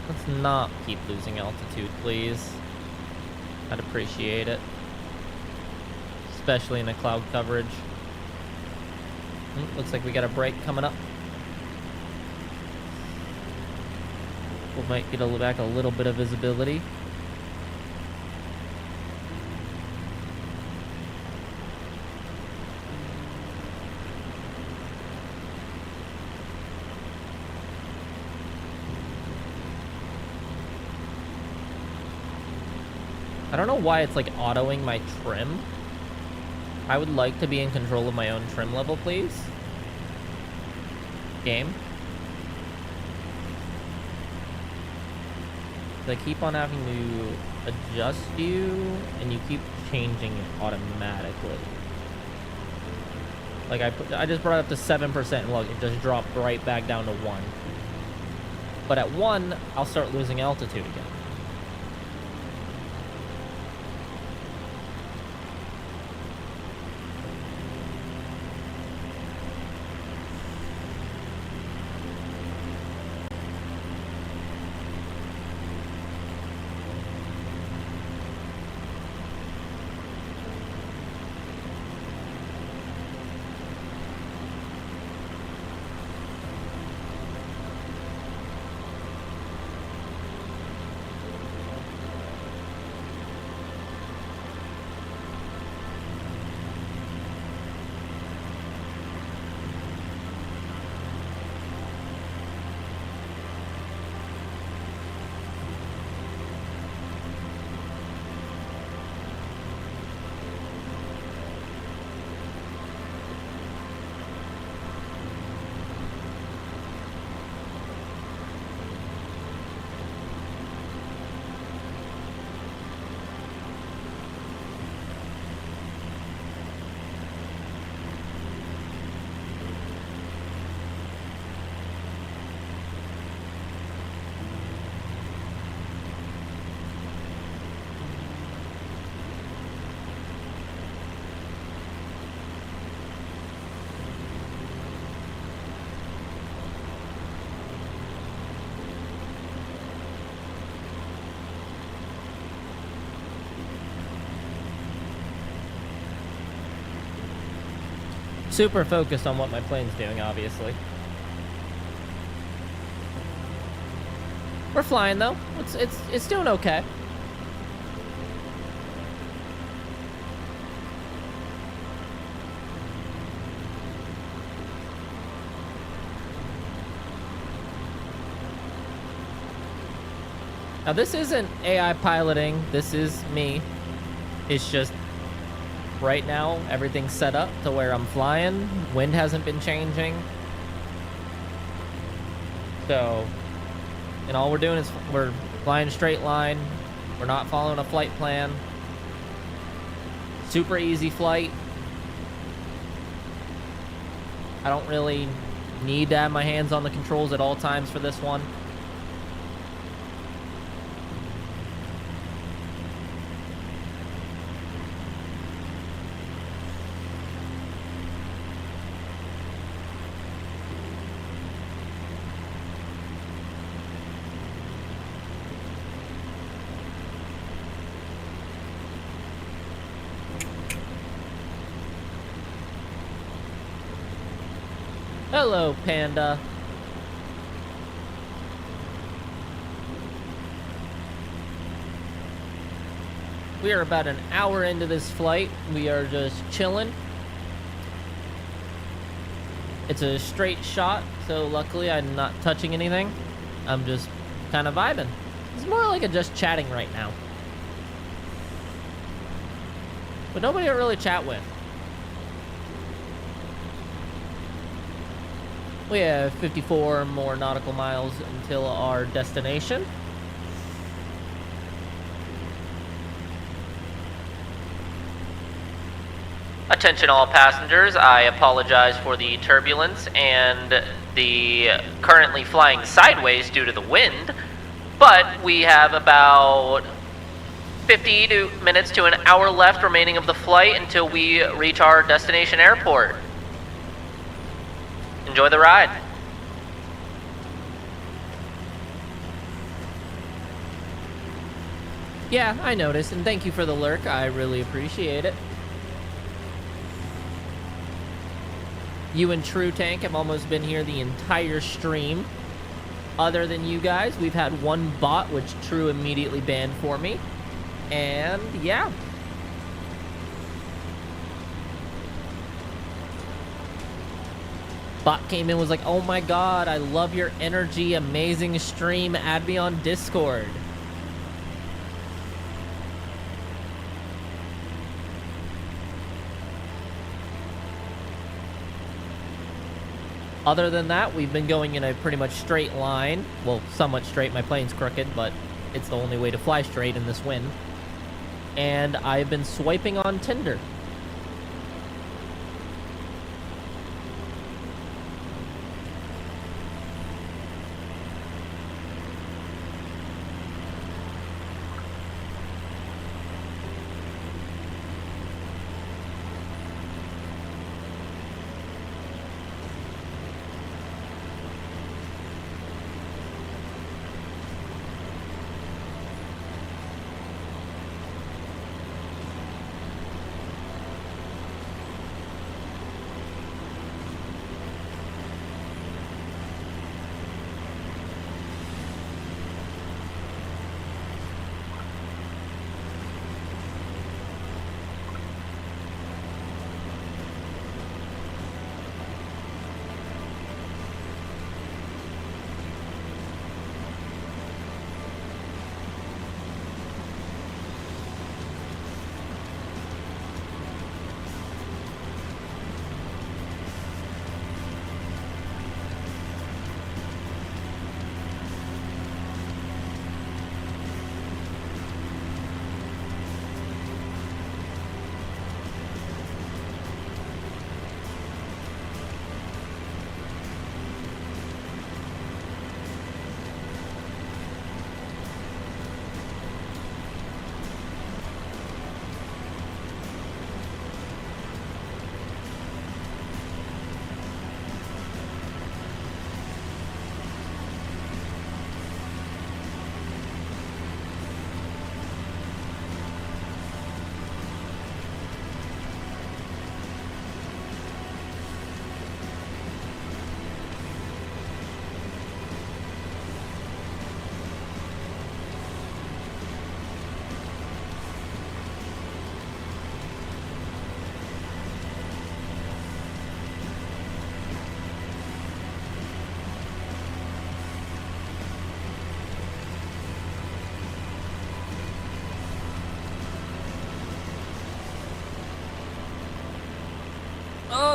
Let's not keep losing altitude, please. I'd appreciate it. Especially in the cloud coverage. Looks like we got a break coming up. We might get back a little bit of visibility. I don't know why it's like autoing my trim. I would like to be in control of my own trim level, please. Game. I keep on having to adjust you, and you keep changing it automatically. Like I just brought it up to 7%, and look, it just dropped right back down to 1. But at 1, I'll start losing altitude again. Super focused on what my plane's doing, obviously. We're flying though. It's doing okay. Now this isn't AI piloting, this is me. It's just right now everything's set up to where I'm flying. Wind hasn't been changing. So, and all we're doing is we're flying a straight line. We're not following a flight plan. Super easy flight. I don't really need to have my hands on the controls at all times for this one. Hello, Panda. We are about an hour into this flight. We are just chilling. It's a straight shot, so luckily I'm not touching anything. I'm just kind of vibing. It's more like a just chatting right now. But nobody to really chat with. We have 54 more nautical miles until our destination. Attention all passengers, I apologize for the turbulence and the currently flying sideways due to the wind, but we have about 50 minutes to an hour left remaining of the flight until we reach our destination airport. Enjoy the ride. Yeah, I noticed, and thank you for the lurk. I really appreciate it. You and True Tank have almost been here the entire stream. Other than you guys, we've had one bot, which True immediately banned for me. And yeah. Bot came in, was like, oh my god, I love your energy, amazing stream, add me on Discord. Other than that, we've been going in a pretty much straight line. Well, somewhat straight, my plane's crooked, but it's the only way to fly straight in this wind. And I've been swiping on Tinder.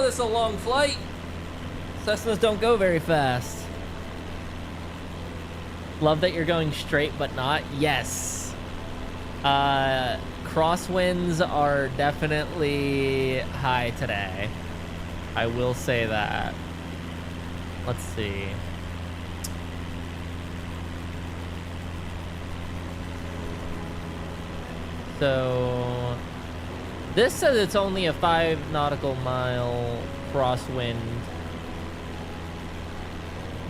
Oh, this is a long flight. Cessnas don't go very fast. Love that you're going straight, but not. Yes. Crosswinds are definitely high today. I will say that. Let's see. So this says it's only a 5 nautical mile crosswind,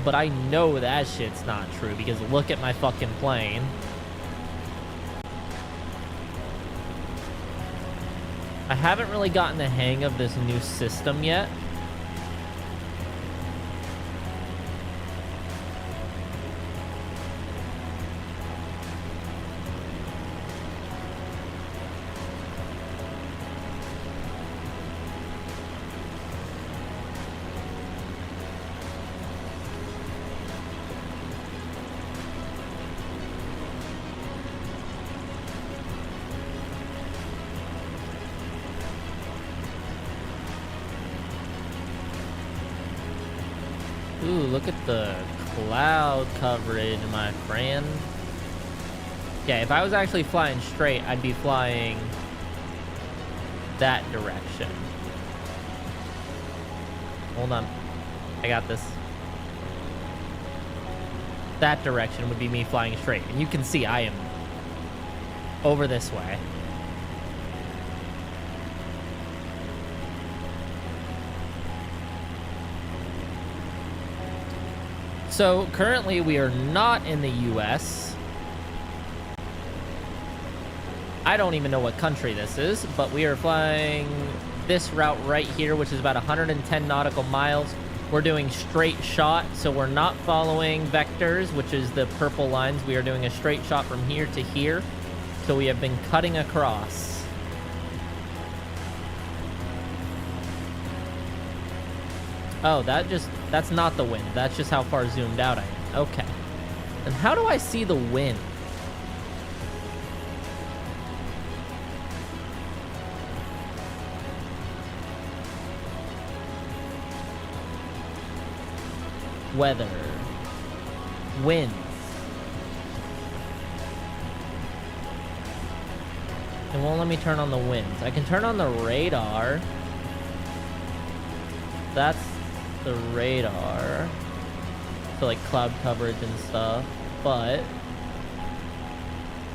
but I know that shit's not true because look at my fucking plane. I haven't really gotten the hang of this new system yet. Ooh, look at the cloud coverage, my friend. Yeah, if I was actually flying straight, I'd be flying that direction. Hold on. I got this. That direction would be me flying straight. And you can see I am over this way. So currently we are not in the US. I don't even know what country this is, but we are flying this route right here, which is about 110 nautical miles. We're doing straight shot, so we're not following vectors, which is the purple lines. We are doing a straight shot from here to here. So we have been cutting across. Oh, that's not the wind. That's just how far zoomed out I am. Okay. And how do I see the wind? Weather. Winds. It won't let me turn on the winds. I can turn on the radar. That's the radar. So like cloud coverage and stuff. But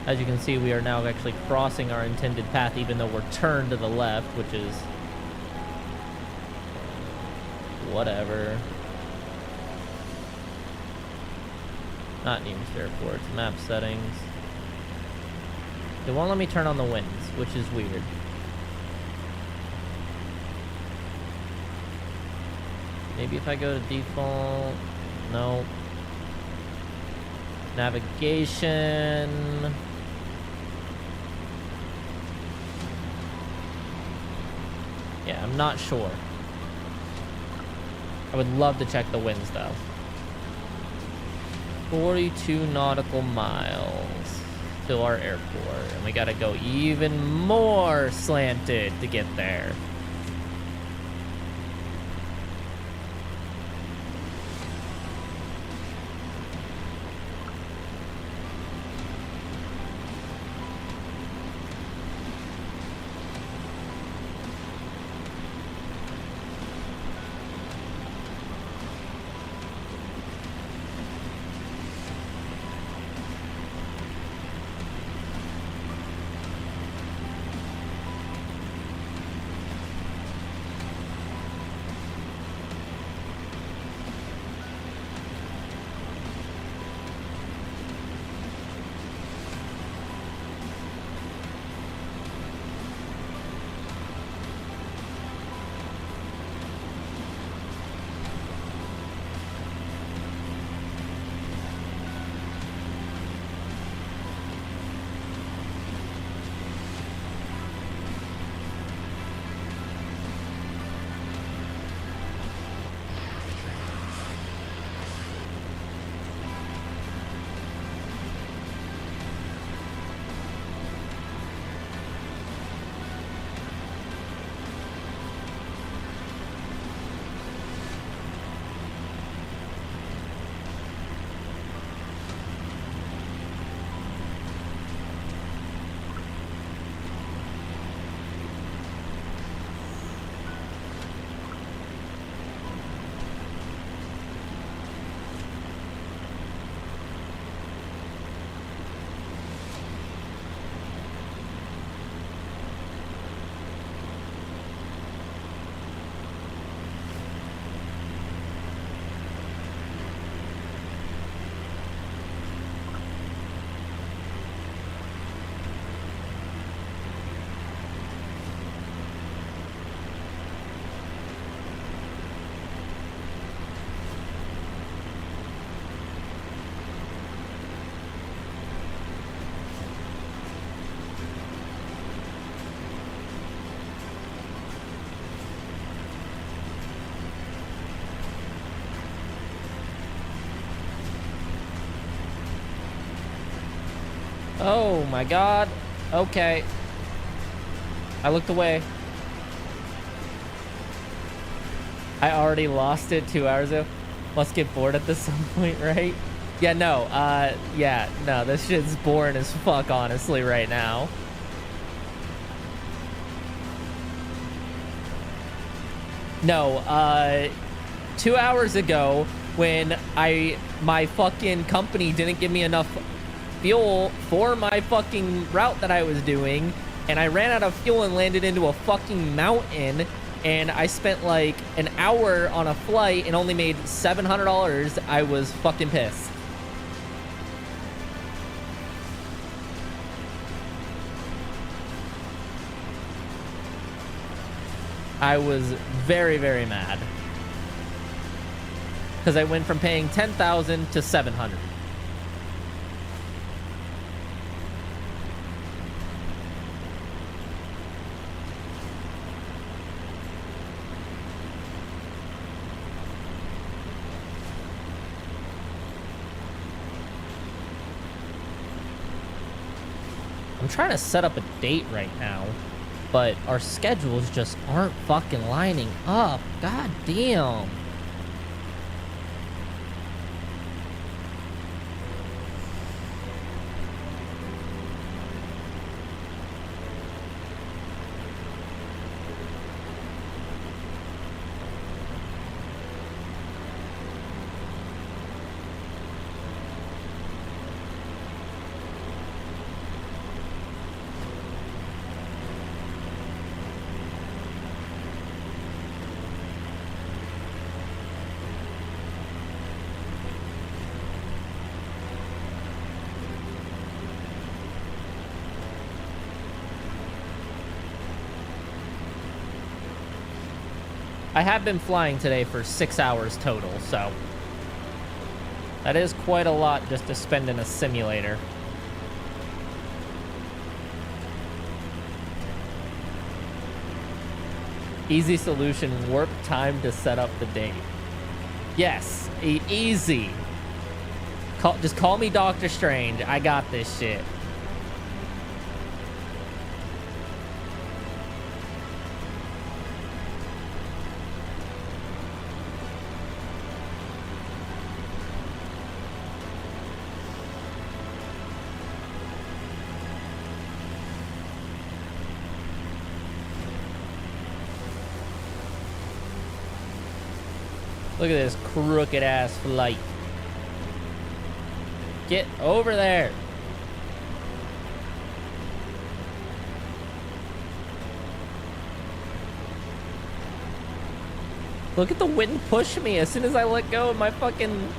as you can see, we are now actually crossing our intended path, even though we're turned to the left, which is whatever. Not Nearest Airports. Map settings. It won't let me turn on the winds, which is weird. Maybe if I go to default. No. Navigation. Yeah, I'm not sure. I would love to check the winds though. 42 nautical miles to our airport, and we gotta go even more slanted to get there. Oh my god. Okay. I looked away. I already lost it 2 hours ago. Must get bored at this some point, right? Yeah, no. Yeah, no. This shit's boring as fuck, honestly, right now. No, 2 hours ago, when my fucking company didn't give me enough fuel for my fucking route that I was doing, and I ran out of fuel and landed into a fucking mountain, and I spent like an hour on a flight and only made $700, I was fucking pissed. I was very, very mad. Because I went from paying $10,000 to $700. I'm trying to set up a date right now, but our schedules just aren't fucking lining up. God damn. I have been flying today for 6 hours total, so that is quite a lot just to spend in a simulator. Easy solution, warp time to set up the date. Yes, easy. Just call me Doctor Strange. I got this shit. Look at this crooked ass flight. Get over there. Look at the wind push me as soon as I let go of my fucking...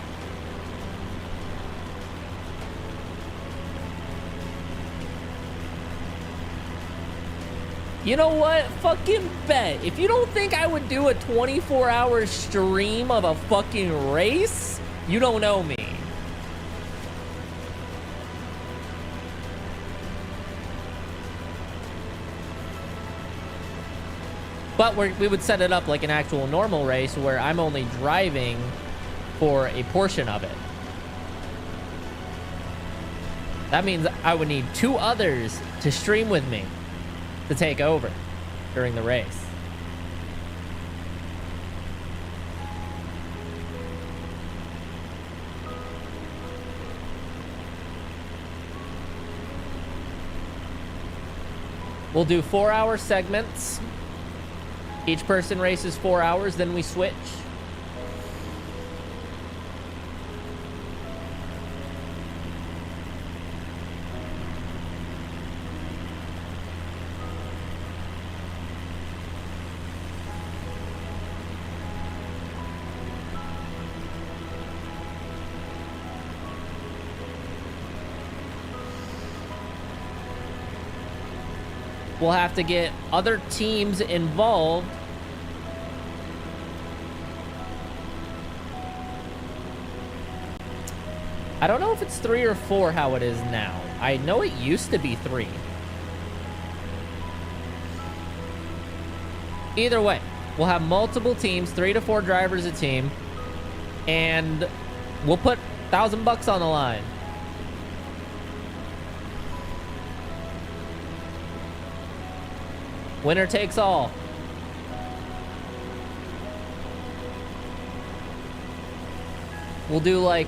You know what? Fucking bet. If you don't think I would do a 24-hour stream of a fucking race, you don't know me. But we would set it up like an actual normal race where I'm only driving for a portion of it. That means I would need 2 others to stream with me to take over during the race. We'll do 4-hour segments. Each person races 4 hours, then we switch. We'll have to get other teams involved. I don't know if it's 3 or 4 how it is now. I know it used to be 3. Either way, we'll have multiple teams, 3 to 4 drivers a team, and we'll put $1,000 on the line. Winner takes all. We'll do like,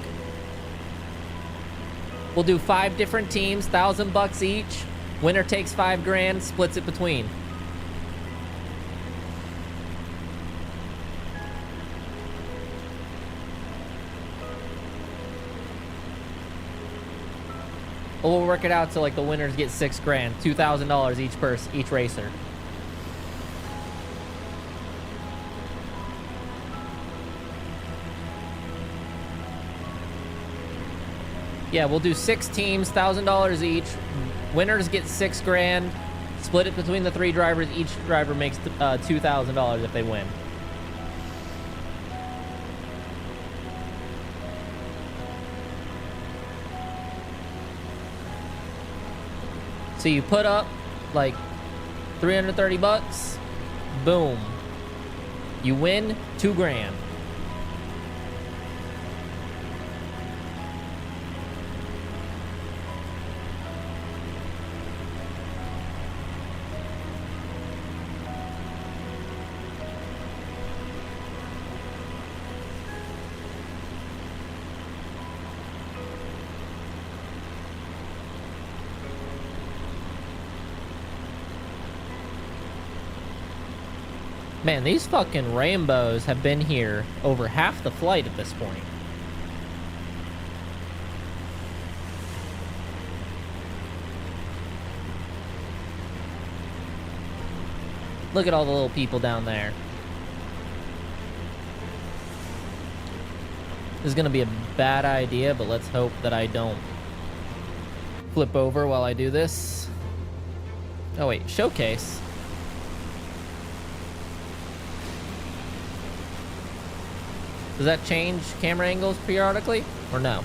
we'll do 5 different teams, $1,000 each. Winner takes 5 grand, splits it between. Or we'll work it out so like the winners get 6 grand, $2,000 each person, each racer. Yeah, we'll do 6 teams, $1,000 each. Winners get 6 grand. Split it between the 3 drivers. Each driver makes $2,000 if they win. So you put up like $330. Boom. You win 2 grand. Man, these fucking rainbows have been here over half the flight at this point. Look at all the little people down there. This is gonna be a bad idea, but let's hope that I don't flip over while I do this. Oh wait, showcase. Does that change camera angles periodically, or no?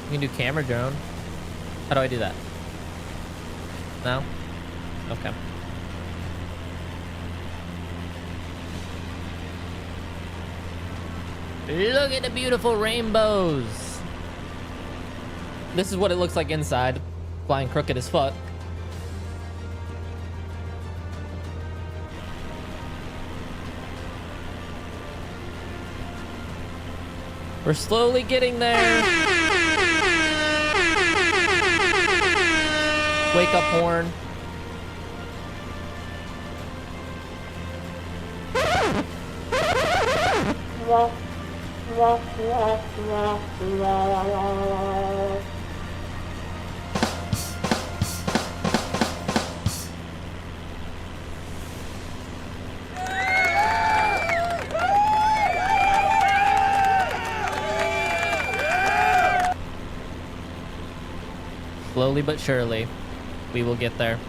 You can do camera drone. How do I do that? No? Okay. Look at the beautiful rainbows. This is what it looks like inside. Flying crooked as fuck. We're slowly getting there. Wake up horn. Slowly but surely, we will get there.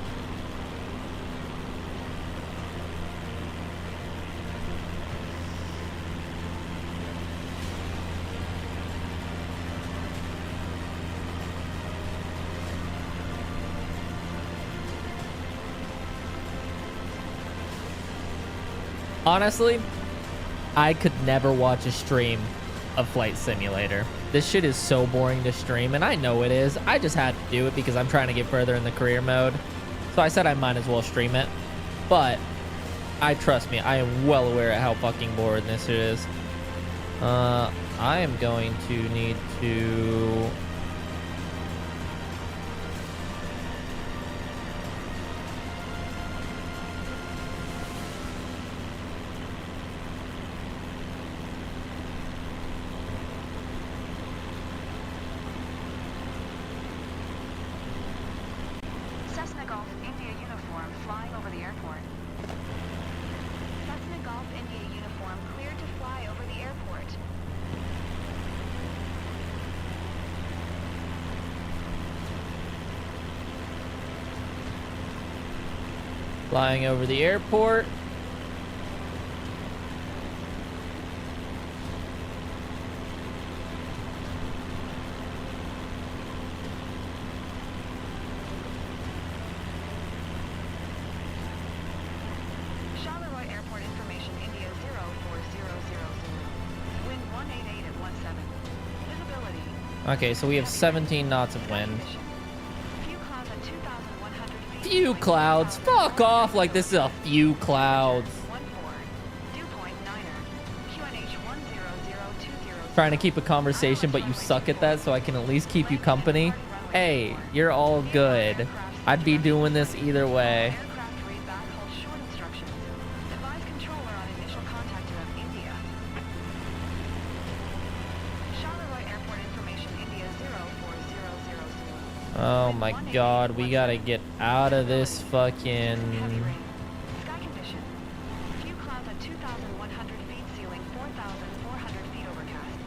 Honestly, I could never watch a stream of Flight Simulator. This shit is so boring to stream, and I know it is. I just had to do it because I'm trying to get further in the career mode. So I said I might as well stream it. But trust me, I am well aware of how fucking boring this is. I am going to need to... Cessna Golf India uniform flying over the airport. Cessna Golf India uniform cleared to fly over the airport. Flying over the airport. Charleroi Airport information, India 04000. Wind 188 at 17. Visibility Okay, so we have 17 knots of wind. Few clouds at 2,100 feet. Few clouds. Fuck off like this is a few clouds. 14. Dew point Niner. QNH 100200. Trying to keep a conversation, but you suck at that, so I can at least keep you company. Hey, you're all good. I'd be doing this either way. Aircraft read backhaul short instructions. Advise controller on initial contact of India. Charleroi Airport information, India 04000. Oh my god, we gotta get out of this fucking... Sky condition. Few clouds at 2,100 feet, ceiling 4,400 feet overcast.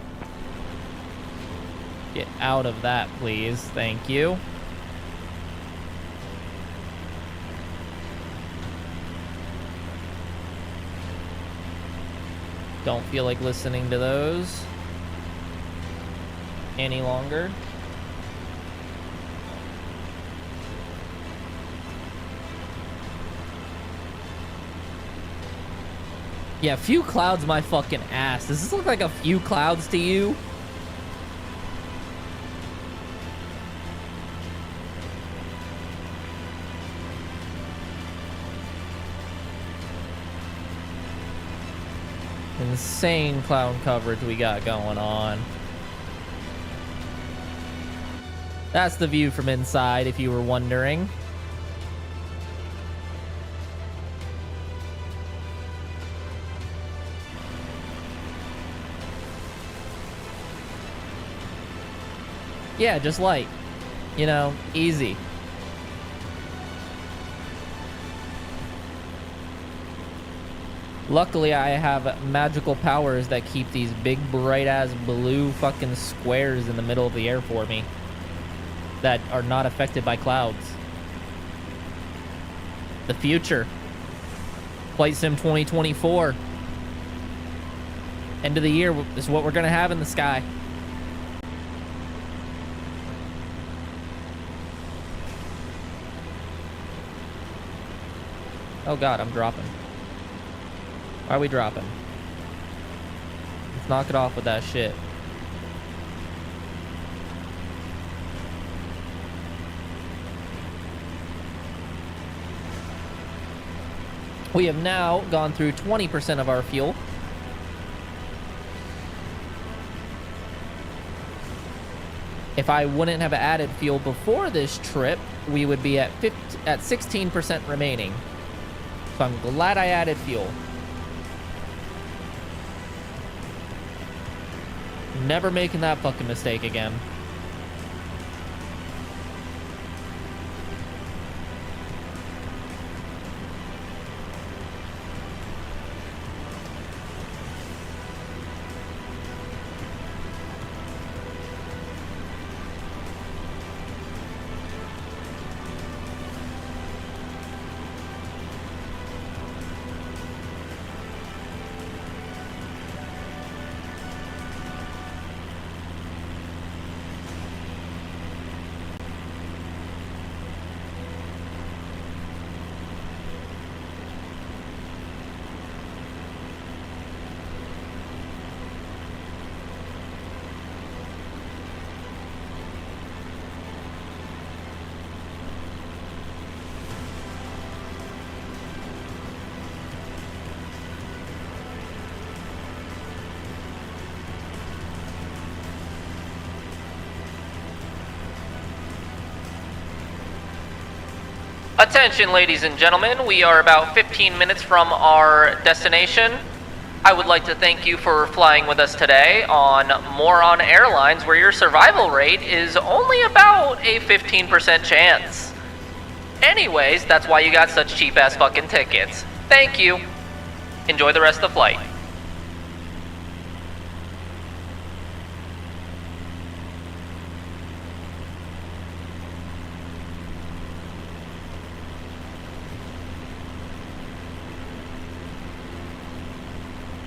Get out of that, please. Thank you. Don't feel like listening to those any longer. Yeah, few clouds my fucking ass. Does this look like a few clouds to you? Insane cloud coverage we got going on. That's the view from inside, if you were wondering. Yeah, just light. You know, easy. Luckily, I have magical powers that keep these big, bright-ass blue fucking squares in the middle of the air for me that are not affected by clouds. The future. Flight Sim 2024. End of the year is what we're going to have in the sky. Oh god, I'm dropping. Why are we dropping? Let's knock it off with that shit. We have now gone through 20% of our fuel. If I wouldn't have added fuel before this trip, we would be at 16% remaining. So I'm glad I added fuel. Never making that fucking mistake again. Attention, ladies and gentlemen, we are about 15 minutes from our destination. I would like to thank you for flying with us today on Moron Airlines, where your survival rate is only about a 15% chance. Anyways, that's why you got such cheap-ass fucking tickets. Thank you. Enjoy the rest of the flight.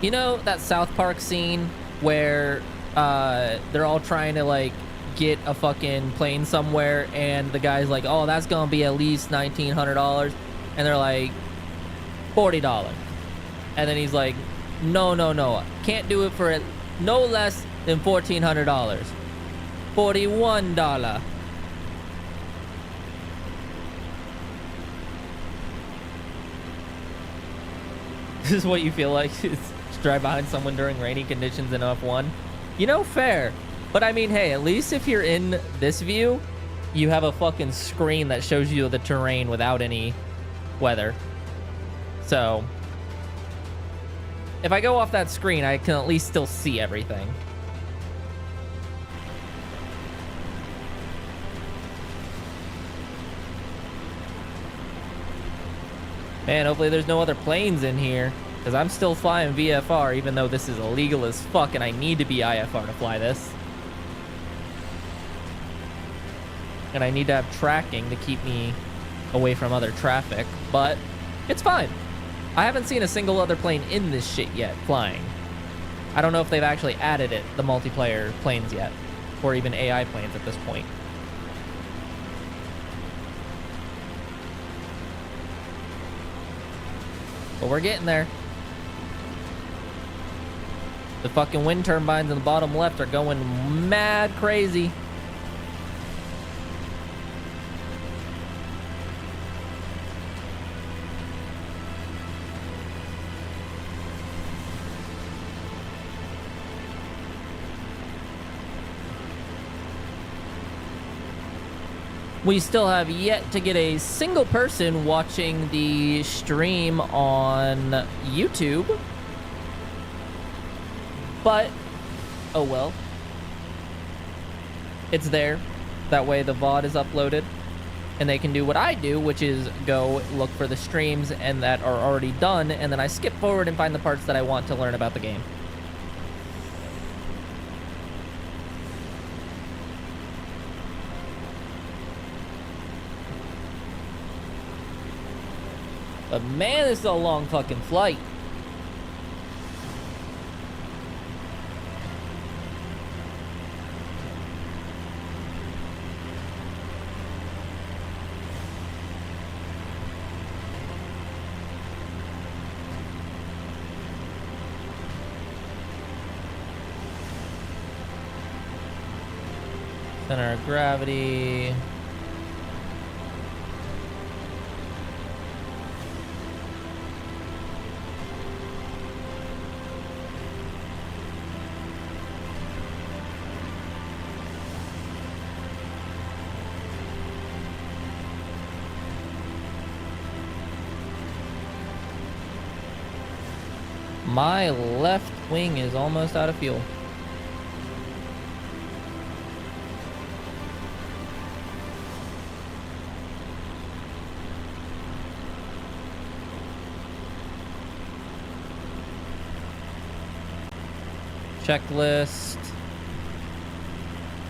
You know that South Park scene where they're all trying to like get a fucking plane somewhere and the guy's like, oh, that's gonna be at least $1,900, and they're like $40, and then he's like, no, can't do it for no less than $1,400. $41. This is what you feel like is to drive behind someone during rainy conditions in F1. You know, fair. But I mean, hey, at least if you're in this view, you have a fucking screen that shows you the terrain without any weather. So if I go off that screen, I can at least still see everything. Man, hopefully there's no other planes in here, because I'm still flying VFR, even though this is illegal as fuck, and I need to be IFR to fly this. And I need to have tracking to keep me away from other traffic, but it's fine. I haven't seen a single other plane in this shit yet flying. I don't know if they've actually added it, the multiplayer planes yet, or even AI planes at this point. But we're getting there. The fucking wind turbines in the bottom left are going mad crazy. We still have yet to get a single person watching the stream on YouTube. But, oh well. It's there. That way the VOD is uploaded. And they can do what I do, which is go look for the streams and that are already done. And then I skip forward and find the parts that I want to learn about the game. But man, this is a long fucking flight. Center of gravity. My left wing is almost out of fuel. Checklist.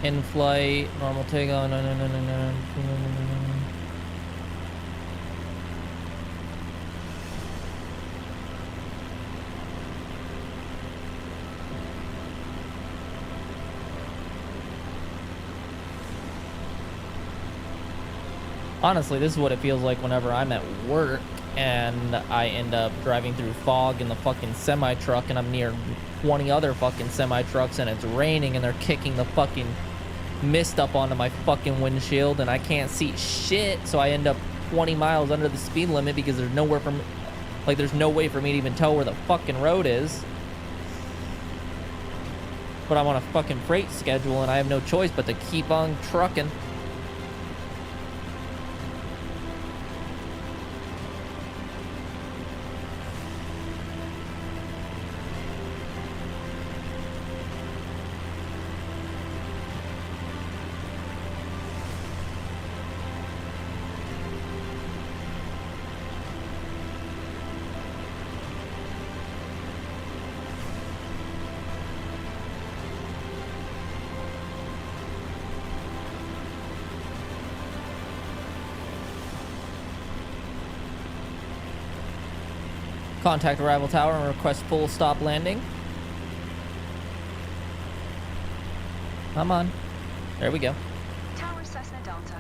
In flight. Normal takeoff. No. Honestly, this is what it feels like whenever I'm at work and I end up driving through fog in the fucking semi-truck and I'm near 20 other fucking semi-trucks and it's raining and they're kicking the fucking mist up onto my fucking windshield and I can't see shit, so I end up 20 miles under the speed limit because there's nowhere for me, like there's no way for me to even tell where the fucking road is. But I'm on a fucking freight schedule and I have no choice but to keep on trucking. Contact arrival tower and request full stop landing. Come on. There we go. Tower Cessna Delta.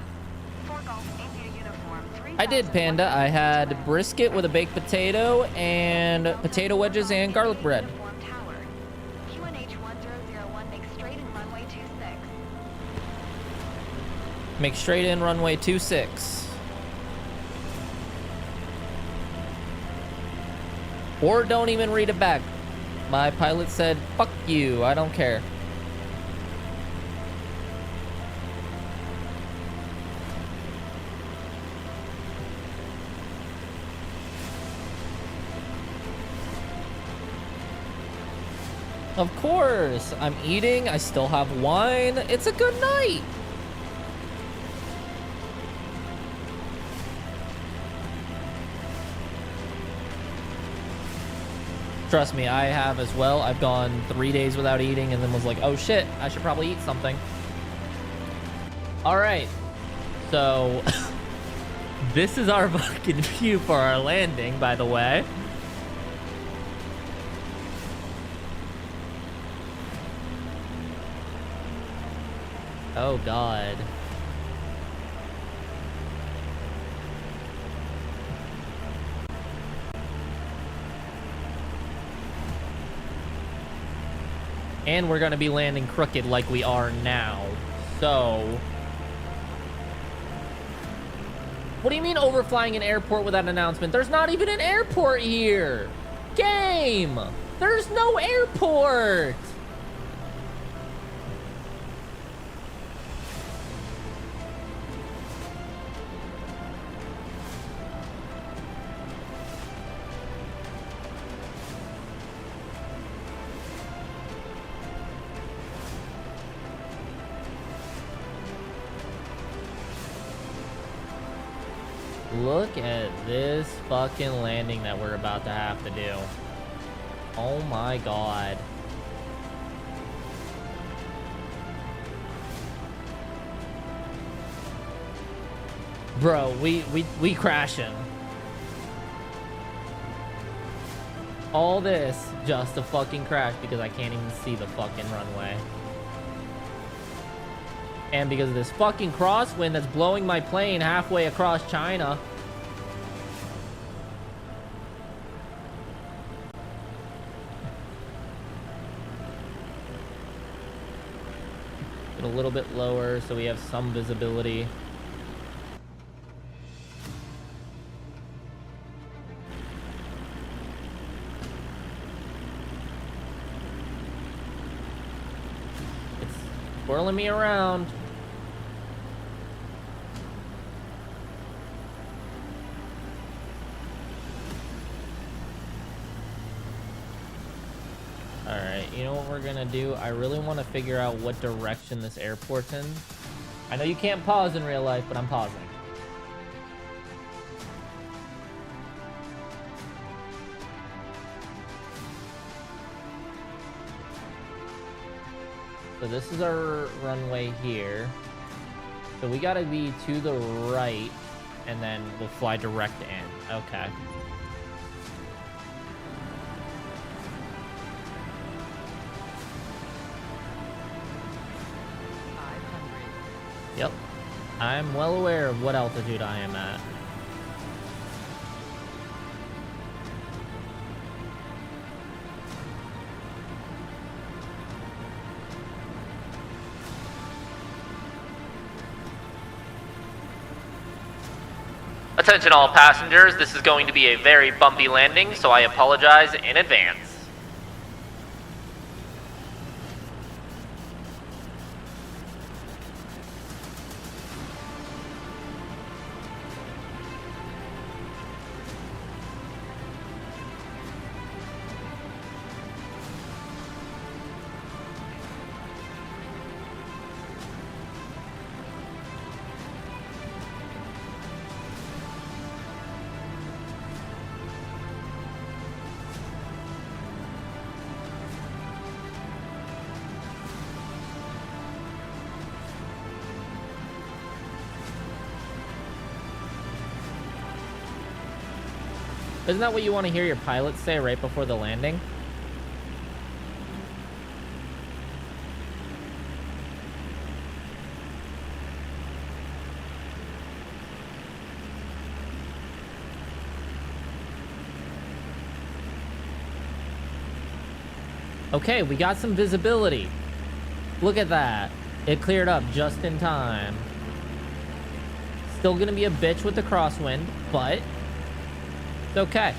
4 Golf India uniform. I did, Panda. I had brisket with a baked potato and potato wedges and garlic bread. Uniform tower. QNH 1001 makes straight and runway 26. Make straight in runway 26. Or don't even read it back. My pilot said, fuck you, I don't care. Of course, I'm eating, I still have wine. It's a good night. Trust me, I have as well. I've gone 3 days without eating and then was like, oh shit, I should probably eat something. All right, so this is our fucking view for our landing, by the way. Oh God. And we're gonna be landing crooked like we are now. So, what do you mean overflying an airport without an announcement? There's not even an airport here. Game, there's no airport. Look at this fucking landing that we're about to have to do. Oh my God. Bro, we crashing. All this just to fucking crash because I can't even see the fucking runway. And because of this fucking crosswind that's blowing my plane halfway across China. Get a little bit lower so we have some visibility. It's swirling me around. Alright, you know what we're gonna do? I really want to figure out what direction this airport's in. I know you can't pause in real life, but I'm pausing. So this is our runway here. So we gotta be to the right, and then we'll fly direct in. Okay. Yep. I'm well aware of what altitude I am at. Attention all passengers, this is going to be a very bumpy landing, so I apologize in advance. Isn't that what you want to hear your pilot say right before the landing? Okay, we got some visibility. Look at that. It cleared up just in time. Still gonna be a bitch with the crosswind, but it's okay.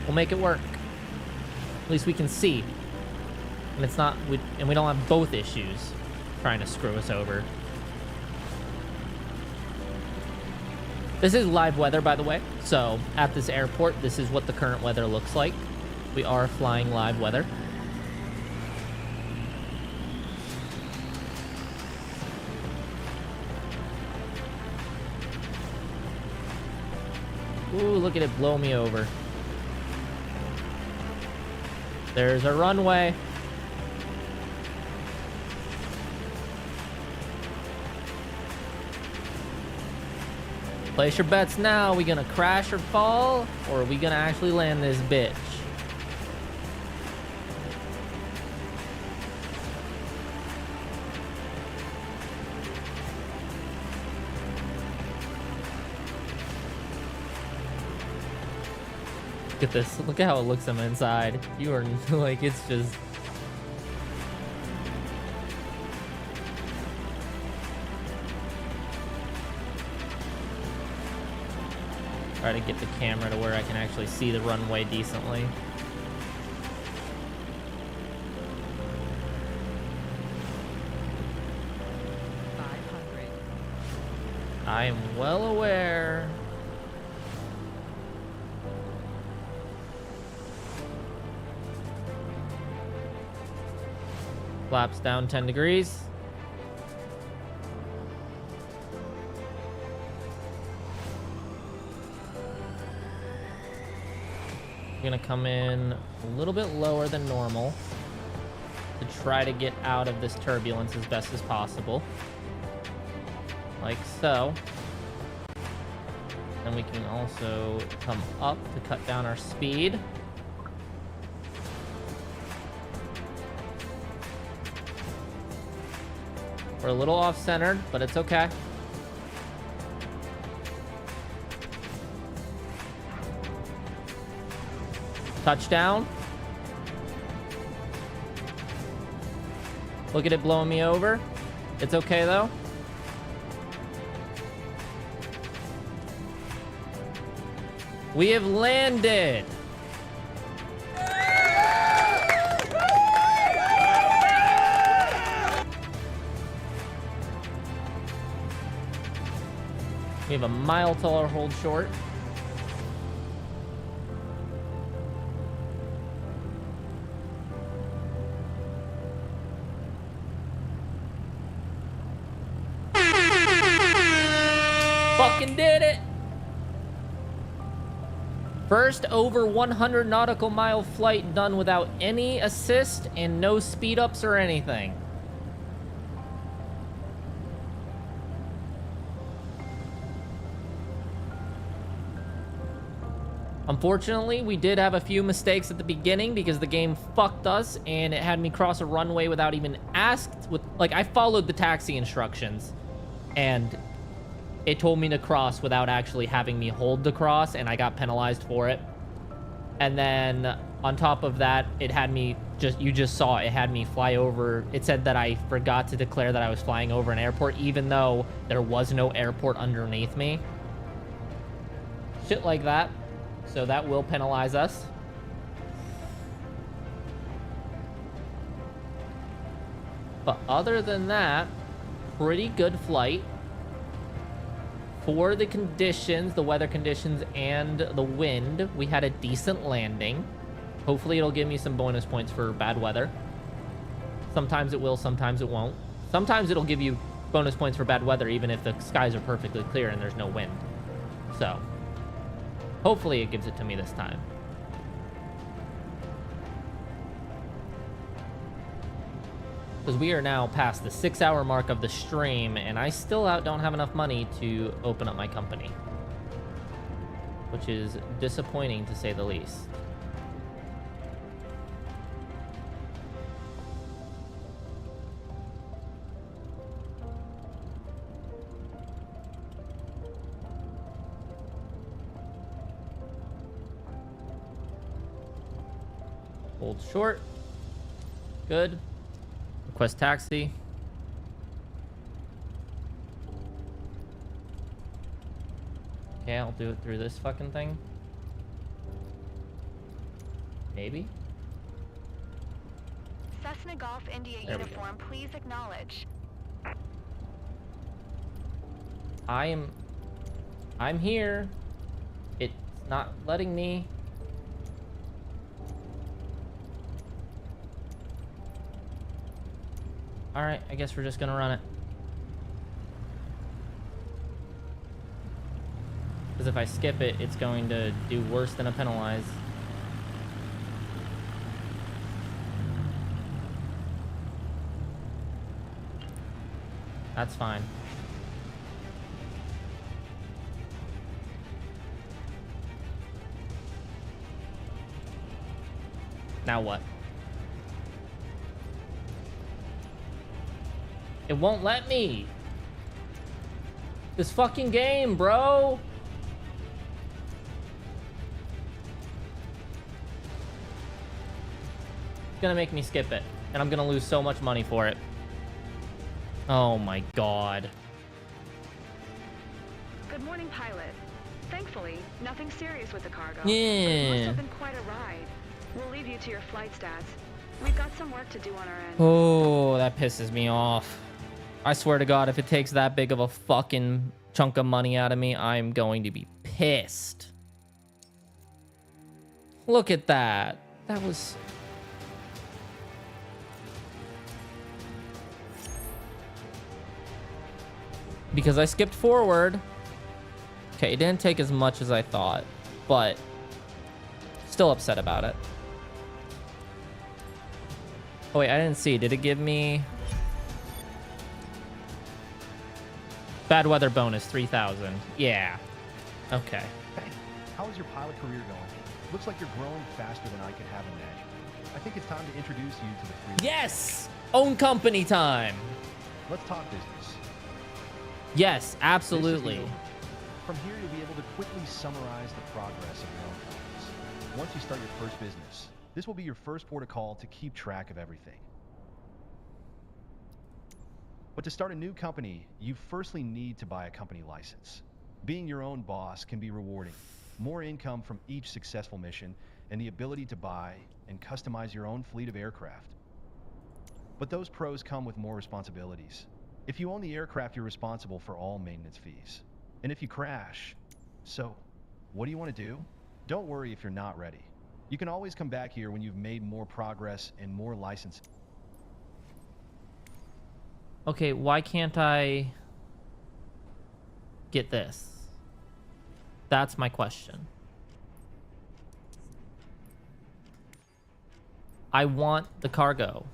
We'll make it work. At least we can see. And it's not, and we don't have both issues trying to screw us over. This is live weather, by the way. So at this airport, this is what the current weather looks like. We are flying live weather. Ooh, look at it blow me over. There's a runway. Place your bets now. Are we gonna crash or fall? Or are we gonna actually land this bitch? Look at this. Look at how it looks on the inside. You are like, it's just... Try to get the camera to where I can actually see the runway decently. I am well aware. Flaps down 10 degrees. Gonna come in a little bit lower than normal to try to get out of this turbulence as best as possible. Like so. Then we can also come up to cut down our speed. We're a little off-centered, but it's okay. Touchdown. Look at it blowing me over. It's okay though. We have landed. We have a mile taller hold short. Fucking did it. First over 100 nautical mile flight done without any assist and no speed ups or anything. Unfortunately, we did have a few mistakes at the beginning because the game fucked us and it had me cross a runway without even I followed the taxi instructions and it told me to cross without actually having me hold the cross, and I got penalized for it. And then on top of that, it had me you just saw it had me fly over. It said that I forgot to declare that I was flying over an airport, even though there was no airport underneath me. Shit like that. So that will penalize us. But other than that, pretty good flight. For the conditions, the weather conditions, and the wind, we had a decent landing. Hopefully it'll give me some bonus points for bad weather. Sometimes it will, sometimes it won't. Sometimes it'll give you bonus points for bad weather even if the skies are perfectly clear and there's no wind. So, hopefully it gives it to me this time. Because we are now past the 6-hour mark of the stream, and I still don't have enough money to open up my company. Which is disappointing, to say the least. Hold short. Good. Request taxi. Okay, I'll do it through this fucking thing. Maybe? Cessna Golf India There we go. uniform, please acknowledge. I'm here. It's not letting me. Alright, I guess we're just gonna run it. Because if I skip it, it's going to do worse than a penalize. That's fine. Now what? It won't let me. This fucking game, bro. It's gonna make me skip it, and I'm gonna lose so much money for it. Oh my god. Good morning, pilot. Thankfully, nothing serious with the cargo. But it Yeah. must have been quite a ride. We'll leave you to your flight stats. We've got some work to do on our end. Oh, that pisses me off. I swear to God, if it takes that big of a fucking chunk of money out of me, I'm going to be pissed. Look at that. That was... Because I skipped forward. Okay, it didn't take as much as I thought, but still upset about it. Oh wait, I didn't see. Did it give me bad weather bonus 3,000? Yeah. Okay. Hey, how is your pilot career going? Looks like you're growing faster than I could have imagined. I think it's time to introduce you to the free. Yes! Own company time. Let's talk business. Yes, This is absolutely. the overview. From here, you'll be able to quickly summarize the progress of your own companies. Once you start your first business, this will be your first port of call to keep track of everything. But to start a new company, you firstly need to buy a company license. Being your own boss can be rewarding. More income from each successful mission, and the ability to buy and customize your own fleet of aircraft. But those pros come with more responsibilities. If you own the aircraft, you're responsible for all maintenance fees. And if you crash, so what do you want to do? Don't worry if you're not ready. You can always come back here when you've made more progress and more license. Okay, why can't I get this? That's my question. I want the cargo.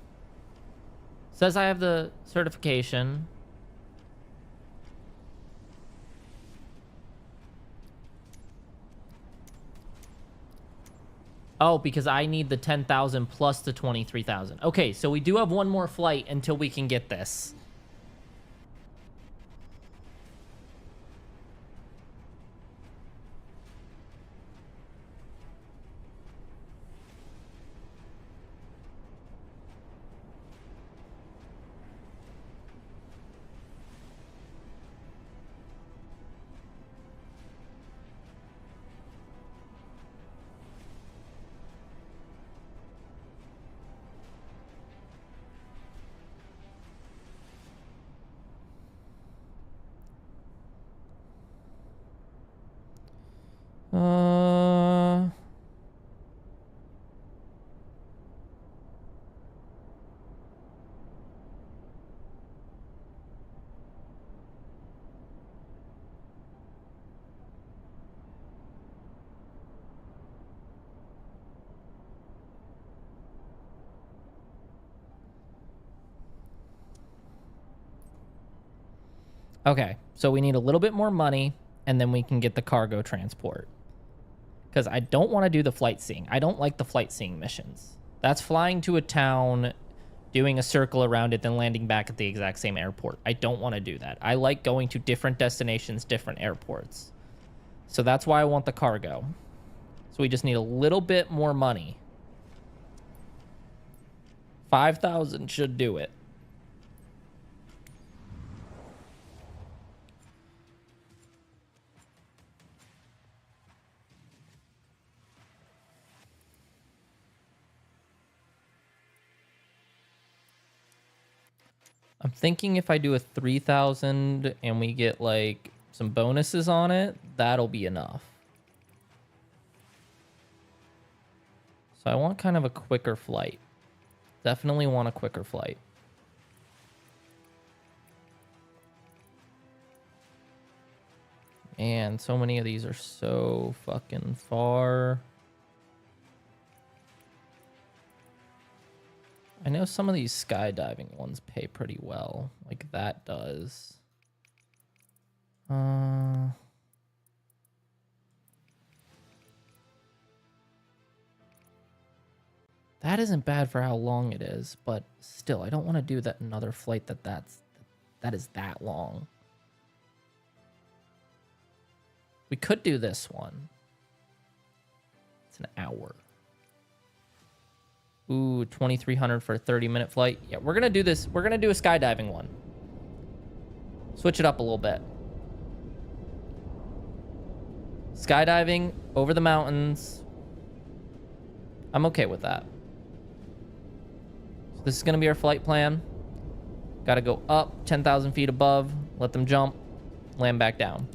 Says I have the certification. Oh, because I need the 10,000 plus the 23,000. Okay, so we do have one more flight until we can get this. Okay, so we need a little bit more money, and then we can get the cargo transport. Because I don't want to do the flight seeing. I don't like the flight seeing missions. That's flying to a town, doing a circle around it, then landing back at the exact same airport. I don't want to do that. I like going to different destinations, different airports. So that's why I want the cargo. So we just need a little bit more money. 5,000 should do it. I'm thinking if I do a 3,000 and we get like some bonuses on it, that'll be enough. So I want kind of a quicker flight. Definitely want a quicker flight. Man, so many of these are so fucking far. I know some of these skydiving ones pay pretty well. Like that does. That isn't bad for how long it is, but still, I don't want to do that another flight that is that long. We could do this one. It's an hour. Ooh, 2,300 for a 30-minute flight. Yeah, we're gonna do this. We're gonna do a skydiving one. Switch it up a little bit. Skydiving over the mountains. I'm okay with that. So this is gonna be our flight plan. Gotta go up 10,000 feet above, let them jump, land back down.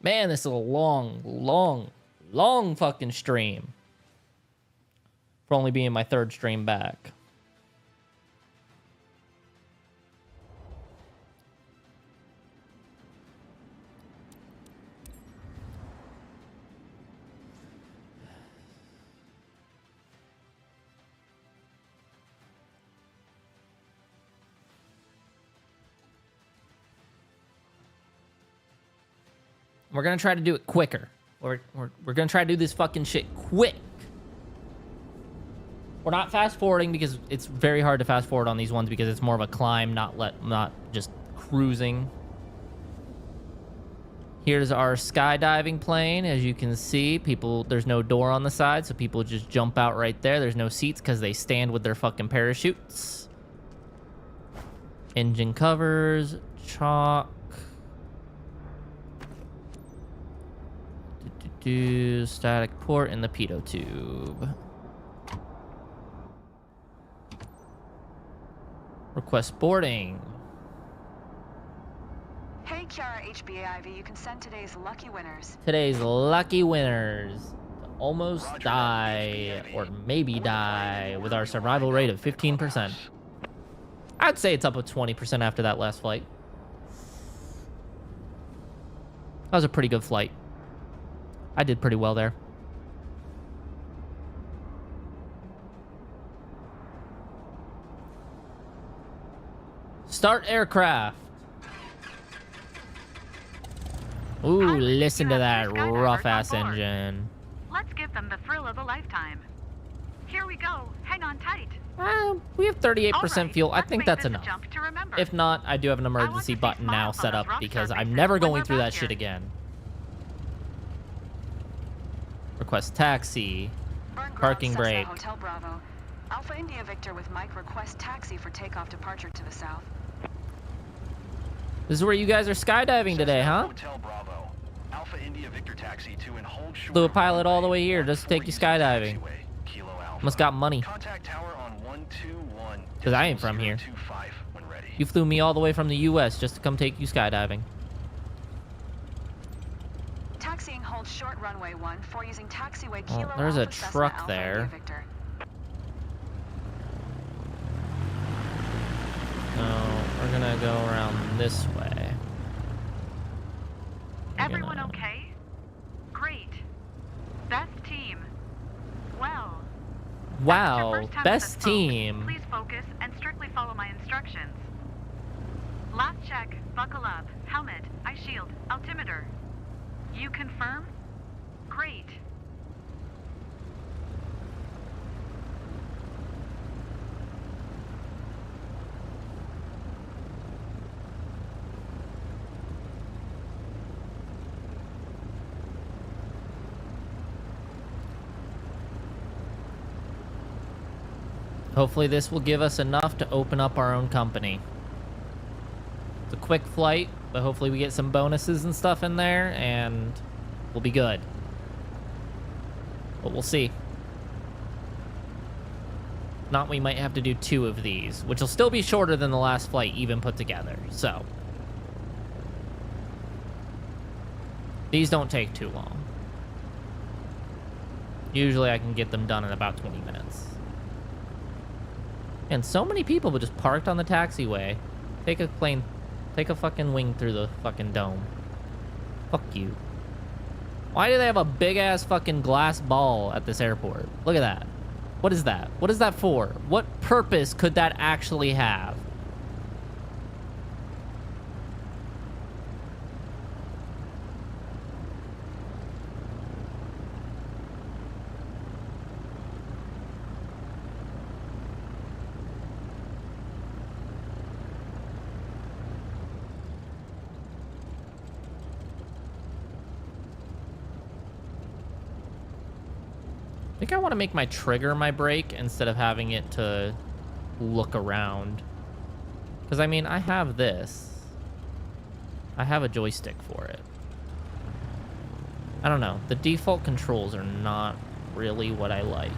Man, this is a long fucking stream. For only being my third stream back. We're gonna try to do it quicker. We're gonna try to do this fucking shit quick. We're not fast forwarding because it's very hard to fast forward on these ones because it's more of a climb, not just cruising. Here's our skydiving plane. As you can see, there's no door on the side, so people just jump out right there. There's no seats because they stand with their fucking parachutes. Engine covers, chalk. Static port in the pitot tube. Request boarding. Hey, Kiara HBAIV, you can send today's lucky winners. Today's lucky winners to almost die or maybe die with our survival rate of 15%. I'd say it's up to 20% after that last flight. That was a pretty good flight. I did pretty well there. Start aircraft. Ooh, listen to that rough-ass engine. Let's give them the thrill of a lifetime. Here we go. Hang on tight. We have 38% fuel. I think that's let's make enough. this a jump to remember. If not, I do have an emergency button now set up because I'm never going through that shit again. Request taxi. Parking brake. Hotel Bravo. Alpha India Victor with Mike request taxi for takeoff departure to the south. This is where you guys are skydiving today, huh? Hotel Bravo. Alpha India Victor taxi to and hold short. Flew a pilot all the way here just to take you skydiving. Kilo Alpha. Must got money. Contact tower on 121. Because I ain't from here. 025 when ready. You flew me all the way from the US just to come take you skydiving. Taxiing hold short runway 14 using taxiway Kilo There's a Alpha Cessna truck Alpha there. India Victor. No, we're gonna go around this way. Everyone okay? Great. Best team. Well. Wow, First time best with us, folks. team. Please focus and strictly follow my instructions. Last check. Buckle up. Helmet. Eye shield. Altimeter. You confirm? Great. Hopefully this will give us enough to open up our own company. It's a quick flight. But hopefully we get some bonuses and stuff in there, and we'll be good. But we'll see. Not, we might have to do 2 of these, which will still be shorter than the last flight even put together. So these don't take too long. Usually I can get them done in about 20 minutes. And so many people just parked on the taxiway. Take a fucking wing through the fucking dome. Fuck you. Why do they have a big ass fucking glass ball at this airport? Look at that. What is that? What is that for? What purpose could that actually have? I think I want to make my trigger my brake instead of having it to look around. Because, I mean, I have this. I have a joystick for it. I don't know. The default controls are not really what I like.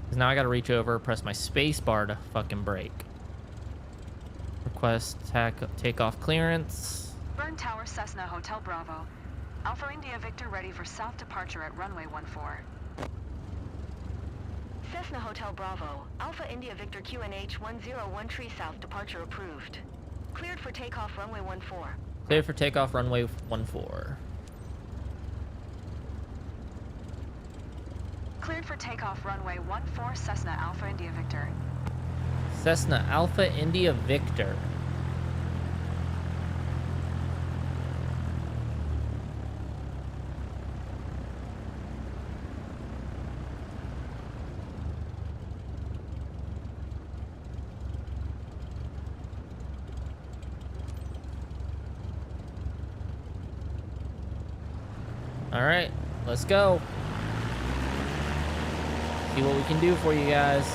Because now I got to reach over, press my space bar to fucking brake. Request takeoff clearance. Burn Tower, Cessna Hotel Bravo. Alpha India Victor ready for south departure at runway 14. Cessna Hotel Bravo. Alpha India Victor QNH 101 Tree South departure approved. Cleared for takeoff runway 14. Cleared for takeoff runway 14. Cleared for takeoff runway 14 Cessna Alpha India Victor. Cessna Alpha India Victor. All right, let's go. See what we can do for you guys.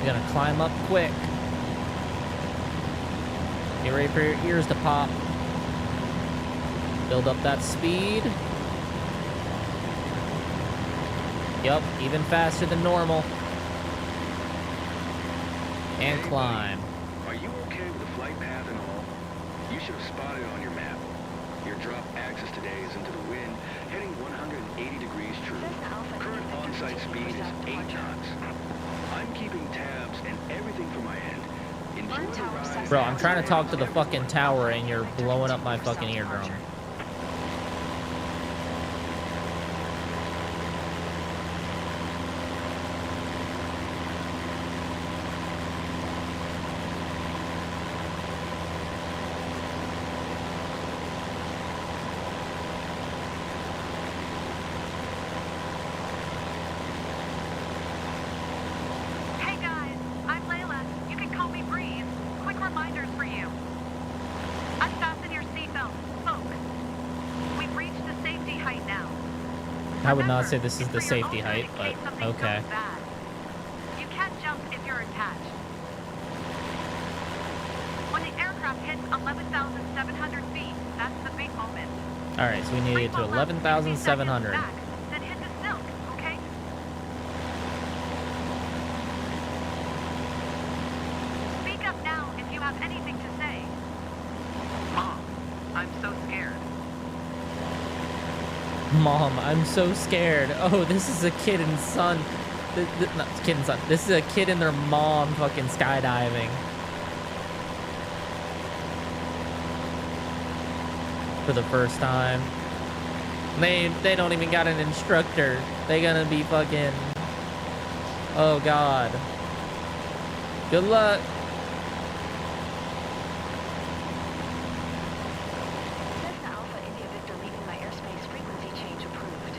You're gonna climb up quick. Get ready for your ears to pop. Build up that speed. Yup, even faster than normal. And climb. Are you okay with the flight path and all? You should have spotted it on your map. Your drop axis today is into the wind, heading 180 degrees true. Current on-site speed is 8 knots. I'm keeping tabs and everything from my end. Enjoy the ride. Bro, I'm trying to talk to the fucking tower and you're blowing up my fucking eardrum. Hey guys, I'm Layla. You can call me Breeze. Quick reminders for you. Unfasten your seatbelt, folks. We've reached the safety height now. I would not Remember, say this is it's the for your safety own height, good in but case something okay. goes bad. You can't jump if you're attached. When the aircraft hits 11,700 feet, that's the big moment. All right, so we need to get to 11,700. Back, then hit the silk, okay? Speak up now if you have anything to say. Mom, I'm so scared. Mom, I'm so scared. Oh, this is a kid and son. Not kid and son. This is a kid and their mom fucking skydiving. For the first time. They don't even got an instructor. They gonna be fucking... Oh, God. Good luck. Cessna Alpha India Victor leaving my airspace frequency change approved.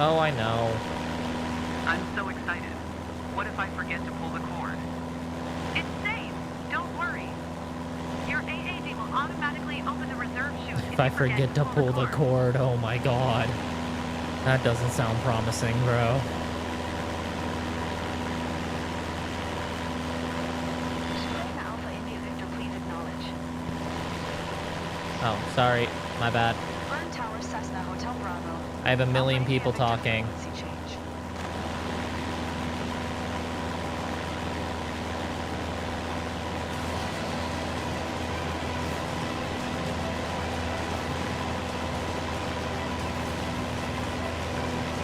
Oh, I know. I'm so excited. What if I forget to pull the cord? It's safe. Don't worry. Your AAD will automatically open the reserve chute If I forget to pull the cord, oh my god. That doesn't sound promising, bro. Cessna Alpha India Victor, please acknowledge. Oh, sorry. My bad. Burn Tower Cessna Hotel Bravo. I have a million Alpha India people Victor, talking. frequency change.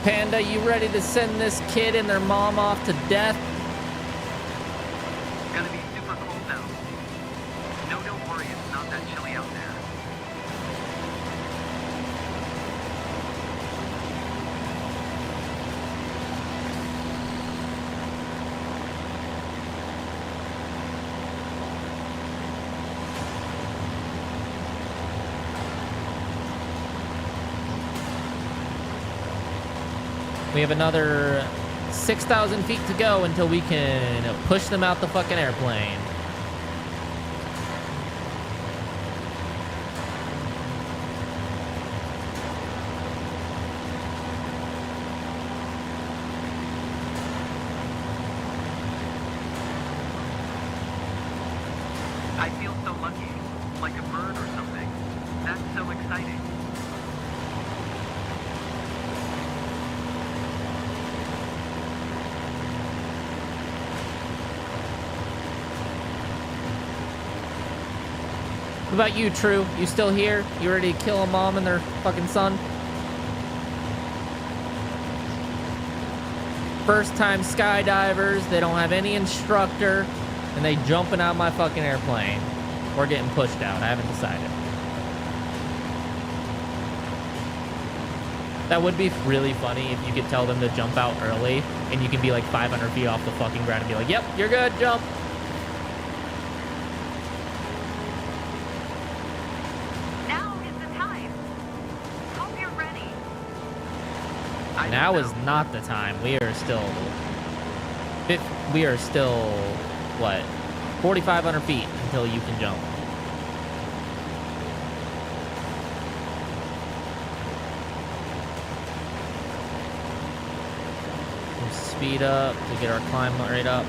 Panda, you ready to send this kid and their mom off to death? It's gonna be super cold now. No, don't worry, it's not that chilly out there. We have another 6,000 feet to go until we can push them out the fucking airplane. I feel so lucky, like a bird or something. That's so exciting. What about you, True? You still here? You ready to kill a mom and their fucking son? First time skydivers, they don't have any instructor, and they jumping out my fucking airplane. Or getting pushed out, I haven't decided. That would be really funny if you could tell them to jump out early, and you can be like 500 feet off the fucking ground and be like, yep, you're good, jump. Now is the time. Hope you're ready. Now is not the time. We are still, what, 4,500 feet until you can jump. We'll speed up to get our climb rate up.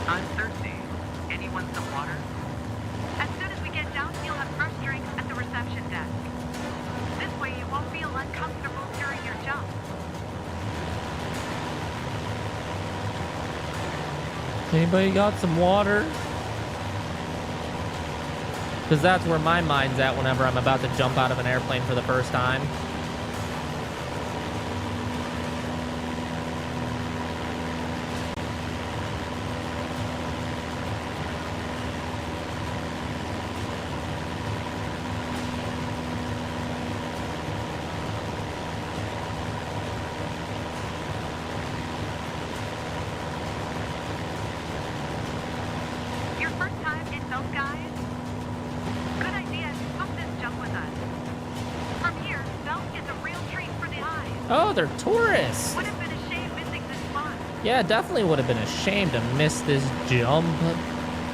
I'm thirsty. Anyone some water? As soon as we get down, you'll have fresh drinks at the reception desk. This way you won't feel uncomfortable during your jump. Anybody got some water? Because that's where my mind's at whenever I'm about to jump out of an airplane for the first time. Your first time in those guys? Good idea to book this jump with us. From here, Belt is a real treat for the eyes. Oh, they're tourists. Would have been a shame missing this spot. Yeah, definitely would have been a shame to miss this jump.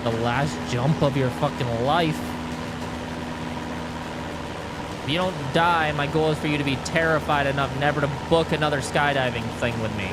The last jump of your fucking life. If you don't die, my goal is for you to be terrified enough never to book another skydiving thing with me.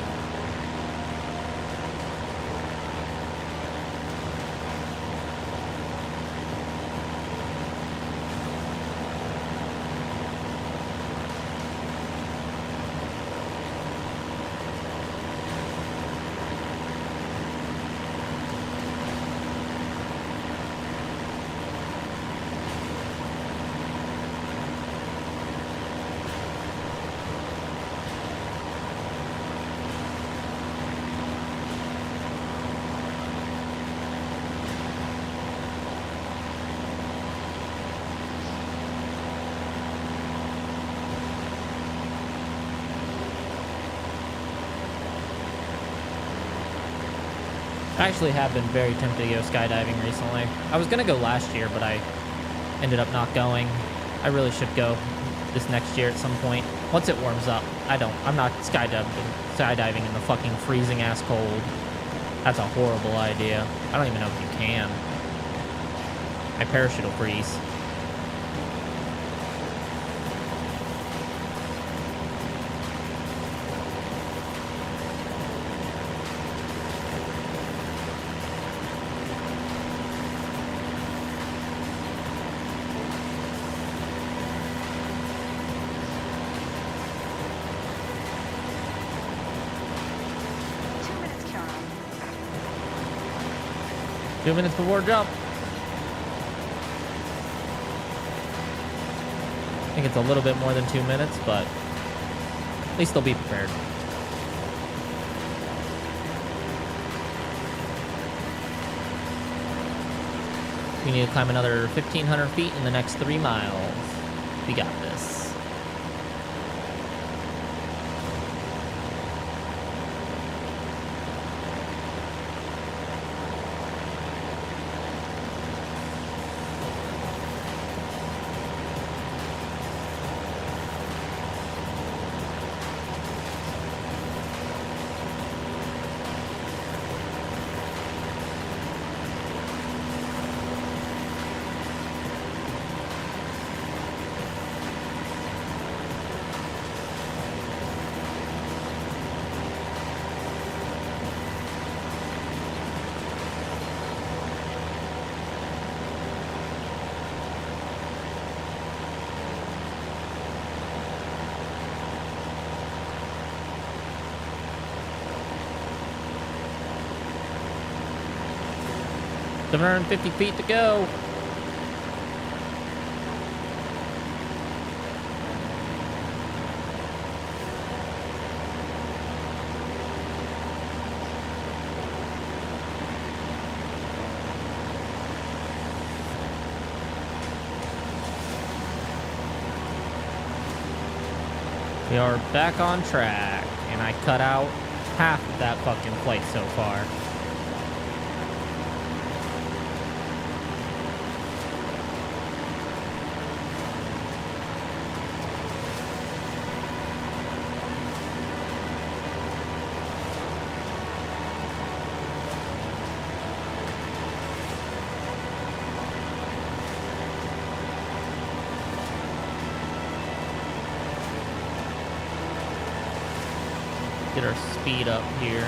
I actually have been very tempted to go skydiving recently. I was gonna go last year, but I ended up not going. I really should go this next year at some point. Once it warms up. I'm not skydiving in the fucking freezing ass cold. That's a horrible idea. I don't even know if you can. My parachute will freeze. Kiara. 2 minutes before jump. I think it's a little bit more than 2 minutes, but at least they'll be prepared. We need to climb another 1,500 feet in the next 3 miles. We got this. $750 feet to go. We are back on track, and I cut out half of that fucking flight so far. Get our speed up here.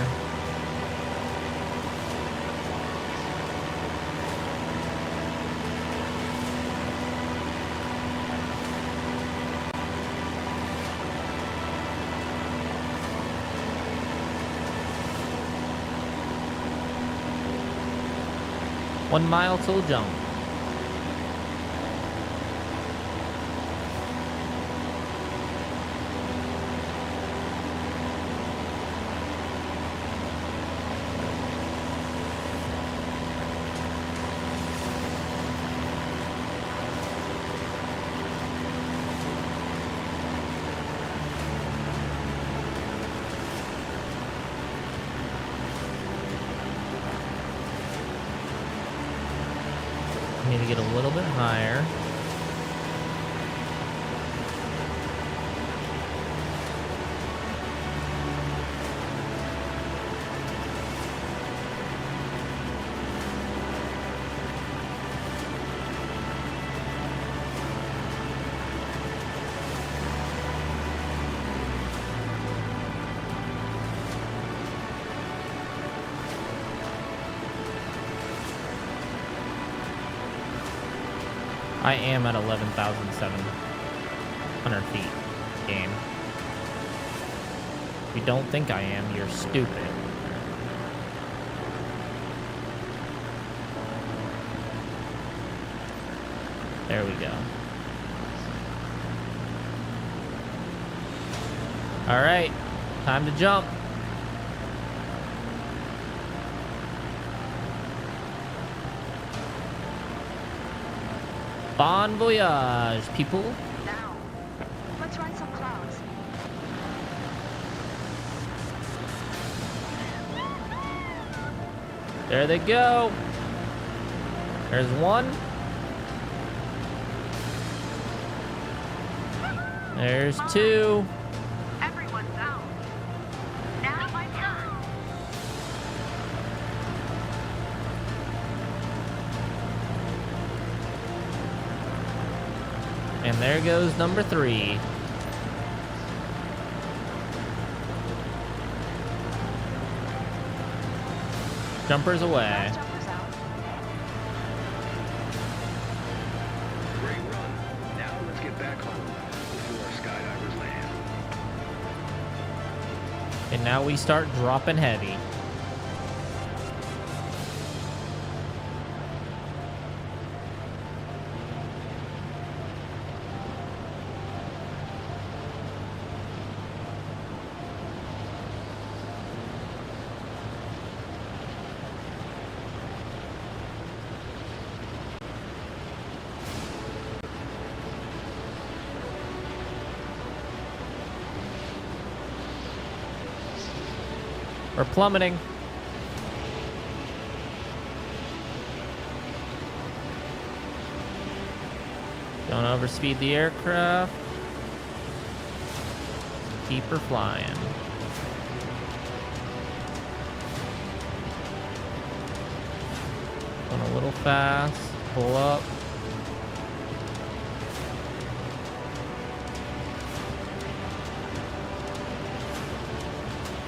One mile till jump. Need to get a little bit higher. I am at 11,700 feet, game. If you don't think I am, you're stupid. There we go. All right, time to jump. Bon voyage, people. Now, let's run some clouds. There they go. There's one. There's two. Everyone's out. Now my turn. And there goes number 3. Jumpers away. Great run. Now let's get back home before our skydivers land. And now we start dropping heavy. We're plummeting. Don't overspeed the aircraft. Keep her flying. Going a little fast. Pull up.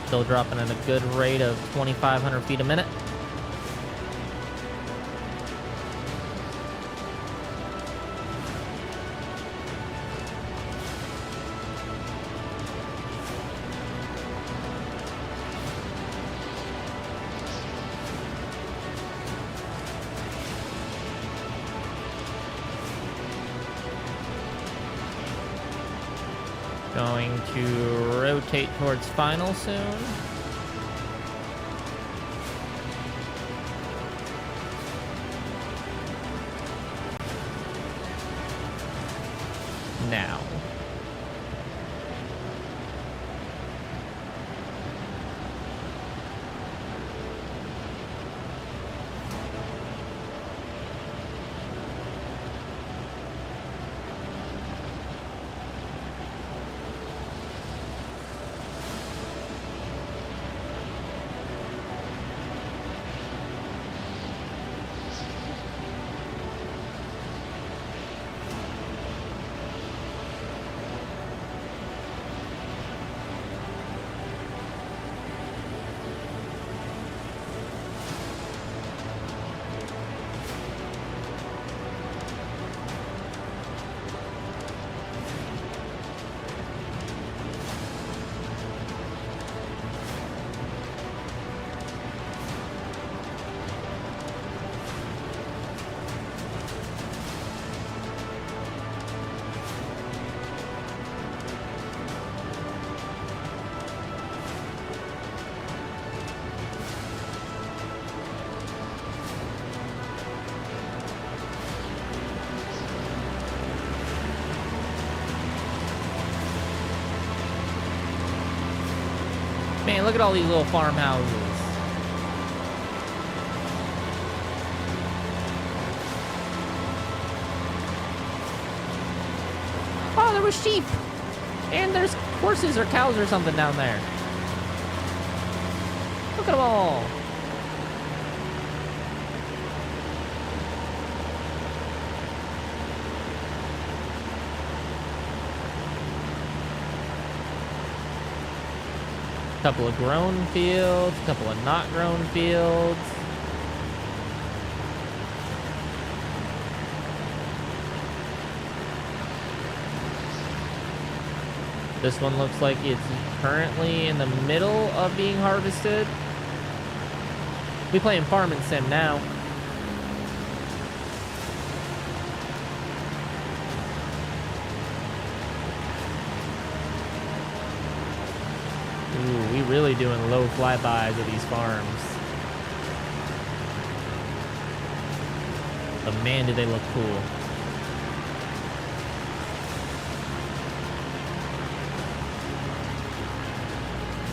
Still dropping at a good rate of 2,500 feet a minute. Going to rotate towards final soon. Now. Man, look at all these little farmhouses. Oh, there was sheep. And there's horses or cows or something down there. Look at them all. Couple of grown fields, couple of not grown fields. This one looks like it's currently in the middle of being harvested. We playing Farming Sim now. Ooh, we really doing low flybys of these farms. But man, do they look cool.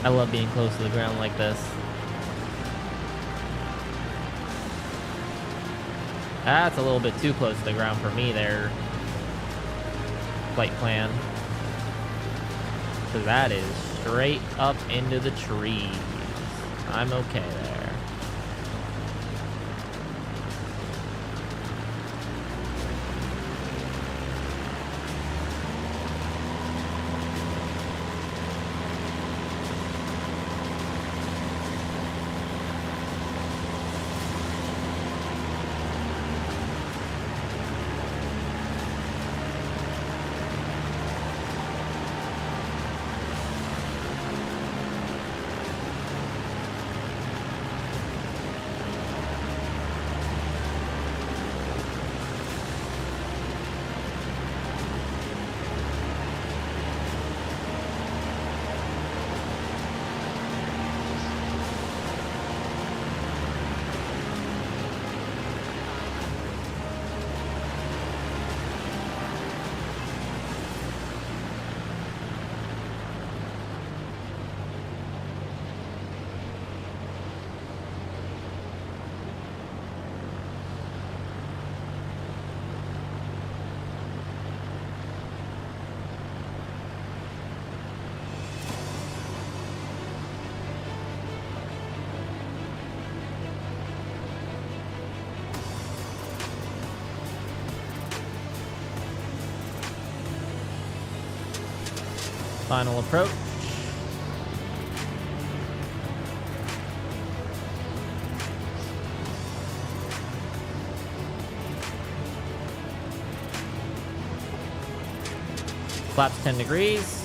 I love being close to the ground like this. That's a little bit too close to the ground for me there. Flight plan. So that is straight up into the trees. I'm okay there. Final approach. Flaps 10 degrees.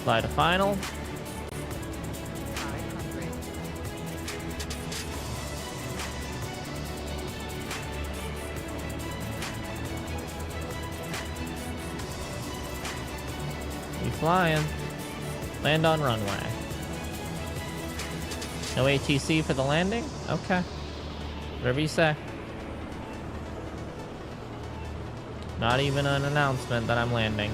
Fly to final. Flying. Land on runway. No ATC for the landing? Okay. Whatever you say. Not even an announcement that I'm landing.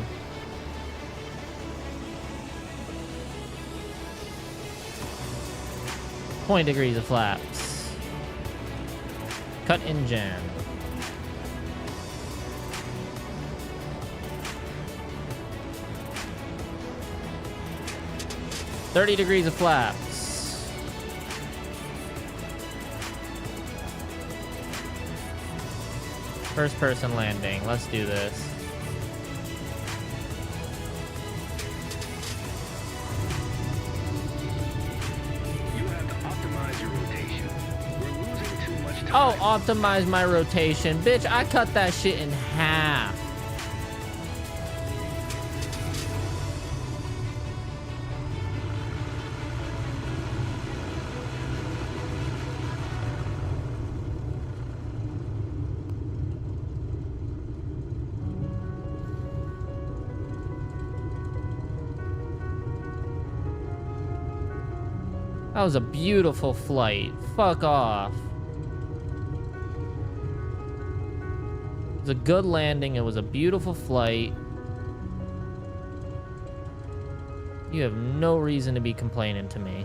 .20 degrees of flaps. Cut engine. .30 degrees of flaps. First person landing. Let's do this. You have to optimize your rotation. We're losing too much time. Oh, optimize my rotation. Bitch, I cut that shit in half. That was a beautiful flight. Fuck off. It was a good landing. It was a beautiful flight. You have no reason to be complaining to me.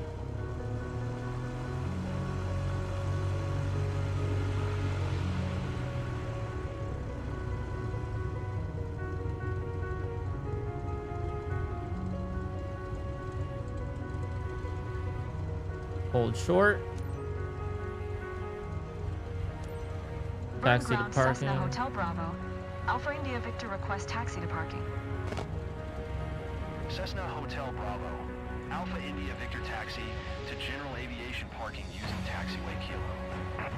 Hold short. Taxi to Ground, parking. Cessna Hotel Bravo. Alpha India Victor requests taxi to parking. Cessna Hotel Bravo. Alpha India Victor taxi to general aviation parking using taxiway Kilo.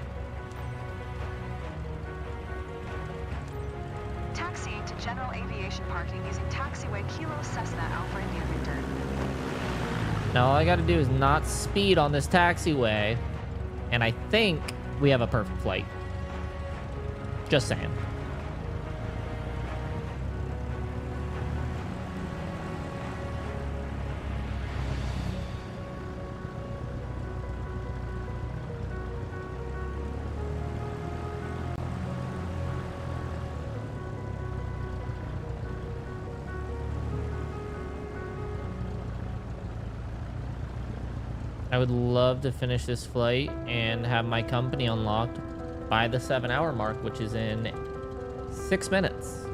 Taxi to general aviation parking using taxiway Kilo Cessna Alpha India Victor. Now all I gotta do is not speed on this taxiway, and I think we have a perfect flight. Just saying. I would love to finish this flight and have my company unlocked by the 7-hour mark, which is in 6 minutes.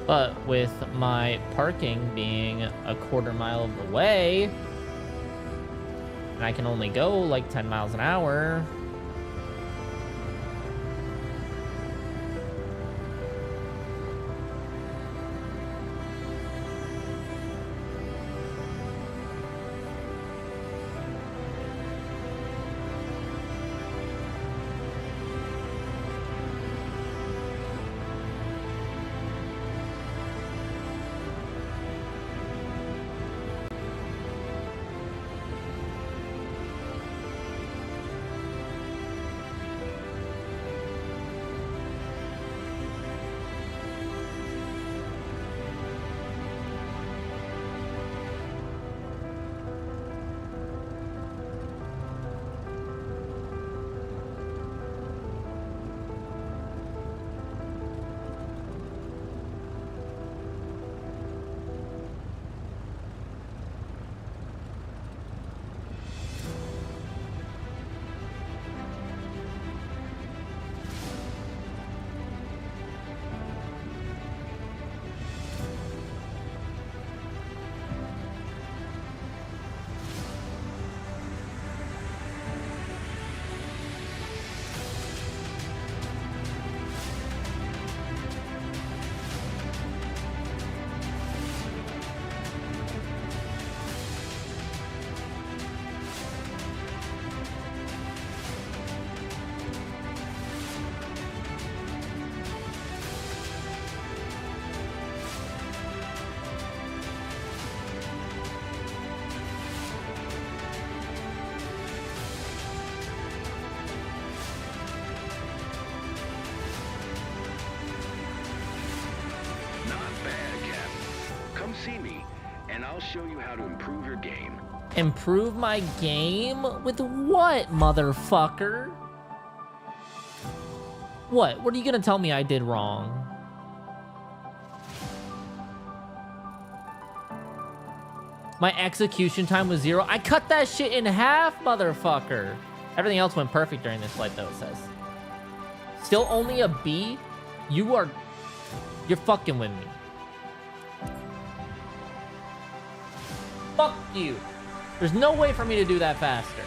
But with my parking being a quarter mile of the way, and I can only go like 10 miles an hour, Come see me, and I'll show you how to improve your game. improve my game? With what, motherfucker? What? What are you gonna tell me I did wrong? My execution time was 0. I cut that shit in half, motherfucker. Everything else went perfect during this flight, though, it says. Still only a B? You're fucking with me. Fuck you. There's no way for me to do that faster.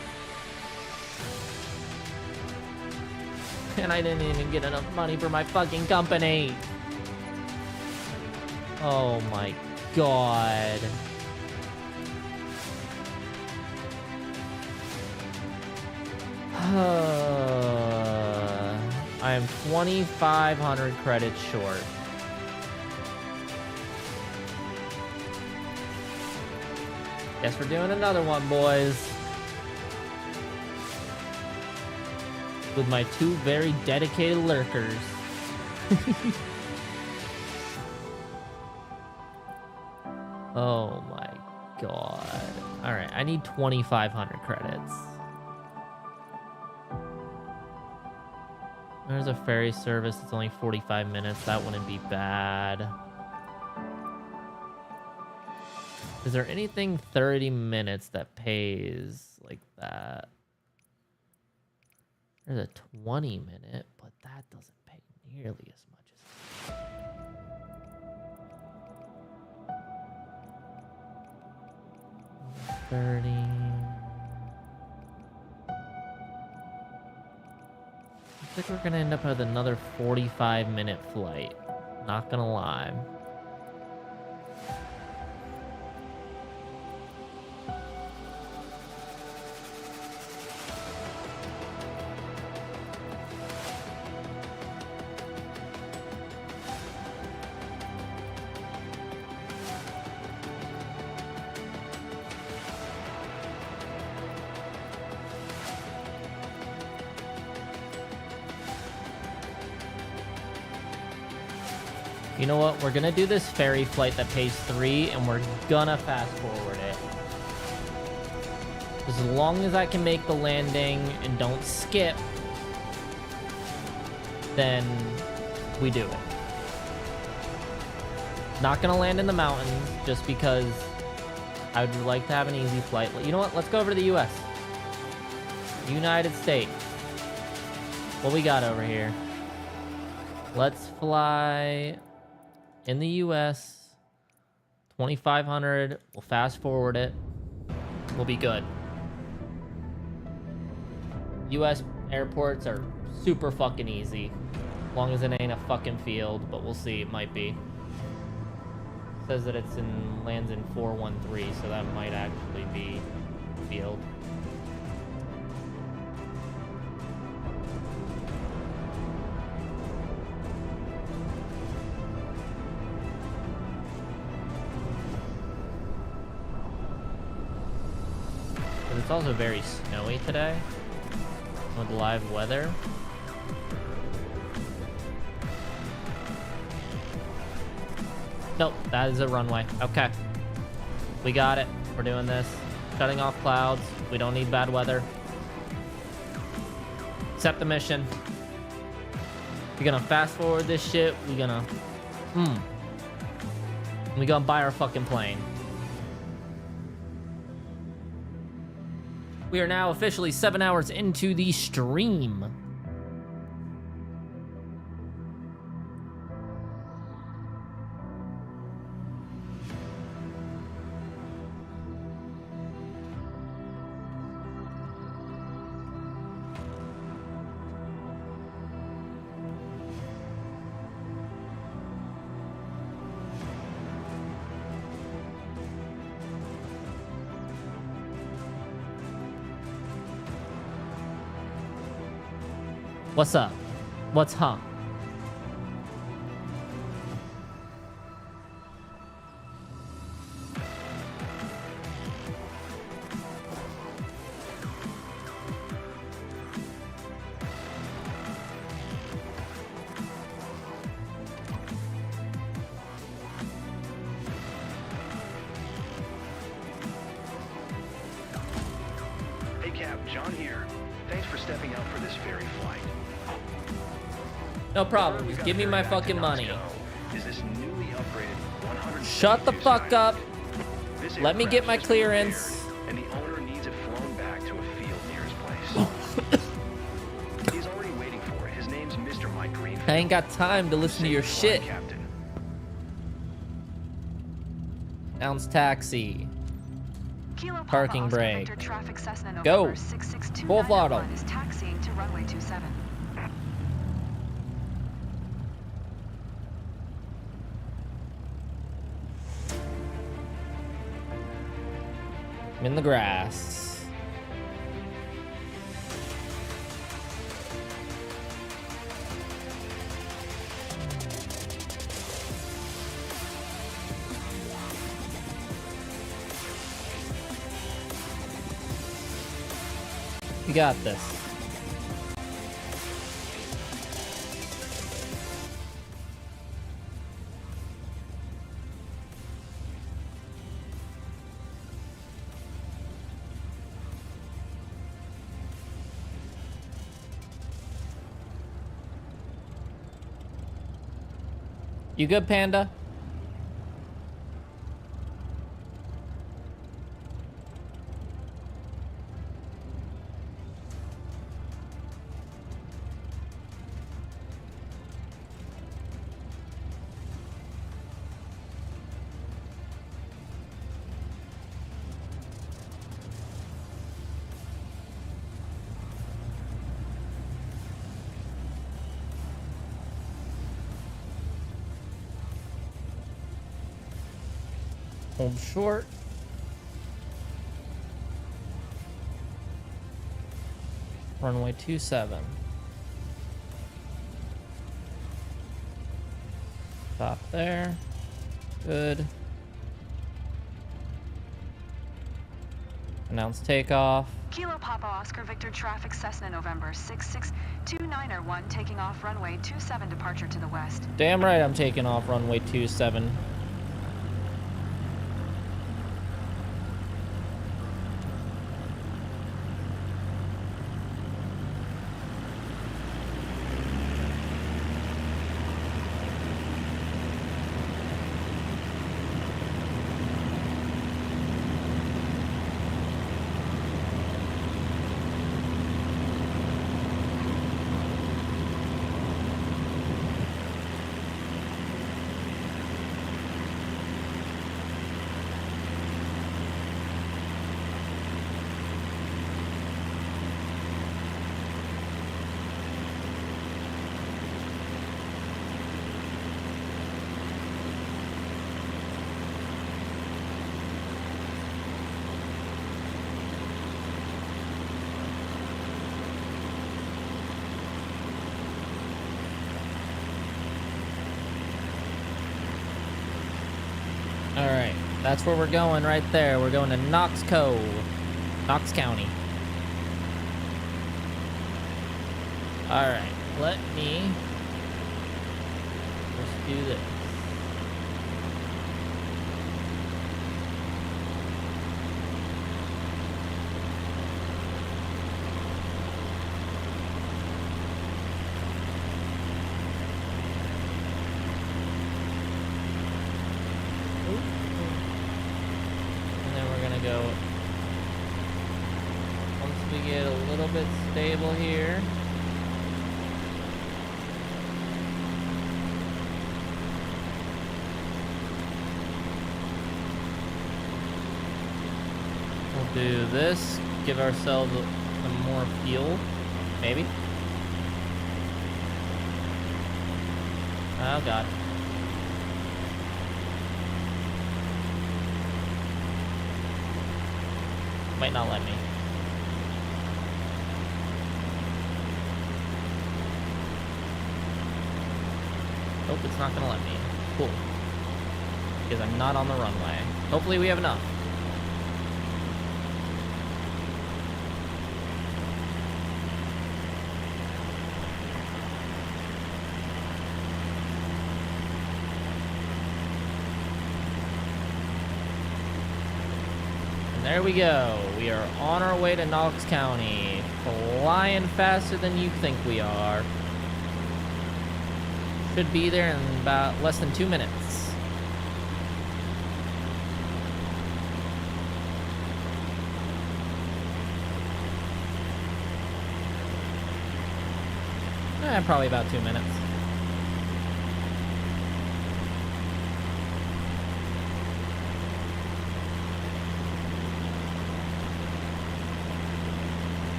And I didn't even get enough money for my fucking company. Oh my god. I am 2,500 credits short. Guess we're doing another one, boys. With my 2 very dedicated lurkers. Oh my god. Alright, I need 2,500 credits. There's a ferry service. It's only 45 minutes. That wouldn't be bad. Is there anything 30 minutes that pays like that? There's a 20 minute, but that doesn't pay nearly as much as 30. I think we're gonna end up with another 45-minute flight. Not gonna lie. You know what? We're gonna do this ferry flight that pays 3, and we're gonna fast forward it. As long as I can make the landing and don't skip, then we do it. Not gonna land in the mountains just because I would like to have an easy flight. You know what? Let's go over to the US. United States. What we got over here? Let's fly in the US. 2,500. We'll fast forward it. We'll be good. US airports are super fucking easy. As long as it ain't a fucking field, but we'll see. It might be. Says that it's lands in 413, so that might actually be field. But it's also very snowy today with live weather. Nope, that is a runway. Okay. We got it. We're doing this. Shutting off clouds. We don't need bad weather. Accept the mission. We're gonna fast forward this shit. We're gonna... We're gonna buy our fucking plane. We are now officially 7 hours into the stream. What's up? What's huh? Hey Cap, John here. Thanks for stepping out for this ferry flight. No problem. Just give me my fucking money. Is this newly upgraded 100? Shut the fuck up. Let me get my clearance. And the owner needs it flown back to a field near his place. He's already waiting for it. His name's Mr. Mike Greenfield. I ain't got time to listen to your shit. Captain. Ounce taxi. Kilo Papa Parking Oscar brake. Victor traffic Cessna Go. November 66291 Full throttle. is taxiing to runway 27. I'm in the grass. You got this. You good, Panda? Hold short. Runway 27. Stop there. Good. Announce takeoff. Kilo Papa Oscar Victor traffic Cessna November 66291 taking off runway 27 departure to the west. Damn right I'm taking off runway 27. Alright, that's where we're going right there. We're going to Knox Cove, Knox County. Alright, let me just do this. Go once we get a little bit stable here. We'll do this, give ourselves some more fuel, maybe. Oh god. Might not let me. Nope, it's not gonna let me. Cool. Because I'm not on the runway. Hopefully we have enough. There we go. We are on our way to Knox County. Flying faster than you think we are. Should be there in about less than 2 minutes. Probably about 2 minutes.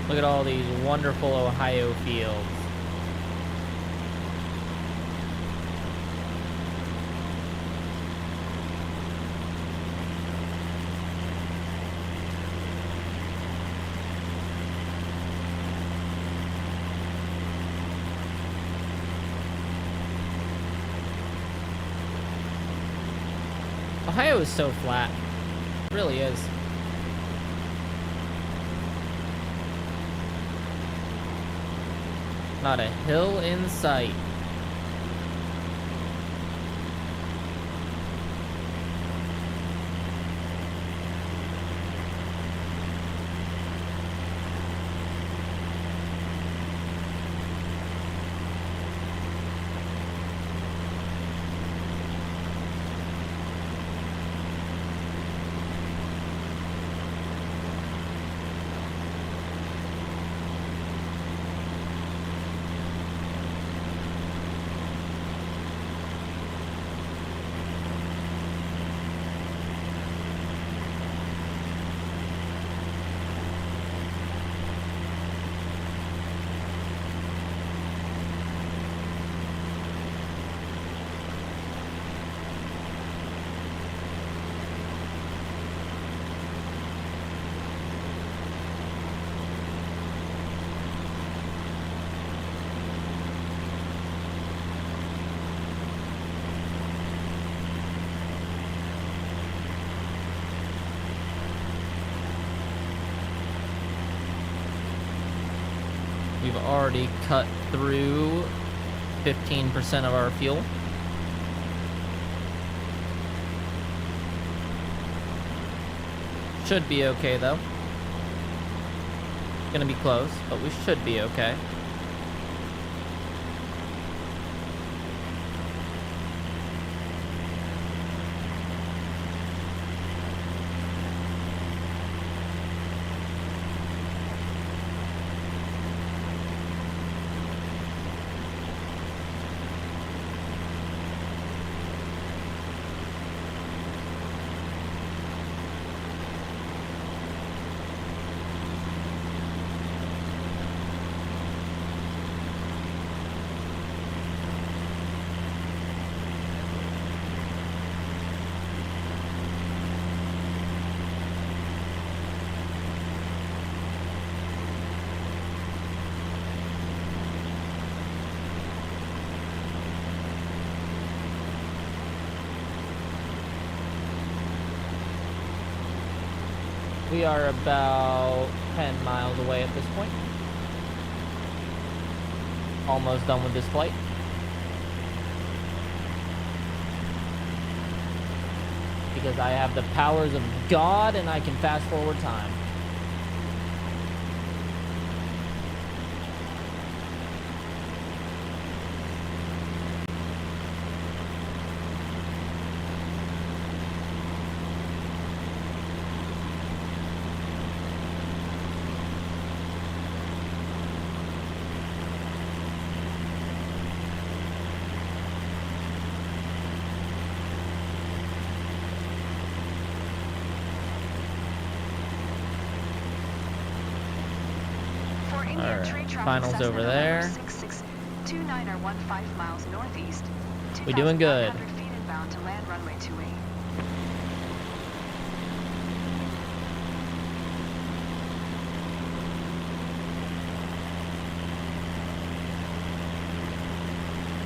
Look at all these wonderful Ohio fields. Ohio is so flat. It really is. Not a hill in sight. we've already cut through 15% of our fuel. Should be okay though. Gonna be close, but we should be okay. We are about 10 miles away at this point. Almost done with this flight. Because I have the powers of God and I can fast forward time. Finals over there. 6629 are 15 miles northeast. We doing good. 2,100 feet inbound to land runway 28.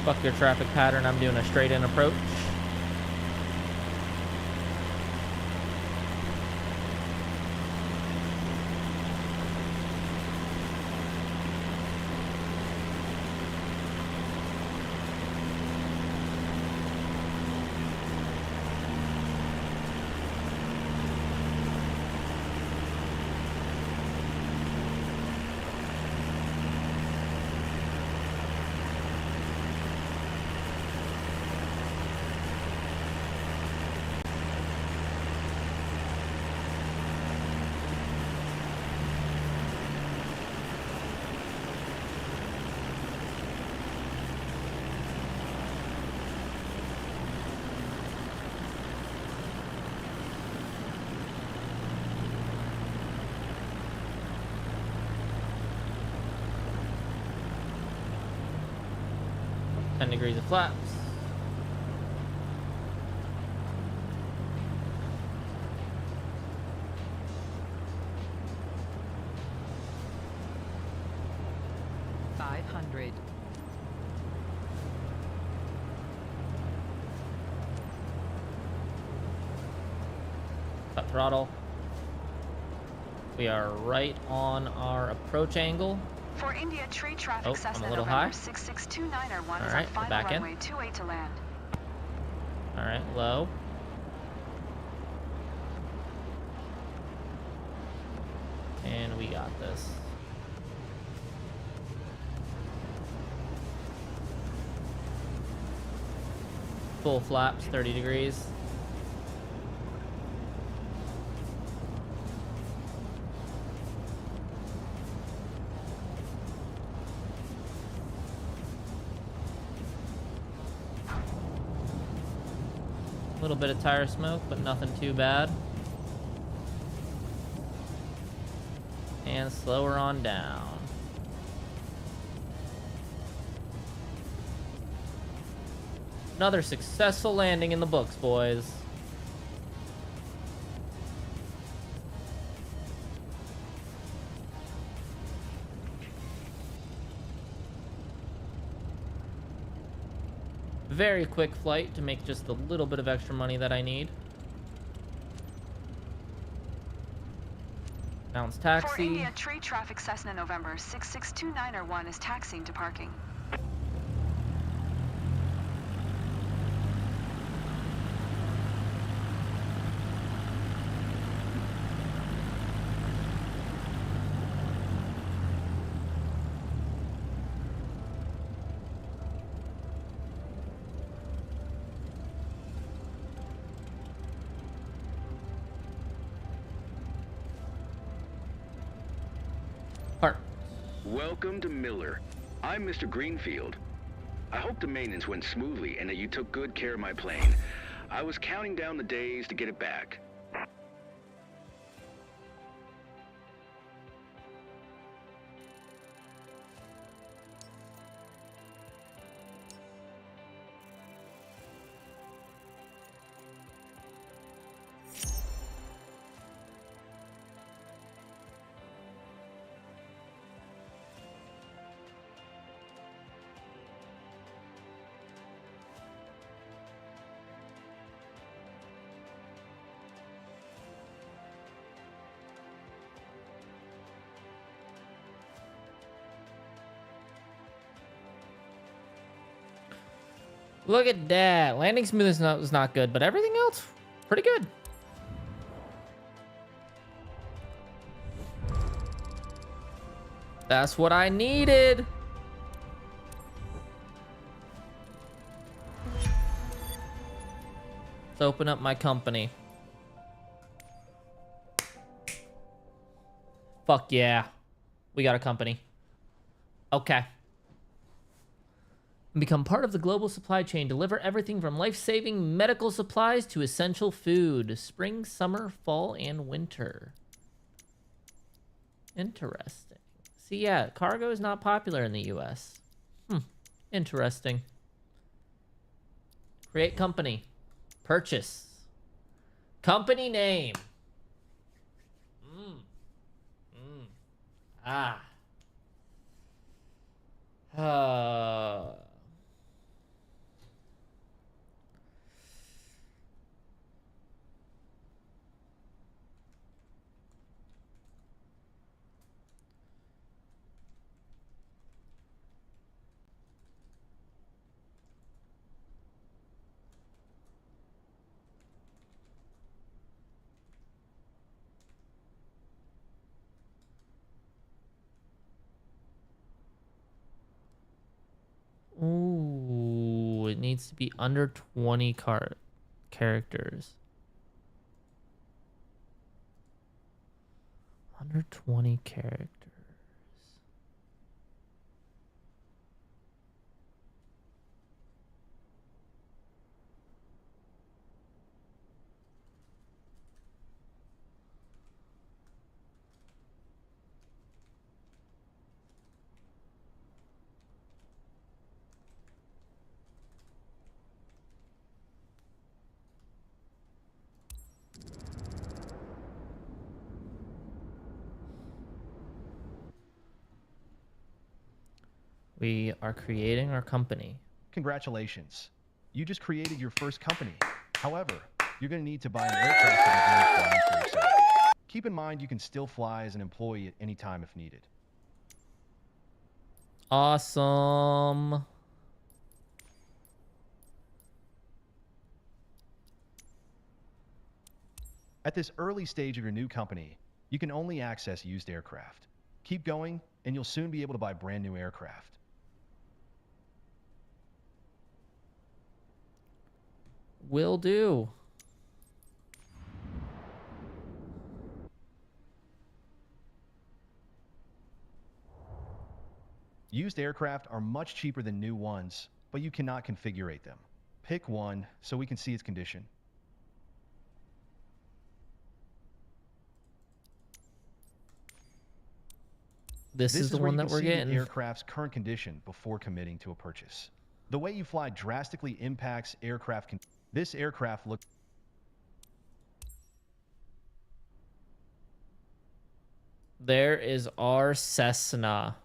Fuck your traffic pattern. I'm doing a straight in approach. Degrees of flaps. Cut throttle. We are right on our approach angle. For India, tree traffic I'm Cessna a little November high. 6629 are 1 All is right, on final back in. runway 28 to land. All right, low. And we got this. Full flaps, 30 degrees. A little bit of tire smoke, but nothing too bad. And slower on down. Another successful landing in the books, boys. Very quick flight to make just a little bit of extra money that I need. Bounce For taxi. India, trade traffic Cessna November 66291 is taxiing to parking. Park. Welcome to Miller. I'm Mr. Greenfield. I hope the maintenance went smoothly and that you took good care of my plane. I was counting down the days to get it back. Look at that. Landing smoothness was not good, but everything else, pretty good. That's what I needed. Let's open up my company. Fuck yeah. We got a company. Okay. Become part of the global supply chain. Deliver everything from life-saving medical supplies to essential food. Spring, summer, fall, and winter. Interesting. See, yeah, cargo is not popular in the U.S. Interesting. Create company. Purchase. Company name. Ooh, it needs to be under 20 characters. Under 20 characters. We are creating our company. Congratulations. You just created your first company. However, you're going to need to buy an aircraft to begin flying for yourself. Keep in mind you can still fly as an employee at any time if needed. Awesome. At this early stage of your new company, you can only access used aircraft. Keep going, and you'll soon be able to buy brand new aircraft. Will do. Used aircraft are much cheaper than new ones, but you cannot configure them. Pick one so we can see its condition. This is the one that we're getting. The aircraft's current condition before committing to a purchase. The way you fly drastically impacts aircraft. This aircraft looks. There is our Cessna.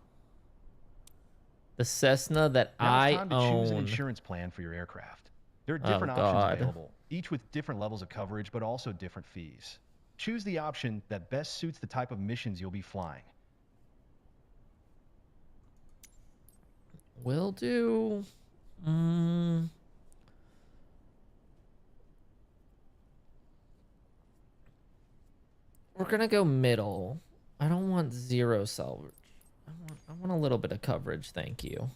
The Cessna that I Now it's time to choose an own. insurance plan for your aircraft. There are different options available, each with different levels of coverage, but also different fees. Choose the option that best suits the type of missions you'll be flying. Will do. We're gonna go middle. I don't want zero salvage. I want a little bit of coverage, thank you.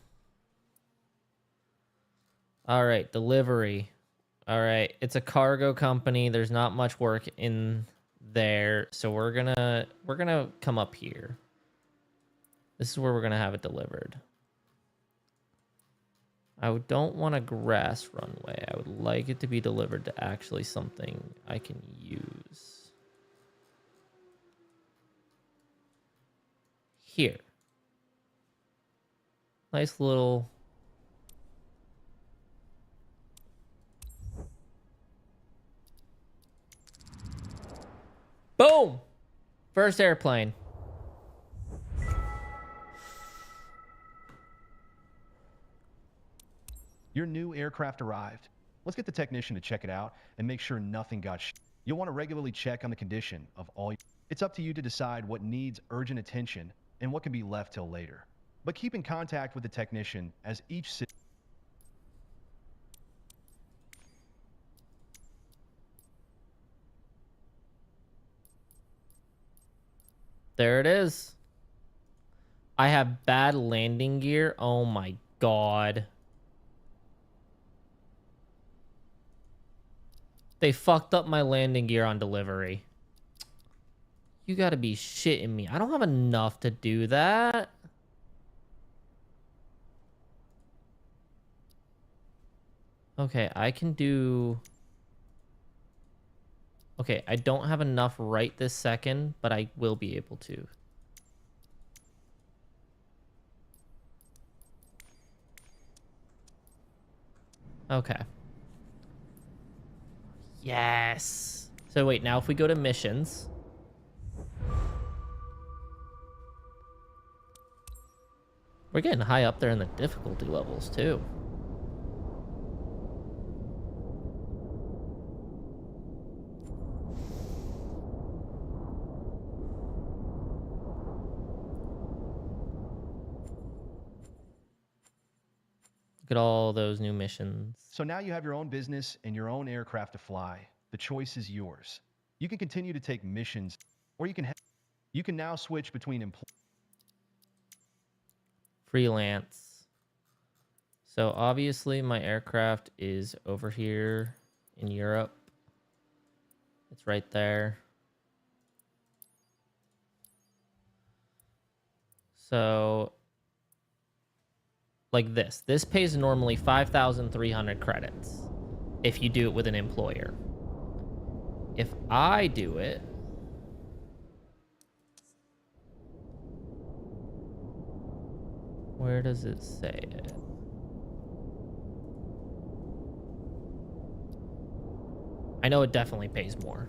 All right, delivery. All right, it's a cargo company. There's not much work in there, so we're gonna come up here. This is where we're gonna have it delivered. I don't want a grass runway. I would like it to be delivered to actually something I can use. Here. Nice little... Boom! First airplane. Your new aircraft arrived. Let's get the technician to check it out and make sure nothing got You'll want to regularly check on the condition of all. It's up to you to decide what needs urgent attention and what can be left till later. But keep in contact with the technician as each There it is. I have bad landing gear. Oh my god. They fucked up my landing gear on delivery. You gotta be shitting me. I don't have enough to do that. Okay, I can do... Okay, I don't have enough right this second, but I will be able to. Okay. Yes. So wait, now if we go to missions. We're getting high up there in the difficulty levels too. Look at all those new missions. So now you have your own business and your own aircraft to fly. The choice is yours. You can continue to take missions, or you can now switch between freelance. So obviously my aircraft is over here in Europe. It's right there. So like this. This pays normally 5,300 credits if you do it with an employer. If I do it, where does it say it? I know it definitely pays more.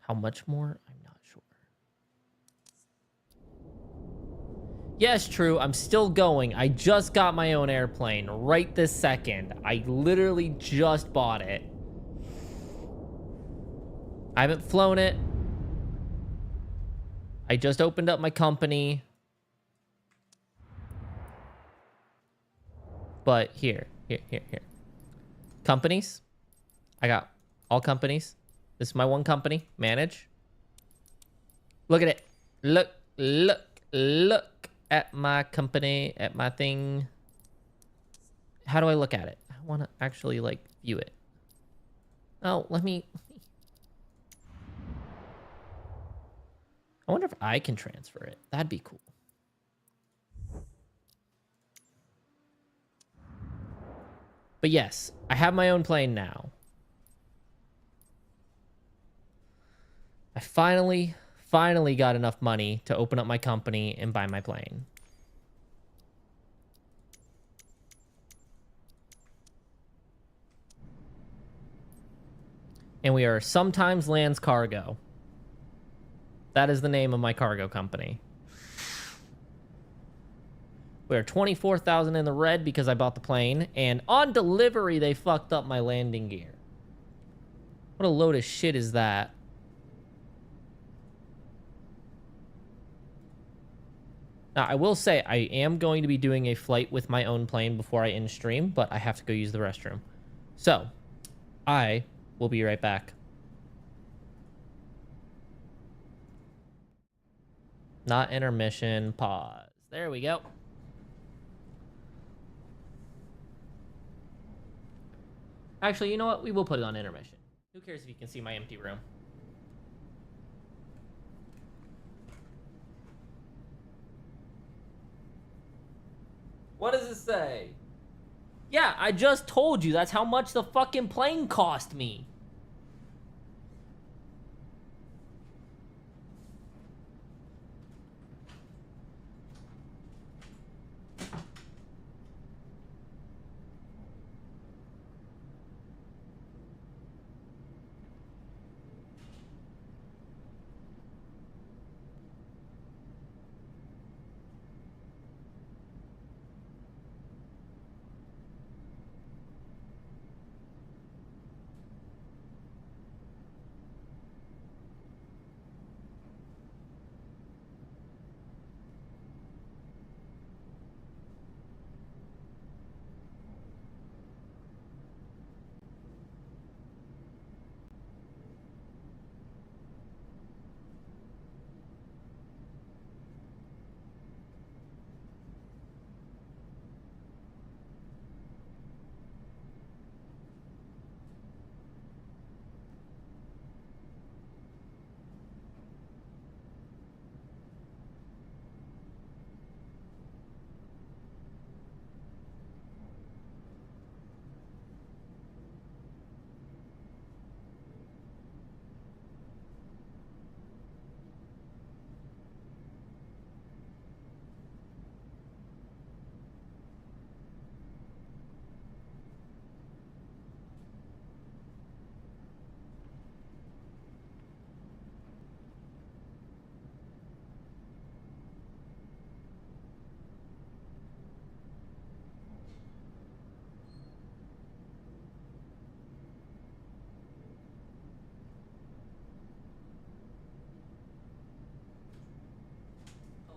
How much more? I'm not sure. Yes, true. I'm still going. I just got my own airplane right this second. I literally just bought it. I haven't flown it. I just opened up my company. But here. Companies. I got all companies. This is my one company. Manage. Look at it. Look at my company, at my thing. How do I look at it? I want to actually, like, view it. Oh, let me... I wonder if I can transfer it. That'd be cool. But yes, I have my own plane now. I finally got enough money to open up my company and buy my plane. And we are Sometimes Lands Cargo. That is the name of my cargo company. We are 24,000 in the red because I bought the plane. And on delivery, they fucked up my landing gear. What a load of shit is that? Now, I will say I am going to be doing a flight with my own plane before I end stream, but I have to go use the restroom. So, I will be right back. Not intermission, pause. There we go. Actually, you know what? We will put it on intermission. Who cares if you can see my empty room? What does it say? Yeah, I just told you that's how much the fucking plane cost me.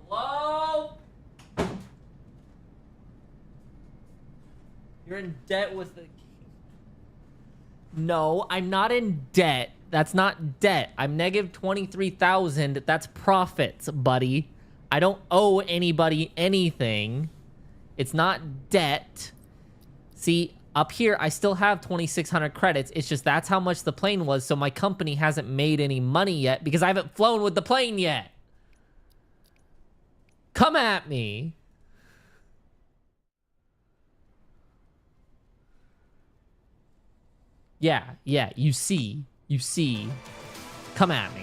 Hello? You're in debt with the... No, I'm not in debt. That's not debt. I'm negative 23,000. That's profits, buddy. I don't owe anybody anything. It's not debt. See, up here, I still have 2,600 credits. It's just that's how much the plane was, so my company hasn't made any money yet because I haven't flown with the plane yet. Come at me. Yeah, you see. Come at me.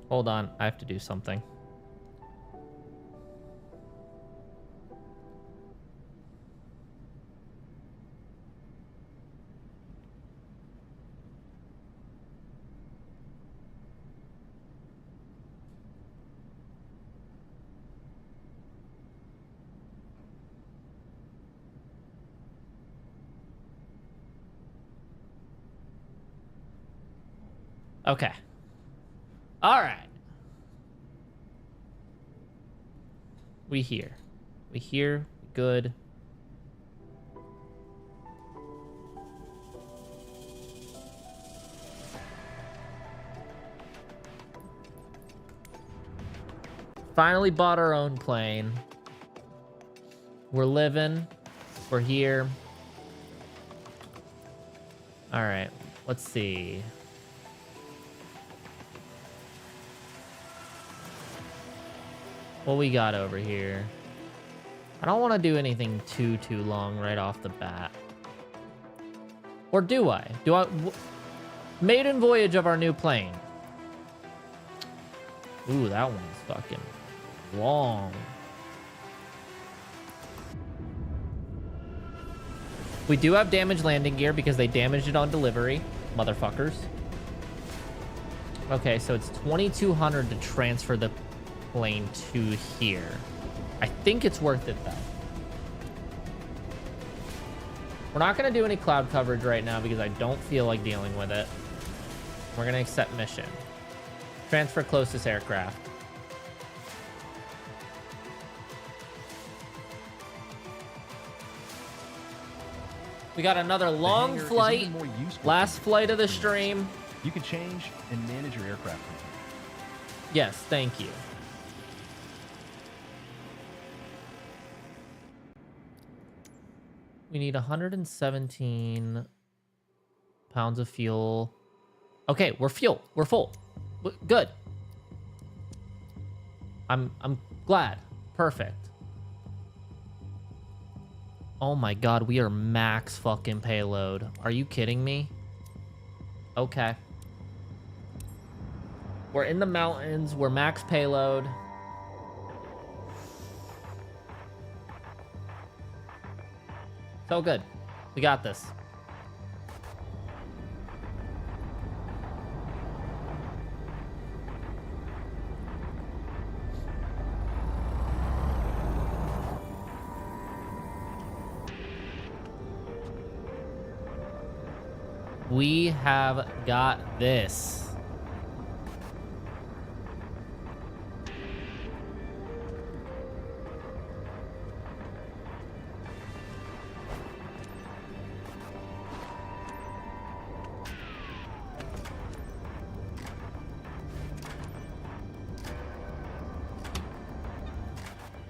Hold on, I have to do something. Okay. All right. We here. Good. Finally bought our own plane. We're living. We're here. All right. Let's see. What we got over here? I don't want to do anything too long right off the bat. Or do I? Maiden voyage of our new plane. Ooh, that one's fucking long. We do have damaged landing gear because they damaged it on delivery. Motherfuckers. Okay, so it's 2,200 to transfer the plane to here. I think it's worth it, though. We're not going to do any cloud coverage right now because I don't feel like dealing with it. We're going to accept mission. Transfer closest aircraft. We got another long flight. Last flight of the stream. You can change and manage your aircraft from here. Yes, thank you. We need 117 pounds of fuel. Okay, we're full. We're full. Good. I'm glad. Perfect. Oh my god, we are max fucking payload. Are you kidding me? Okay. We're in the mountains. We're max payload. So good. We got this. We have got this.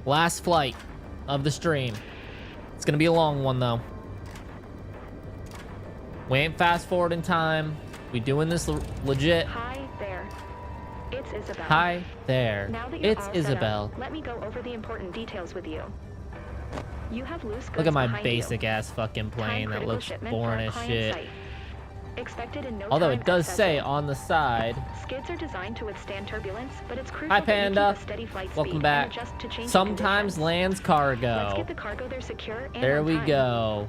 Last flight of the stream. It's gonna be a long one though. We ain't fast forward in time. We doing this legit. Hi there. It's Isabel. Hi there. Now that you're It's all Isabel. Set up, let me go over the important details with you. You have loose goods Look at my behind basic you. ass fucking plane that Time-critical looks shipment boring for as client shit. site. Expected in no Although time it does at say Cecil. on the side. Skids are designed to withstand turbulence, but it's crucial Hi that you Panda. keep a steady flight Welcome speed back. and adjust to changing Sometimes conditions. lands Let's cargo. get the cargo there secure and There on we time. go.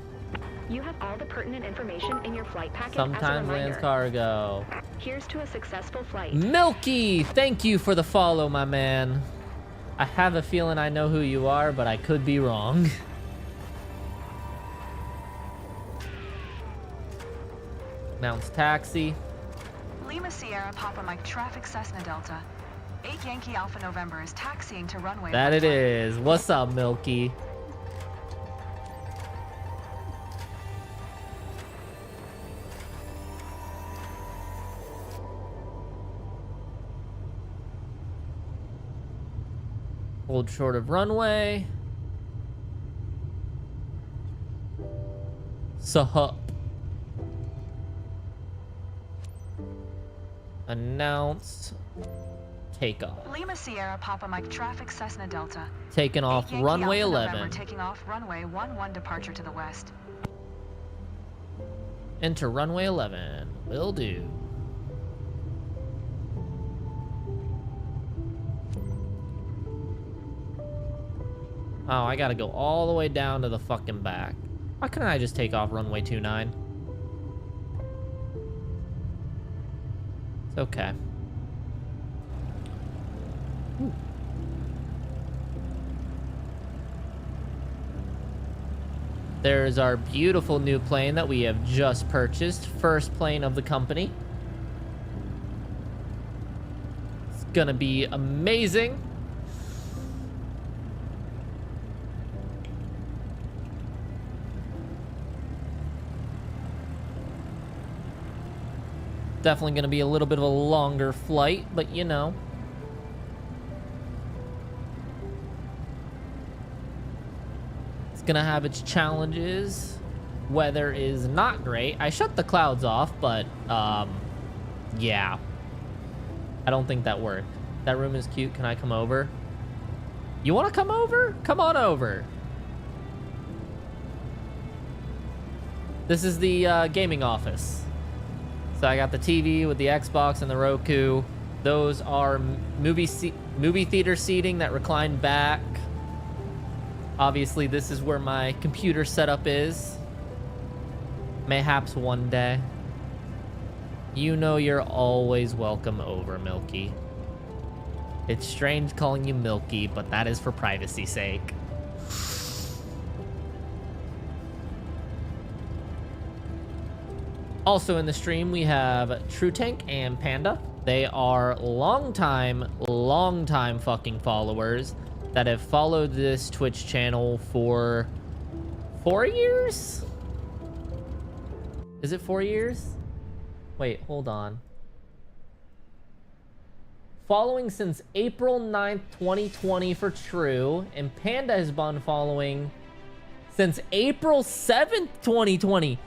You have all the pertinent information in your flight packet Sometimes as a lands reminder. cargo. Here's to a successful flight. Milky, thank you for the follow, my man. I have a feeling I know who you are, but I could be wrong. Mounts taxi. Lima Sierra Papa Mike traffic Cessna Delta. 8 Yankee Alpha November is taxiing to runway. That it is. What's up, Milky? Hold short of runway. Suhup. Announce takeoff. Lima Sierra Papa Mike traffic Cessna Delta. Taking off 8 Yankee runway Alpha 11. November, taking off runway 11 departure to the west. Enter runway 11. Will do. Oh, I gotta go all the way down to the fucking back. Why couldn't I just take off runway 29? It's okay. Ooh. There's our beautiful new plane that we have just purchased. First plane of the company. It's gonna be amazing. Definitely gonna be a little bit of a longer flight, but you know. It's gonna have its challenges. Weather is not great. I shut the clouds off, but yeah. I don't think that worked. That room is cute. Can I come over? You wanna come over? Come on over. This is the gaming office. So I got the TV with the Xbox and the Roku. Those are movie theater seating that recline back. Obviously, this is where my computer setup is. Mayhaps one day. You know you're always welcome over, Milky. It's strange calling you Milky, but that is for privacy's sake. Also in the stream, we have True Tank and Panda. They are long time fucking followers that have followed this Twitch channel for 4 years? Is it 4 years? Wait, hold on. Following since April 9th, 2020 for True, and Panda has been following since April 7th, 2020.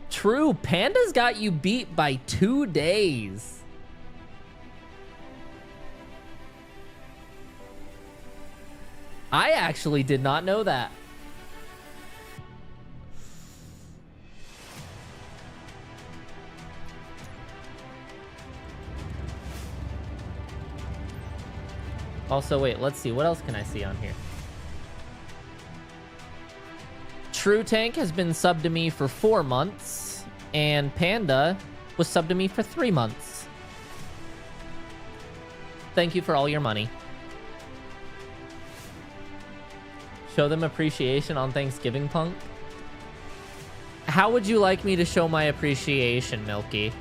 True, Panda's got you beat by 2 days. I actually did not know that. Also, wait, let's see. What else can I see on here? True Tank has been subbed to me for 4 months, and Panda was subbed to me for 3 months. Thank you for all your money. Show them appreciation on Thanksgiving, Punk. How would you like me to show my appreciation, Milky?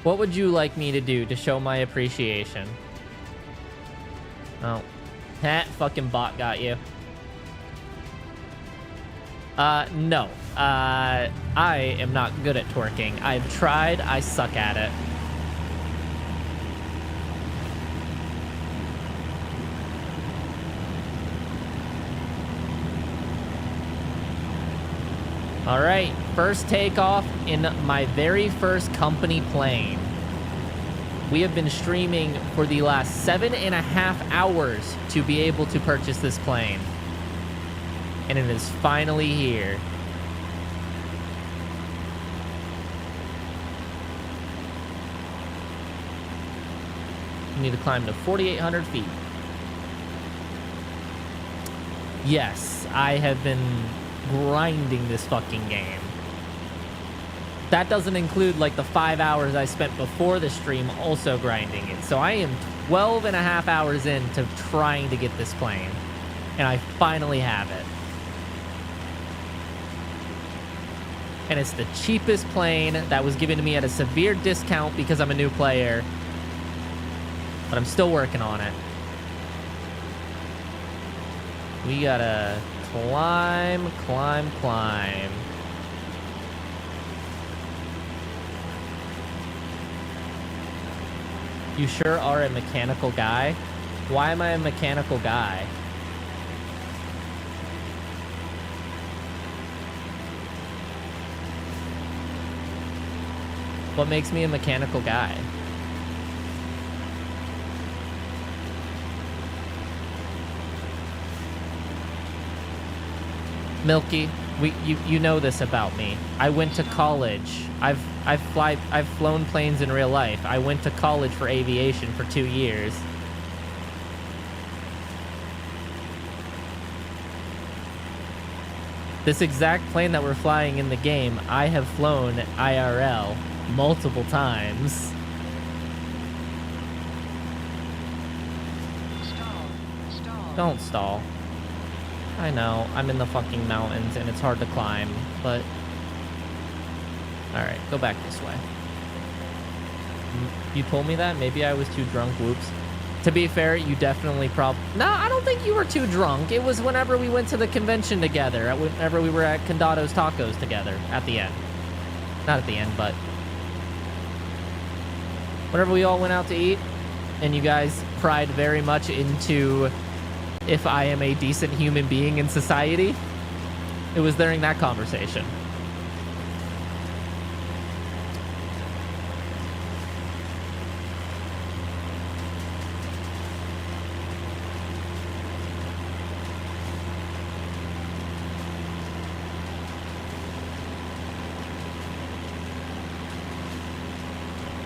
What would you like me to do to show my appreciation? Oh. That fucking bot got you. No. I am not good at twerking. I've tried, I suck at it. Alright, first takeoff in my very first company plane. We have been streaming for the last 7.5 hours to be able to purchase this plane. And it is finally here. You need to climb to 4,800 feet. Yes, I have been grinding this fucking game. That doesn't include like the 5 hours I spent before the stream also grinding it. So I am 12.5 hours into trying to get this plane. And I finally have it. And it's the cheapest plane that was given to me at a severe discount because I'm a new player. But I'm still working on it. We gotta climb. You sure are a mechanical guy? Why am I a mechanical guy? What makes me a mechanical guy? Milky, you know this about me. I went to college. I've flown planes in real life. I went to college for aviation for 2 years. This exact plane that we're flying in the game, I have flown IRL multiple times. Stall. Don't stall. I know, I'm in the fucking mountains and it's hard to climb, but... Alright, go back this way. You told me that? Maybe I was too drunk, whoops. To be fair, you definitely No, I don't think you were too drunk. It was whenever we went to the convention together, whenever we were at Condado's Tacos together, at the end. Not at the end, but... Whenever we all went out to eat, and you guys pried very much into... if I am a decent human being in society, it was during that conversation.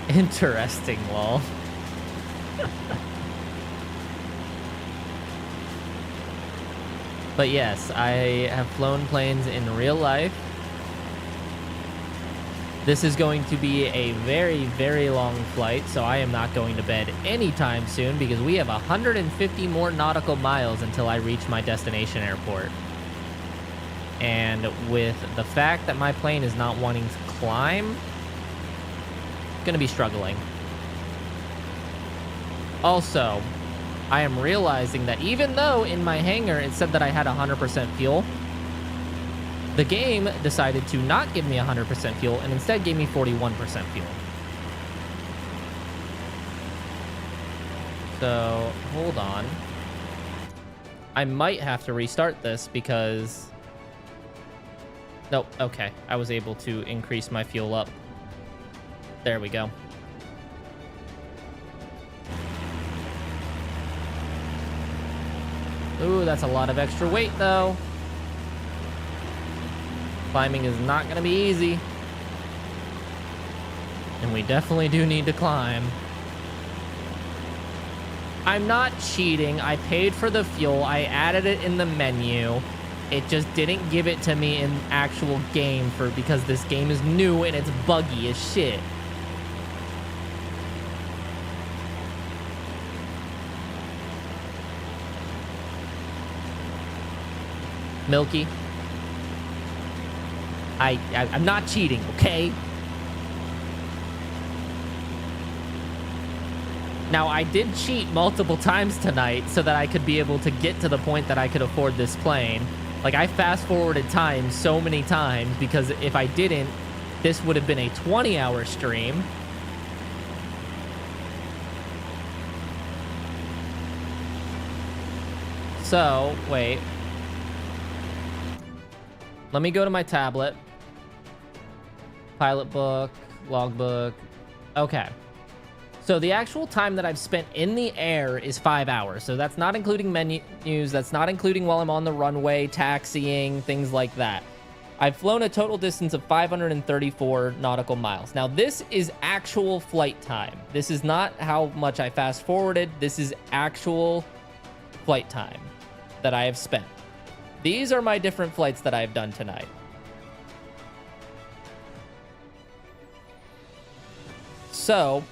Interesting, lol. But yes, I have flown planes in real life. This is going to be a very, very long flight, so I am not going to bed anytime soon because we have 150 more nautical miles until I reach my destination airport. And with the fact that my plane is not wanting to climb, going to be struggling. Also, I am realizing that even though in my hangar it said that I had 100% fuel, the game decided to not give me 100% fuel and instead gave me 41% fuel. So, hold on. I might have to restart this because... Nope, okay. I was able to increase my fuel up. There we go. Ooh, that's a lot of extra weight, though. Climbing is not going to be easy. And we definitely do need to climb. I'm not cheating. I paid for the fuel. I added it in the menu. It just didn't give it to me in actual game because this game is new and it's buggy as shit. Milky. I'm not cheating, okay? Now, I did cheat multiple times tonight so that I could be able to get to the point that I could afford this plane. Like, I fast-forwarded time so many times because if I didn't, this would have been a 20-hour stream. So, wait. Let me go to my tablet. Pilot book, logbook. Okay. So the actual time that I've spent in the air is 5 hours. So that's not including menus. That's not including while I'm on the runway, taxiing, things like that. I've flown a total distance of 534 nautical miles. Now, this is actual flight time. This is not how much I fast forwarded. This is actual flight time that I have spent. These are my different flights that I've done tonight. So,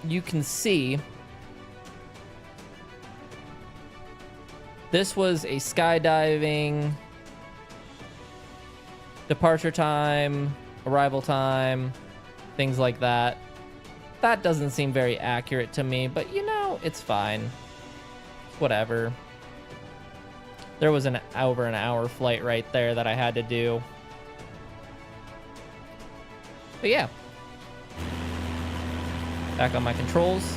you can see this was a skydiving, departure time, arrival time, things like that. That doesn't seem very accurate to me, but you know, it's fine. Whatever. There was over an hour flight right there that I had to do. But yeah. Back on my controls.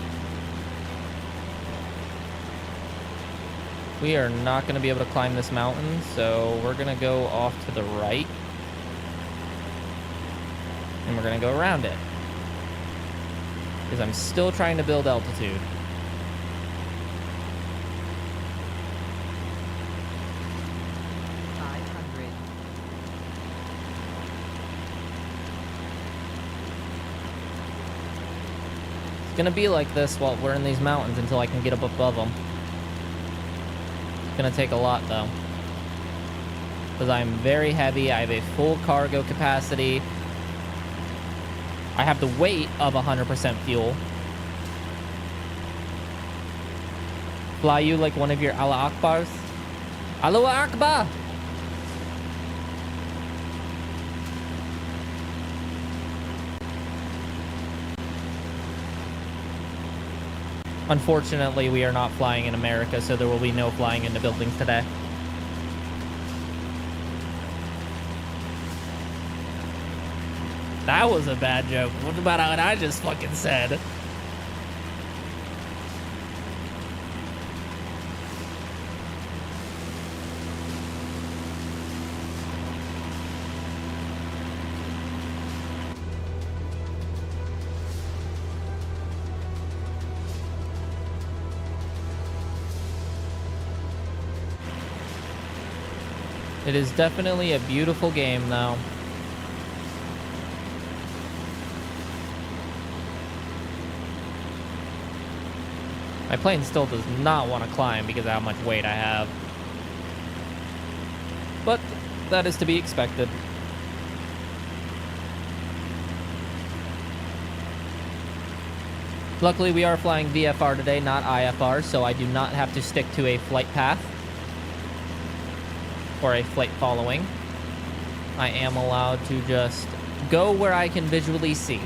We are not going to be able to climb this mountain, so we're going to go off to the right. And we're going to go around it. Because I'm still trying to build altitude. It's gonna be like this while we're in these mountains until I can get up above them. It's gonna take a lot though. Because I'm very heavy, I have a full cargo capacity. I have the weight of 100% fuel. Fly you like one of your Allah Akbars? Allahu Akbar! Unfortunately, we are not flying in America, so there will be no flying into buildings today. That was a bad joke. What about what I just fucking said? It is definitely a beautiful game, though. My plane still does not want to climb because of how much weight I have. But that is to be expected. Luckily, we are flying VFR today, not IFR, so I do not have to stick to a flight path or a flight following. I am allowed to just go where I can visually see.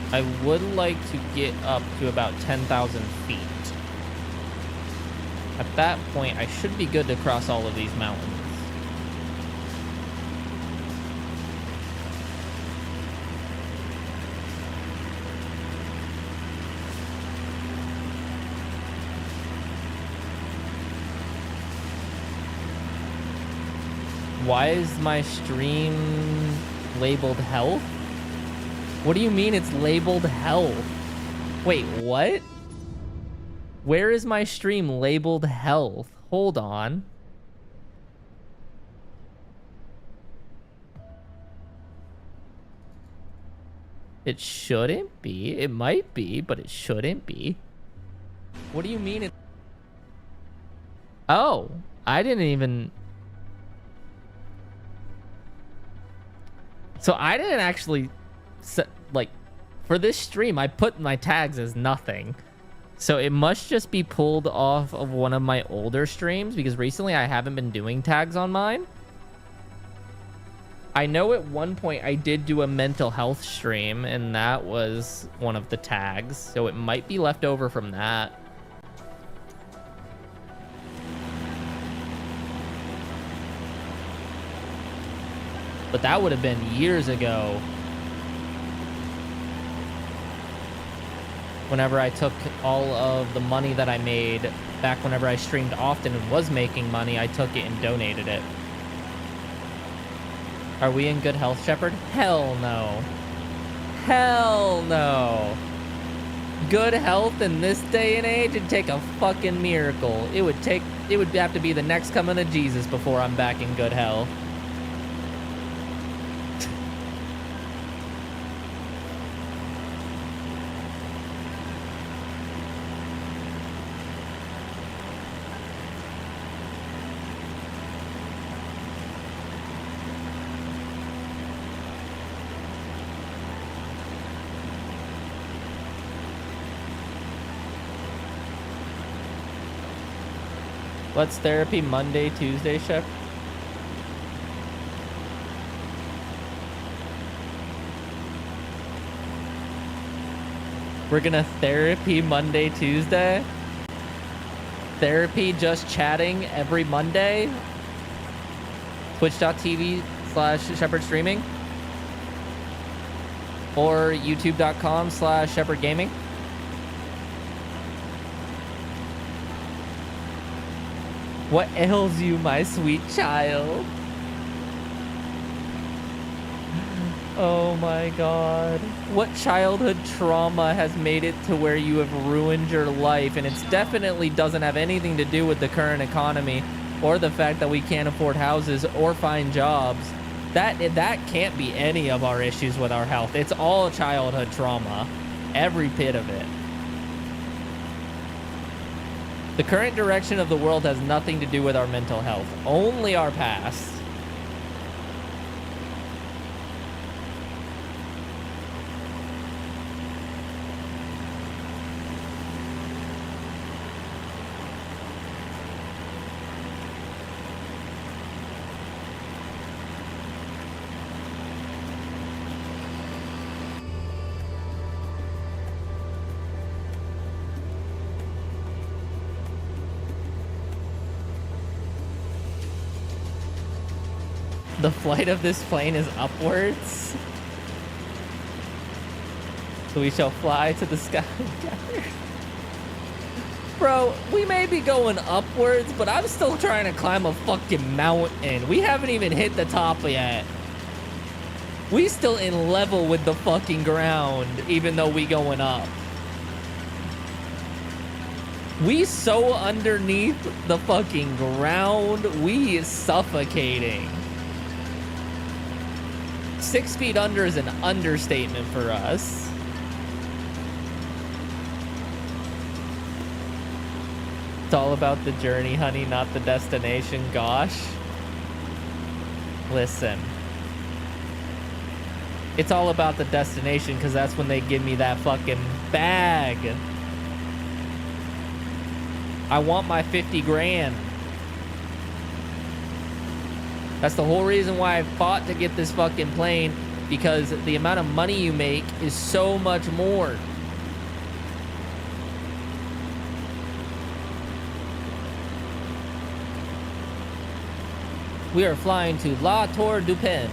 I would like to get up to about 10,000 feet. At that point, I should be good to cross all of these mountains. Why is my stream labeled health? What do you mean it's labeled health? Wait, what? Where is my stream labeled health? Hold on. It shouldn't be. It might be, but it shouldn't be. What do you mean it? Oh, I didn't even... So I didn't actually... like, for this stream, I put my tags as nothing. So it must just be pulled off of one of my older streams, because recently I haven't been doing tags on mine. I know at one point I did do a mental health stream, and that was one of the tags. So it might be left over from that. But that would have been years ago. Whenever I took all of the money that I made back whenever I streamed often and was making money, I took it and donated it. Are we in good health, Shepard? Hell no. Hell no. Good health in this day and age, it'd take a fucking miracle. It would have to be the next coming of Jesus before I'm back in good health. Let's therapy Monday, Tuesday, Chef. We're gonna therapy Monday, Tuesday. Therapy just chatting every Monday. Twitch.tv/Shepard Streaming. Or YouTube.com/Shepard Gaming. What ails you, my sweet child? Oh my god. What childhood trauma has made it to where you have ruined your life? And it definitely doesn't have anything to do with the current economy or the fact that we can't afford houses or find jobs. That can't be any of our issues with our health. It's all childhood trauma. Every bit of it. The current direction of the world has nothing to do with our mental health, only our past. The flight of this plane is upwards. So we shall fly to the sky together. Bro, we may be going upwards, but I'm still trying to climb a fucking mountain. We haven't even hit the top yet. We still in level with the fucking ground, even though we going up. We so underneath the fucking ground, we is suffocating. 6 feet under is an understatement for us. It's all about the journey, honey, not the destination. Gosh. Listen. It's all about the destination because that's when they give me that fucking bag. I want my 50 grand. That's the whole reason why I fought to get this fucking plane, because the amount of money you make is so much more. We are flying to La Tour du Pin.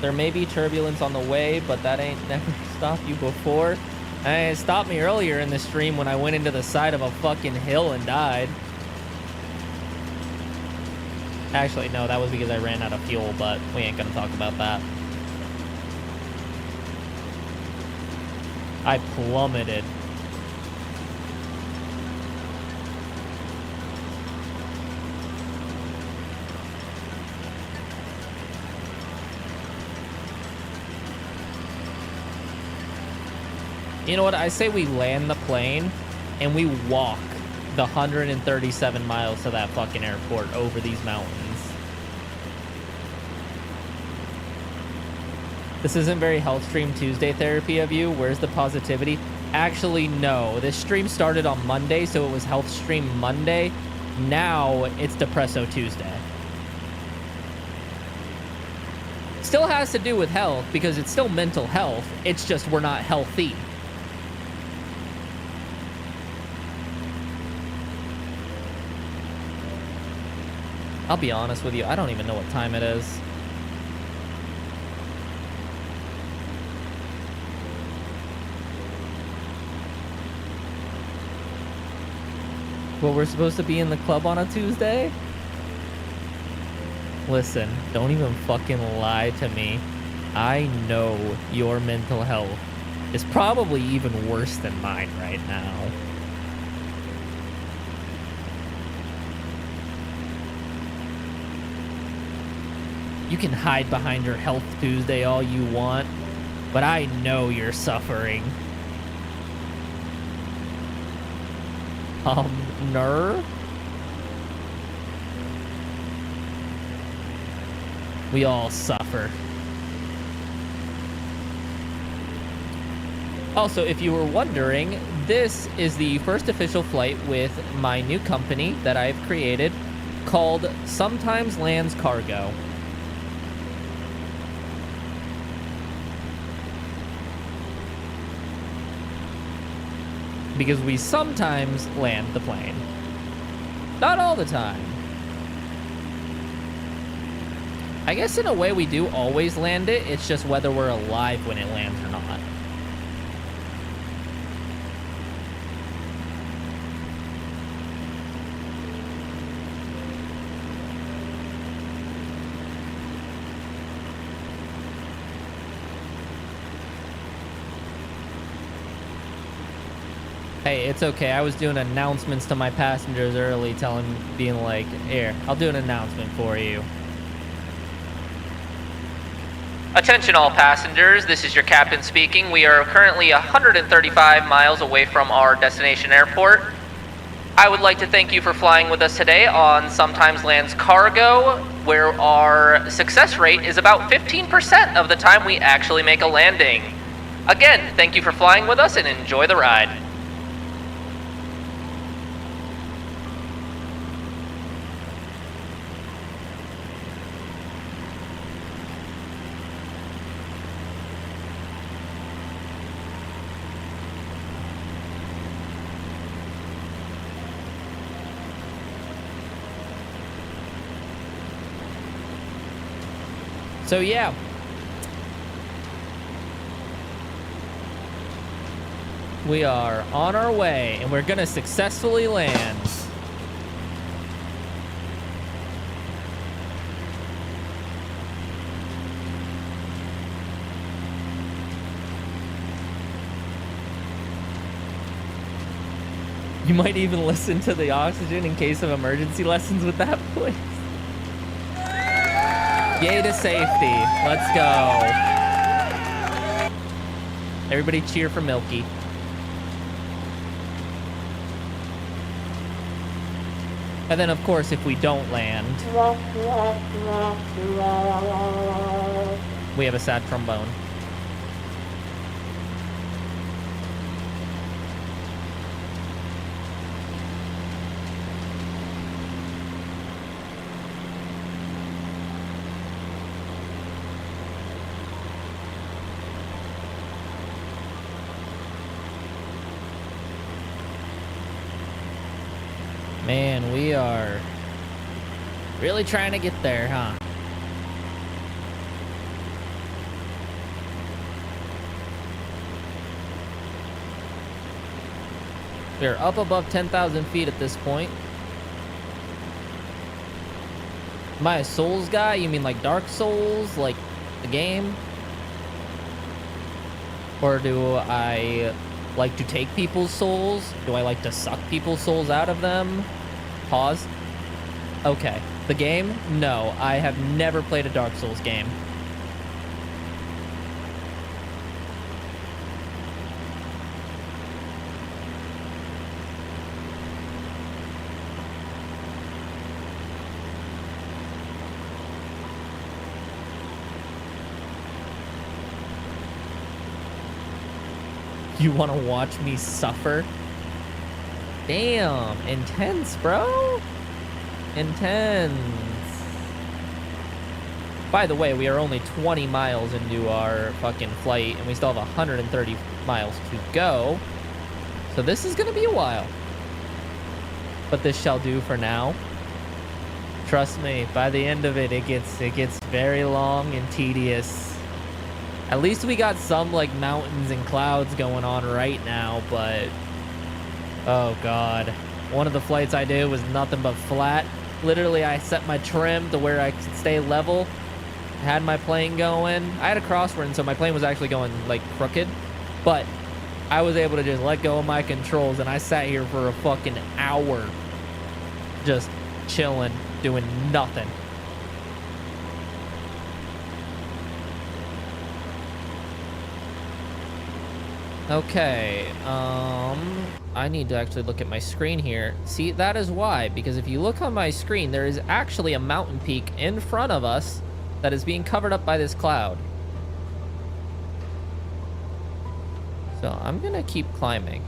There may be turbulence on the way, but that ain't never stopped you before. And it stopped me earlier in the stream when I went into the side of a fucking hill and died. Actually, no, that was because I ran out of fuel, but we ain't gonna talk about that. I plummeted. You know what? I say we land the plane and we walk the 137 miles to that fucking airport over these mountains. This isn't very Health Stream Tuesday therapy of you. Where's the positivity? Actually, no. This stream started on Monday, so it was Health Stream Monday. Now it's Depresso Tuesday. Still has to do with health because it's still mental health. It's just we're not healthy. I'll be honest with you, I don't even know what time it is. Well, we're supposed to be in the club on a Tuesday? Listen, don't even fucking lie to me. I know your mental health is probably even worse than mine right now. You can hide behind your Health Tuesday all you want, but I know you're suffering. Ner? We all suffer. Also, if you were wondering, this is the first official flight with my new company that I've created called Sometimes Lands Cargo. Because we sometimes land the plane. Not all the time. I guess in a way we do always land it, it's just whether we're alive when it lands or not. Hey, it's okay. I was doing announcements to my passengers early, being like, here, I'll do an announcement for you. Attention all passengers, this is your captain speaking. We are currently 135 miles away from our destination airport. I would like to thank you for flying with us today on Sometimes Lands Cargo, where our success rate is about 15% of the time we actually make a landing. Again, thank you for flying with us and enjoy the ride. So yeah, we are on our way and we're gonna successfully land. You might even listen to the oxygen in case of emergency lessons with that voice. Yay to safety. Let's go. Everybody cheer for Milky. And then, of course, if we don't land, we have a sad trombone. Man, we are really trying to get there, huh? We're up above 10,000 feet at this point. Am I a Souls guy? You mean like Dark Souls, like the game? Or do I like to take people's souls? Do I like to suck people's souls out of them? Pause. Okay. The game? No, I have never played a Dark Souls game. You want to watch me suffer? Damn, intense, bro. Intense. By the way, we are only 20 miles into our fucking flight, and we still have 130 miles to go. So this is gonna be a while. But this shall do for now. Trust me, by the end of it, it gets very long and tedious. At least we got some like mountains and clouds going on right now, but oh god. One of the flights I did was nothing but flat. Literally, I set my trim to where I could stay level. Had my plane going. I had a crosswind, so my plane was actually going like crooked, but I was able to just let go of my controls, and I sat here for a fucking hour just chilling, doing nothing. Okay, I need to actually look at my screen here. See, that is why, because if you look on my screen, there is actually a mountain peak in front of us that is being covered up by this cloud. So I'm gonna keep climbing.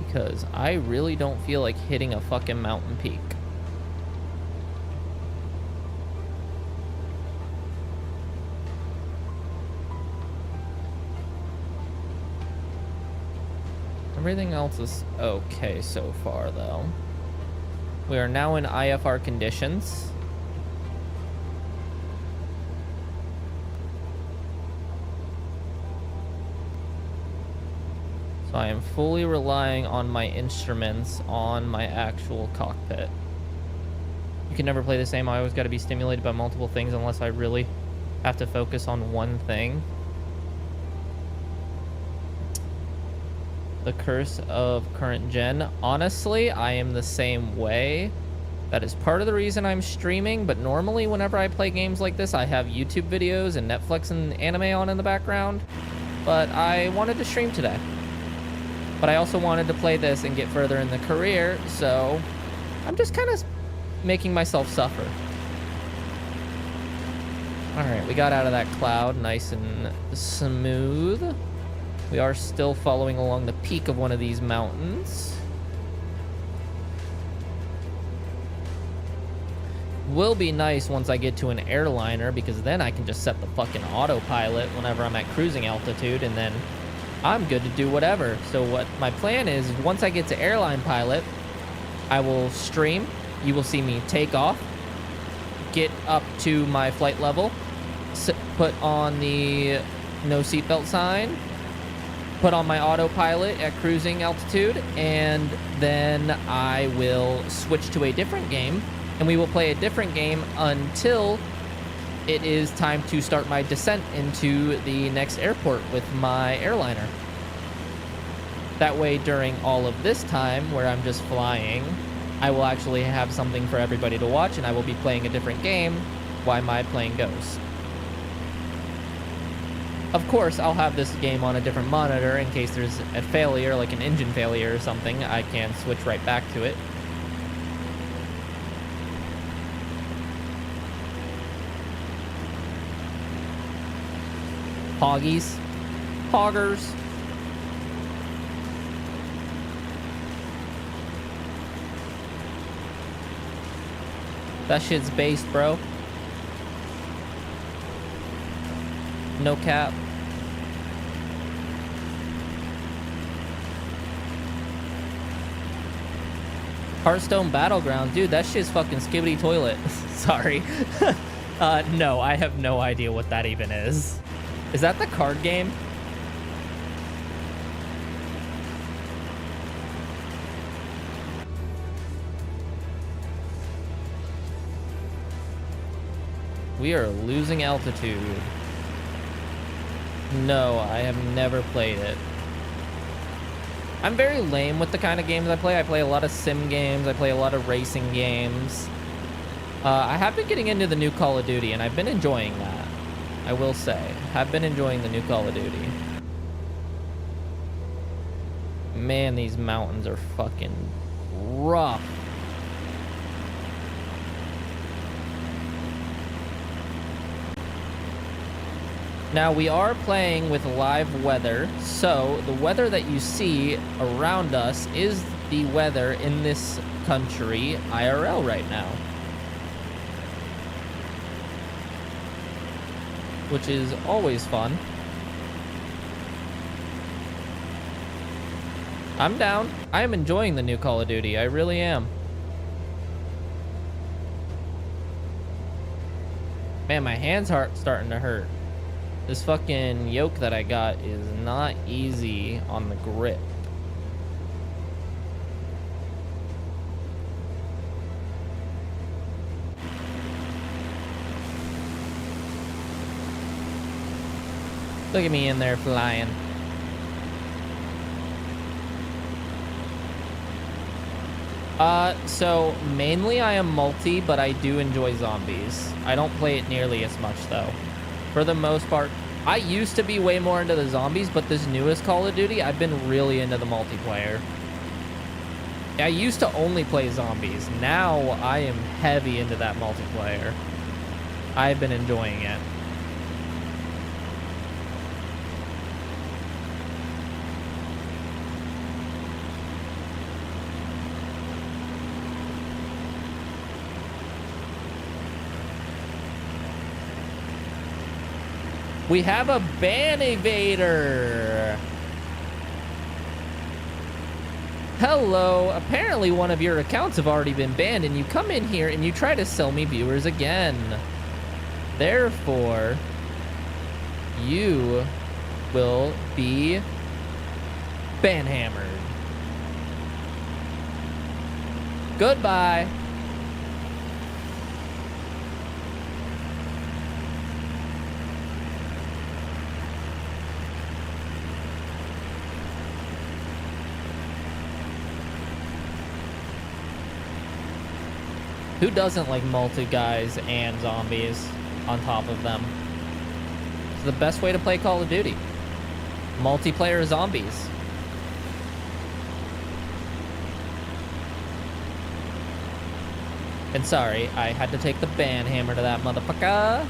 Because I really don't feel like hitting a fucking mountain peak. Everything else is okay so far, though. We are now in IFR conditions. So I am fully relying on my instruments on my actual cockpit. You can never play the same. I always got to be stimulated by multiple things unless I really have to focus on one thing. The curse of current gen. Honestly, I am the same way. That is part of the reason I'm streaming, but normally whenever I play games like this, I have YouTube videos and Netflix and anime on in the background. But I wanted to stream today. But I also wanted to play this and get further in the career, so I'm just kind of making myself suffer. Alright, we got out of that cloud nice and smooth. We are still following along the peak of one of these mountains. Will be nice once I get to an airliner, because then I can just set the fucking autopilot whenever I'm at cruising altitude, and then I'm good to do whatever. So what my plan is, once I get to airline pilot, I will stream. You will see me take off, get up to my flight level, put on the no seatbelt sign, put on my autopilot at cruising altitude, and then I will switch to a different game, and we will play a different game until it is time to start my descent into the next airport with my airliner. That way, during all of this time where I'm just flying, I will actually have something for everybody to watch, and I will be playing a different game while my plane goes. Of course, I'll have this game on a different monitor in case there's a failure, like an engine failure or something. I can switch right back to it. Hoggies. Hoggers. That shit's based, bro. No cap. Hearthstone Battleground. Dude, that shit's fucking skibbity toilet. Sorry. No, I have no idea what that even is. Is that the card game? We are losing altitude. No, I have never played it. I'm very lame with the kind of games I play. I play a lot of sim games. I play a lot of racing games. I have been getting into the new Call of Duty, and I've been enjoying that. I will say. Have been enjoying the new Call of Duty. Man, these mountains are fucking rough. Now, we are playing with live weather, so the weather that you see around us is the weather in this country IRL right now. Which is always fun. I'm down. I am enjoying the new Call of Duty. I really am. Man, my hands are starting to hurt. This fucking yoke that I got is not easy on the grip. Look at me in there flying. So mainly I am multi, but I do enjoy zombies. I don't play it nearly as much though. For the most part, I used to be way more into the zombies, but this newest Call of Duty, I've been really into the multiplayer. I used to only play zombies. Now I am heavy into that multiplayer. I've been enjoying it. We have a ban evader. Hello. Apparently one of your accounts have already been banned, and you come in here and you try to sell me viewers again. Therefore, you will be ban-hammered. Goodbye. Who doesn't like multi-guys and zombies on top of them? It's the best way to play Call of Duty. Multiplayer zombies. And sorry, I had to take the ban hammer to that motherfucker.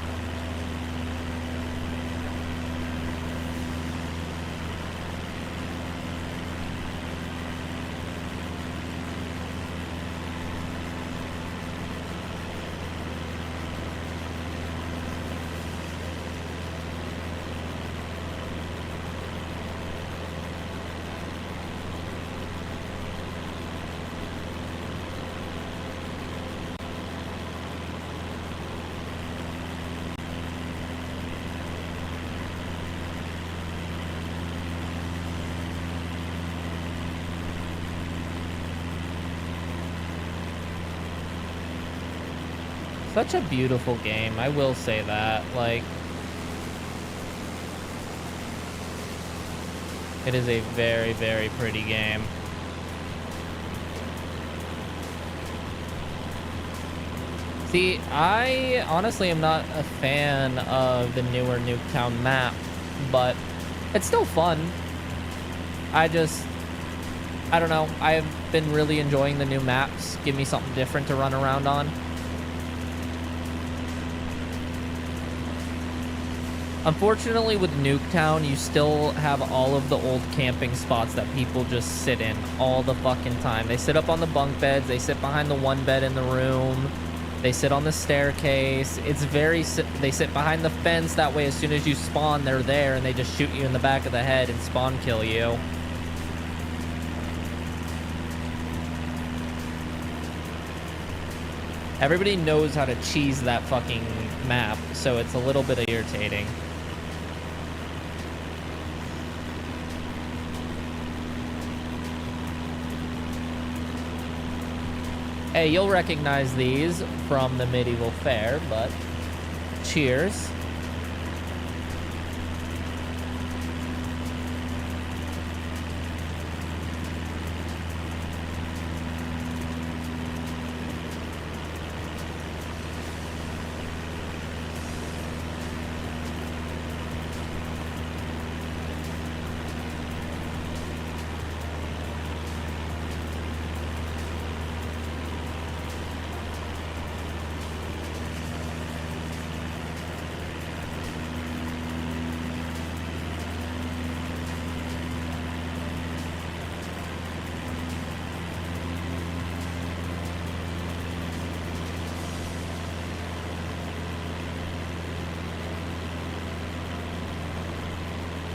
Such a beautiful game, I will say that. Like, it is a very, very pretty game. See, I honestly am not a fan of the newer Nuketown map, but it's still fun. I don't know. I've been really enjoying the new maps. Give me something different to run around on. Unfortunately, with Nuketown, you still have all of the old camping spots that people just sit in all the fucking time. They sit up on the bunk beds. They sit behind the one bed in the room. They sit on the staircase. It's very... They sit behind the fence. That way, as soon as you spawn, they're there, and they just shoot you in the back of the head and spawn kill you. Everybody knows how to cheese that fucking map, so it's a little bit irritating. Hey, you'll recognize these from the medieval fair, but cheers.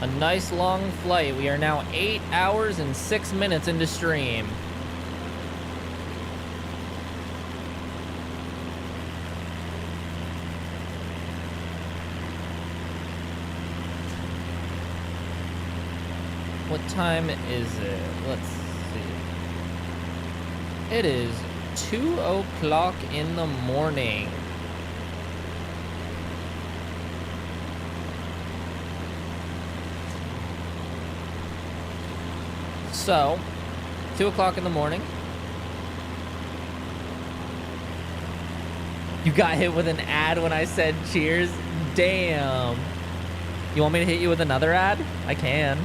A nice long flight. We are now 8 hours and 6 minutes into stream. What time is it? Let's see. It is 2 o'clock in the morning. So, 2 o'clock in the morning. You got hit with an ad when I said cheers? Damn. You want me to hit you with another ad? I can.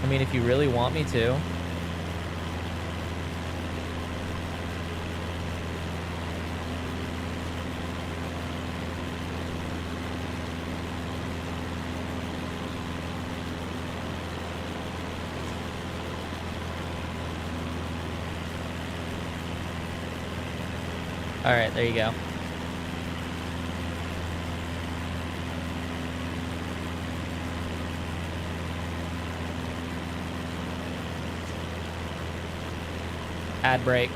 I mean, if you really want me to. All right, there you go. Ad break.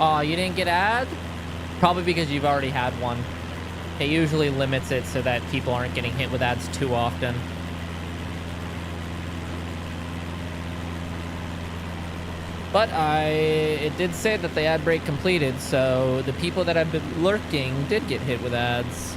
Oh, you didn't get ads? Probably because you've already had one. It usually limits it so that people aren't getting hit with ads too often. But it did say that the ad break completed, so the people that have been lurking did get hit with ads.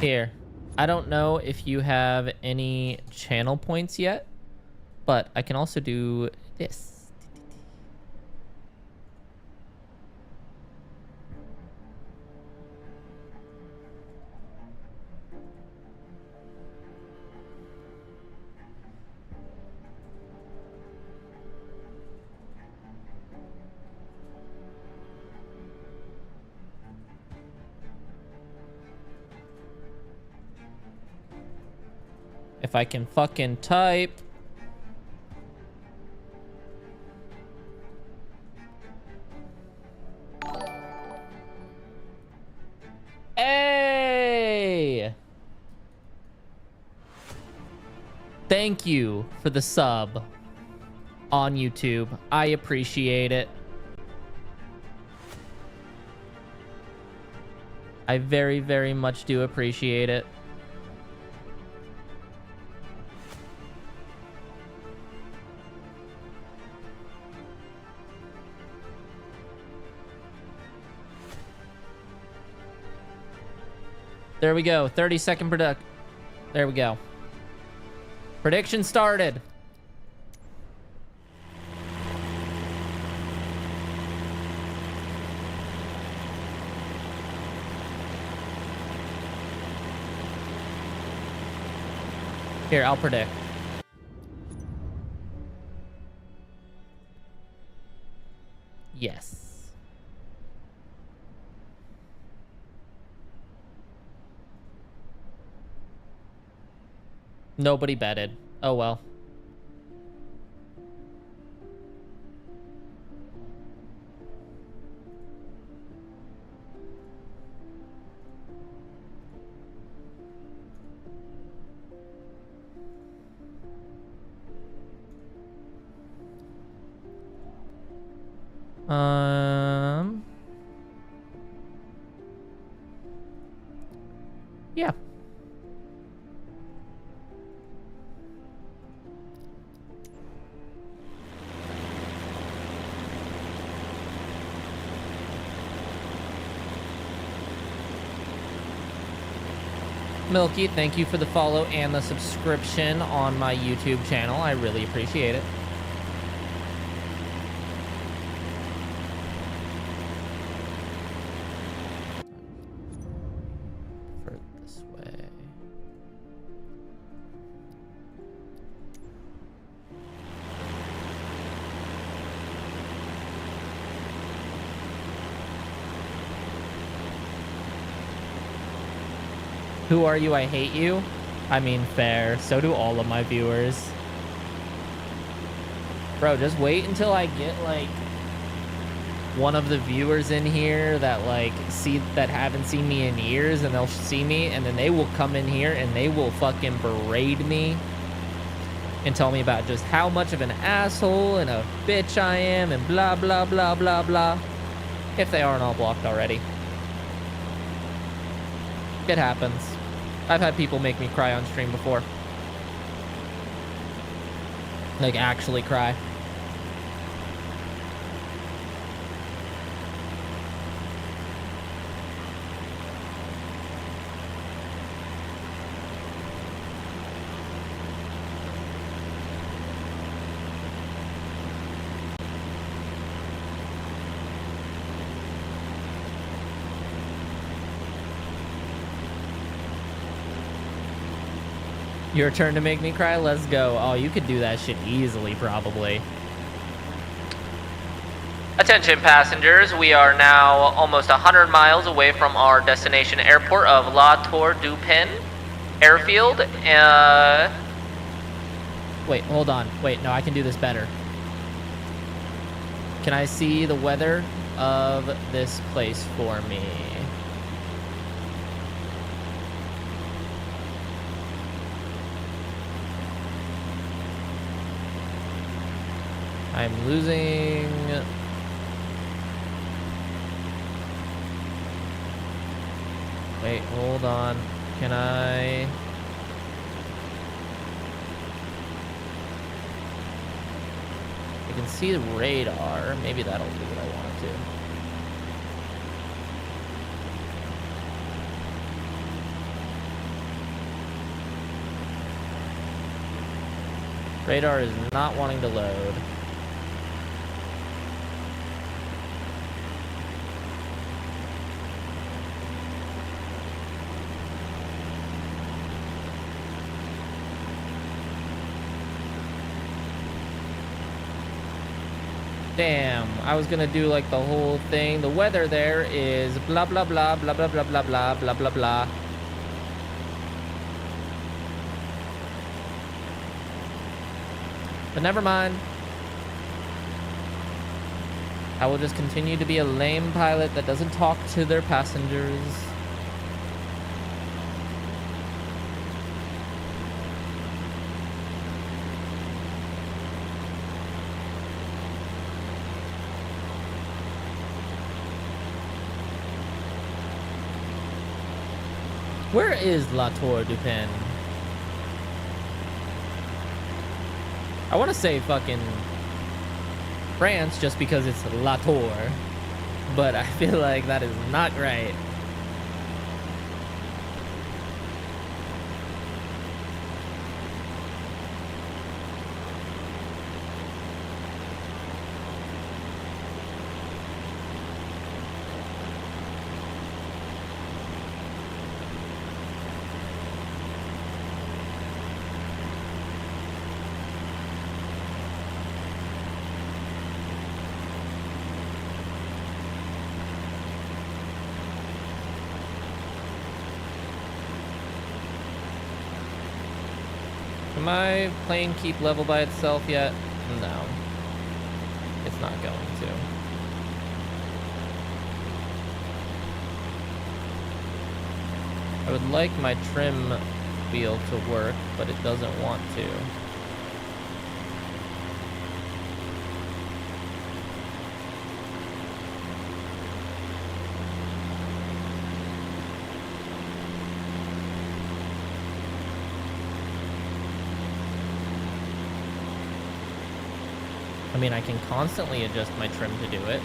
Here, I don't know if you have any channel points yet, but I can also do this. If I can fucking type. Hey! Thank you for the sub on YouTube. I appreciate it. I very, very much do appreciate it. There we go. 30-second product. There we go. Prediction started. Here, I'll predict. Yes. Nobody betted. Oh well. Yeah. Milky, thank you for the follow and the subscription on my YouTube channel. I really appreciate it. Prefer this way. Who are you? I hate you. I mean, fair. So do all of my viewers. Bro, just wait until I get, like, one of the viewers in here that, like, that haven't seen me in years, and they'll see me, and then they will come in here and they will fucking berate me and tell me about just how much of an asshole and a bitch I am and blah, blah, blah, blah, blah. If they aren't all blocked already. It happens. I've had people make me cry on stream before. Like, actually cry. Your turn to make me cry? Let's go. Oh, you could do that shit easily, probably. Attention passengers, we are now almost 100 miles away from our destination airport of La Tour du Pin Airfield. Wait, hold on. Wait, no, I can do this better. Can I see the weather of this place for me? I'm losing... Wait, hold on. Can I... I can see the radar. Maybe that'll do what I want it to. Radar is not wanting to load. Damn, I was gonna do like the whole thing. The weather there is blah blah blah blah blah blah blah blah blah blah blah. But never mind. I will just continue to be a lame pilot that doesn't talk to their passengers. Where is La Tour du Pin? I want to say fucking France just because it's La Tour, but I feel like that is not right. Can my plane keep level by itself yet? No. It's not going to. I would like my trim wheel to work, but it doesn't want to. I mean, I can constantly adjust my trim to do it.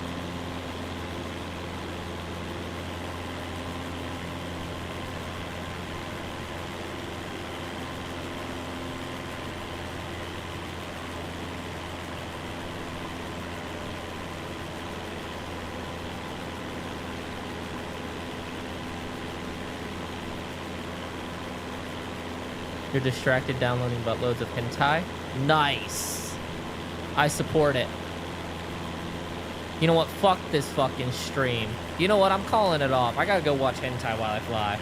You're distracted downloading buttloads of hentai? Nice! I support it. You know what? Fuck this fucking stream. You know what? I'm calling it off. I gotta go watch hentai while I fly.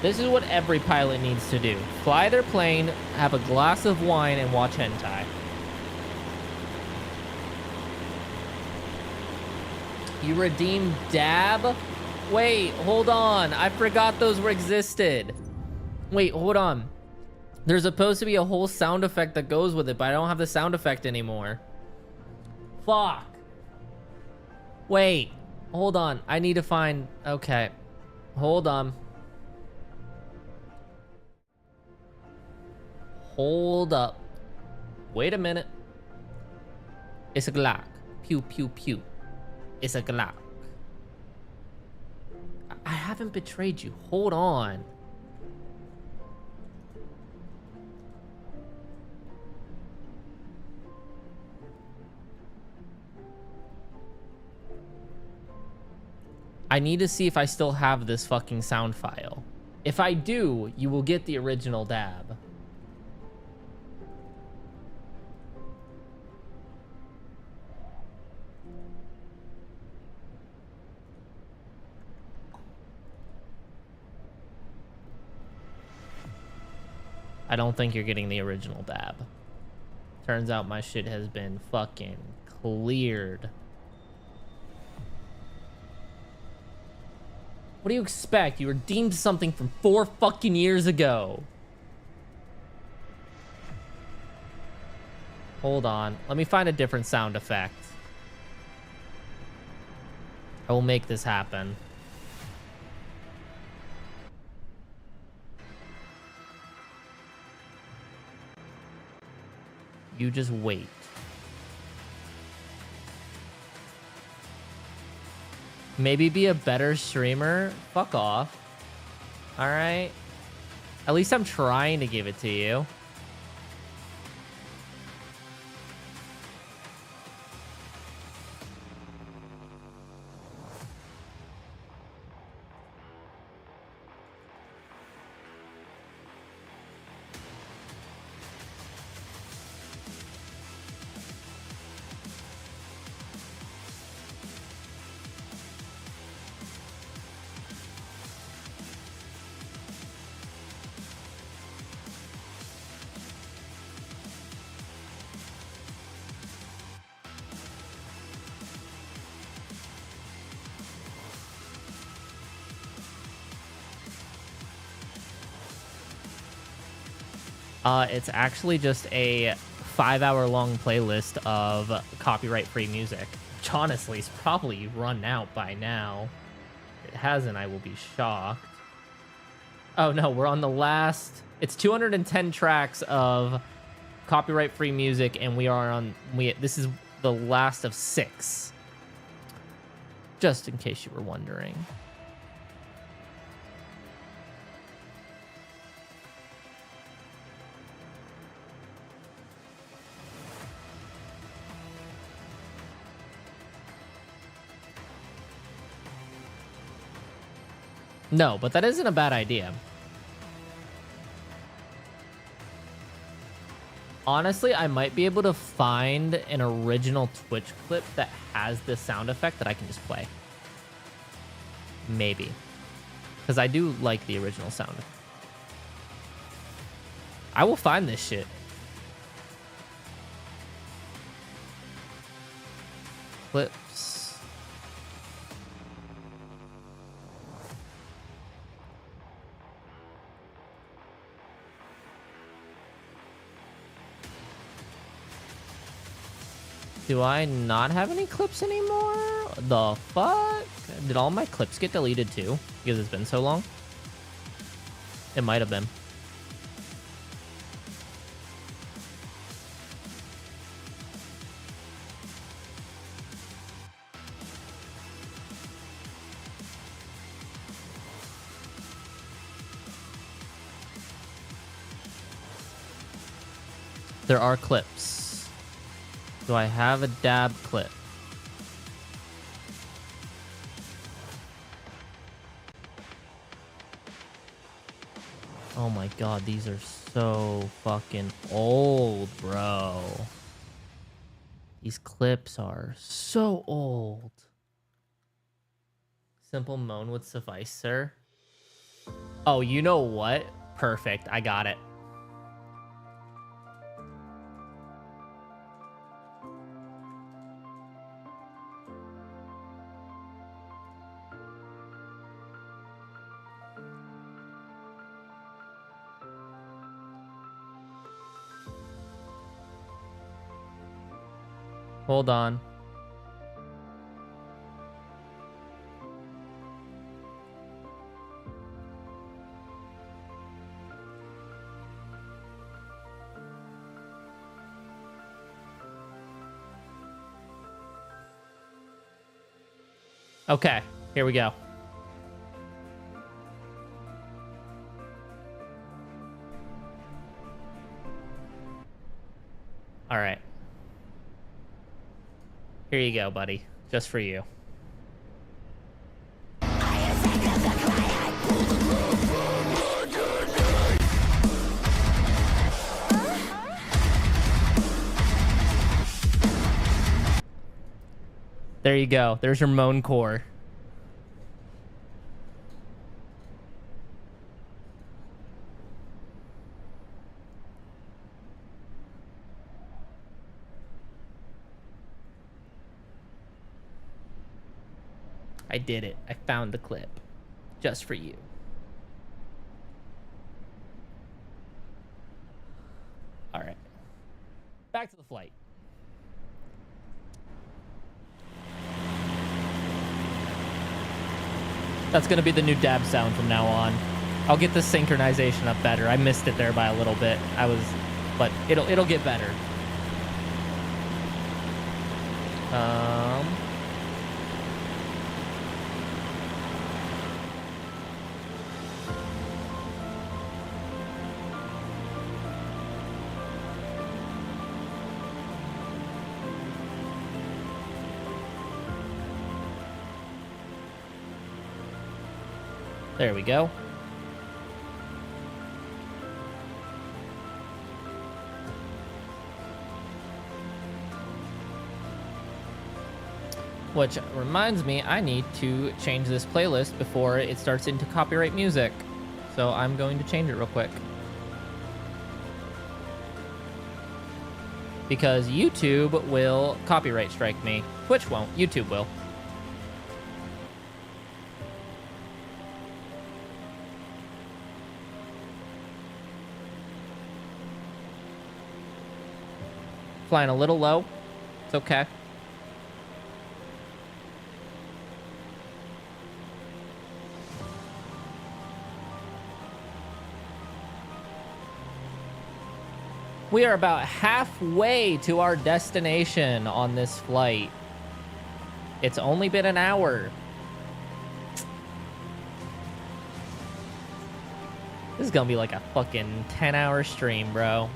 This is what every pilot needs to do. Fly their plane, have a glass of wine, and watch hentai. You redeemed dab? Wait, hold on. I forgot those were existed. Wait, hold on. There's supposed to be a whole sound effect that goes with it, but I don't have the sound effect anymore. Fuck. Wait, hold on. I need to find... Okay. Hold on. Hold up. Wait a minute. It's a Glock. Pew, pew, pew. It's a Glock. I haven't betrayed you. Hold on. I need to see if I still have this fucking sound file. If I do, you will get the original dab. I don't think you're getting the original dab. Turns out my shit has been fucking cleared. What do you expect? You redeemed something from 4 fucking years ago. Hold on. Let me find a different sound effect. I will make this happen. You just wait. Maybe be a better streamer? Fuck off. Alright? At least I'm trying to give it to you. It's actually just a 5-hour-long playlist of copyright-free music, which honestly is probably run out by now. If it hasn't, I will be shocked. Oh no, we're on the last. It's 210 tracks of copyright-free music, and we are on. This is the last of 6. Just in case you were wondering. No, but that isn't a bad idea. Honestly, I might be able to find an original Twitch clip that has this sound effect that I can just play. Maybe. Because I do like the original sound. I will find this shit. Clips. Do I not have any clips anymore? The fuck? Did all my clips get deleted too? Because it's been so long? It might have been. There are clips. Do I have a dab clip? Oh my god, these are so fucking old, bro. These clips are so old. Simple moan would suffice, sir. Oh, you know what? Perfect, I got it. Hold on. Okay, here we go. All right. Here you go, buddy. Just for you. There you go. There's your moan core. I did it. I found the clip. Just for you. All right. Back to the flight. That's going to be the new dab sound from now on. I'll get the synchronization up better. I missed it there by a little bit. But it'll get better. There we go. Which reminds me, I need to change this playlist before it starts into copyright music. So I'm going to change it real quick. Because YouTube will copyright strike me. Twitch won't, YouTube will. flying a little low. It's okay. We are about halfway to our destination on this flight. It's only been an hour. This is gonna be like a fucking 10-hour stream, bro.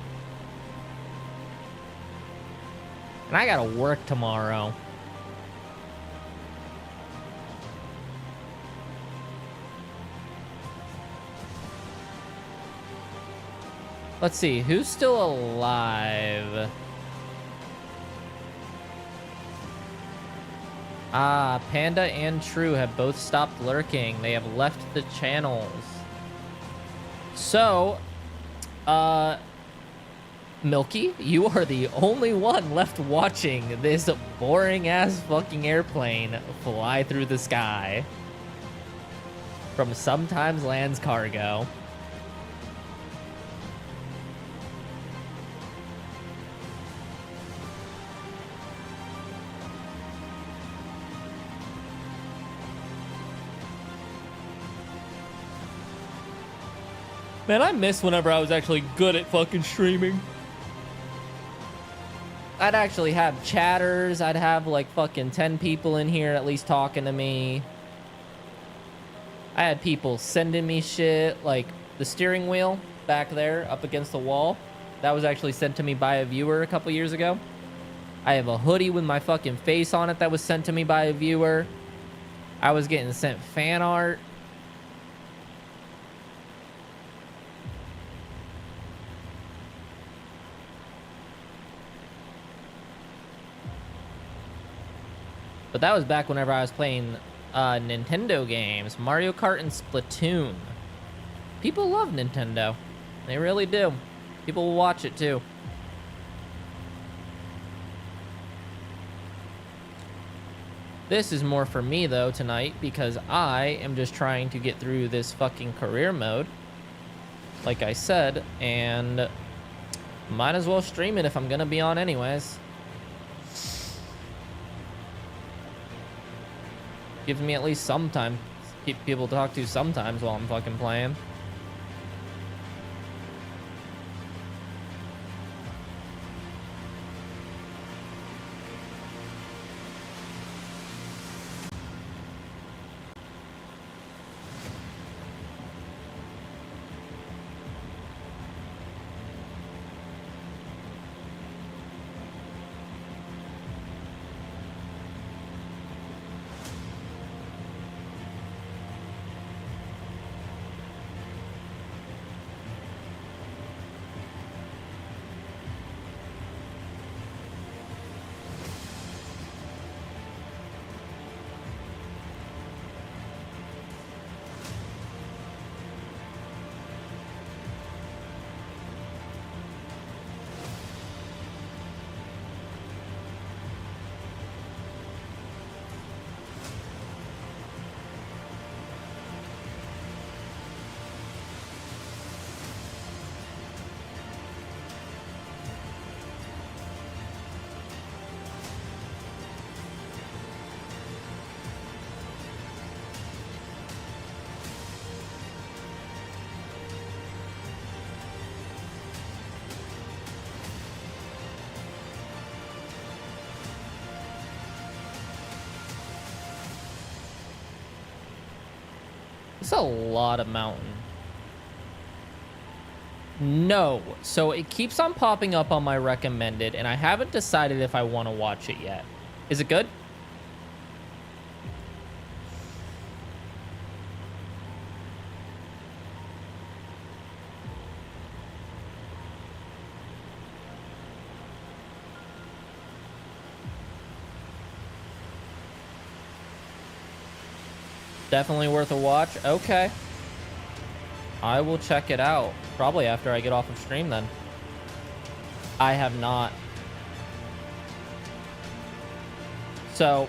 And I gotta work tomorrow. Let's see, who's still alive? Ah, Panda and True have both stopped lurking. They have left the channels. So, Milky, you are the only one left watching this boring-ass fucking airplane fly through the sky from Sometimes Lands Cargo. Man, I miss whenever I was actually good at fucking streaming. I'd actually have chatters. I'd have like fucking 10 people in here at least talking to me. I had people sending me shit, like the steering wheel back there up against the wall. That was actually sent to me by a viewer a couple years ago. I have a hoodie with my fucking face on it that was sent to me by a viewer. I was getting sent fan art. But that was back whenever I was playing Nintendo games. Mario Kart and Splatoon. People love Nintendo. They really do. People will watch it too. This is more for me though tonight because I am just trying to get through this fucking career mode. Like I said, and might as well stream it if I'm gonna be on anyways. Gives me at least some time to keep people to talk to sometimes while I'm fucking playing. It's a lot of mountain. No. So it keeps on popping up on my recommended, and I haven't decided if I want to watch it yet. Is it good? Definitely worth a watch. Okay. I will check it out. Probably after I get off of stream then. I have not. So,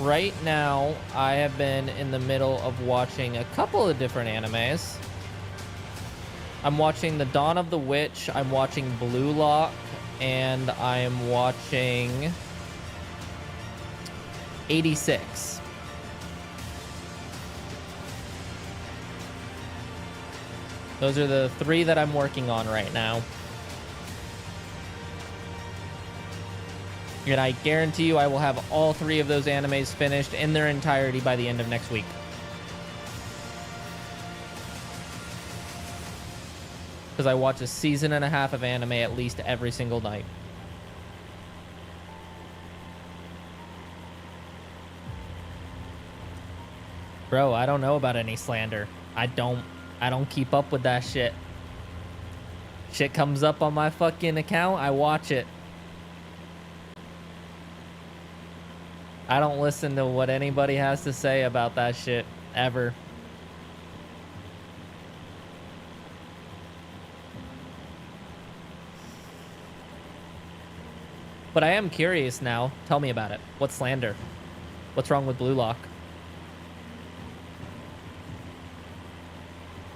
right now, I have been in the middle of watching a couple of different animes. I'm watching The Dawn of the Witch, I'm watching Blue Lock, and I'm watching 86. Those are the 3 that I'm working on right now. And I guarantee you I will have all 3 of those animes finished in their entirety by the end of next week. Because I watch a season and a half of anime at least every single night. Bro, I don't know about any slander. I don't keep up with that shit. Shit comes up on my fucking account, I watch it. I don't listen to what anybody has to say about that shit, ever. But I am curious now. Tell me about it. What's slander? What's wrong with Blue Lock?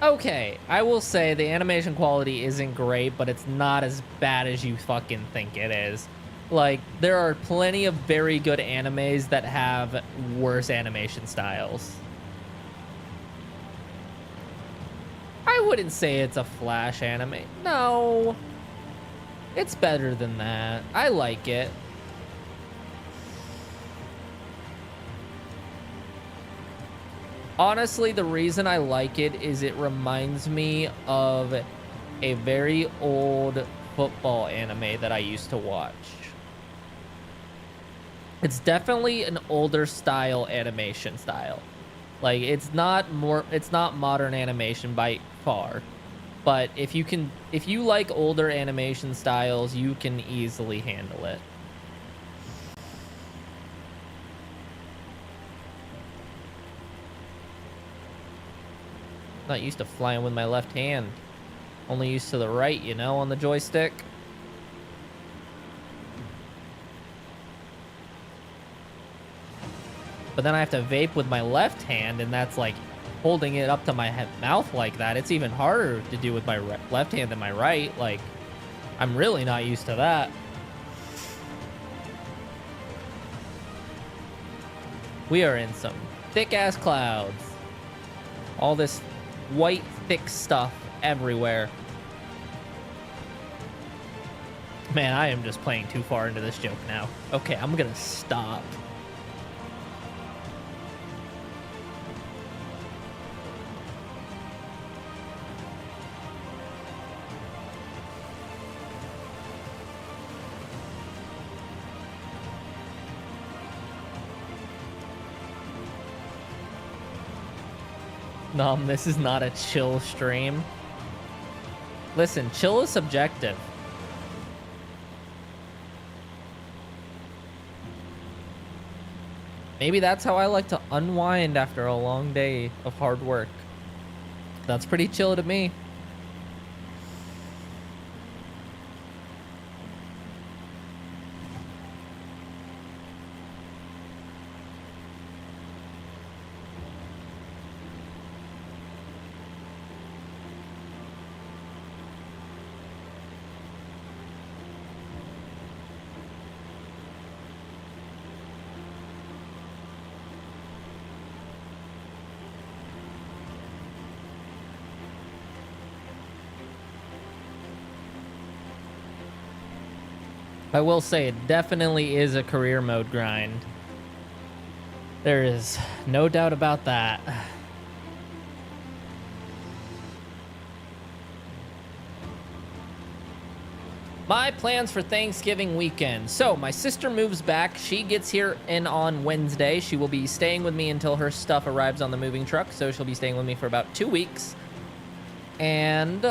Okay, I will say the animation quality isn't great, but it's not as bad as you fucking think it is. Like, there are plenty of very good animes that have worse animation styles. I wouldn't say it's a Flash anime. No. It's better than that. I like it. Honestly, the reason I like it is it reminds me of a very old football anime that I used to watch. It's definitely an older style animation style. Like, it's not modern animation by far. But if you like older animation styles, you can easily handle it. Not used to flying with my left hand. Only used to the right, you know, on the joystick. But then I have to vape with my left hand, and that's like holding it up to my mouth like that. It's even harder to do with my left hand than my right. Like, I'm really not used to that. We are in some thick-ass clouds. All this white, thick stuff everywhere. Man, I am just playing too far into this joke now. Okay, I'm gonna stop. This is not a chill stream. Listen, chill is subjective. Maybe that's how I like to unwind after a long day of hard work. That's pretty chill to me. I will say it definitely is a career mode grind. There is no doubt about that. My plans for Thanksgiving weekend. So my sister moves back. She gets here in on Wednesday. She will be staying with me until her stuff arrives on the moving truck. So she'll be staying with me for about 2 weeks. And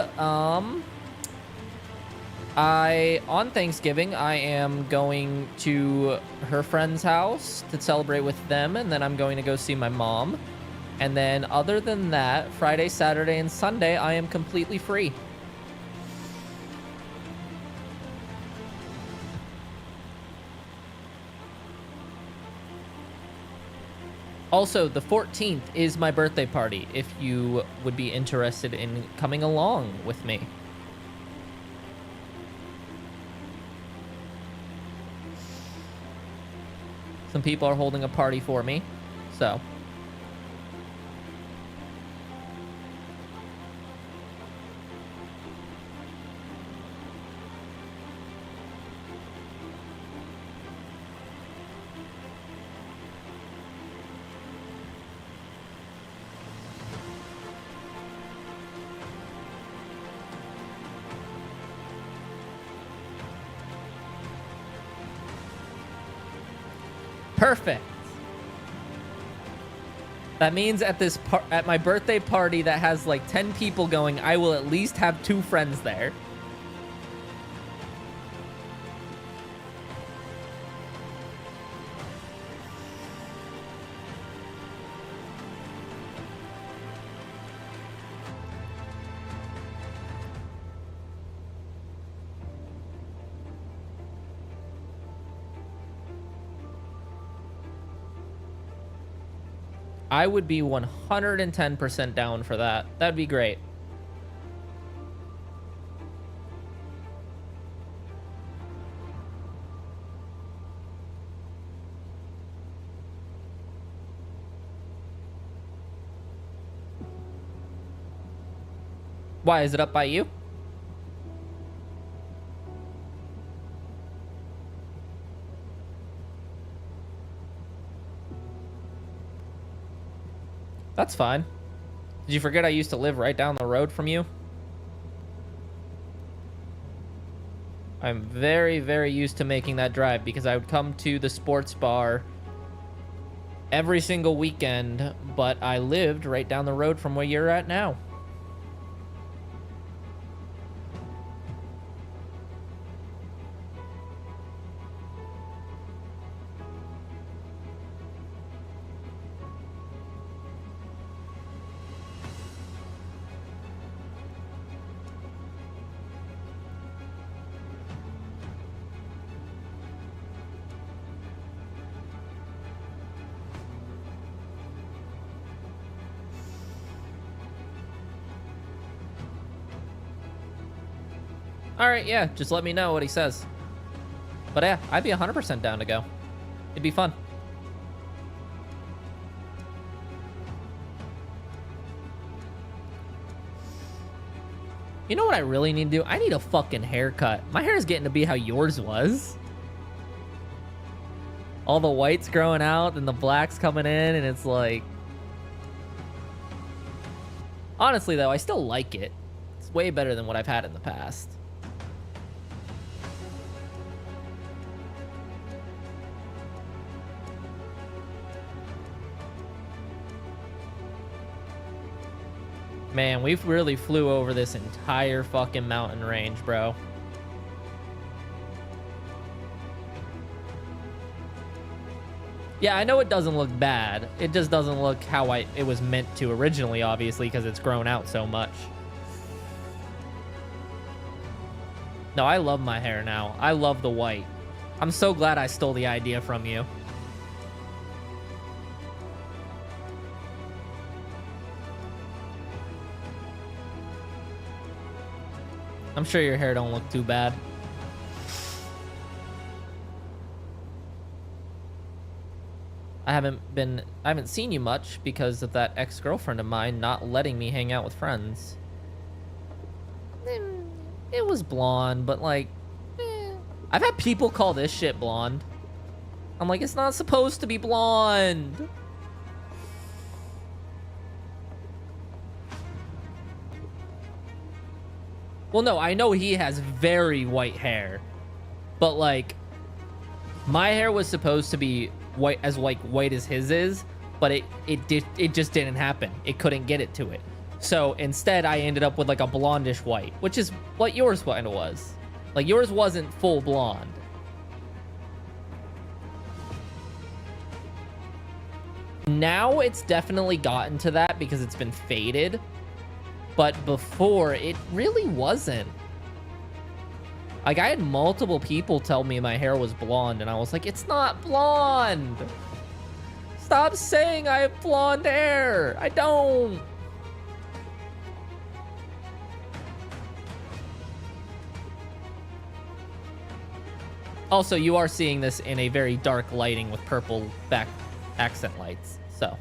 on Thanksgiving, I am going to her friend's house to celebrate with them, and then I'm going to go see my mom. And then other than that, Friday, Saturday, and Sunday, I am completely free. Also, the 14th is my birthday party, if you would be interested in coming along with me. Some people are holding a party for me, so. Perfect. That means at my birthday party that has like 10 people going, I will at least have 2 friends there. I would be 110% down for that. That'd be great. Why, is it up by you? That's fine. Did you forget I used to live right down the road from you? I'm very, very used to making that drive because I would come to the sports bar every single weekend, but I lived right down the road from where you're at now. All right, yeah, just let me know what he says. But yeah, I'd be 100% down to go. It'd be fun. You know what I really need to do? I need a fucking haircut. My hair is getting to be how yours was. All the whites growing out and the blacks coming in, and it's like... Honestly, though, I still like it. It's way better than what I've had in the past. Man, we've really flew over this entire fucking mountain range, bro. Yeah, I know it doesn't look bad. It just doesn't look how it was meant to originally, obviously, because it's grown out so much. No, I love my hair now. I love the white. I'm so glad I stole the idea from you. I'm sure your hair don't look too bad. I haven't seen you much because of that ex-girlfriend of mine not letting me hang out with friends. It was blonde, but like, I've had people call this shit blonde. I'm like, it's not supposed to be blonde. Well, no, I know he has very white hair, but like, my hair was supposed to be white as his is, but it just didn't happen. It couldn't get it to it. So instead, I ended up with like a blondish white, which is what yours kind of was. Like, yours wasn't full blonde. Now it's definitely gotten to that because it's been faded. But before, it really wasn't. Like, I had multiple people tell me my hair was blonde, and I was like, it's not blonde. Stop saying I have blonde hair. I don't. Also, you are seeing this in a very dark lighting with purple back accent lights, so.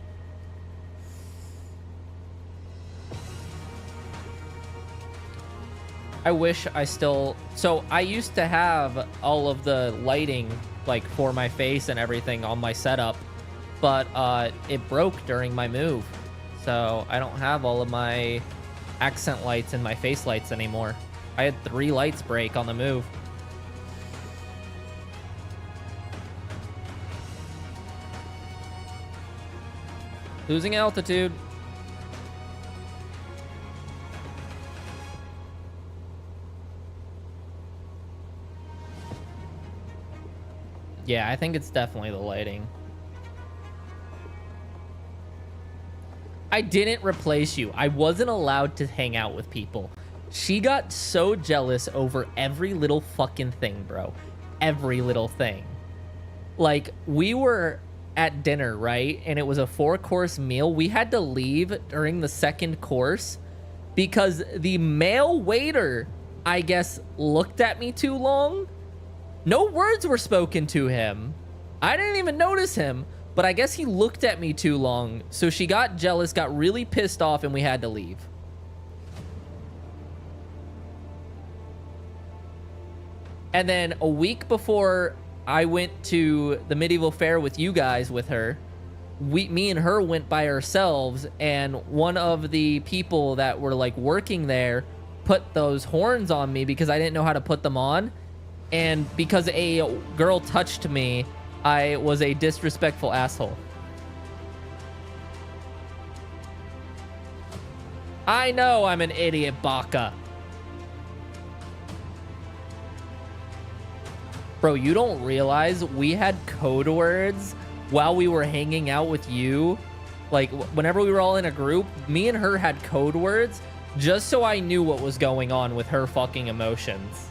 I wish I still... So, I used to have all of the lighting, like, for my face and everything on my setup, but it broke during my move. So, I don't have all of my accent lights and my face lights anymore. I had 3 lights break on the move. Losing altitude. Yeah, I think it's definitely the lighting. I didn't replace you. I wasn't allowed to hang out with people. She got so jealous over every little fucking thing, bro. Every little thing. Like, we were at dinner, right? And it was a 4-course meal. We had to leave during the 2nd course because the male waiter, I guess, looked at me too long. No words were spoken to him. I didn't even notice him, but I guess he looked at me too long. So she got jealous, got really pissed off, and we had to leave. And then a week before I went to the medieval fair with you guys with her, me and her went by ourselves, and one of the people that were like working there put those horns on me because I didn't know how to put them on. And because a girl touched me, I was a disrespectful asshole. I know I'm an idiot, Baka. Bro, you don't realize we had code words while we were hanging out with you. Like, whenever we were all in a group, me and her had code words just so I knew what was going on with her fucking emotions.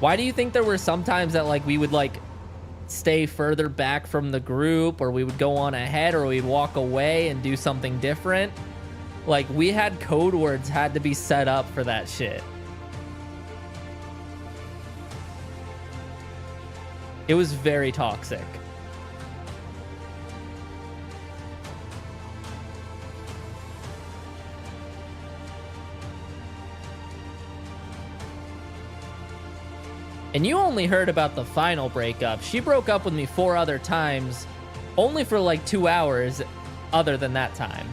Why do you think there were sometimes that, like, we would, like, stay further back from the group, or we would go on ahead, or we'd walk away and do something different? Like, we had code words had to be set up for that shit. It was very toxic. And you only heard about the final breakup. She broke up with me 4 other times, only for like 2 hours other than that time.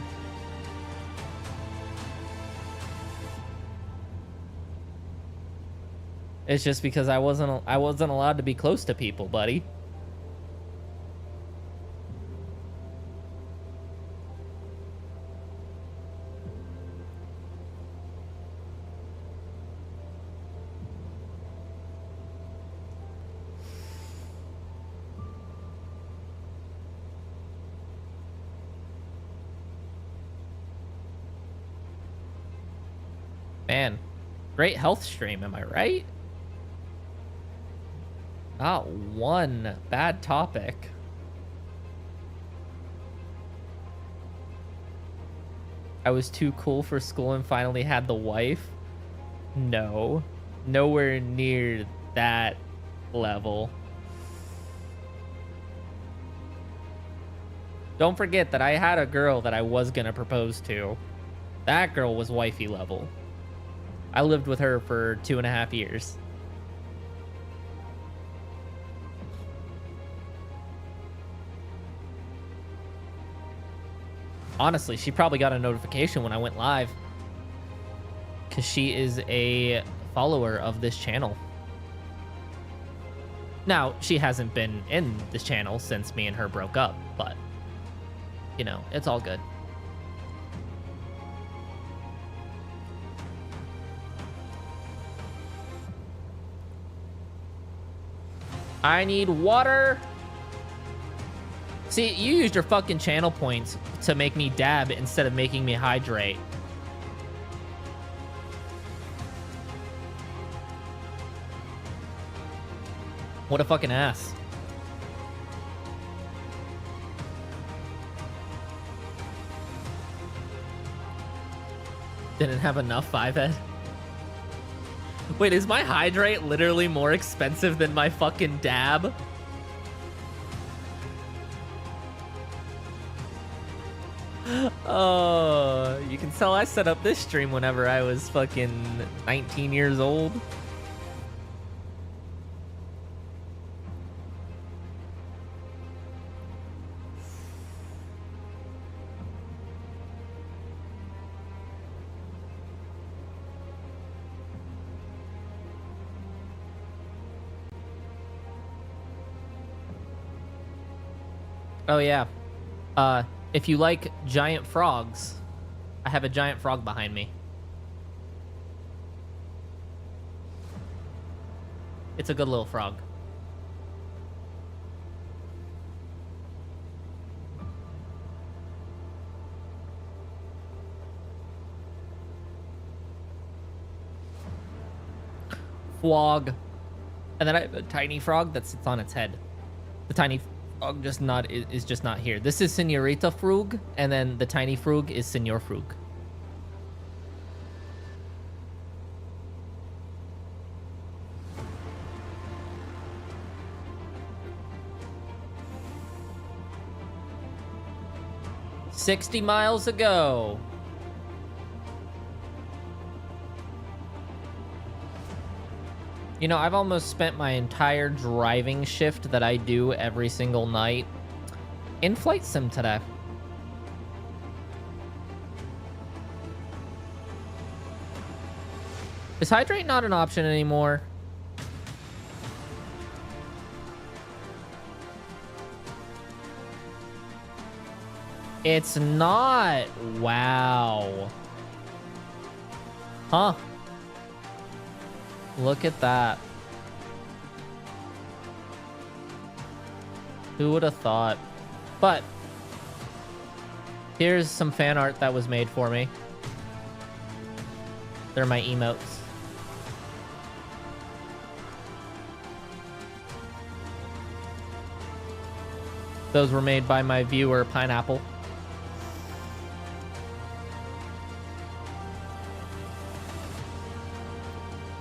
It's just because I wasn't allowed to be close to people, buddy. Man, great health stream, am I right? Not one bad topic. I was too cool for school and finally had the wife. No, nowhere near that level. Don't forget that I had a girl that I was gonna propose to. That girl was wifey level. I lived with her for 2.5 years. Honestly, she probably got a notification when I went live, because she is a follower of this channel. Now, she hasn't been in this channel since me and her broke up, but, you know, it's all good. I need water. See, you used your fucking channel points to make me dab instead of making me hydrate. What a fucking ass. Didn't have enough 5-head. Wait, is my hydrate literally more expensive than my fucking dab? Oh, you can tell I set up this stream whenever I was fucking 19 years old. Oh yeah. If you like giant frogs, I have a giant frog behind me. It's a good little frog. Frog. And then I have a tiny frog that sits on its head. The tiny frog is just not here. This is Senorita Frug, and then the tiny frog is Senor Frug. "60 miles ago." You know, I've almost spent my entire driving shift that I do every single night in Flight Sim today. Is hydrate not an option anymore? It's not. Wow. Huh. Look at that. Who would have thought? But here's some fan art that was made for me. They're my emotes. Those were made by my viewer, Pineapple.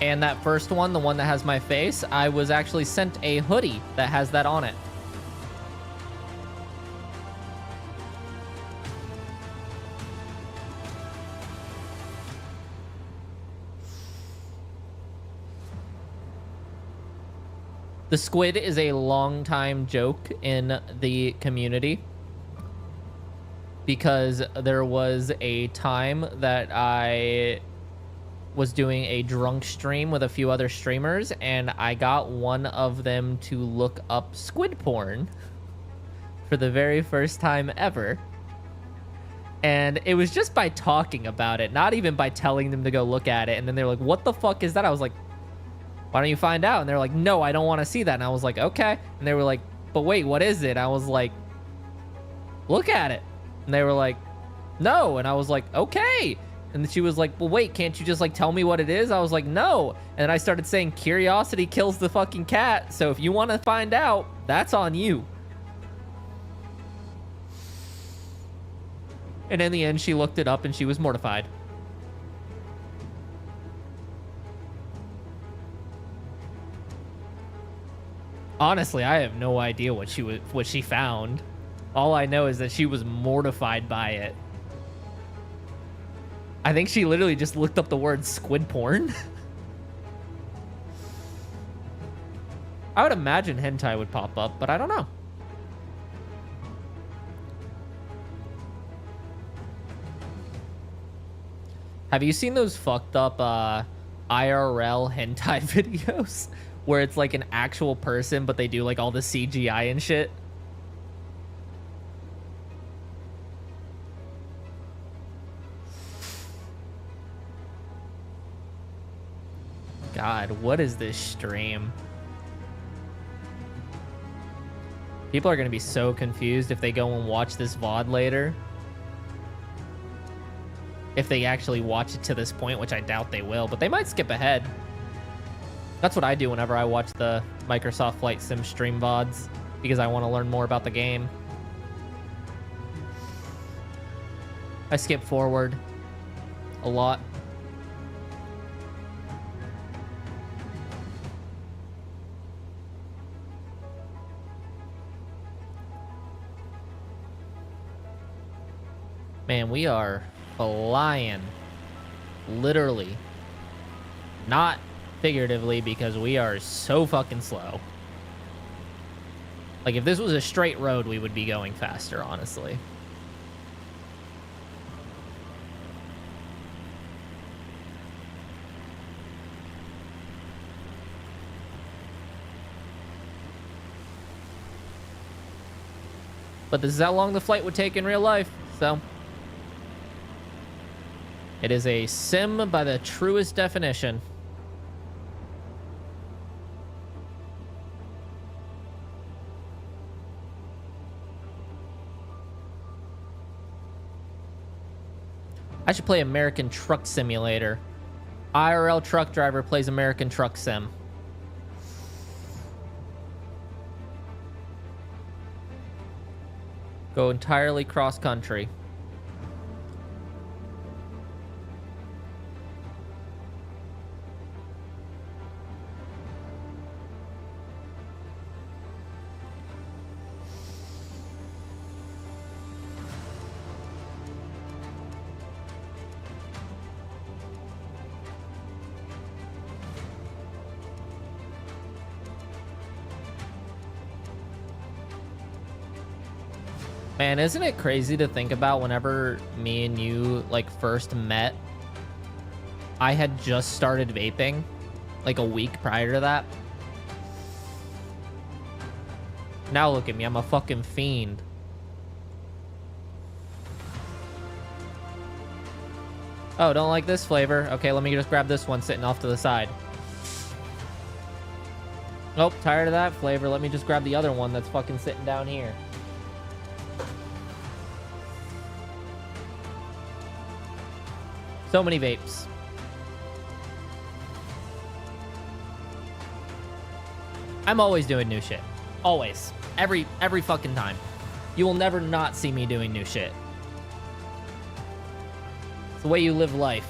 And that first one, the one that has my face, I was actually sent a hoodie that has that on it. The squid is a long-time joke in the community because there was a time that I was doing a drunk stream with a few other streamers, and I got one of them to look up squid porn for the very first time ever. And it was just by talking about it, not even by telling them to go look at it. And then they were like, "What the fuck is that?" I was like, "Why don't you find out?" And they're like, "No, I don't want to see that." And I was like, "Okay." And they were like, "But wait, what is it?" I was like, "Look at it." And they were like, "No." And I was like, "Okay." And she was like, "Well, wait, can't you just like tell me what it is?" I was like, "No." And I started saying, "Curiosity kills the fucking cat. So if you want to find out, that's on you." And in the end, she looked it up and she was mortified. Honestly, I have no idea what she found. All I know is that she was mortified by it. I think she literally just looked up the word squid porn. I would imagine hentai would pop up, but I don't know. Have you seen those fucked up IRL hentai videos where it's like an actual person, but they do like all the CGI and shit? God, what is this stream? People are going to be so confused if they go and watch this VOD later. If they actually watch it to this point, which I doubt they will, but they might skip ahead. That's what I do whenever I watch my Microsoft Flight Sim stream VODs because I want to learn more about the game. I skip forward a lot. Man, we are flying. Literally. Not figuratively, because we are so fucking slow. Like, if this was a straight road, we would be going faster, honestly. But this is how long the flight would take in real life, so... It is a sim by the truest definition. I should play American Truck Simulator. IRL truck driver plays American Truck Sim. Go entirely cross-country. Man, isn't it crazy to think about whenever me and you, like, first met? I had just started vaping, like, a week prior to that. Now look at me, I'm a fucking fiend. Oh, don't like this flavor? Okay, let me just grab this one sitting off to the side. Nope, tired of that flavor. Let me just grab the other one that's fucking sitting down here. So many vapes. I'm always doing new shit. Always. Every fucking time. You will never not see me doing new shit. It's the way you live life.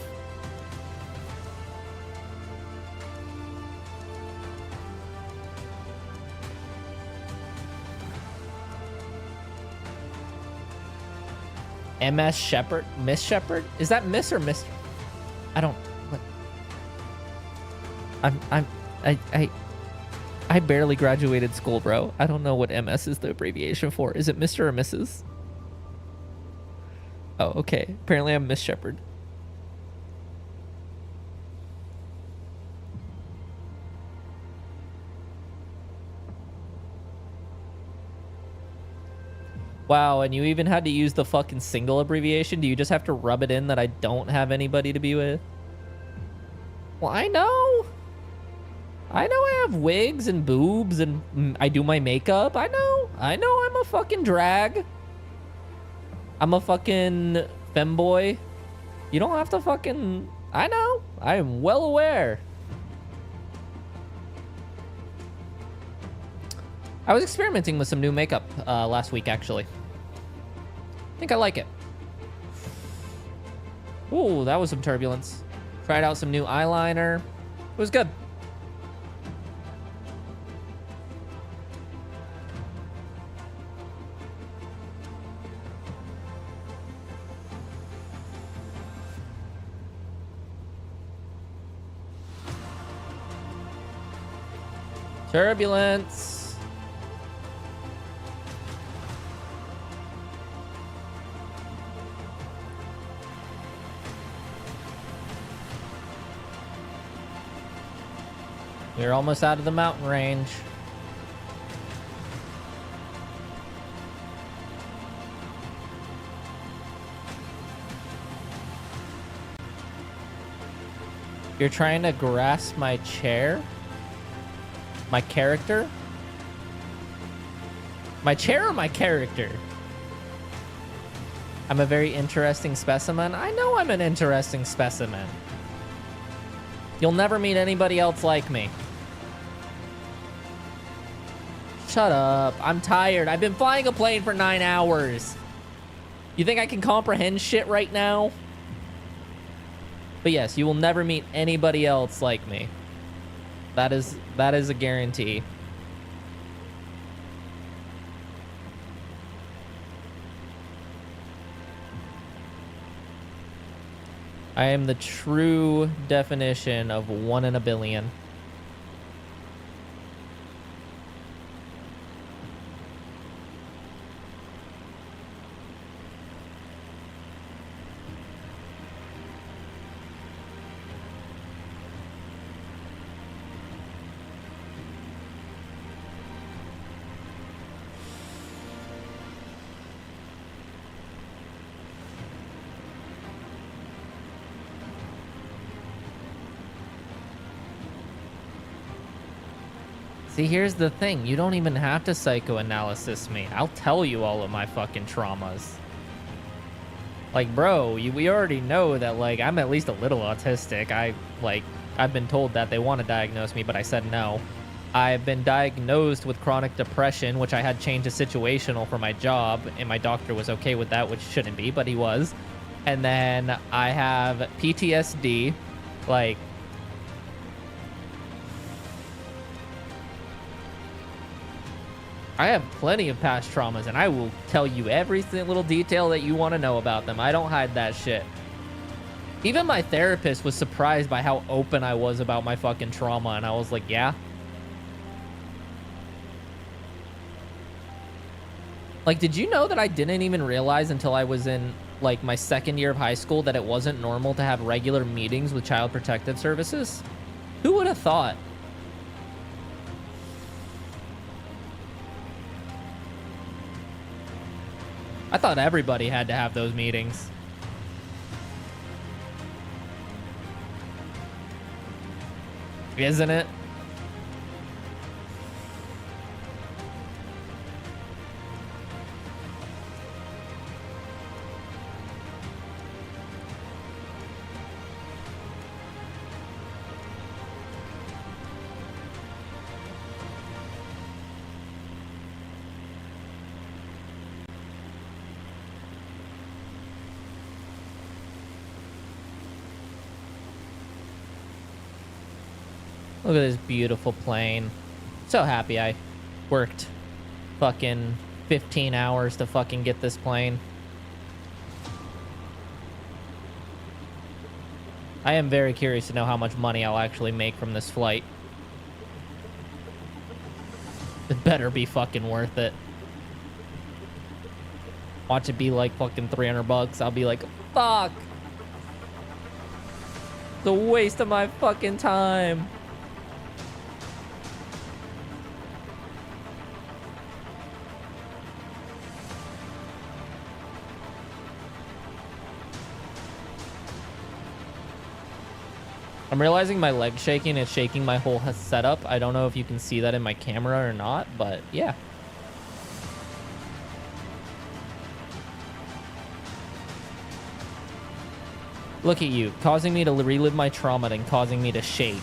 MS Shepherd? Miss Shepherd? Is that Miss or Mr.? I don't... What? I barely graduated school, bro. I don't know what MS is the abbreviation for. Is it Mr. or Mrs.? Oh, okay. Apparently I'm Miss Shepherd. Wow, and you even had to use the fucking single abbreviation? Do you just have to rub it in that I don't have anybody to be with? Well, I know. I know I have wigs and boobs and I do my makeup. I know I'm a fucking drag. I'm a fucking femboy. You don't have to fucking... I know. I am well aware. I was experimenting with some new makeup last week, actually. I think I like it. Ooh, that was some turbulence. Tried out some new eyeliner. It was good. Turbulence. We're almost out of the mountain range. You're trying to grasp my chair? My character? My chair or my character? I'm a very interesting specimen. I know I'm an interesting specimen. You'll never meet anybody else like me. Shut up. I'm tired. I've been flying a plane for 9 hours. You think I can comprehend shit right now? But yes, you will never meet anybody else like me. That is a guarantee. I am the true definition of 1 in a billion. See, here's the thing. You don't even have to psychoanalysis me. I'll tell you all of my fucking traumas. Like, bro, we already know that, like, I'm at least a little autistic. I've been told that they want to diagnose me, but I said no. I've been diagnosed with chronic depression, which I had changed to situational for my job, and my doctor was okay with that, which shouldn't be, but he was. And then I have PTSD, like... I have plenty of past traumas, and I will tell you every little detail that you want to know about them. I don't hide that shit. Even my therapist was surprised by how open I was about my fucking trauma, and I was like, yeah. Like, did you know that I didn't even realize until I was in, like, my second year of high school that it wasn't normal to have regular meetings with Child Protective Services? Who would have thought? I thought everybody had to have those meetings. Isn't it? Look at this beautiful plane. So happy I worked fucking 15 hours to fucking get this plane. I am very curious to know how much money I'll actually make from this flight. It better be fucking worth it. Watch it be like fucking 300 bucks. I'll be like, fuck. It's a waste of my fucking time. I'm realizing my leg shaking is shaking my whole setup. I don't know if you can see that in my camera or not, but yeah. Look at you, causing me to relive my trauma and causing me to shake.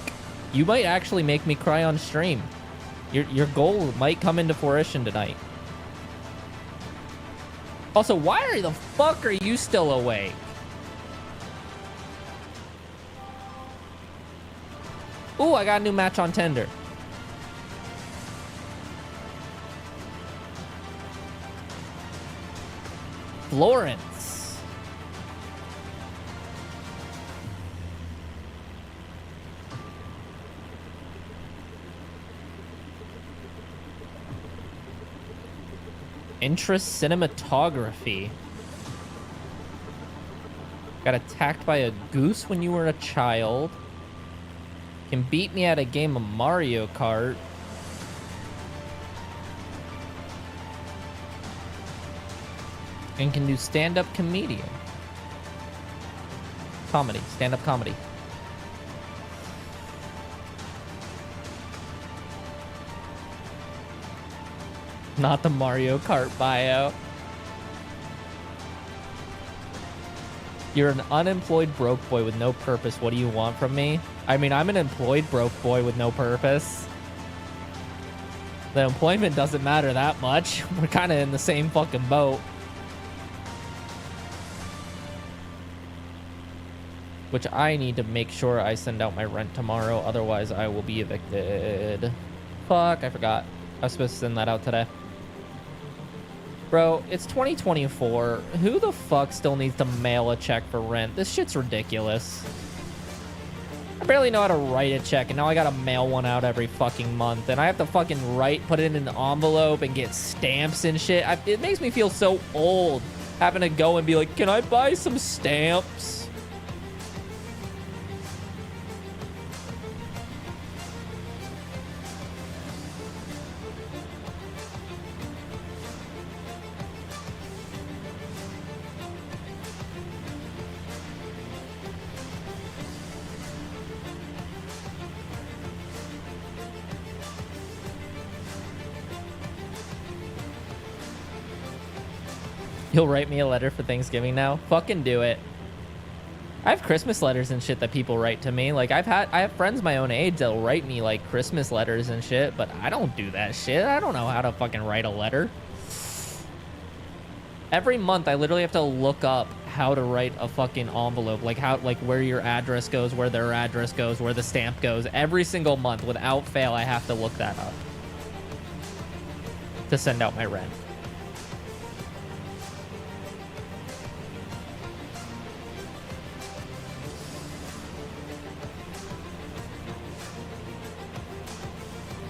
You might actually make me cry on stream. Your goal might come into fruition tonight. Also, why the fuck are you still awake? Ooh, I got a new match on Tinder. Florence. Interest cinematography. Got attacked by a goose when you were a child. Can beat me at a game of Mario Kart. And can do stand-up comedian. Comedy, stand-up comedy. Not the Mario Kart bio. You're an unemployed broke boy with no purpose. What do you want from me? I mean, I'm an employed broke boy with no purpose. The employment doesn't matter that much. We're kind of in the same fucking boat. Which I need to make sure I send out my rent tomorrow. Otherwise, I will be evicted. Fuck, I forgot. I was supposed to send that out today. Bro, it's 2024. Who the fuck still needs to mail a check for rent? This shit's ridiculous. I barely know how to write a check, and now I gotta mail one out every fucking month. And I have to fucking put it in an envelope and get stamps and shit. It makes me feel so old having to go and be like, can I buy some stamps? You'll write me a letter for Thanksgiving now? Fucking do it. I have Christmas letters and shit that people write to me. Like I have friends my own age that'll write me like Christmas letters and shit, but I don't do that shit. I don't know how to fucking write a letter. Every month I literally have to look up how to write a fucking envelope, like where your address goes, where their address goes, where the stamp goes. Every single month without fail I have to look that up to send out my rent.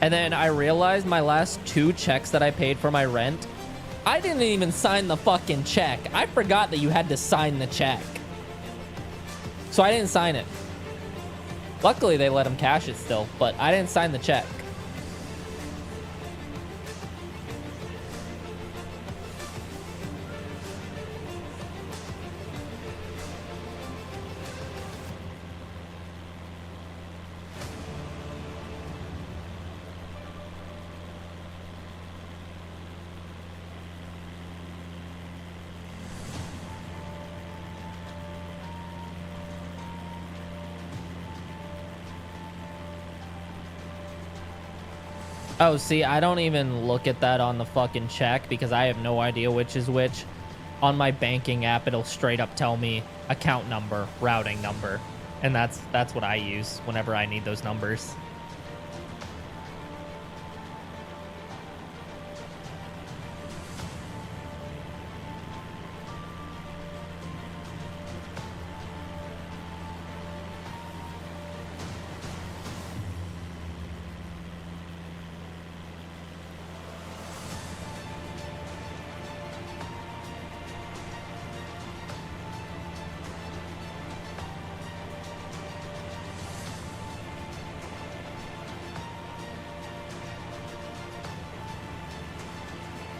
And then I realized my last 2 checks that I paid for my rent, I didn't even sign the fucking check. I forgot that you had to sign the check. So I didn't sign it. Luckily, they let him cash it still, but I didn't sign the check. Oh, see, I don't even look at that on the fucking check because I have no idea which is which. On my banking app, it'll straight up tell me account number, routing number. And that's what I use whenever I need those numbers.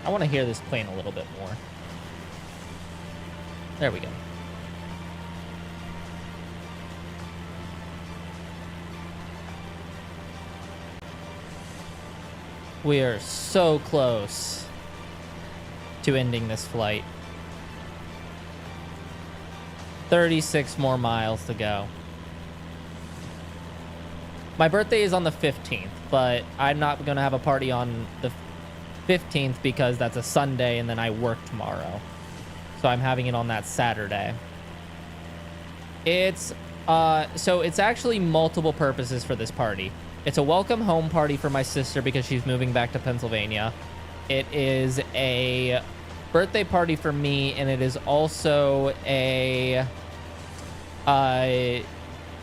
I want to hear this plane a little bit more. There we go. We are so close to ending this flight. 36 more miles to go. My birthday is on the 15th, but I'm not going to have a party on the 15th because that's a Sunday and then I work tomorrow. So I'm having it on that Saturday. It's so it's actually multiple purposes for this party. It's a welcome home party for my sister because she's moving back to Pennsylvania. It is a birthday party for me, and it is also a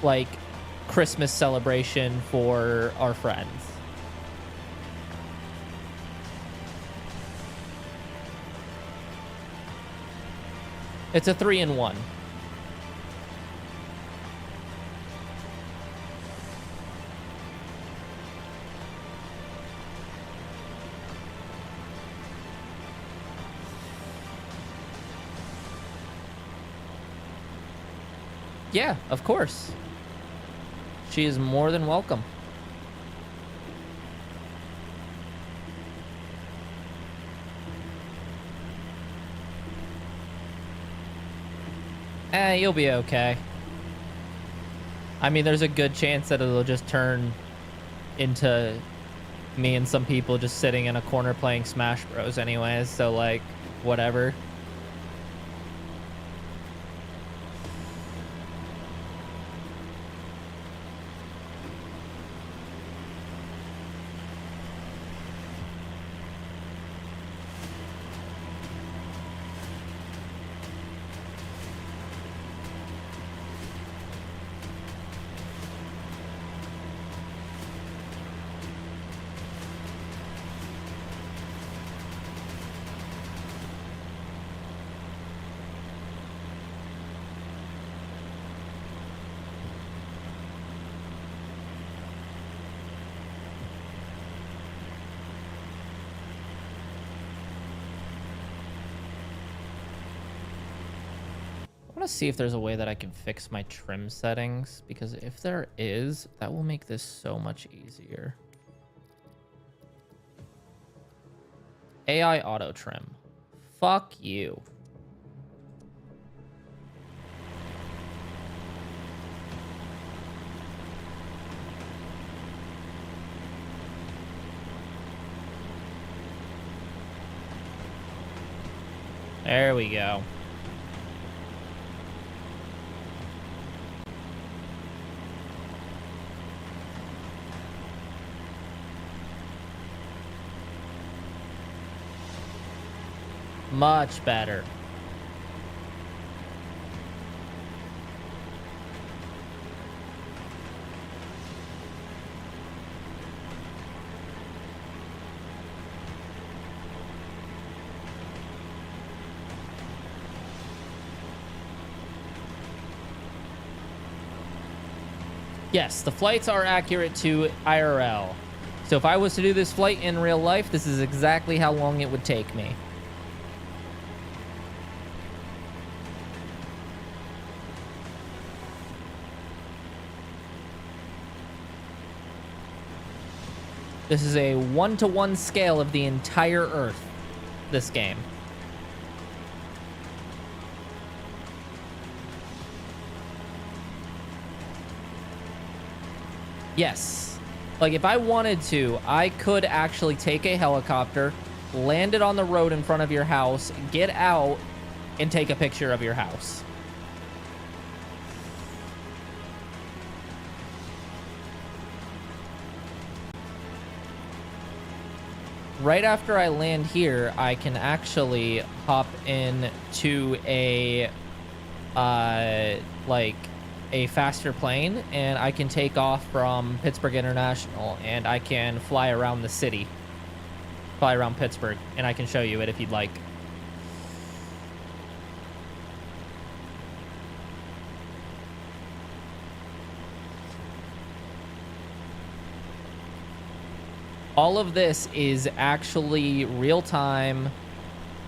like Christmas celebration for our friends. It's a 3-in-1. Yeah, of course. She is more than welcome. You'll be okay. I mean, there's a good chance that it'll just turn into me and some people just sitting in a corner playing Smash Bros. Anyways, so like, whatever. I want to see if there's a way that I can fix my trim settings, because if there is, that will make this so much easier. AI auto trim. Fuck you. There we go. Much better. Yes, the flights are accurate to IRL. So if I was to do this flight in real life, this is exactly how long it would take me. This is a 1-to-1 scale of the entire Earth, this game. Yes. Like, if I wanted to, I could actually take a helicopter, land it on the road in front of your house, get out, and take a picture of your house. Right after I land here, I can actually hop in to a, like, a faster plane, and I can take off from Pittsburgh International, and I can fly around the city. Fly around Pittsburgh, and I can show you it if you'd like. All of this is actually real time.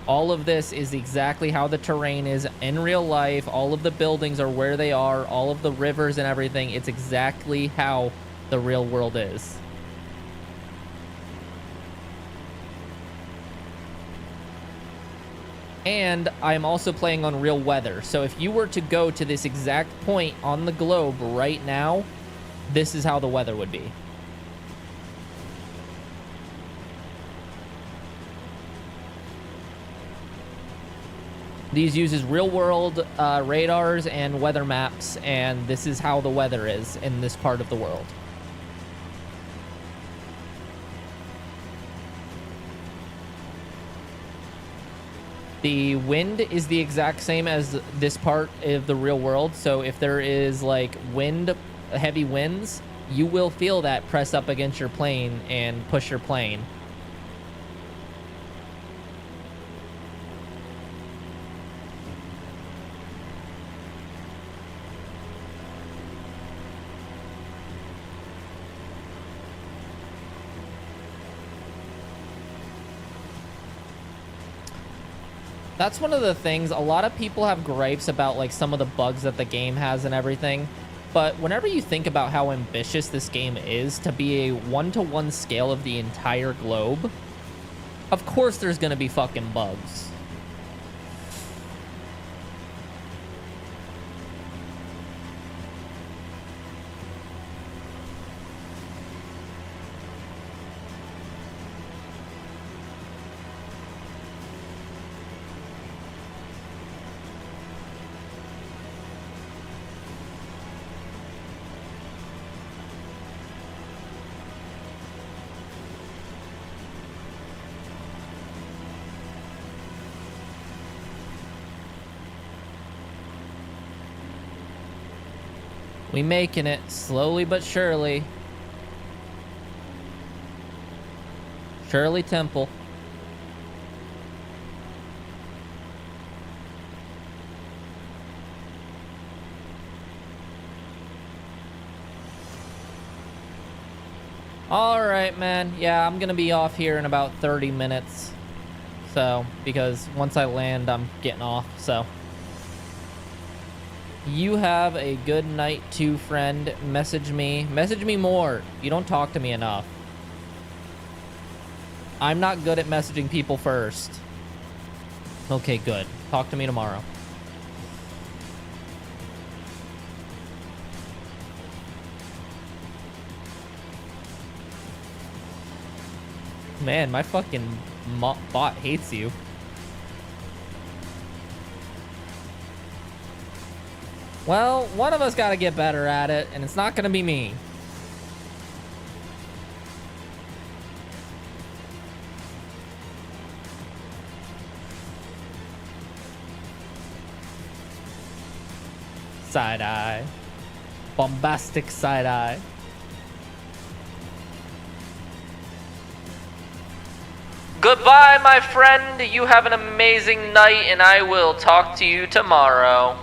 All of this is exactly how the terrain is in real life. All of the buildings are where they are. All of the rivers and everything. It's exactly how the real world is. And I'm also playing on real weather. So if you were to go to this exact point on the globe right now, this is how the weather would be. These uses real-world radars and weather maps, and this is how the weather is in this part of the world. The wind is the exact same as this part of the real world, so if there is like heavy winds, you will feel that press up against your plane and push your plane. That's one of the things. A lot of people have gripes about like some of the bugs that the game has and everything. But whenever you think about how ambitious this game is to be a 1-to-1 scale of the entire globe, of course there's going to be fucking bugs. We making it slowly but surely. Shirley Temple. All right, man. Yeah, I'm gonna be off here in about 30 minutes. So, because once I land, I'm getting off. So, you have a good night too, friend. Message me more. You don't talk to me enough. I'm not good at messaging people first. Okay, good. Talk to me tomorrow. Man, my fucking bot hates you. Well, one of us gotta get better at it, and it's not gonna be me. Side-eye. Bombastic side-eye. Goodbye, my friend. You have an amazing night, and I will talk to you tomorrow.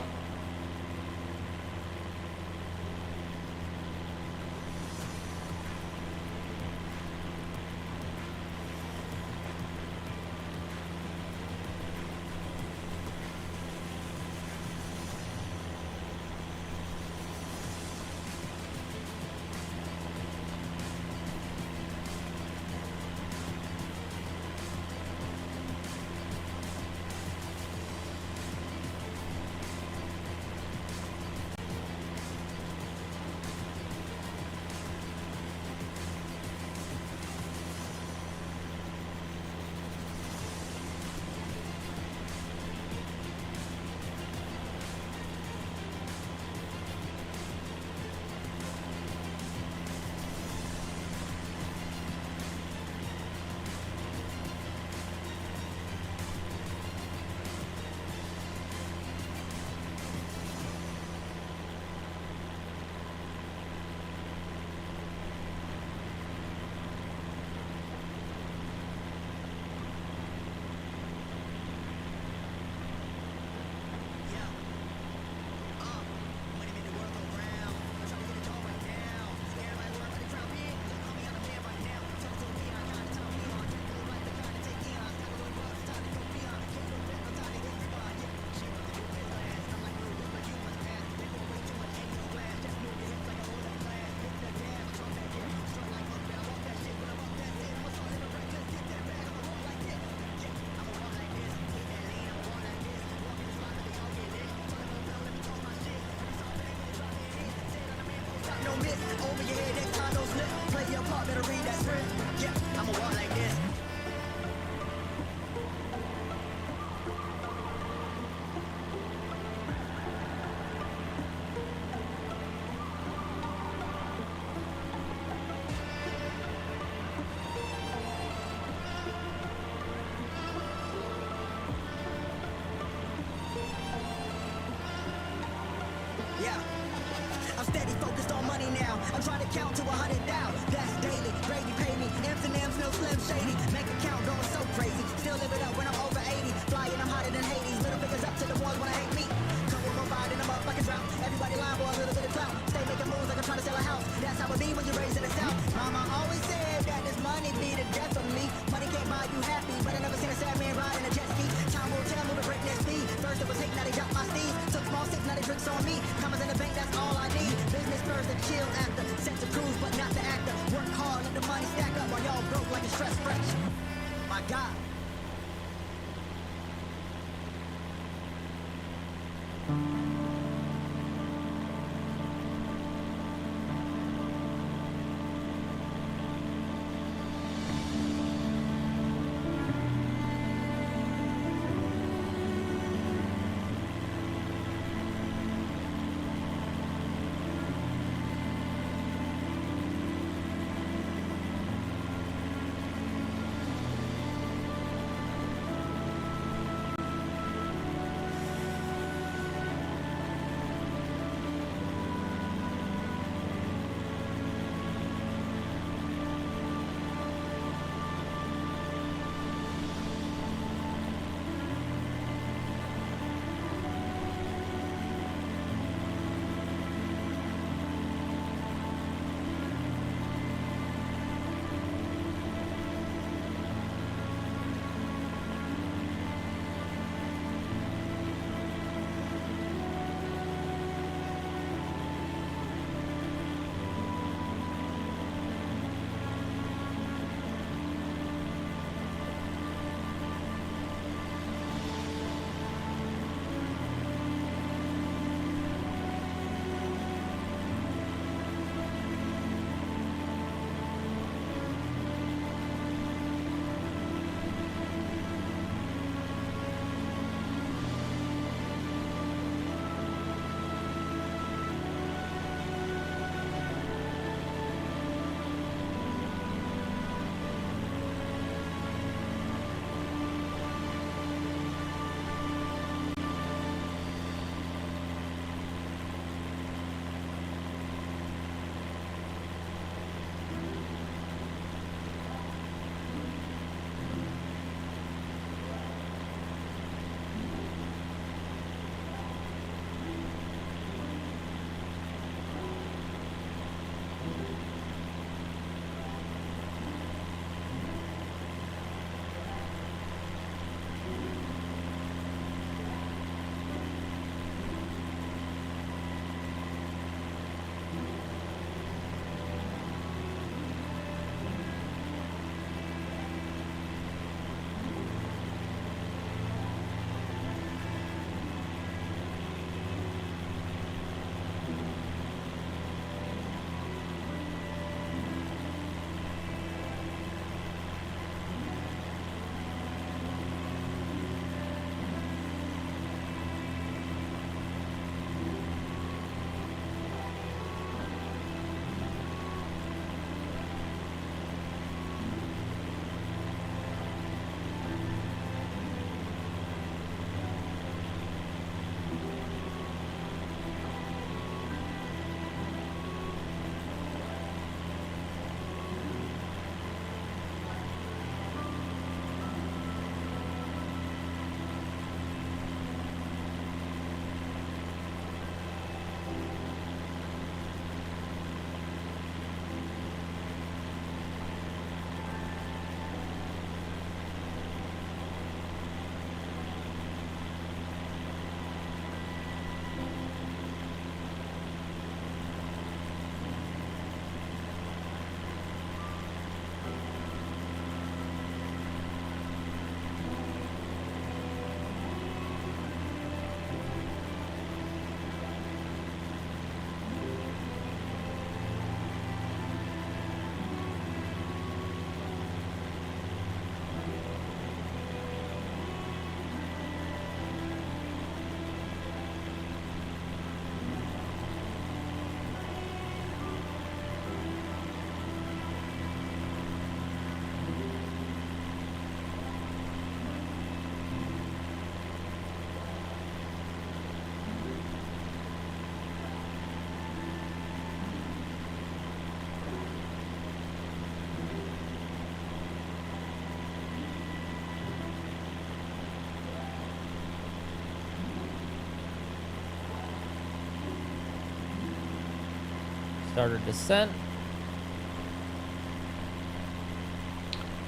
Start our descent.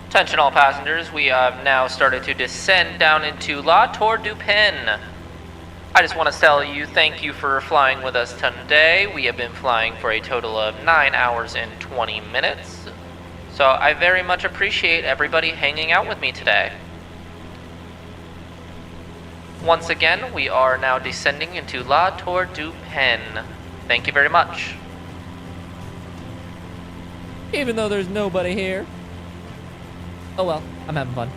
Attention all passengers, we have now started to descend down into La Tour du Pin. I just want to tell you thank you for flying with us today. We have been flying for a total of 9 hours and 20 minutes. So I very much appreciate everybody hanging out with me today. Once again, we are now descending into La Tour du Pin. Thank you very much. Even though there's nobody here. Oh well, I'm having fun.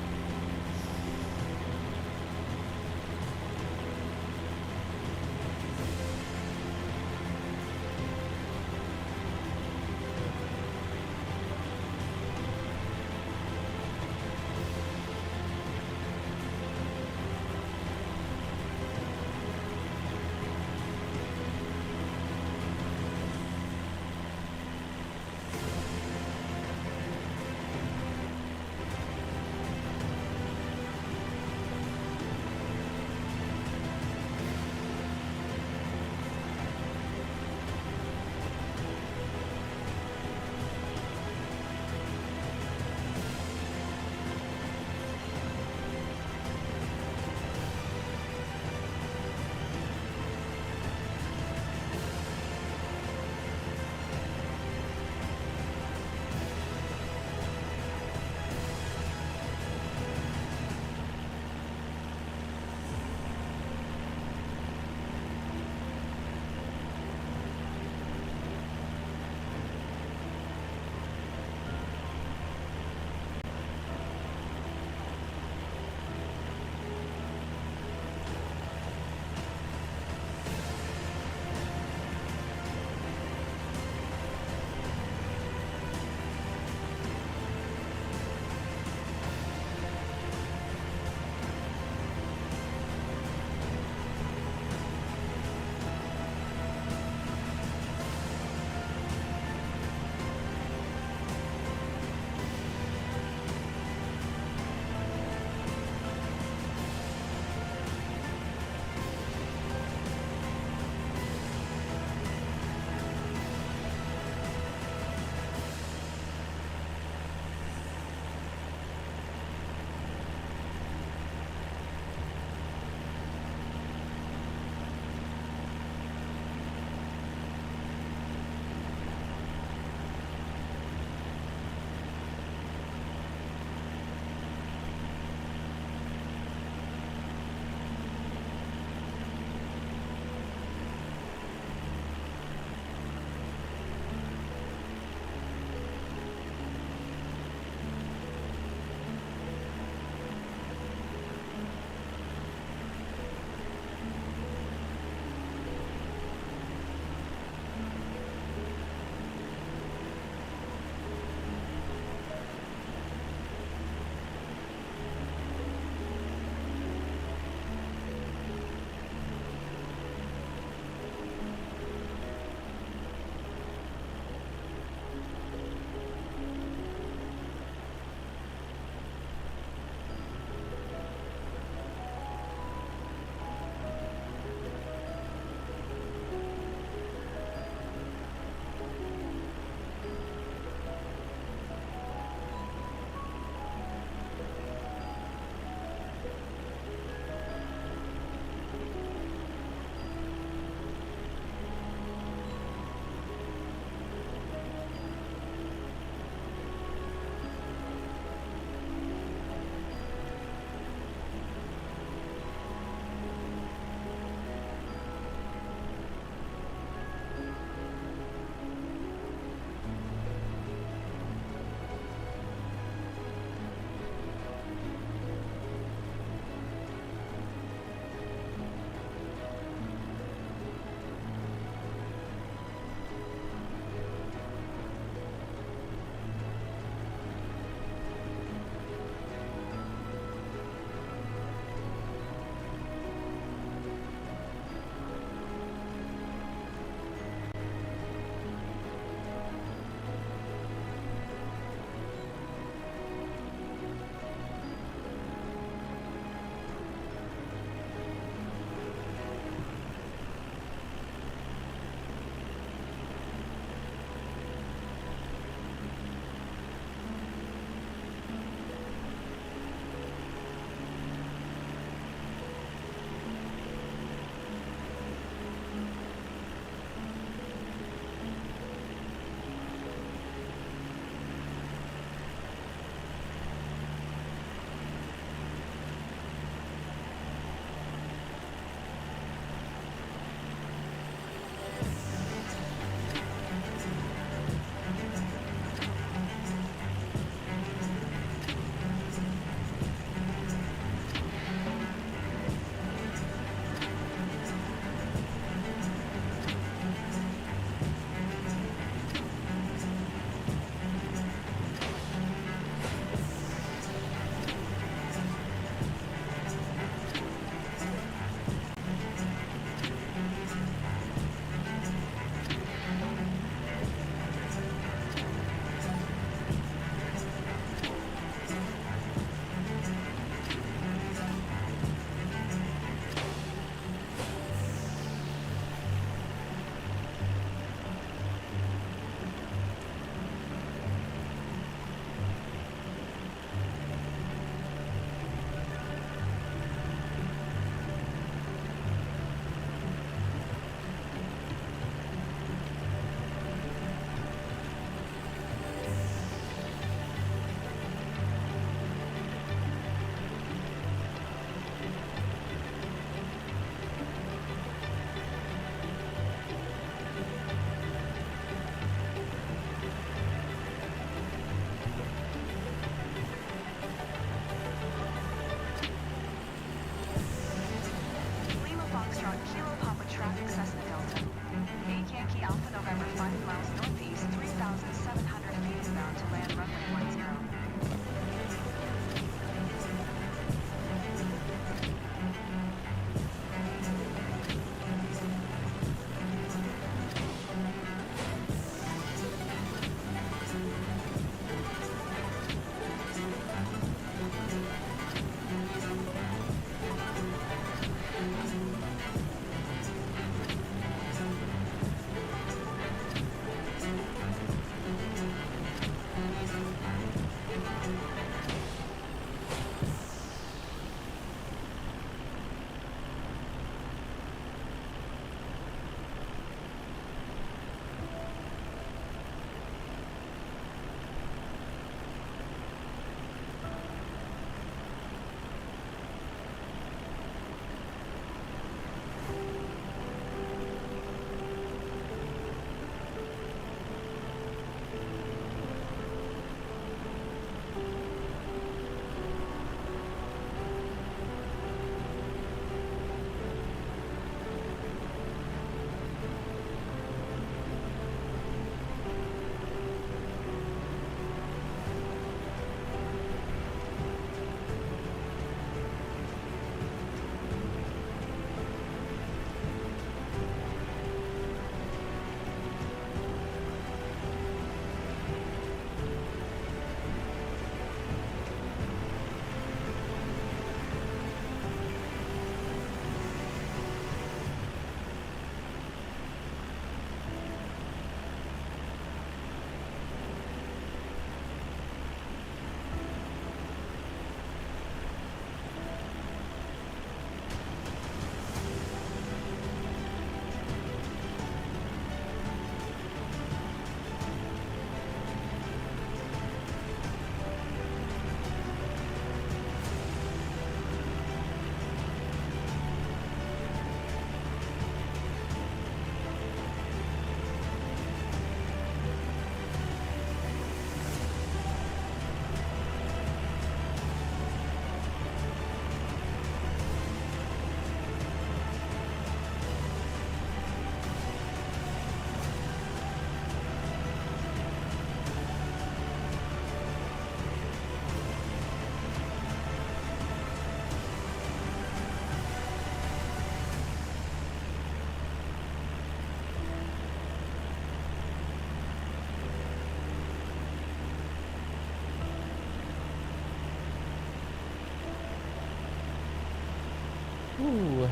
Ooh.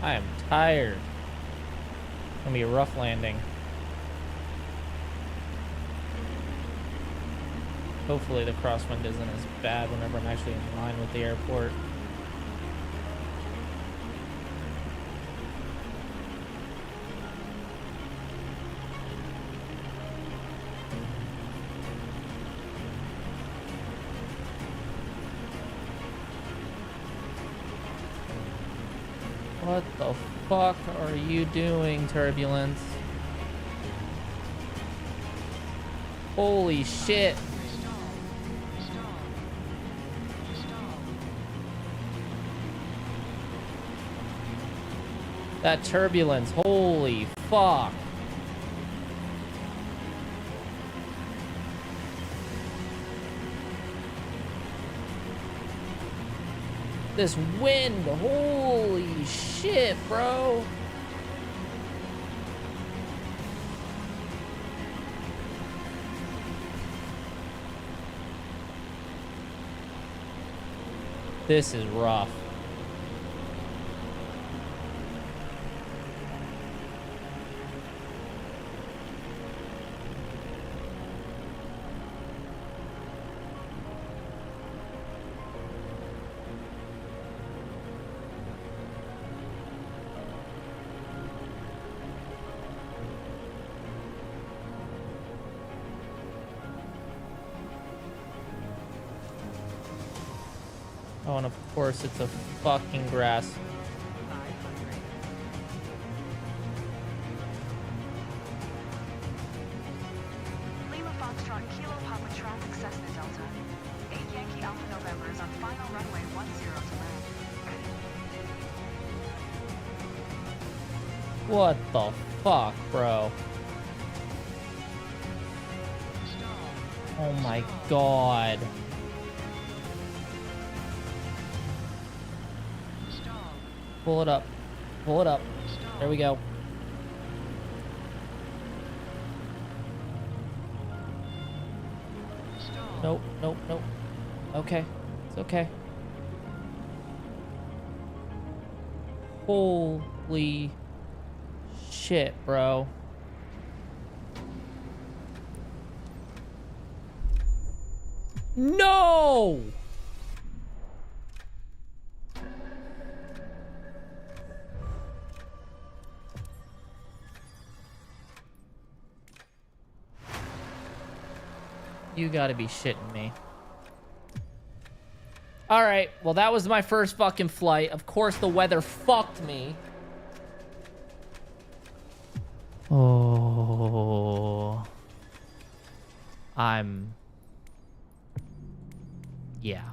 I am tired. It's gonna be a rough landing. Hopefully the crosswind isn't as bad whenever I'm actually in line with the airport. What the fuck are you doing, Turbulence? Holy shit. That Turbulence, holy fuck. This wind, holy shit, bro. This is rough. Oh, and of course it's a fucking grass. Lima Foxtrot, Kilo Papa traffic Cessna Delta. 8 Yankee Alpha November is on final runway 10 to land. What the fuck, bro? Oh my god. Pull it up. Pull it up. There we go. Nope, nope, nope. Okay. It's okay. Holy shit, bro. No! You gotta be shitting me. Alright, well that was my first fucking flight. Of course the weather fucked me. Oh. Yeah.